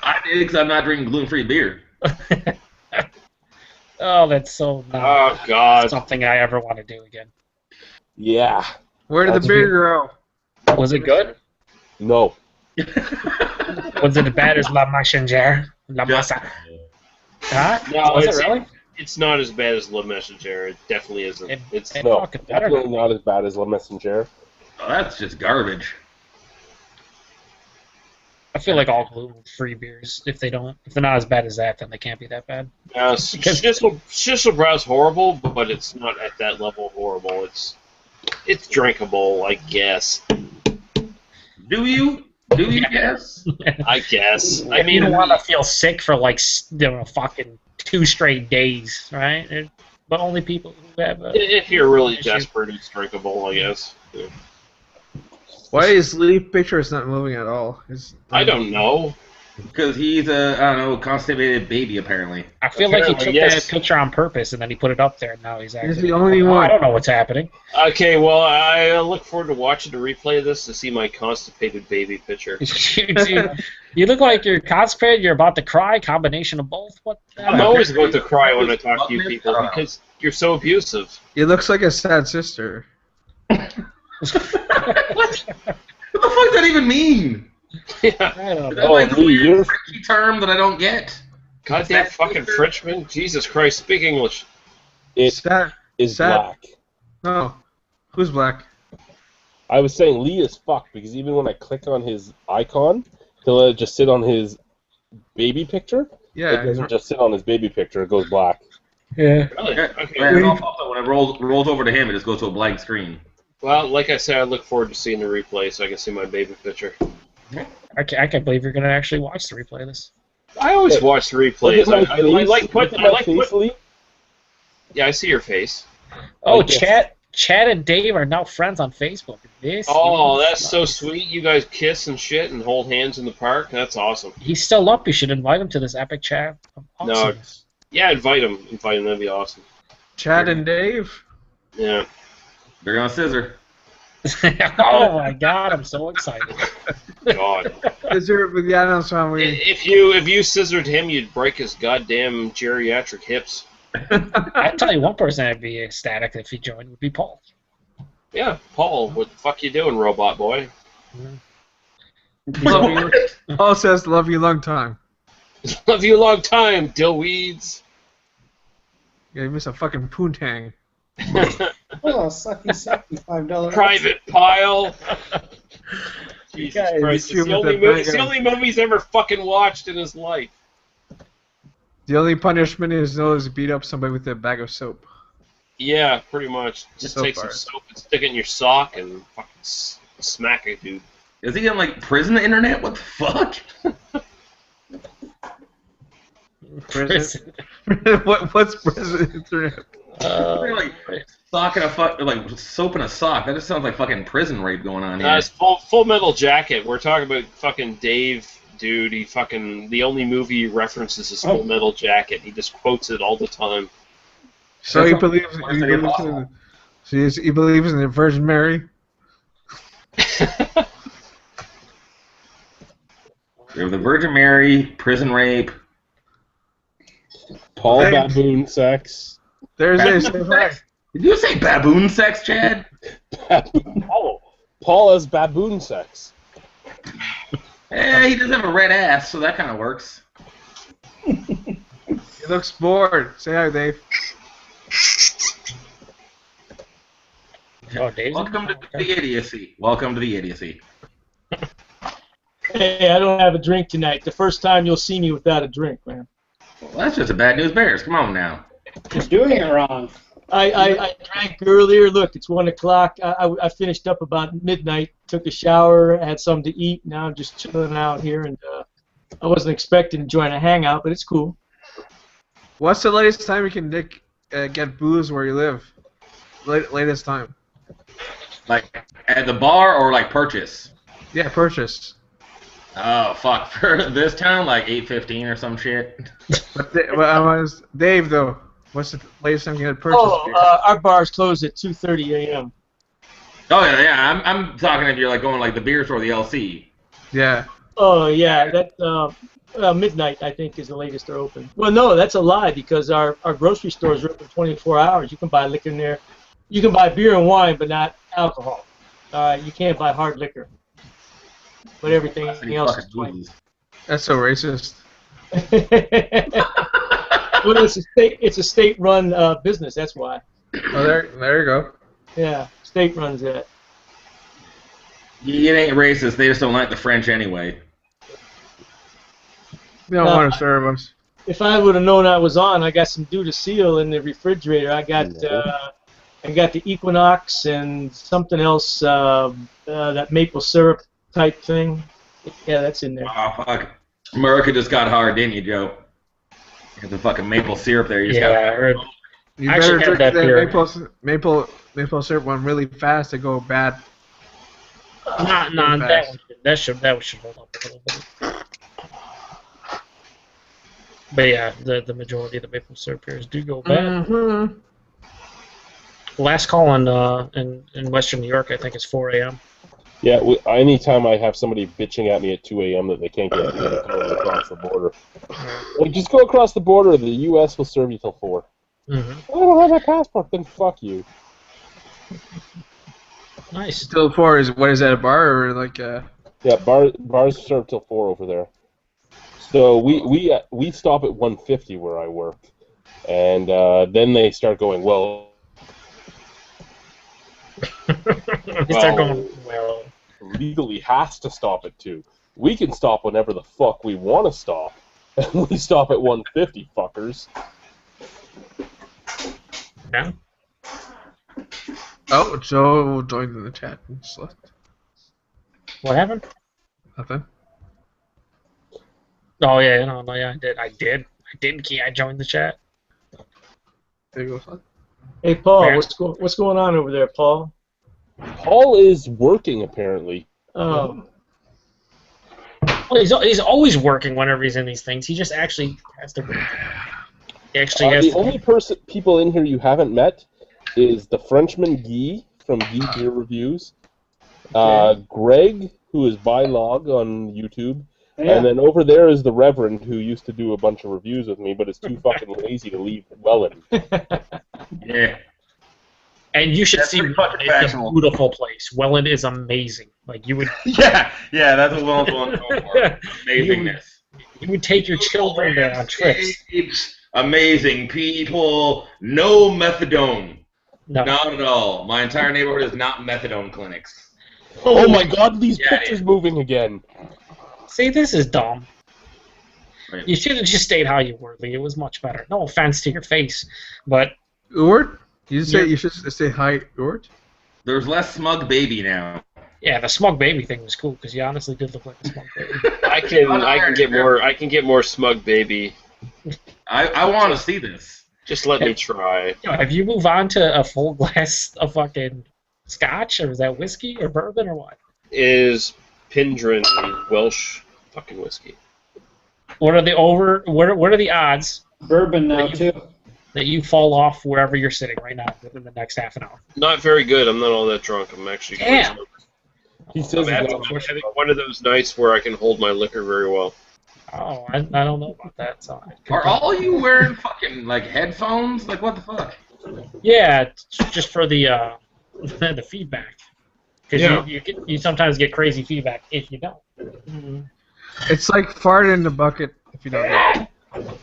I did because I'm not drinking gluten-free beer. Oh, that's so not something I ever want to do again. Yeah. Where did the beer grow? Was it good? No. Was it as bad as La Messenger? La Masa? Huh? No, Was it really? It's not as bad as Le Messenger. It definitely isn't. It's definitely not as bad as Le Messenger. Oh, that's just garbage. I feel like all gluten-free beers, if they're not as bad as that, then they can't be that bad. Schnitzel Brow's horrible, but it's not at that level of horrible. It's drinkable, I guess. Do you guess? I guess. I mean, you don't want to feel sick for fucking 2 straight days, right? But only people who have. If you're really desperate, it's drinkable, I guess. Yeah. Why is Lee Pictures not moving at all? I don't know. Because he's a, constipated baby, apparently. I feel like he took that picture on purpose, and then he put it up there, and now he's actually... He's the only one. I don't know what's happening. Okay, well, I look forward to watching the replay of this to see my constipated baby picture. You look like you're constipated, you're about to cry, combination of both. What? I'm always about to cry when I talk to you people, because you're so abusive. He looks like a sad sister. What the fuck does that even mean? Yeah. I don't know. That's like a weird tricky term that I don't get. Goddamn fucking Frenchman. Jesus Christ, speak English. It is black. Oh. Who's black? I was saying Lee is fucked because even when I click on his icon, he'll just sit on his baby picture. Yeah. It doesn't just sit on his baby picture, it goes black. Yeah. Really? Okay. When it rolls over to him, it just goes to a blank screen. Well, like I said, I look forward to seeing the replay so I can see my baby picture. I can't believe you're going to actually watch the replay of this. I always watch the replays. I like putting... Yeah, I see your face. Oh, Chad and Dave are now friends on Facebook. That's so sweet. You guys kiss and shit and hold hands in the park. That's awesome. He's still up. You should invite him to this epic chat. No, yeah, invite him. That'd be awesome. Chad and Dave? Yeah. They're gonna scissor. Oh my god, I'm so excited. God. Scissor with the Addams Family. If you scissored him, you'd break his goddamn geriatric hips. I'd tell you one person that'd be ecstatic if he joined would be Paul. Yeah, Paul, what the fuck you doing, robot boy? Paul says, love you long time. Love you a long time, dillweeds. Yeah, you miss a fucking poontang. Oh, sucky, $5. Private Pile. Jesus Christ, it's the only movie he's ever fucking watched in his life. The only punishment is beat up somebody with a bag of soap. Yeah, pretty much. Just So take far. some soap and stick it in your sock and fucking smack a dude. Is he on like prison internet? What the fuck? Prison. What's prison internet? Like sock in a like soap in a sock. That just sounds like fucking prison rape going on here. It's Full Metal Jacket. We're talking about fucking Dave, dude. He fucking the only movie he references is Full Metal Jacket. He just quotes it all the time. So he believes in the Virgin Mary. There's the Virgin Mary, prison rape. Paul Hey. baboon sex. There's a Baboon sex? Did you say baboon sex, Chad? Paul has baboon sex. He does have a red ass, so that kind of works. He looks bored. Say hi, Dave. Oh, Dave's Welcome to the idiocy. Welcome to the idiocy. Hey, I don't have a drink tonight. The first time you'll see me without a drink, man. Well, that's just a bad news bears. Come on now. You're doing it wrong. I drank earlier. Look, it's 1 o'clock. I finished up about midnight, took a shower, had something to eat. Now I'm just chilling out here, and I wasn't expecting to join a hangout, but it's cool. What's the latest time you can get booze where you live? Latest time. Like at the bar or like purchase? Yeah, purchase. Oh fuck! For this town, like 8:15 or some shit. But Dave though. What's the latest time you had purchase? Our bar's closed at 2:30 a.m. Oh yeah. I'm talking if you're like going like the beer store, the LC. Yeah. Oh yeah, that midnight I think is the latest they're open. Well, no, that's a lie because our grocery stores are open 24 hours. You can buy liquor in there. You can buy beer and wine, but not alcohol. You can't buy hard liquor. But everything else is 20. That's so racist. Well, it's a state-run business. That's why. Oh, there you go. Yeah, state runs it. It ain't racist. They just don't like the French anyway. They don't want to serve us. If I would have known I was on, I got some Dew to Seal in the refrigerator. I got the Equinox and something else, that maple syrup type thing. Yeah, that's in there. Oh fuck! America just got hard, didn't you, Joe? You got the fucking maple syrup there. You just got. I heard. You I better actually drink had that that beer. maple syrup one really fast to go bad. That should hold up a little bit. But yeah, the majority of the maple syrup beers do go bad. Mm-hmm. Last call in Western New York, I think, is 4 a.m. Yeah, anytime I have somebody bitching at me at 2 a.m. that they can't get across the border. Like, just go across the border, the U.S. will serve you till 4. Mm-hmm. I don't have my passport, then fuck you. Nice. Till 4 is, what is that, a bar or like Yeah, bars serve till 4 over there. So we stop at 150 where I work. And then they start going, well... They start going, well... legally has to stop at 2. We can stop whenever the fuck we want to stop. And we stop at 150, fuckers. Yeah. Oh, Joe joined in the chat and just left. What happened? Nothing. Oh yeah, I did. I joined the chat. There you go, son. Hey, Paul, Where? what's going on over there, Paul? Paul is working, apparently. Oh. Well, he's always working whenever he's in these things. He just actually has to work. He actually has The to. only people in here you haven't met is the Frenchman Guy from Guy Beer Reviews, Greg, who is Bylog on YouTube, and then over there is the Reverend, who used to do a bunch of reviews with me, but is too fucking lazy to leave Welland. Yeah. And you should That's see pretty fucking Welland. It's a fashionable. beautiful place. Welland is amazing. Like you would. Yeah, that's what Welland's going for. Amazingness. You would take your children there on trips. Amazing people. No methadone. No. Not at all. My entire neighborhood is not methadone clinics. Oh my god, these Yeah, pictures moving again. See, this is dumb. Right. You should have just stayed how you were, Lee. It was much better. No offense to your face, but Uward? You should say hi, George. There's less smug baby now. Yeah, the smug baby thing was cool because you honestly did look like a smug baby. I can get more smug baby. I want to see this. Just let me try. Have you moved on to a full glass of fucking scotch, or is that whiskey or bourbon or what? Is Pindrin Welsh fucking whiskey? What are the what are the odds? Bourbon now too. That you fall off wherever you're sitting right now within the next half an hour. Not very good. I'm not all that drunk. I'm actually. Damn. He says I'm having one of those nights where I can hold my liquor very well. Oh, I don't know about that. So Are all you wearing fucking like headphones? Like what the fuck? Yeah, just for the the feedback. Because you sometimes get crazy feedback if you don't. Mm-hmm. It's like farting in the bucket if you don't get it.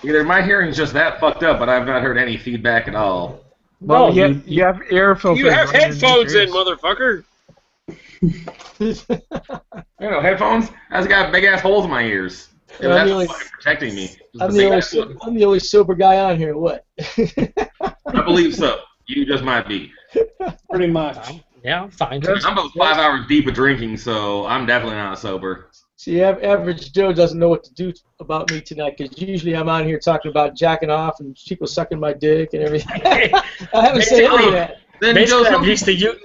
Either my hearing's just that fucked up, but I've not heard any feedback at all. Well, you have air filters. You have headphones in, motherfucker. You know, headphones? I just got big ass holes in my ears. Yeah, That's fucking protecting me. I'm the only sober guy on here. What? I believe so. You just might be. Pretty much. Yeah, I'm fine. I'm about 5 hours deep of drinking, so I'm definitely not sober. See, average Joe doesn't know what to do about me tonight because usually I'm on here talking about jacking off and people sucking my dick and everything. I haven't said any of that. Basically, I'm used to you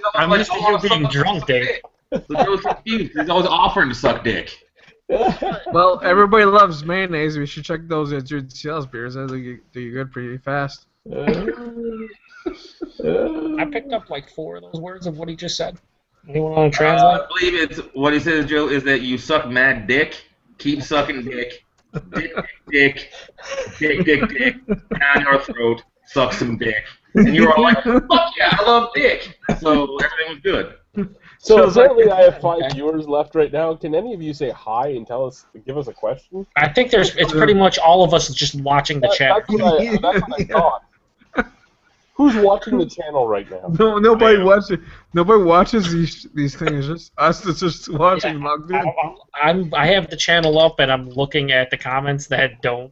being drunk, Dave. Joe's confused. He's always offering to suck dick. Well, everybody loves mayonnaise. We should check those into sales beers. That'll do you good pretty fast. I picked up like 4 of those words of what he just said. Anyone want to translate? I believe it's what he says, Joe, is that you suck mad dick, keep sucking dick, dick, down your throat, suck some dick. And you were all like, fuck yeah, I love dick. So everything was good. So apparently I have 5 viewers left right now. Can any of you say hi and give us a question? I think it's pretty much all of us just watching the chat. That's what I thought. Who's watching the channel right now? No, nobody watches. Nobody watches these things. Just us that's just watching. I have the channel up and I'm looking at the comments that don't.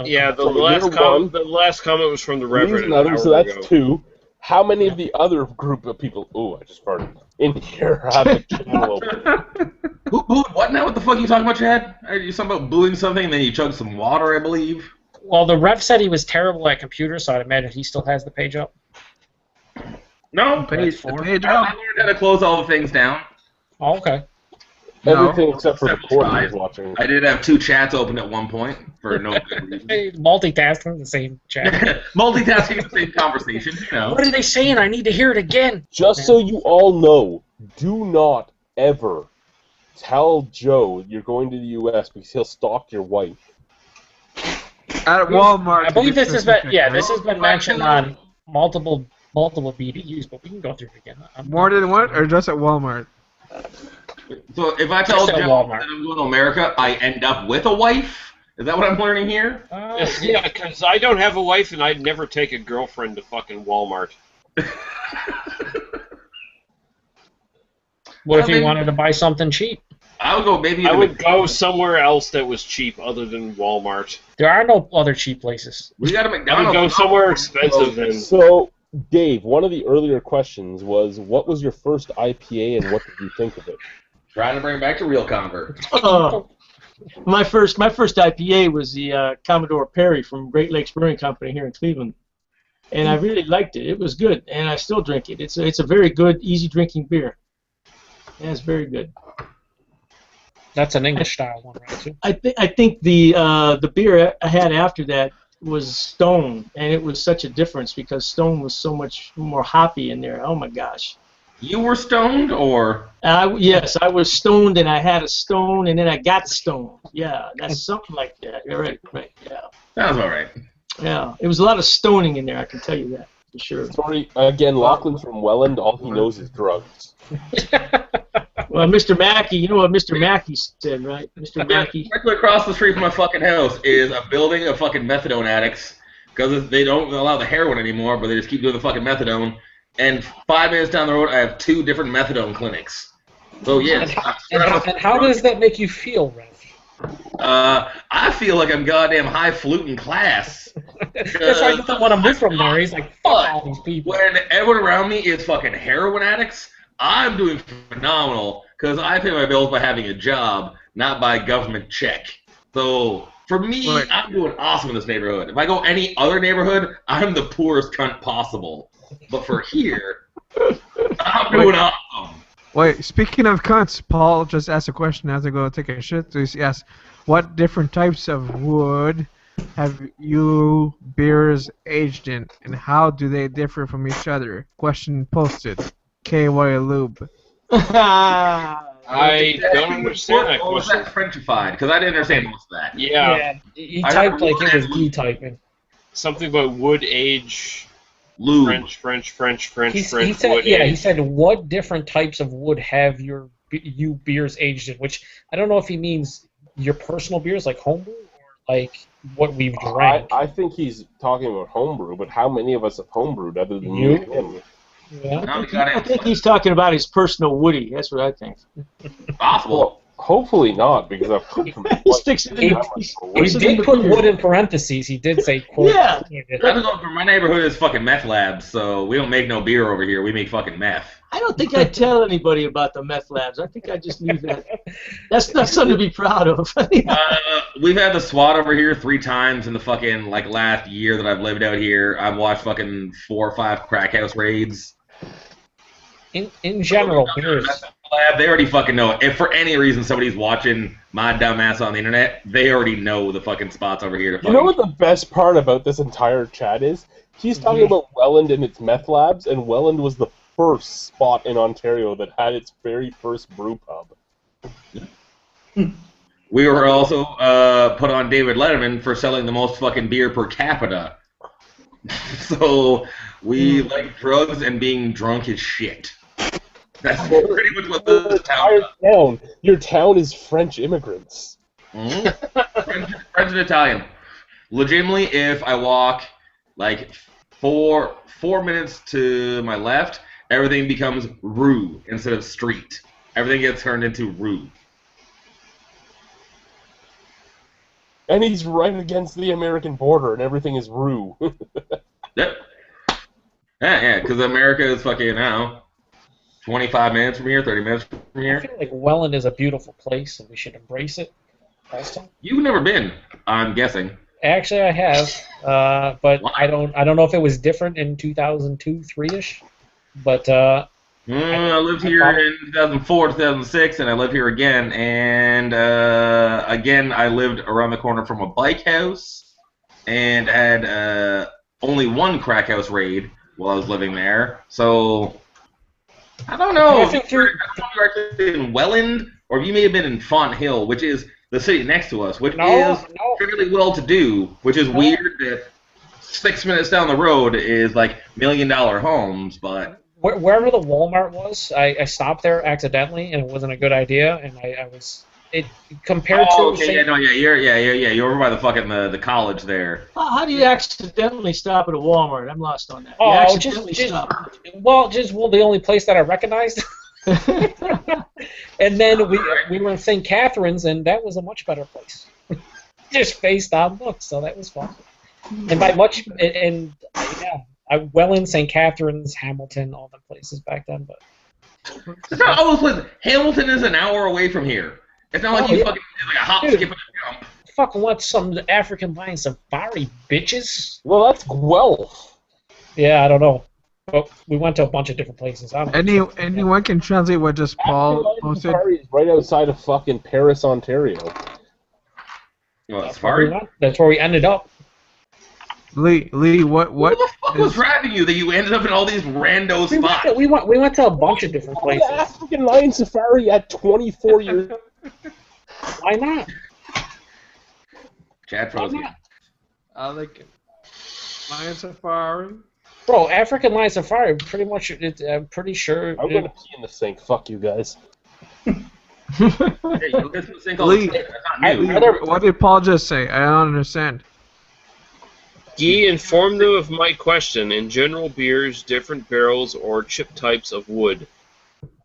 Yeah, the last comment was from the Reverend. So that's 2. How many of the other group of people? Oh, I just farted. In here have the channel open. What now? What the fuck are you talking about, Chad? Are you talking about booing something and then you chug some water, I believe? Well, the ref said he was terrible at computers, so I'd imagine he still has the page up. No, page up. I learned how to close all the things down. Oh, okay. Everything except for the cord he's watching. I did have 2 chats open at one point for no good reason. Multitasking the same chat. Multitasking the same conversation, you know. What are they saying? I need to hear it again. Just so you all know, do not ever tell Joe you're going to the U.S. because he'll stalk your wife. At Walmart. I believe this has been mentioned on multiple BDUs, but we can go through it again. More than what, or just at Walmart? So if I tell Joe that I'm going to America, I end up with a wife? Is that what I'm learning here? Yeah, because I don't have a wife and I'd never take a girlfriend to fucking Walmart. What if you wanted to buy something cheap? I would go maybe. I would go somewhere else that was cheap other than Walmart. There are no other cheap places. We got a McDonald's. I would go somewhere expensive then. So, Dave, one of the earlier questions was, what was your first IPA and what did you think of it? Trying to bring it back to real convert. My first IPA was the Commodore Perry from Great Lakes Brewing Company here in Cleveland, and I really liked it. It was good, and I still drink it. It's a very good, easy drinking beer. Yeah, it's very good. That's an English style one, right? Too. I think the beer I had after that was Stone, and it was such a difference because Stone was so much more hoppy in there. Oh my gosh. You were stoned, or? Yes, I was stoned, and I had a stone, and then I got stoned. Yeah, that's something like that. Right, yeah. Sounds all right. Yeah, it was a lot of stoning in there, I can tell you that, for sure. Sorry, again, Lachlan's from Welland, all he knows is drugs. Well, Mr. Mackey, you know what Mr. Mackey said, right? Mr. Mackey. Directly across the street from my fucking house is a building of fucking methadone addicts, because they don't allow the heroin anymore, but they just keep doing the fucking methadone. And 5 minutes down the road, I have 2 different methadone clinics. So yeah. And how does that make you feel, Rev? I feel like I'm goddamn high-fluting class. That's why he doesn't want to move from there. He's like, fuck all these people. When everyone around me is fucking heroin addicts, I'm doing phenomenal because I pay my bills by having a job, not by government check. So for me, I'm doing awesome in this neighborhood. If I go any other neighborhood, I'm the poorest cunt possible. But for here, I'm doing awesome. Wait, speaking of cunts, Paul just asked a question as I go take a shit. So he asked, what different types of wood have you beers aged in, and how do they differ from each other? Question posted. KY Lube. I don't understand that What was question. that Frenchified? Because I didn't understand most of that. Yeah. He typed like it was glue typing. Something about wood age. Lube. French, He wood said, age. he said, what different types of wood have you beers aged in? Which I don't know if he means your personal beers, like homebrew, or like what we've drank. I think he's talking about homebrew, but how many of us have homebrewed other than You? you and him? Yeah. I think he's talking about his personal Woody. That's what I think. Possible. Well, hopefully not, because I've heard from He sticks it in. He did put wood in parentheses. He did say, quote, Yeah. My neighborhood is fucking meth labs, so we don't make no beer over here. We make fucking meth. I don't think I'd tell anybody about the meth labs. I think I just knew that. That's not something to be proud of. We've had the SWAT over here 3 times in the fucking last year that I've lived out here. I've watched fucking 4 or 5 crack house raids. In general, beers. Lab, they already fucking know. If for any reason somebody's watching my dumbass on the internet, they already know the fucking spots over here. You know what the best part about this entire chat is? He's talking about Welland and its meth labs, and Welland was the first spot in Ontario that had its very first brew pub. We were also put on David Letterman for selling the most fucking beer per capita. So we like drugs and being drunk as shit. That's pretty much what this town. Your town is French immigrants. French and Italian. Legitimately, if I walk like 4 minutes to my left, everything becomes rue instead of street. Everything gets turned into rue. And he's right against the American border, and everything is rue. Yep. Yeah, because America is fucking, I don't know, 25 minutes from here, 30 minutes from here. I feel like Welland is a beautiful place, and we should embrace it. You've never been, I'm guessing. Actually, I have, but I don't know if it was different in 2002, 3-ish. But I lived here in 2004, 2006, and I live here again. And again, I lived around the corner from a bike house, and had only 1 crack house raid while I was living there. So I don't know. If you're actually in Welland, or if you may have been in Font Hill, which is the city next to us, which is fairly well-to-do, which is weird that 6 minutes down the road is like $1 million homes, but... Wherever the Walmart was, I stopped there accidentally, and it wasn't a good idea, and I was... It compared to... Okay, you're over by the fucking the college there. How do you accidentally stop at a Walmart? I'm lost on that. Oh, you accidentally stop. The only place that I recognized. And then we were in St. Catharines, and that was a much better place. Just based on looks, so that was fun. And by much, and yeah, I well in St. Catharines, Hamilton, all the places back then, but. It's not all those places. Hamilton is an hour away from here. It's not like you fucking like a hop, skip, and a jump. Fucking want some African lion safari, bitches. Well, that's Guelph. Yeah, I don't know. But we went to a bunch of different places. Anyone can translate what just Paul posted? Safari is right outside of fucking Paris, Ontario. That's where we ended up. Lee, what the fuck was driving you that you ended up in all these rando spots? We went to a bunch of different places. The African lion safari at 24 years. Why not? Chad frozen. I like it. Lion safari. Bro, African lion safari, pretty much, I'm pretty sure... I'm going to pee in the sink. Fuck you guys. Hey, you guys in the sink all the time. That's not new. What did Paul just say? I don't understand. Guy informed them of my question. In general, beers, different barrels, or chip types of wood.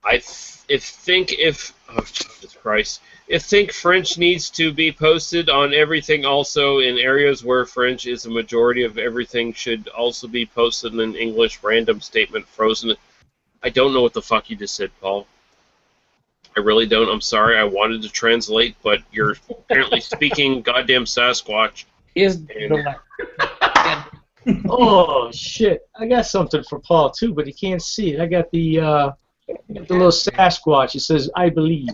I think if... Oh, Jesus Christ. I think French needs to be posted on everything also in areas where French is a majority of everything should also be posted in English. Random statement frozen. I don't know what the fuck you just said, Paul. I really don't. I'm sorry. I wanted to translate, but you're apparently speaking goddamn Sasquatch. Oh shit! I got something for Paul too, but he can't see it. I got the little Sasquatch. It says "I believe."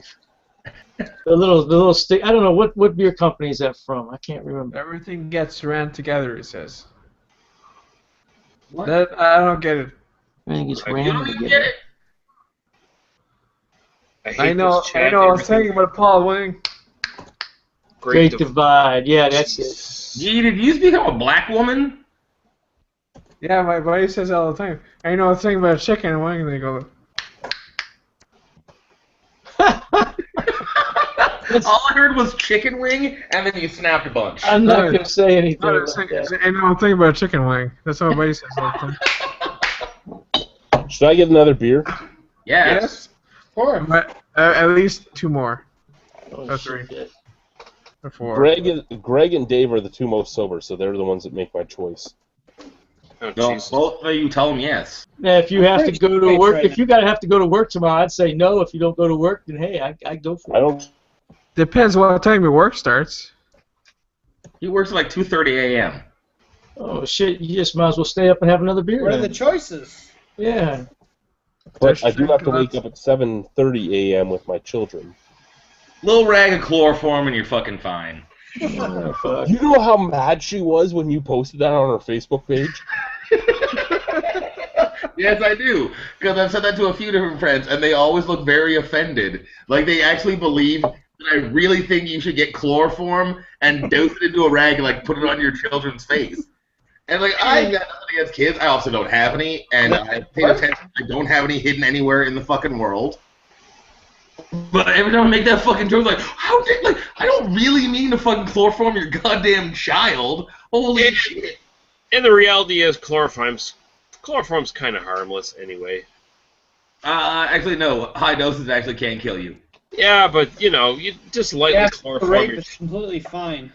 The little stick. I don't know what beer company is that from. I can't remember. Everything gets ran together. It says. What? That I don't get it. Everything gets You ran don't even together. get it. I know. I was thinking about Paul winning. Great Divide. Yeah, that's it. Gee, did you become a black woman? Yeah, my buddy says that all the time. I know. I was thinking about chicken and wing, and they go. All I heard was chicken wing, and then you snapped a bunch. I'm not going to say anything I about that. know. I'm thinking about chicken wing. That's what my buddy says all the time. Should I get another beer? Yes. But, at least 2 more. Oh, Or 3. shit. Or 4. Greg and Dave are the 2 most sober, so they're the ones that make my choice. Oh, No, Jesus. both of you tell them yes. Now, if you have to go to work, right if you gotta have to go to work tomorrow, I'd say no. If you don't go to work, then hey, I go for it. I don't. Depends what time your work starts. He works at like 2:30 a.m. Oh shit! You just might as well stay up and have another beer. What are then. the choices? Yeah. But I do have to wake up at 7:30 a.m. with my children. Little rag of chloroform and you're fucking fine. Oh, fuck. You know how mad she was when you posted that on her Facebook page? Yes, I do. Because I've said that to a few different friends, and they always look very offended. Like they actually believe that I really think you should get chloroform and dose it into a rag and like put it on your children's face. And like I got nothing against kids. I also don't have any, and I paid attention. I don't have any hidden anywhere in the fucking world. But every time I make that fucking joke, like, how did, like, I don't really mean to fucking chloroform your goddamn child. Holy shit. And the reality is chloroform's kind of harmless anyway. Actually, no. High doses actually can kill you. Yeah, but, you know, you just lightly chloroform your... It's completely fine.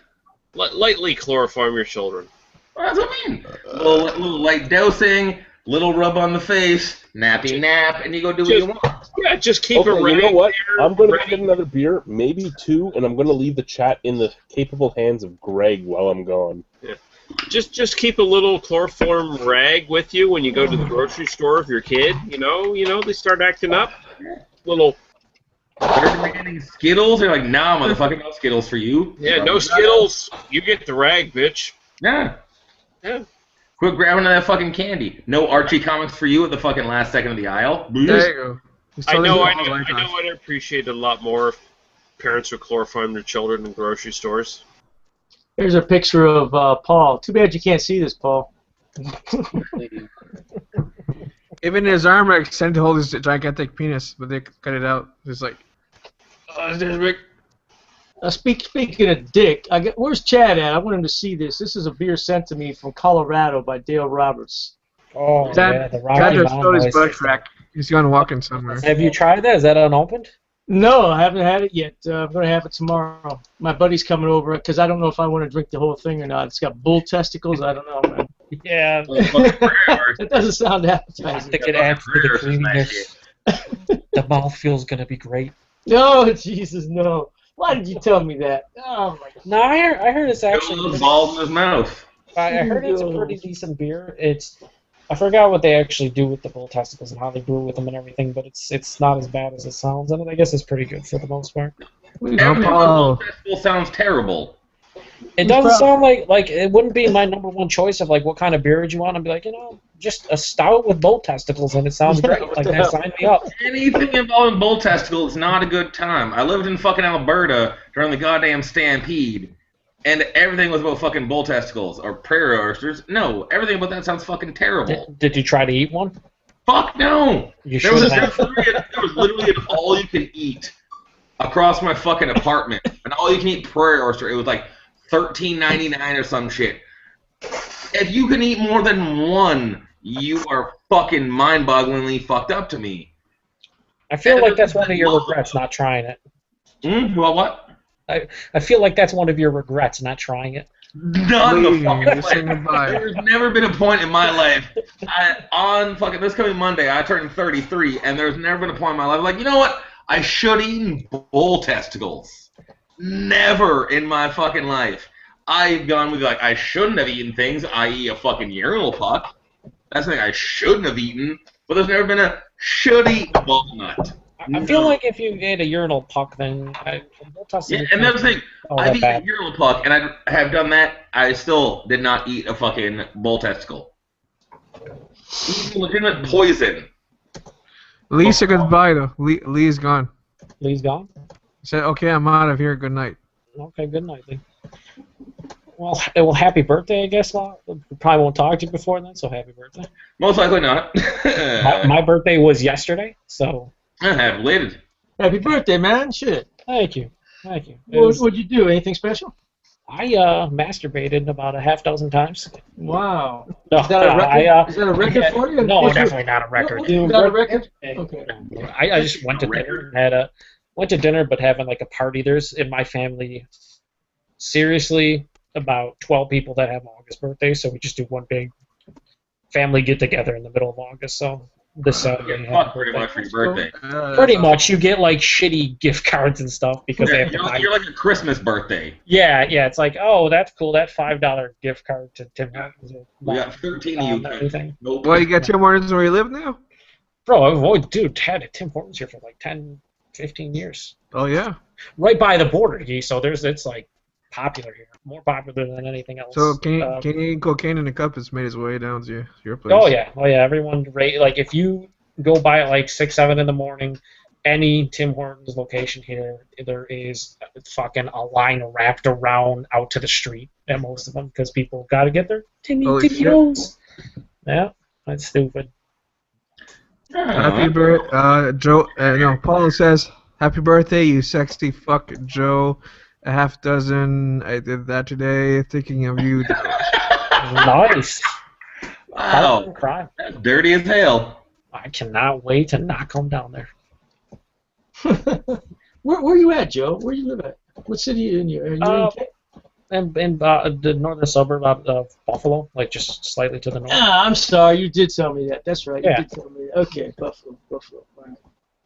Lightly chloroform your children. Well, that's what I mean. Little light dosing, little rub on the face, nappy nap, and you go do what you want. Yeah, just keep it Okay, right you know what? there, I'm going to ready. get another beer, maybe 2, and I'm going to leave the chat in the capable hands of Greg while I'm gone. Yeah. Just keep a little chloroform rag with you when you go to the grocery store with your kid. You know, they start acting up. Little. They're getting Skittles. They're like, nah, motherfucker, no Skittles for you. Yeah, no Skittles. You get the rag, bitch. Yeah. Yeah. Quit grabbing that fucking candy. No Archie comics for you at the fucking last second of the aisle. There you go. I know. I'd appreciate it a lot more if parents would chloroform their children in grocery stores. Here's a picture of Paul. Too bad you can't see this, Paul. Even his arm extended to hold his gigantic penis, but they cut it out. It's like, Speaking of dick, where's Chad at? I want him to see this. This is a beer sent to me from Colorado by Dale Roberts. Oh, yeah, the Rocky Chad just Mountain stole his Boys. butt crack. He's gone walking somewhere. Have you tried that? Is that unopened? No, I haven't had it yet. I'm going to have it tomorrow. My buddy's coming over because I don't know if I want to drink the whole thing or not. It's got bull testicles. I don't know, man. Yeah. It doesn't sound I appetizing. think it adds to the creaminess. The mouthfeel's going to be great. No, Jesus, no. Why did you tell me that? Oh, my God. No, I heard it's actually... balls in his mouth. I heard it's a pretty decent beer. I forgot what they actually do with the bull testicles and how they brew with them and everything, but it's not as bad as it sounds, and I guess it's pretty good for the most part. Every bull testicle sounds terrible. It doesn't sound like it wouldn't be my number one choice of like what kind of beer would you want. I'd be like, just a stout with bull testicles, and it sounds great. Like that, sign me up. Anything involving bull testicles is not a good time. I lived in fucking Alberta during the goddamn stampede, and everything was about fucking bull testicles or prairie oysters. No, everything about that sounds fucking terrible. Did you try to eat one? Fuck no! You There was should literally an all-you-can-eat across my fucking apartment, an all-you-can-eat prairie oyster. It was like $13.99 or some shit. If you can eat more than one, you are fucking mind-bogglingly fucked up to me. I feel like that's one of your regrets not trying it. Well, what? I feel like that's one of your regrets, not trying it. None the fucking saying way. goodbye. There's never been a point in my life. On fucking this coming Monday, I turned 33, and there's never been a point in my life like, you know what? I should have eaten bull testicles. Never in my fucking life. I've gone with like I shouldn't have eaten things, i.e. a fucking urinal puck. That's something I shouldn't have eaten, but there's never been a should eat ball nut. I feel like if you ate a urinal puck, then yeah, and that's the thing. I've eaten a urinal puck, and I have done that. I still did not eat a fucking bull testicle. It's legitimate poison. Lee said goodbye though. Lee's gone. Lee's gone? He said, okay, I'm out of here. Good night. Okay, good night, Lee. Well, happy birthday, I guess. Well, we probably won't talk to you before then, so happy birthday. Most likely not. my birthday was yesterday, so. Happy belated. Happy birthday, man. Shit. Thank you. Thank you. What'd you do? Anything special? I masturbated about a half dozen times. Wow. No, is that a record? Is that a record for you? No, definitely not a record. Is that a record? Okay. I just went to dinner and went to dinner, but having like a party. There's in my family, seriously, about 12 people that have August birthdays, so we just do one big family get together in the middle of August. So this Saturday. Pretty much for your birthday. Pretty much, you get like shitty gift cards and stuff because they have to buy. You're like a Christmas birthday. Yeah, it's like, oh, that's cool. That $5 gift card to Tim Hortons. We got 13 of you. Everything. Nope. Well, you got Tim Hortons where you live now? Bro, dude, had Tim Hortons here for like 10, 15 years. Oh yeah. Right by the border, so it's like popular here, more popular than anything else. So Canadian cocaine in a cup has made its way down to your place. Oh yeah. Everyone like if you go by at like 6, 7 in the morning, any Tim Hortons location here, there is fucking a line wrapped around out to the street at most of them because people got to get their Timmy-Os. Yeah, that's stupid. Happy birthday, Joe. No, Paulo says, "Happy birthday, you sexy fuck, Joe. A half dozen. I did that today. Thinking of you." Nice. Wow. Crime. That's dirty as hell. I cannot wait to knock them down there. Where you at, Joe? Where you live at? What city are you in? In the northern suburb of Buffalo, like just slightly to the north. Ah, I'm sorry, you did tell me that. That's right. Yeah. You did tell me that. Okay, Buffalo. Right.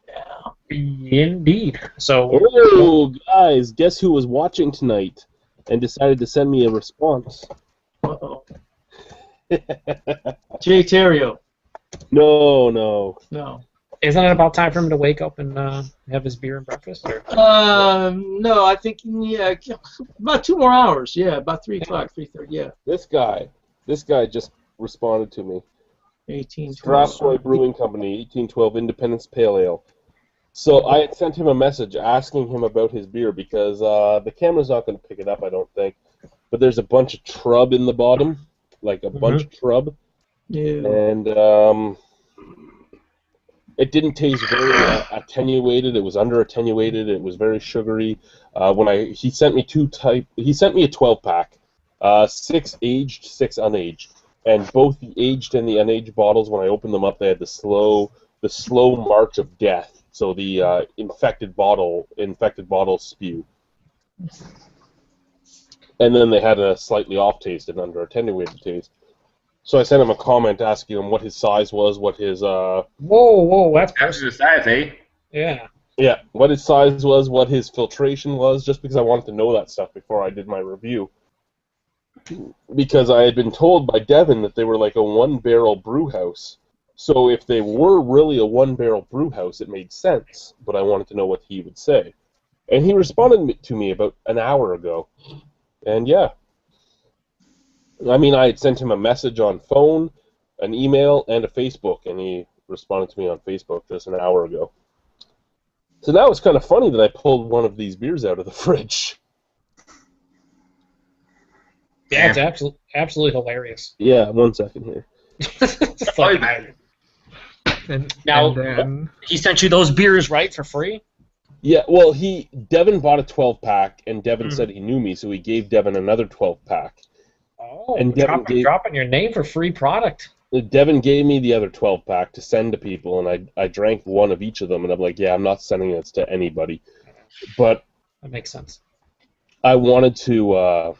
Yeah. Indeed. So. Oh, guys, guess who was watching tonight and decided to send me a response? Uh-oh. Jay Terrio. No. Isn't it about time for him to wake up and have his beer and breakfast? Or? No, I think about 2 more hours. Yeah, about 3 o'clock, 3:30. Yeah. This guy just responded to me. 1812. Strathroy Brewing Company, 1812 Independence Pale Ale. So I had sent him a message asking him about his beer because the camera's not going to pick it up, I don't think. But there's a bunch of trub in the bottom, like a bunch of trub. Yeah. And it didn't taste very attenuated. It was under attenuated. It was very sugary. He sent me a 12-pack, 6 aged, 6 unaged, and both the aged and the unaged bottles. When I opened them up, they had the slow march of death. So the infected bottle spew, and then they had a slightly off taste and under attenuated taste. So I sent him a comment asking him what his size was, what his Whoa, that's the size, eh? Yeah. Yeah, what his size was, what his filtration was, just because I wanted to know that stuff before I did my review. Because I had been told by Devin that they were like a 1-barrel brew house. So if they were really a 1-barrel brew house, it made sense, but I wanted to know what he would say. And he responded to me about an hour ago. And yeah. I mean, I had sent him a message on phone, an email, and a Facebook, and he responded to me on Facebook just an hour ago. So now it's kind of funny that I pulled one of these beers out of the fridge. Yeah, it's absolutely hilarious. Yeah, 1 second here. Now, he sent you those beers, right, for free? Yeah, well, Devin bought a 12-pack, and Devin said he knew me, so he gave Devin another 12-pack. Oh, and dropping your name for free product. Devin gave me the other 12-pack to send to people, and I drank one of each of them, and I'm like, yeah, I'm not sending this to anybody. But that makes sense. I wanted to,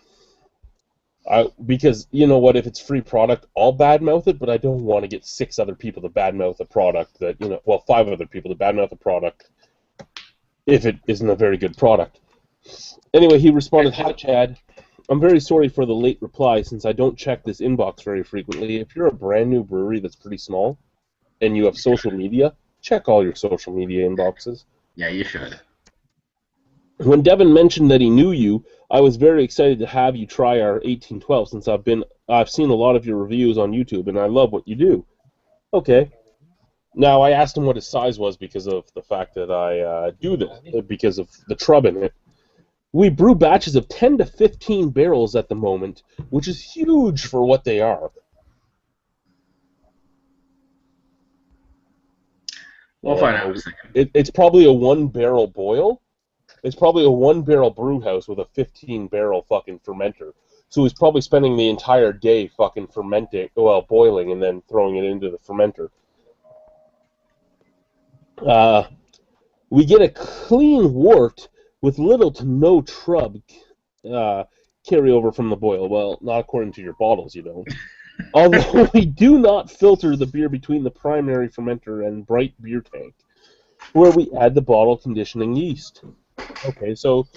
because you know what, if it's free product, I'll badmouth it, but I don't want to get 6 other people to badmouth a product that, 5 other people to badmouth a product if it isn't a very good product. Anyway, he responded, "Hi, Chad. I'm very sorry for the late reply since I don't check this inbox very frequently. If you're a brand new brewery that's pretty small and you have social media, check all your social media inboxes." Yeah, you should. When Devin mentioned that he knew you, I was very excited to have you try our 1812 since I've seen a lot of your reviews on YouTube and I love what you do. Okay. Now I asked him what his size was because of the fact that I do this, because of the trub in it. We brew batches of 10 to 15 barrels at the moment, which is huge for what they are. We'll find out in a second. It's probably a 1-barrel boil. It's probably a 1-barrel brew house with a 15-barrel fucking fermenter. So he's probably spending the entire day fucking boiling and then throwing it into the fermenter. We get a clean wort with little to no trub carry over from the boil. Well, not according to your bottles, you don't. Although we do not filter the beer between the primary fermenter and bright beer tank, where we add the bottle conditioning yeast. Okay, so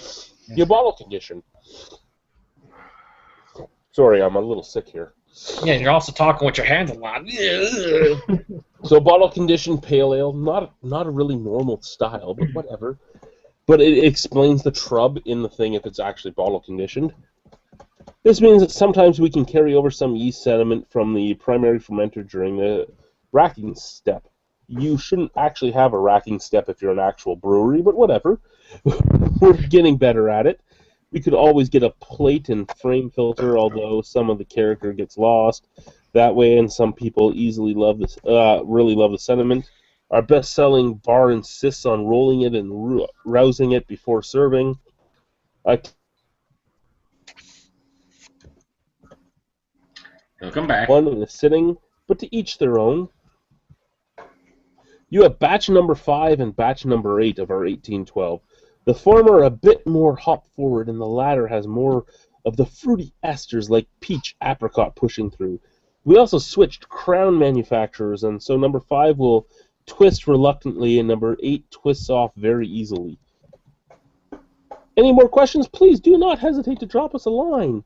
you bottle condition. Sorry, I'm a little sick here. Yeah, you're also talking with your hands a lot. So bottle conditioned pale ale, not a really normal style, but whatever. But it explains the trub in the thing if it's actually bottle conditioned. This means that sometimes we can carry over some yeast sediment from the primary fermenter during the racking step. You shouldn't actually have a racking step if you're an actual brewery, but whatever. We're getting better at it. We could always get a plate and frame filter, although some of the character gets lost that way, and some people easily really love the sediment. Our best-selling bar insists on rolling it and rousing it before serving. They'll come back. One in a sitting, but to each their own. You have batch number 5 and batch number 8 of our 1812. The former a bit more hop forward, and the latter has more of the fruity esters like peach, apricot pushing through. We also switched crown manufacturers, and so number 5 will twist reluctantly, and number 8 twists off very easily. Any more questions? Please do not hesitate to drop us a line.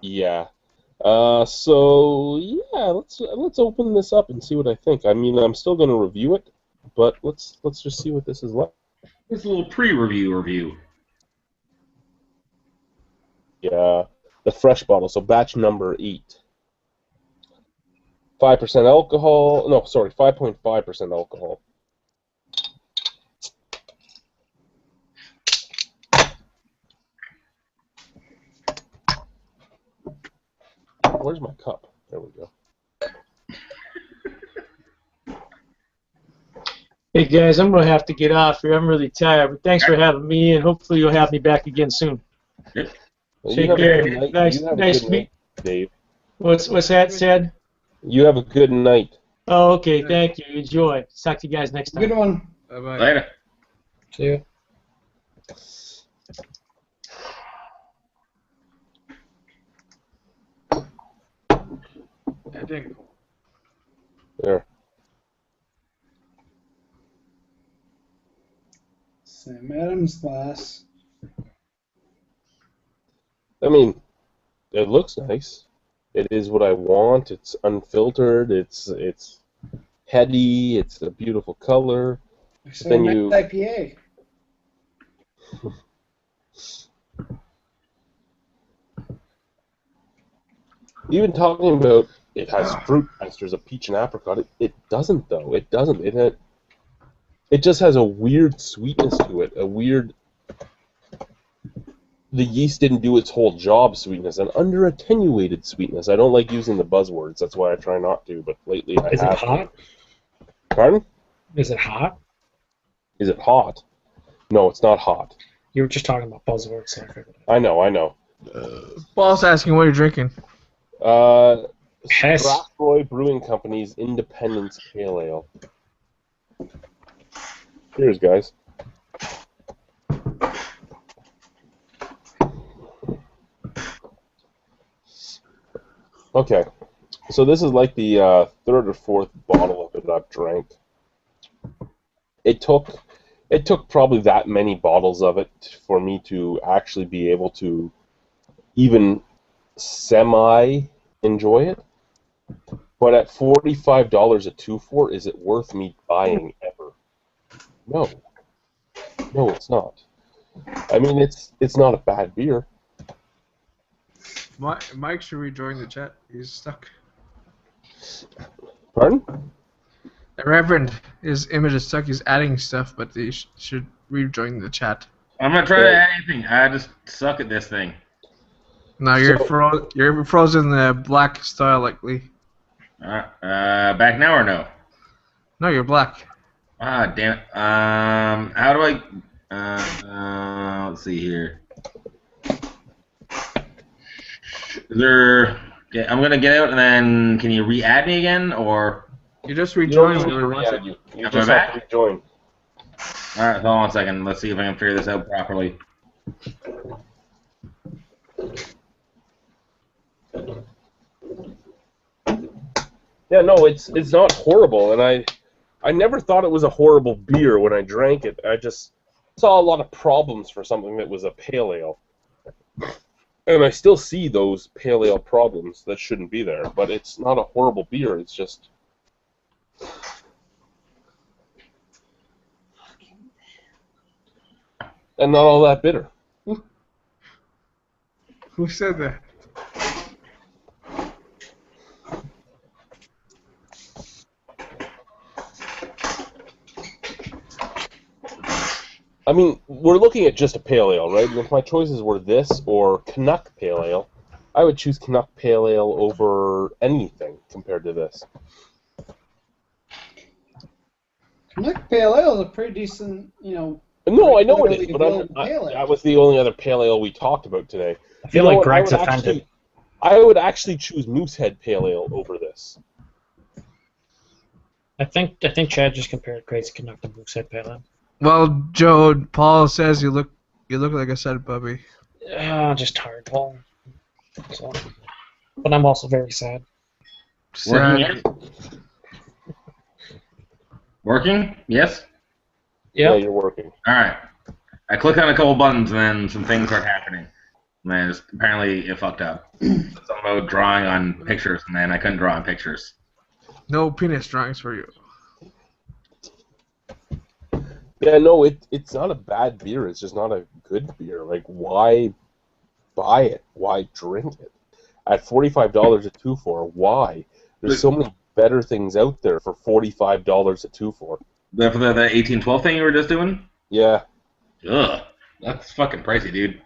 Yeah. So yeah, let's open this up and see what I think. I mean, I'm still going to review it, but let's just see what this is like. It's a little review. Yeah, the fresh bottle. So batch number 8. 5% alcohol. No, sorry, 5.5% alcohol. Where's my cup? There we go. Hey guys, I'm going to have to get off here. I'm really tired, but thanks for having me, and hopefully you'll have me back again soon. Well, take care. Nice meet. Dave. What's that said? You have a good night. Oh, okay. Thank you. Enjoy. Talk to you guys next time. Good one. Bye-bye. Later. See you. I think. There. Sam Adams glass. I mean, it looks nice. It is what I want. It's unfiltered. It's heady. It's a beautiful color. Then you IPA. Even talking about it has fruit esters of peach and apricot. It doesn't though. It doesn't. It just has a weird sweetness to it. A weird. The yeast didn't do its whole job sweetness, an under-attenuated sweetness. I don't like using the buzzwords. That's why I try not to. But lately I have. Is it hot? Pardon? Is it hot? Is it hot? No, it's not hot. You were just talking about buzzwords, so I figured it. I know. Paul's asking what you're drinking. Strathroy Brewing Company's Independence Pale Ale. Cheers, guys. Okay, so this is like the third or fourth bottle of it I've drank. It took probably that many bottles of it for me to actually be able to even semi-enjoy it. But at $45 a 2-4, is it worth me buying ever? No. No, it's not. I mean, it's not a bad beer. Mike should rejoin the chat. He's stuck. Pardon? The Reverend, his image is stuck. He's adding stuff, but he should rejoin the chat. I'm not trying to add anything. I just suck at this thing. No, you're frozen the black style likely. Back now or no? No, you're black. Ah, damn it. How do I? Let's see here. Is there? Yeah, I'm gonna get out and then can you re-add me again or? You just rejoin. You just have to rejoin. All right, hold on 1 second. Let's see if I can figure this out properly. Yeah, no, it's not horrible, and I never thought it was a horrible beer when I drank it. I just saw a lot of problems for something that was a pale ale. And I still see those pale ale problems that shouldn't be there, but it's not a horrible beer, it's just... And not all that bitter. Who said that? I mean, we're looking at just a pale ale, right? And if my choices were this or Canuck Pale Ale, I would choose Canuck Pale Ale over anything compared to this. Canuck Pale Ale is a pretty decent, you know. No, I know it is, but that was the only other pale ale we talked about today. I feel like Greg's offended. I would actually choose Moosehead Pale Ale over this. I think Chad just compared Crazy Canuck to Moosehead Pale Ale. Well, Joe, Paul says you look like a sad puppy. Just tired, Paul. So, but I'm also very sad. Working? Working? Yes? Yeah, you're working. Alright. I clicked on a couple buttons and then some things start happening. And then apparently it fucked up. Something about drawing on pictures and then I couldn't draw on pictures. No penis drawings for you. Yeah, no, it's not a bad beer. It's just not a good beer. Like, why buy it? Why drink it? At $45 a 2-4, why? There's so many better things out there for $45 a 2-4. For the 1812 thing you were just doing? Yeah. Ugh. That's fucking pricey, dude.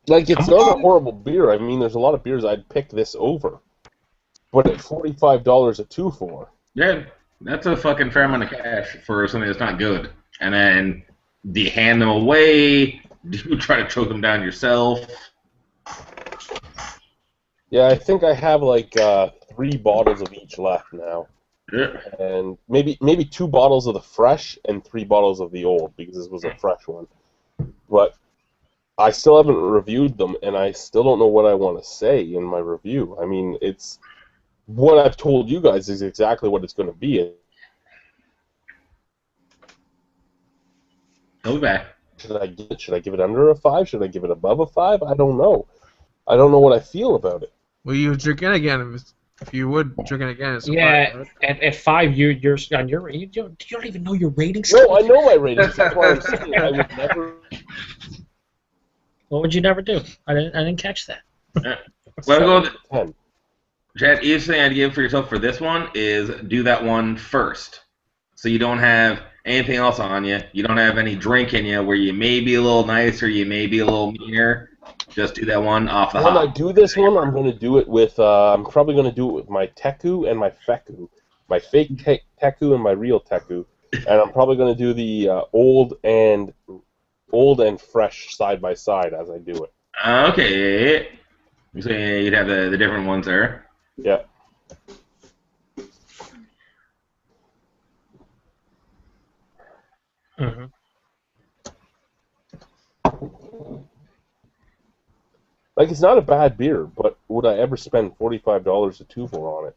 Like, it's not a horrible beer. I mean, there's a lot of beers I'd pick this over. But at $45 a 2-4. Yeah, that's a fucking fair amount of cash for something that's not good. And then, do you hand them away? Do you try to choke them down yourself? Yeah, I think I have like 3 bottles of each left now. Yeah. And maybe 2 bottles of the fresh and 3 bottles of the old, because this was a fresh one. But I still haven't reviewed them, and I still don't know what I want to say in my review. I mean, it's what I've told you guys is exactly what it's going to be. Go back. Should I give it under a 5? Should I give it above a 5? I don't know. I don't know what I feel about it. Well, you drink it again. If you would drink it again, it's yeah. 5, right? At 5, you're on your you don't even know your ratings. No, I know my ratings. That's why I'm saying I would never. What would you never do? I didn't catch that. Well, go with 10. Chad, each thing I'd give for yourself for this one is do that one first, so you don't have anything else on you. You don't have any drink in you where you may be a little nicer, you may be a little meaner. Just do that one off the hop. When I do this one, I'm going to do it with. I'm probably going to do it with my Teku and my Feku, my fake Teku and my real Teku, and I'm probably going to do the old and fresh side by side as I do it. Okay. So you'd have the different ones there. Yeah. Mm-hmm. Like, it's not a bad beer, but would I ever spend $45 a two for on it?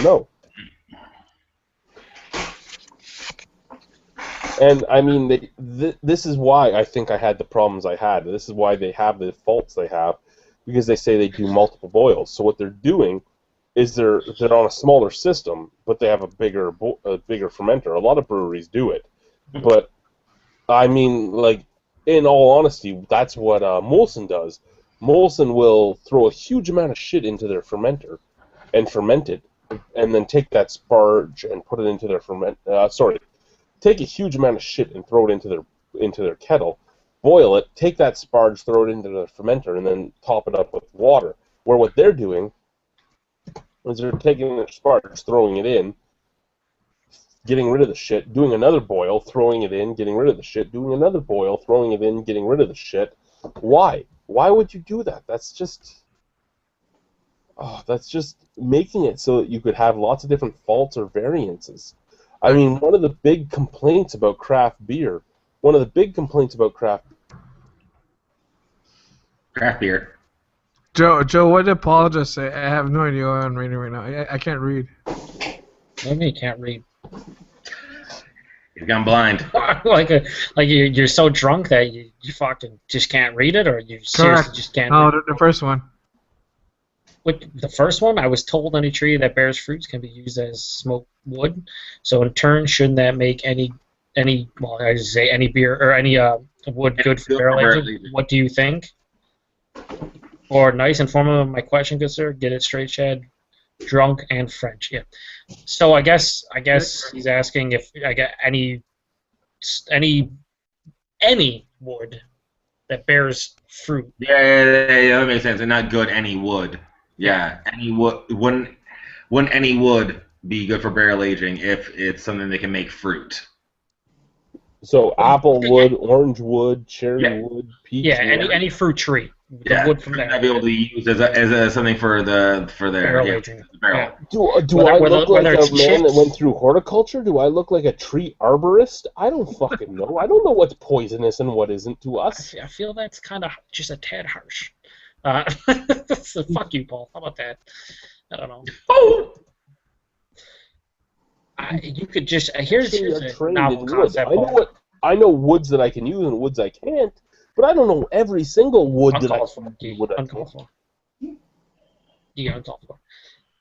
No. And I mean, this is why I think I had the problems I had. This is why they have the faults they have, because they say they do multiple boils. So what they're doing is they're on a smaller system, but they have a bigger fermenter. A lot of breweries do it, but I mean, like, in all honesty, that's what Molson does. Molson will throw a huge amount of shit into their fermenter and ferment it, and then take that sparge and put it into their take a huge amount of shit and throw it into their kettle, boil it, take that sparge, throw it into the fermenter, and then top it up with water. Where what they're doing is they're taking their sparge, throwing it in, getting rid of the shit, doing another boil, throwing it in, getting rid of the shit, doing another boil, throwing it in, getting rid of the shit. Why? Why would you do that? That's just making it so that you could have lots of different faults or variances. I mean, one of the big complaints about craft beer, Craft beer. Joe, what did Paul just say? I have no idea what I'm reading right now. I can't read. Maybe you can't read. You've gone blind. like you're so drunk that you fucking just can't read it, or you seriously just can't read it? No, the first one. The first one, I was told any tree that bears fruits can be used as smoked wood. So in turn, shouldn't that make any beer or any wood good for barrel aging? What do you think? Or nice and formal of my question, good sir. Get it straight, Chad. Drunk and French, yeah. So I guess he's asking if I get any wood that bears fruit. Yeah, that makes sense. And not good any wood. Yeah, any wood wouldn't any wood be good for barrel aging if it's something that can make fruit. So apple wood, orange wood, cherry wood, peach. Yeah, any fruit tree. The wood from there. I'd be able to use as something for their barrel aging. Yeah. Do I look like a man that went through horticulture? Do I look like a tree arborist? I don't fucking know. I don't know what's poisonous and what isn't to us. I feel that's kind of just a tad harsh. So fuck you, Paul. How about that? I don't know. Oh! You could just here's a novel concept. I know woods that I can use and woods I can't, but I don't know every single wood that I can use. Uncalled for. Yeah, uncalled for.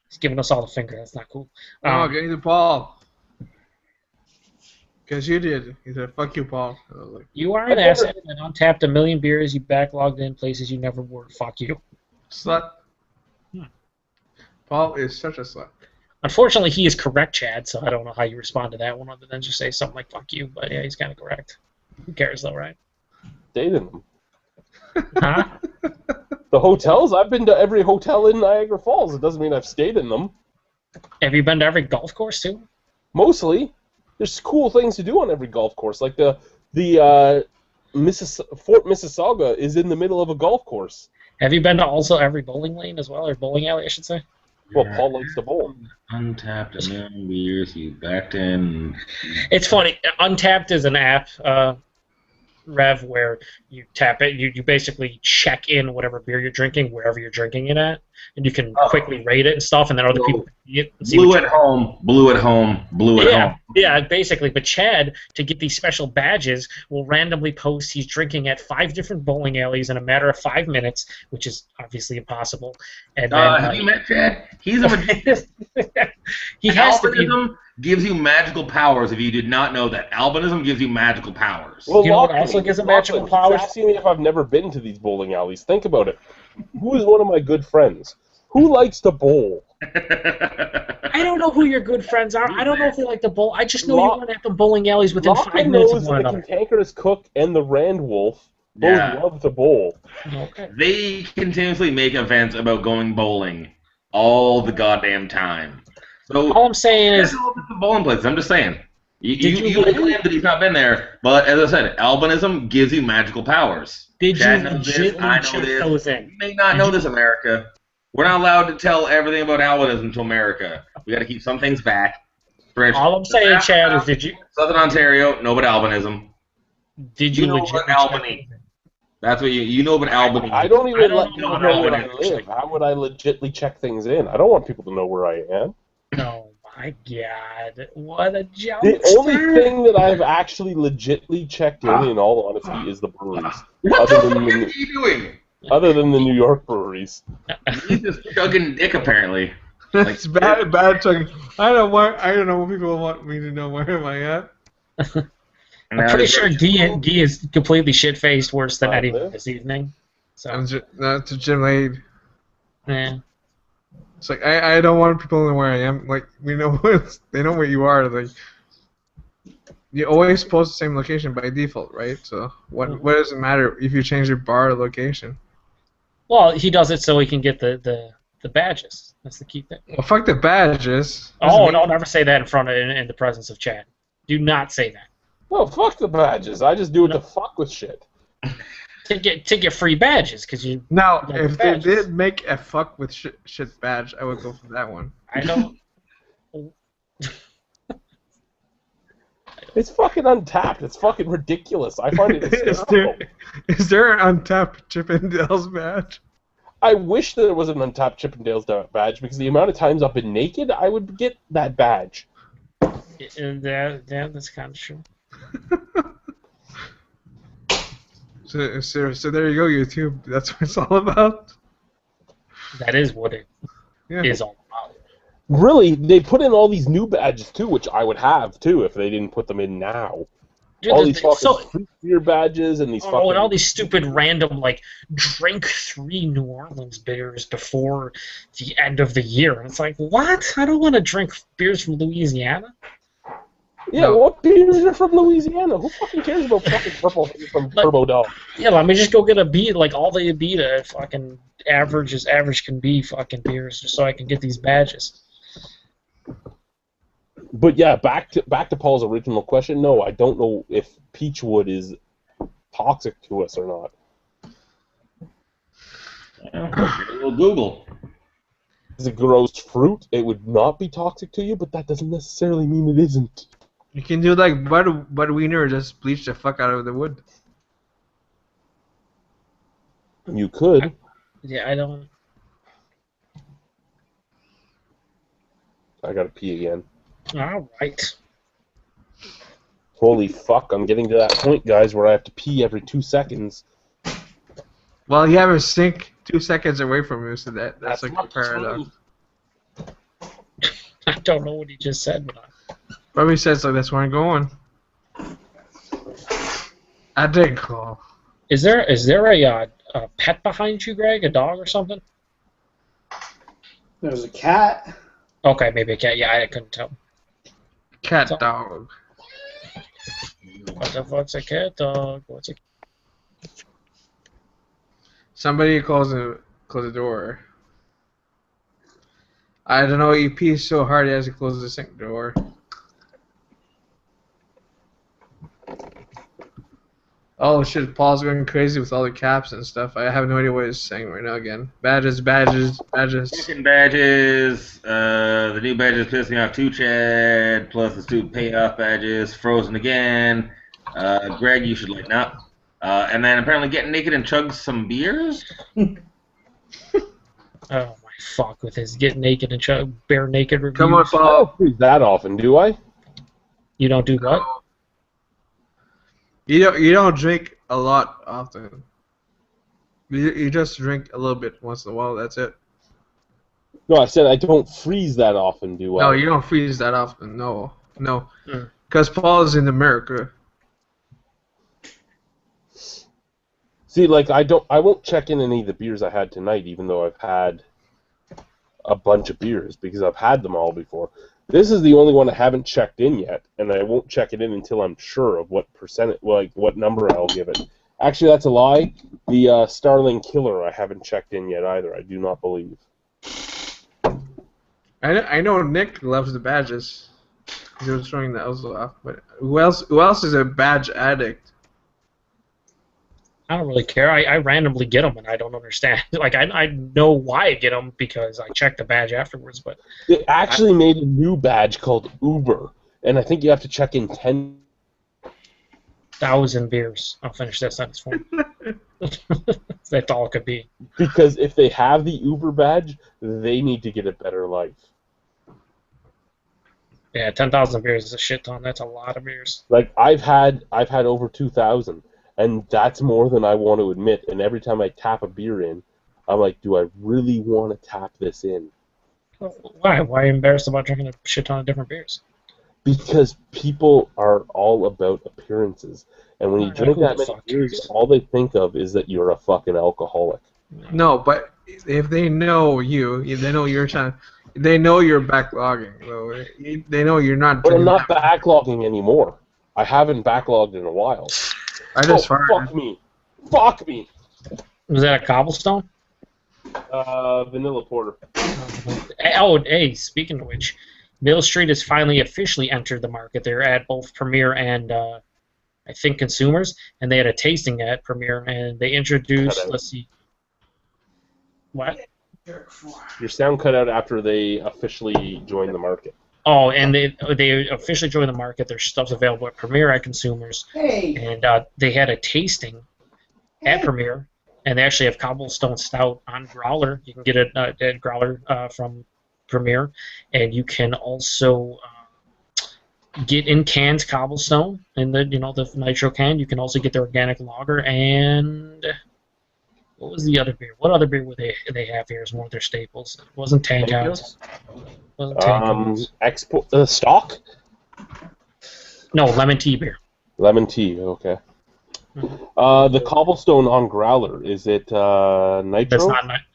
He's giving us all the finger. That's not cool. Getting to Paul. Because you did. He said, fuck you, Paul. You are an asset and untapped a million beers you backlogged in places you never were. Fuck you. Slut. Paul is such a slut. Unfortunately, he is correct, Chad, so I don't know how you respond to that one other than just say something like fuck you, but yeah, he's kind of correct. Who cares, though, right? Dated them. Huh? The hotels? I've been to every hotel in Niagara Falls. It doesn't mean I've stayed in them. Have you been to every golf course, too? Mostly. There's cool things to do on every golf course. Like Fort Mississauga is in the middle of a golf course. Have you been to also every bowling lane as well, or bowling alley, I should say? Well, Paul likes to bowl. Untapped a million beers you backed in. It's funny. Untapped is an app, Rev, where you tap it. You basically check in whatever beer you're drinking, wherever you're drinking it at, and you can quickly rate it and stuff, and then other people see it. Blue at home, blue at home, blue at home. Yeah, basically. But Chad, to get these special badges, will randomly post he's drinking at 5 different bowling alleys in a matter of 5 minutes, which is obviously impossible. And then, have you met Chad? He's a he has to be. Gives you magical powers. If you did not know that, albinism gives you magical powers. Well, you know what also gives him magical powers? Asking me if I've never been to these bowling alleys. Think about it. Who is one of my good friends? Who likes to bowl? I don't know who your good friends are. I don't know if they like to bowl. I just know you run at the bowling alleys within 5 minutes of one another. The Cantankerous Cook and the Rand Wolf both love to bowl. Okay. They continuously make events about going bowling all the goddamn time. So all I'm saying is the bowling places. I'm just saying. You claim that he's not been there, but as I said, albinism gives you magical powers. Did Chad you knows legitimately this, I know check this. those in? You may not know this, America. We're not allowed to tell everything about albinism to America. We got to keep some things back. All I'm saying, Chad, is did you Southern Ontario, no but albinism. Did you know legit about Albany? That's what you know about Albany. I don't even let know people what know where I Albany live. How would I legitly check things in? I don't want people to know where I am. Oh my god, what a jump! The only thing that I've actually legitly checked in all honesty, is the breweries. What the fuck are you doing? Other than the New York breweries. He's just chugging dick, apparently. That's bad talking. I don't know what people want me to know. Where am I at? I'm pretty sure Guy is completely shit-faced, worse than anyone this evening. So. That's a Jim Lade. Yeah. It's like I don't want people to know where I am. Like we know they know where you are. Like you always post the same location by default, right? So what does it matter if you change your bar location? Well, he does it so he can get the badges. That's the key thing. Well, fuck the badges. Oh, no, never say that in the presence of Chad. Do not say that. No, fuck the badges. I just do it to fuck with shit. To get free badges, because you. Now, if they did make a fuck with shit badge, I would go for that one. I don't. It's fucking untapped. It's fucking ridiculous. I find it hysterical. Is there an untapped Chippendales badge? I wish there was an untapped Chippendales badge, because the amount of times I've been naked, I would get that badge. Yeah, that's kind of true. So there you go, YouTube. That's what it's all about. That is what it is all about. Really, they put in all these new badges too, which I would have too if they didn't put them in now. Dude, all these fucking free beer badges and these fucking... and all these stupid random, like, drink 3 New Orleans beers before the end of the year. And it's like, what? I don't want to drink beers from Louisiana. Yeah, what beers are from Louisiana? Who fucking cares about fucking purple from Turbo Dog? Yeah, let me just go get a beat, like all the Abita fucking average can be fucking beers, just so I can get these badges. But yeah, back to Paul's original question. No, I don't know if peachwood is toxic to us or not. We'll Google. As a gross fruit, it would not be toxic to you, but that doesn't necessarily mean it isn't. You can do like Bud Wiener or just bleach the fuck out of the wood. You could. Yeah, I don't... I gotta pee again. Alright. Holy fuck, I'm getting to that point, guys, where I have to pee every 2 seconds. Well, you have a sink 2 seconds away from you, so that's like a paradox. I don't know what he just said, but Probably says like that's where I'm going. I did call. Is there a pet behind you, Greg? A dog or something? There's a cat. Okay, maybe a cat. Yeah, I couldn't tell. Cat dog. What the fuck's a cat dog? What's a... Somebody close the door. I don't know. He pees so hard he has to close the sink door. Oh shit, Paul's going crazy with all the caps and stuff. I have no idea what he's saying right now again. Badges. Fucking badges. The new badges piss me off too, Chad. Plus the stupid payoff badges. Frozen again. Greg, you should lighten up. And then apparently getting naked and chug some beers? Oh my fuck with his get naked and chug bare naked reviews. Come on, Paul. I don't do that often, do I? You don't do what? You don't drink a lot often. You just drink a little bit once in a while. That's it. No, I said I don't freeze that often, do I? No, you don't freeze that often. No. Because Paul is in America. See, like I won't check in any of the beers I had tonight, even though I've had a bunch of beers because I've had them all before. This is the only one I haven't checked in yet, and I won't check it in until I'm sure of what what number I'll give it. Actually, that's a lie. The Starling Killer I haven't checked in yet either. I do not believe. I know Nick loves the badges. He was throwing those off, but who else is a badge addict? I don't really care. I randomly get them, and I don't understand. Like, I know why I get them because I check the badge afterwards. But they actually made a new badge called Uber, and I think you have to check in 10,000 beers. I'll finish that sentence for him. That's all it could be. Because if they have the Uber badge, they need to get a better life. Yeah, 10,000 beers is a shit ton. That's a lot of beers. Like I've had over 2,000, and that's more than I want to admit. And every time I tap a beer in, I'm like, do I really want to tap this in? Why? Why are you embarrassed about drinking a shit ton of different beers? Because people are all about appearances, and when you drink that many beers, all they think of is that you're a fucking alcoholic. No, but if they know you, if they know you're trying, they know you're backlogging. So they know you're not. But I'm not backlogging anymore. I haven't backlogged in a while. I just fired. Fuck me. Fuck me. Was that a cobblestone? Vanilla porter. Oh, hey, speaking of which, Mill Street has finally officially entered the market. They're at both Premier and I think Consumers, and they had a tasting at Premier, and they introduced. Let's see. What? Your sound cut out after they officially joined the market. Oh, and they officially joined the market. Their stuff's available at Premier, at Consumers, and they had a tasting at Premier, and they actually have Cobblestone Stout on Growler. You can get it at Growler from Premier, and you can also get in cans Cobblestone in the the Nitro can. You can also get the organic lager and. What was the other beer? What other beer would they have here as one of their staples? It wasn't Tank House. Stock? No, lemon tea beer. Lemon tea, okay. The Cobblestone on Growler, is it Nitro?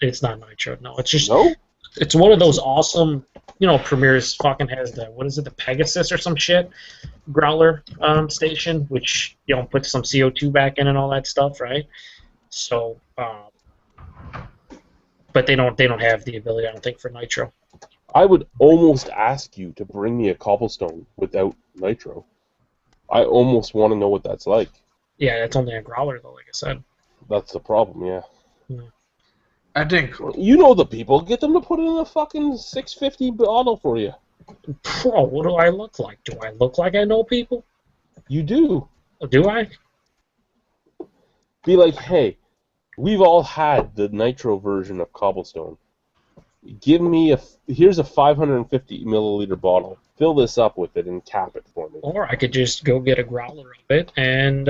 It's not Nitro, no. It's just... No? It's one of those awesome... Premier's fucking has the... What is it? The Pegasus or some shit? Growler station, which, puts some CO2 back in and all that stuff, right? So, but they don't have the ability, I don't think, for Nitro. I would almost ask you to bring me a Cobblestone without Nitro. I almost want to know what that's like. Yeah, that's only a Growler, though, like I said. That's the problem, yeah. I think... You know the people. Get them to put it in a fucking $6.50 bottle for you. Bro, what do I look like? Do I look like I know people? You do. Do I? Be like, hey, we've all had the Nitro version of Cobblestone. Here's a 550 milliliter bottle. Fill this up with it and cap it for me. Or I could just go get a Growler of it and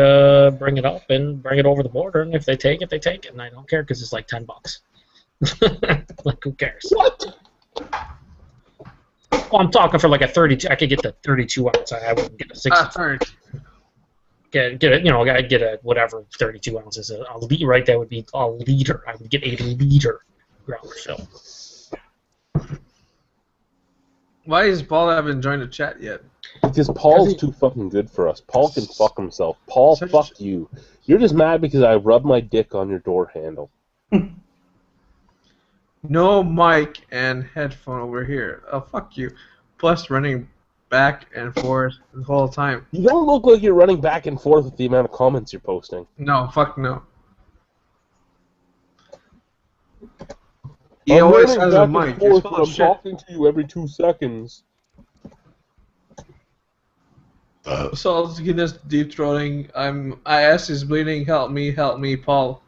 bring it up and bring it over the border, and if they take it, they take it, and I don't care because it's like $10. Like, who cares? What? Well, I'm talking for like a 32. I could get the 32 ounce. I wouldn't get a 60. Get it, I'd get a whatever 32 ounces. A liter, right? That would be a liter. I would get a liter Growler fill. Why is Paul haven't joined the chat yet? Because Paul's too fucking good for us. Paul can fuck himself. Paul, fuck you. You're just mad because I rubbed my dick on your door handle. No mic and headphone over here. Oh, fuck you. Plus running back and forth the whole time. You don't look like you're running back and forth with the amount of comments you're posting. No, fuck no. He always has a mic. It's full of shit. I'm talking to you every 2 seconds. So I'll get this deep throating. My ass is bleeding. Help me, Paul.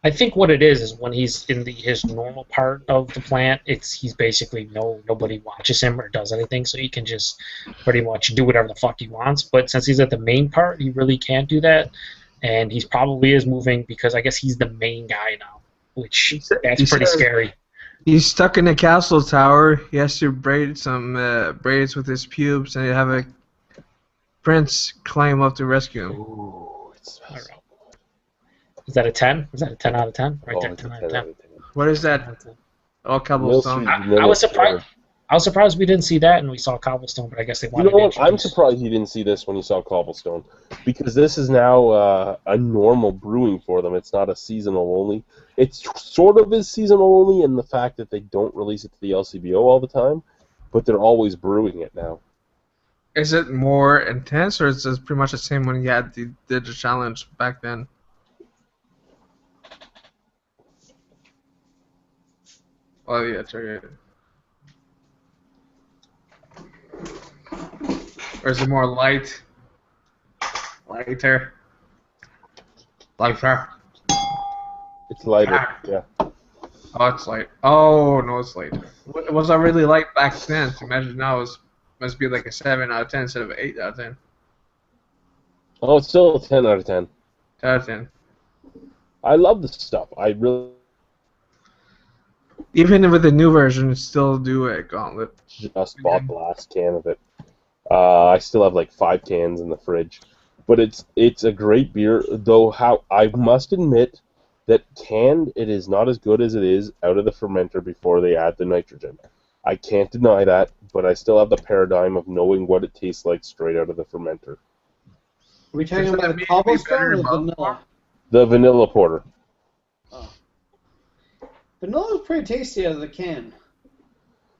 I think what it is when he's in his normal part of the plant, he's basically nobody watches him or does anything, so he can just pretty much do whatever the fuck he wants. But since he's at the main part, he really can't do that, and he probably is moving because I guess he's the main guy now, which that's pretty scary. He's stuck in a castle tower. He has to braid some braids with his pubes, and have a prince climb up to rescue him. Ooh, it smells. Is that a 10? Is that a 10 out of 10? Right there, 10 out of 10. What is that? Oh, Cobblestone. I was surprised. I was surprised we didn't see that and we saw Cobblestone, but I guess they wanted to introduce. I'm surprised you didn't see this when you saw Cobblestone, because this is now a normal brewing for them. It's not a seasonal only. It sort of is seasonal only in the fact that they don't release it to the LCBO all the time, but they're always brewing it now. Is it more intense, or is it pretty much the same when you did the challenge back then? Oh yeah, check it. Or is it more light? Lighter. Lighter. It's lighter. Yeah. Oh, it's light. Oh no, it's light. It was not really light back then. So imagine now it must be like a 7 out of 10 instead of an 8 out of 10. Oh, it's still a 10 out of 10. 10 out of 10. I love the stuff. I really Even with the new version, it's still do a gauntlet. just bought the last can of it. I still have like 5 cans in the fridge, but it's a great beer. Though how I must admit that canned it is not as good as it is out of the fermenter before they add the nitrogen. I can't deny that, but I still have the paradigm of knowing what it tastes like straight out of the fermenter. Are we talking about the cobblestone or the vanilla? The vanilla porter. Oh. Vanilla's pretty tasty out of the can.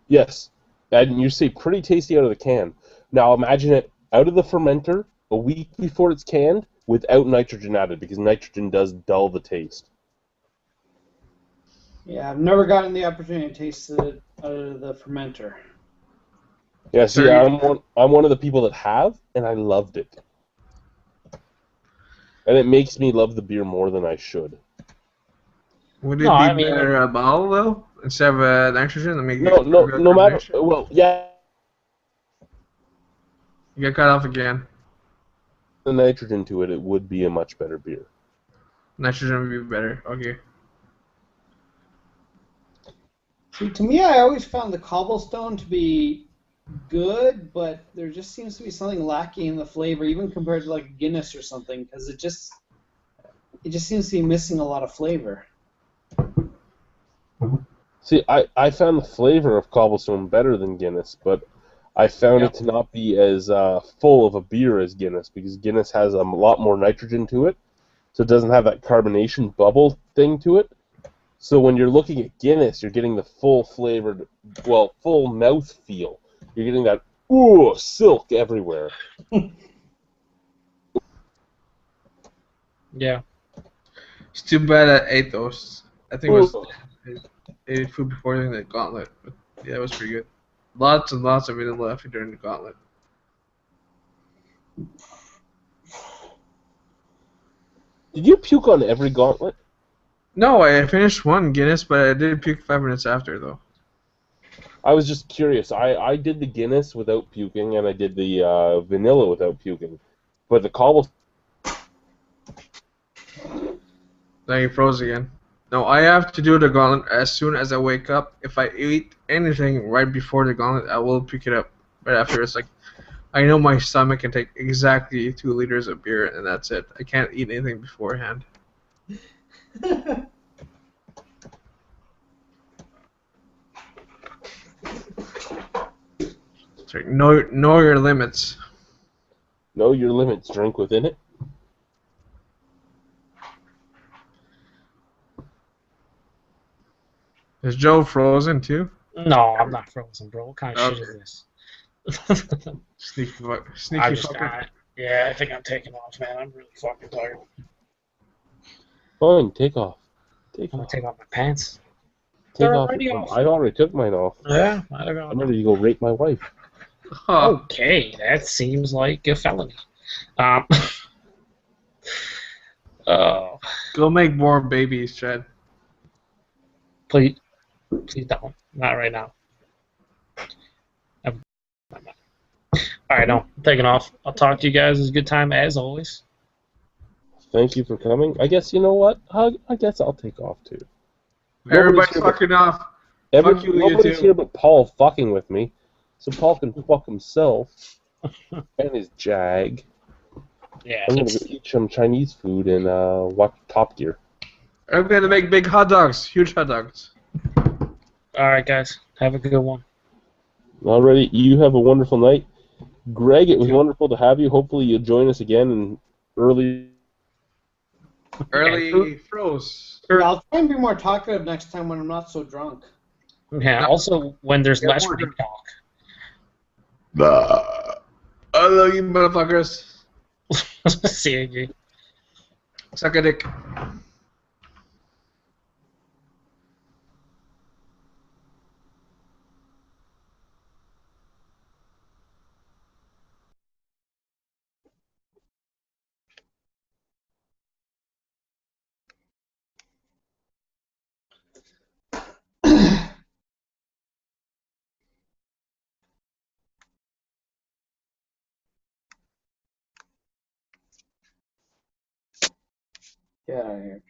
Yes, and you say pretty tasty out of the can. Now imagine it out of the fermenter a week before it's canned without nitrogen added, because nitrogen does dull the taste. Yeah, I've never gotten the opportunity to taste it out of the fermenter. Yeah, see, I'm one of the people that have, and I loved it. And it makes me love the beer more than I should. Would it be better a bottle though, instead of nitrogen? No matter. Well, yeah. You got cut off again. The nitrogen to it, it would be a much better beer. Nitrogen would be better. Okay. See, to me, I always found the cobblestone to be good, but there just seems to be something lacking in the flavor, even compared to like Guinness or something, because it just seems to be missing a lot of flavor. See, I found the flavor of cobblestone better than Guinness, but I found it to not be as full of a beer as Guinness, because Guinness has a lot more nitrogen to it, so it doesn't have that carbonation bubble thing to it. So when you're looking at Guinness, you're getting the full flavored, well, full mouth feel. You're getting that, ooh, silk everywhere. Yeah. It's too bad I ate those. I think it was ate food before doing the gauntlet. But yeah, it was pretty good. Lots and lots of vanilla after during the gauntlet. Did you puke on every gauntlet? No, I finished one Guinness, but I did puke 5 minutes after, though. I was just curious. I did the Guinness without puking, and I did the vanilla without puking. But the cobblestone... Then you froze again. No, I have to do the gauntlet as soon as I wake up. If I eat anything right before the gauntlet, I will pick it up right after. It's like, I know my stomach can take exactly 2 liters of beer, and that's it. I can't eat anything beforehand. Sorry, know your limits. Know your limits. Drink within it. Is Joe frozen too? No, I'm not frozen, bro. What kind of shit is this? Sneaky fucker. Yeah, I think I'm taking off, man. I'm really fucking tired. Fine, take off. I'm gonna take off my pants. Take off. I already took mine off. Yeah, I don't know. I'm ready to go rape my wife. Okay, that seems like a felony. Go make more babies, Chad. Please don't. Not right now. Alright, no. I'm taking off. I'll talk to you guys. It was a good time, as always. Thank you for coming. I guess, you know what? I guess I'll take off, too. Everybody's fucking off. Fuck you, nobody's here but Paul fucking with me. So Paul can fuck himself and his Jag. Yeah, I'm going to go eat some Chinese food and watch Top Gear. I'm going to make big hot dogs. Huge hot dogs. Alright, guys. Have a good one. Alrighty. You have a wonderful night. Greg, it was wonderful to have you. Hopefully you'll join us again in early froze. I'll try and be more talkative next time when I'm not so drunk. Yeah, also when there's less rape talk. I love you, motherfuckers. See you, G. Suck a dick. Get out of here.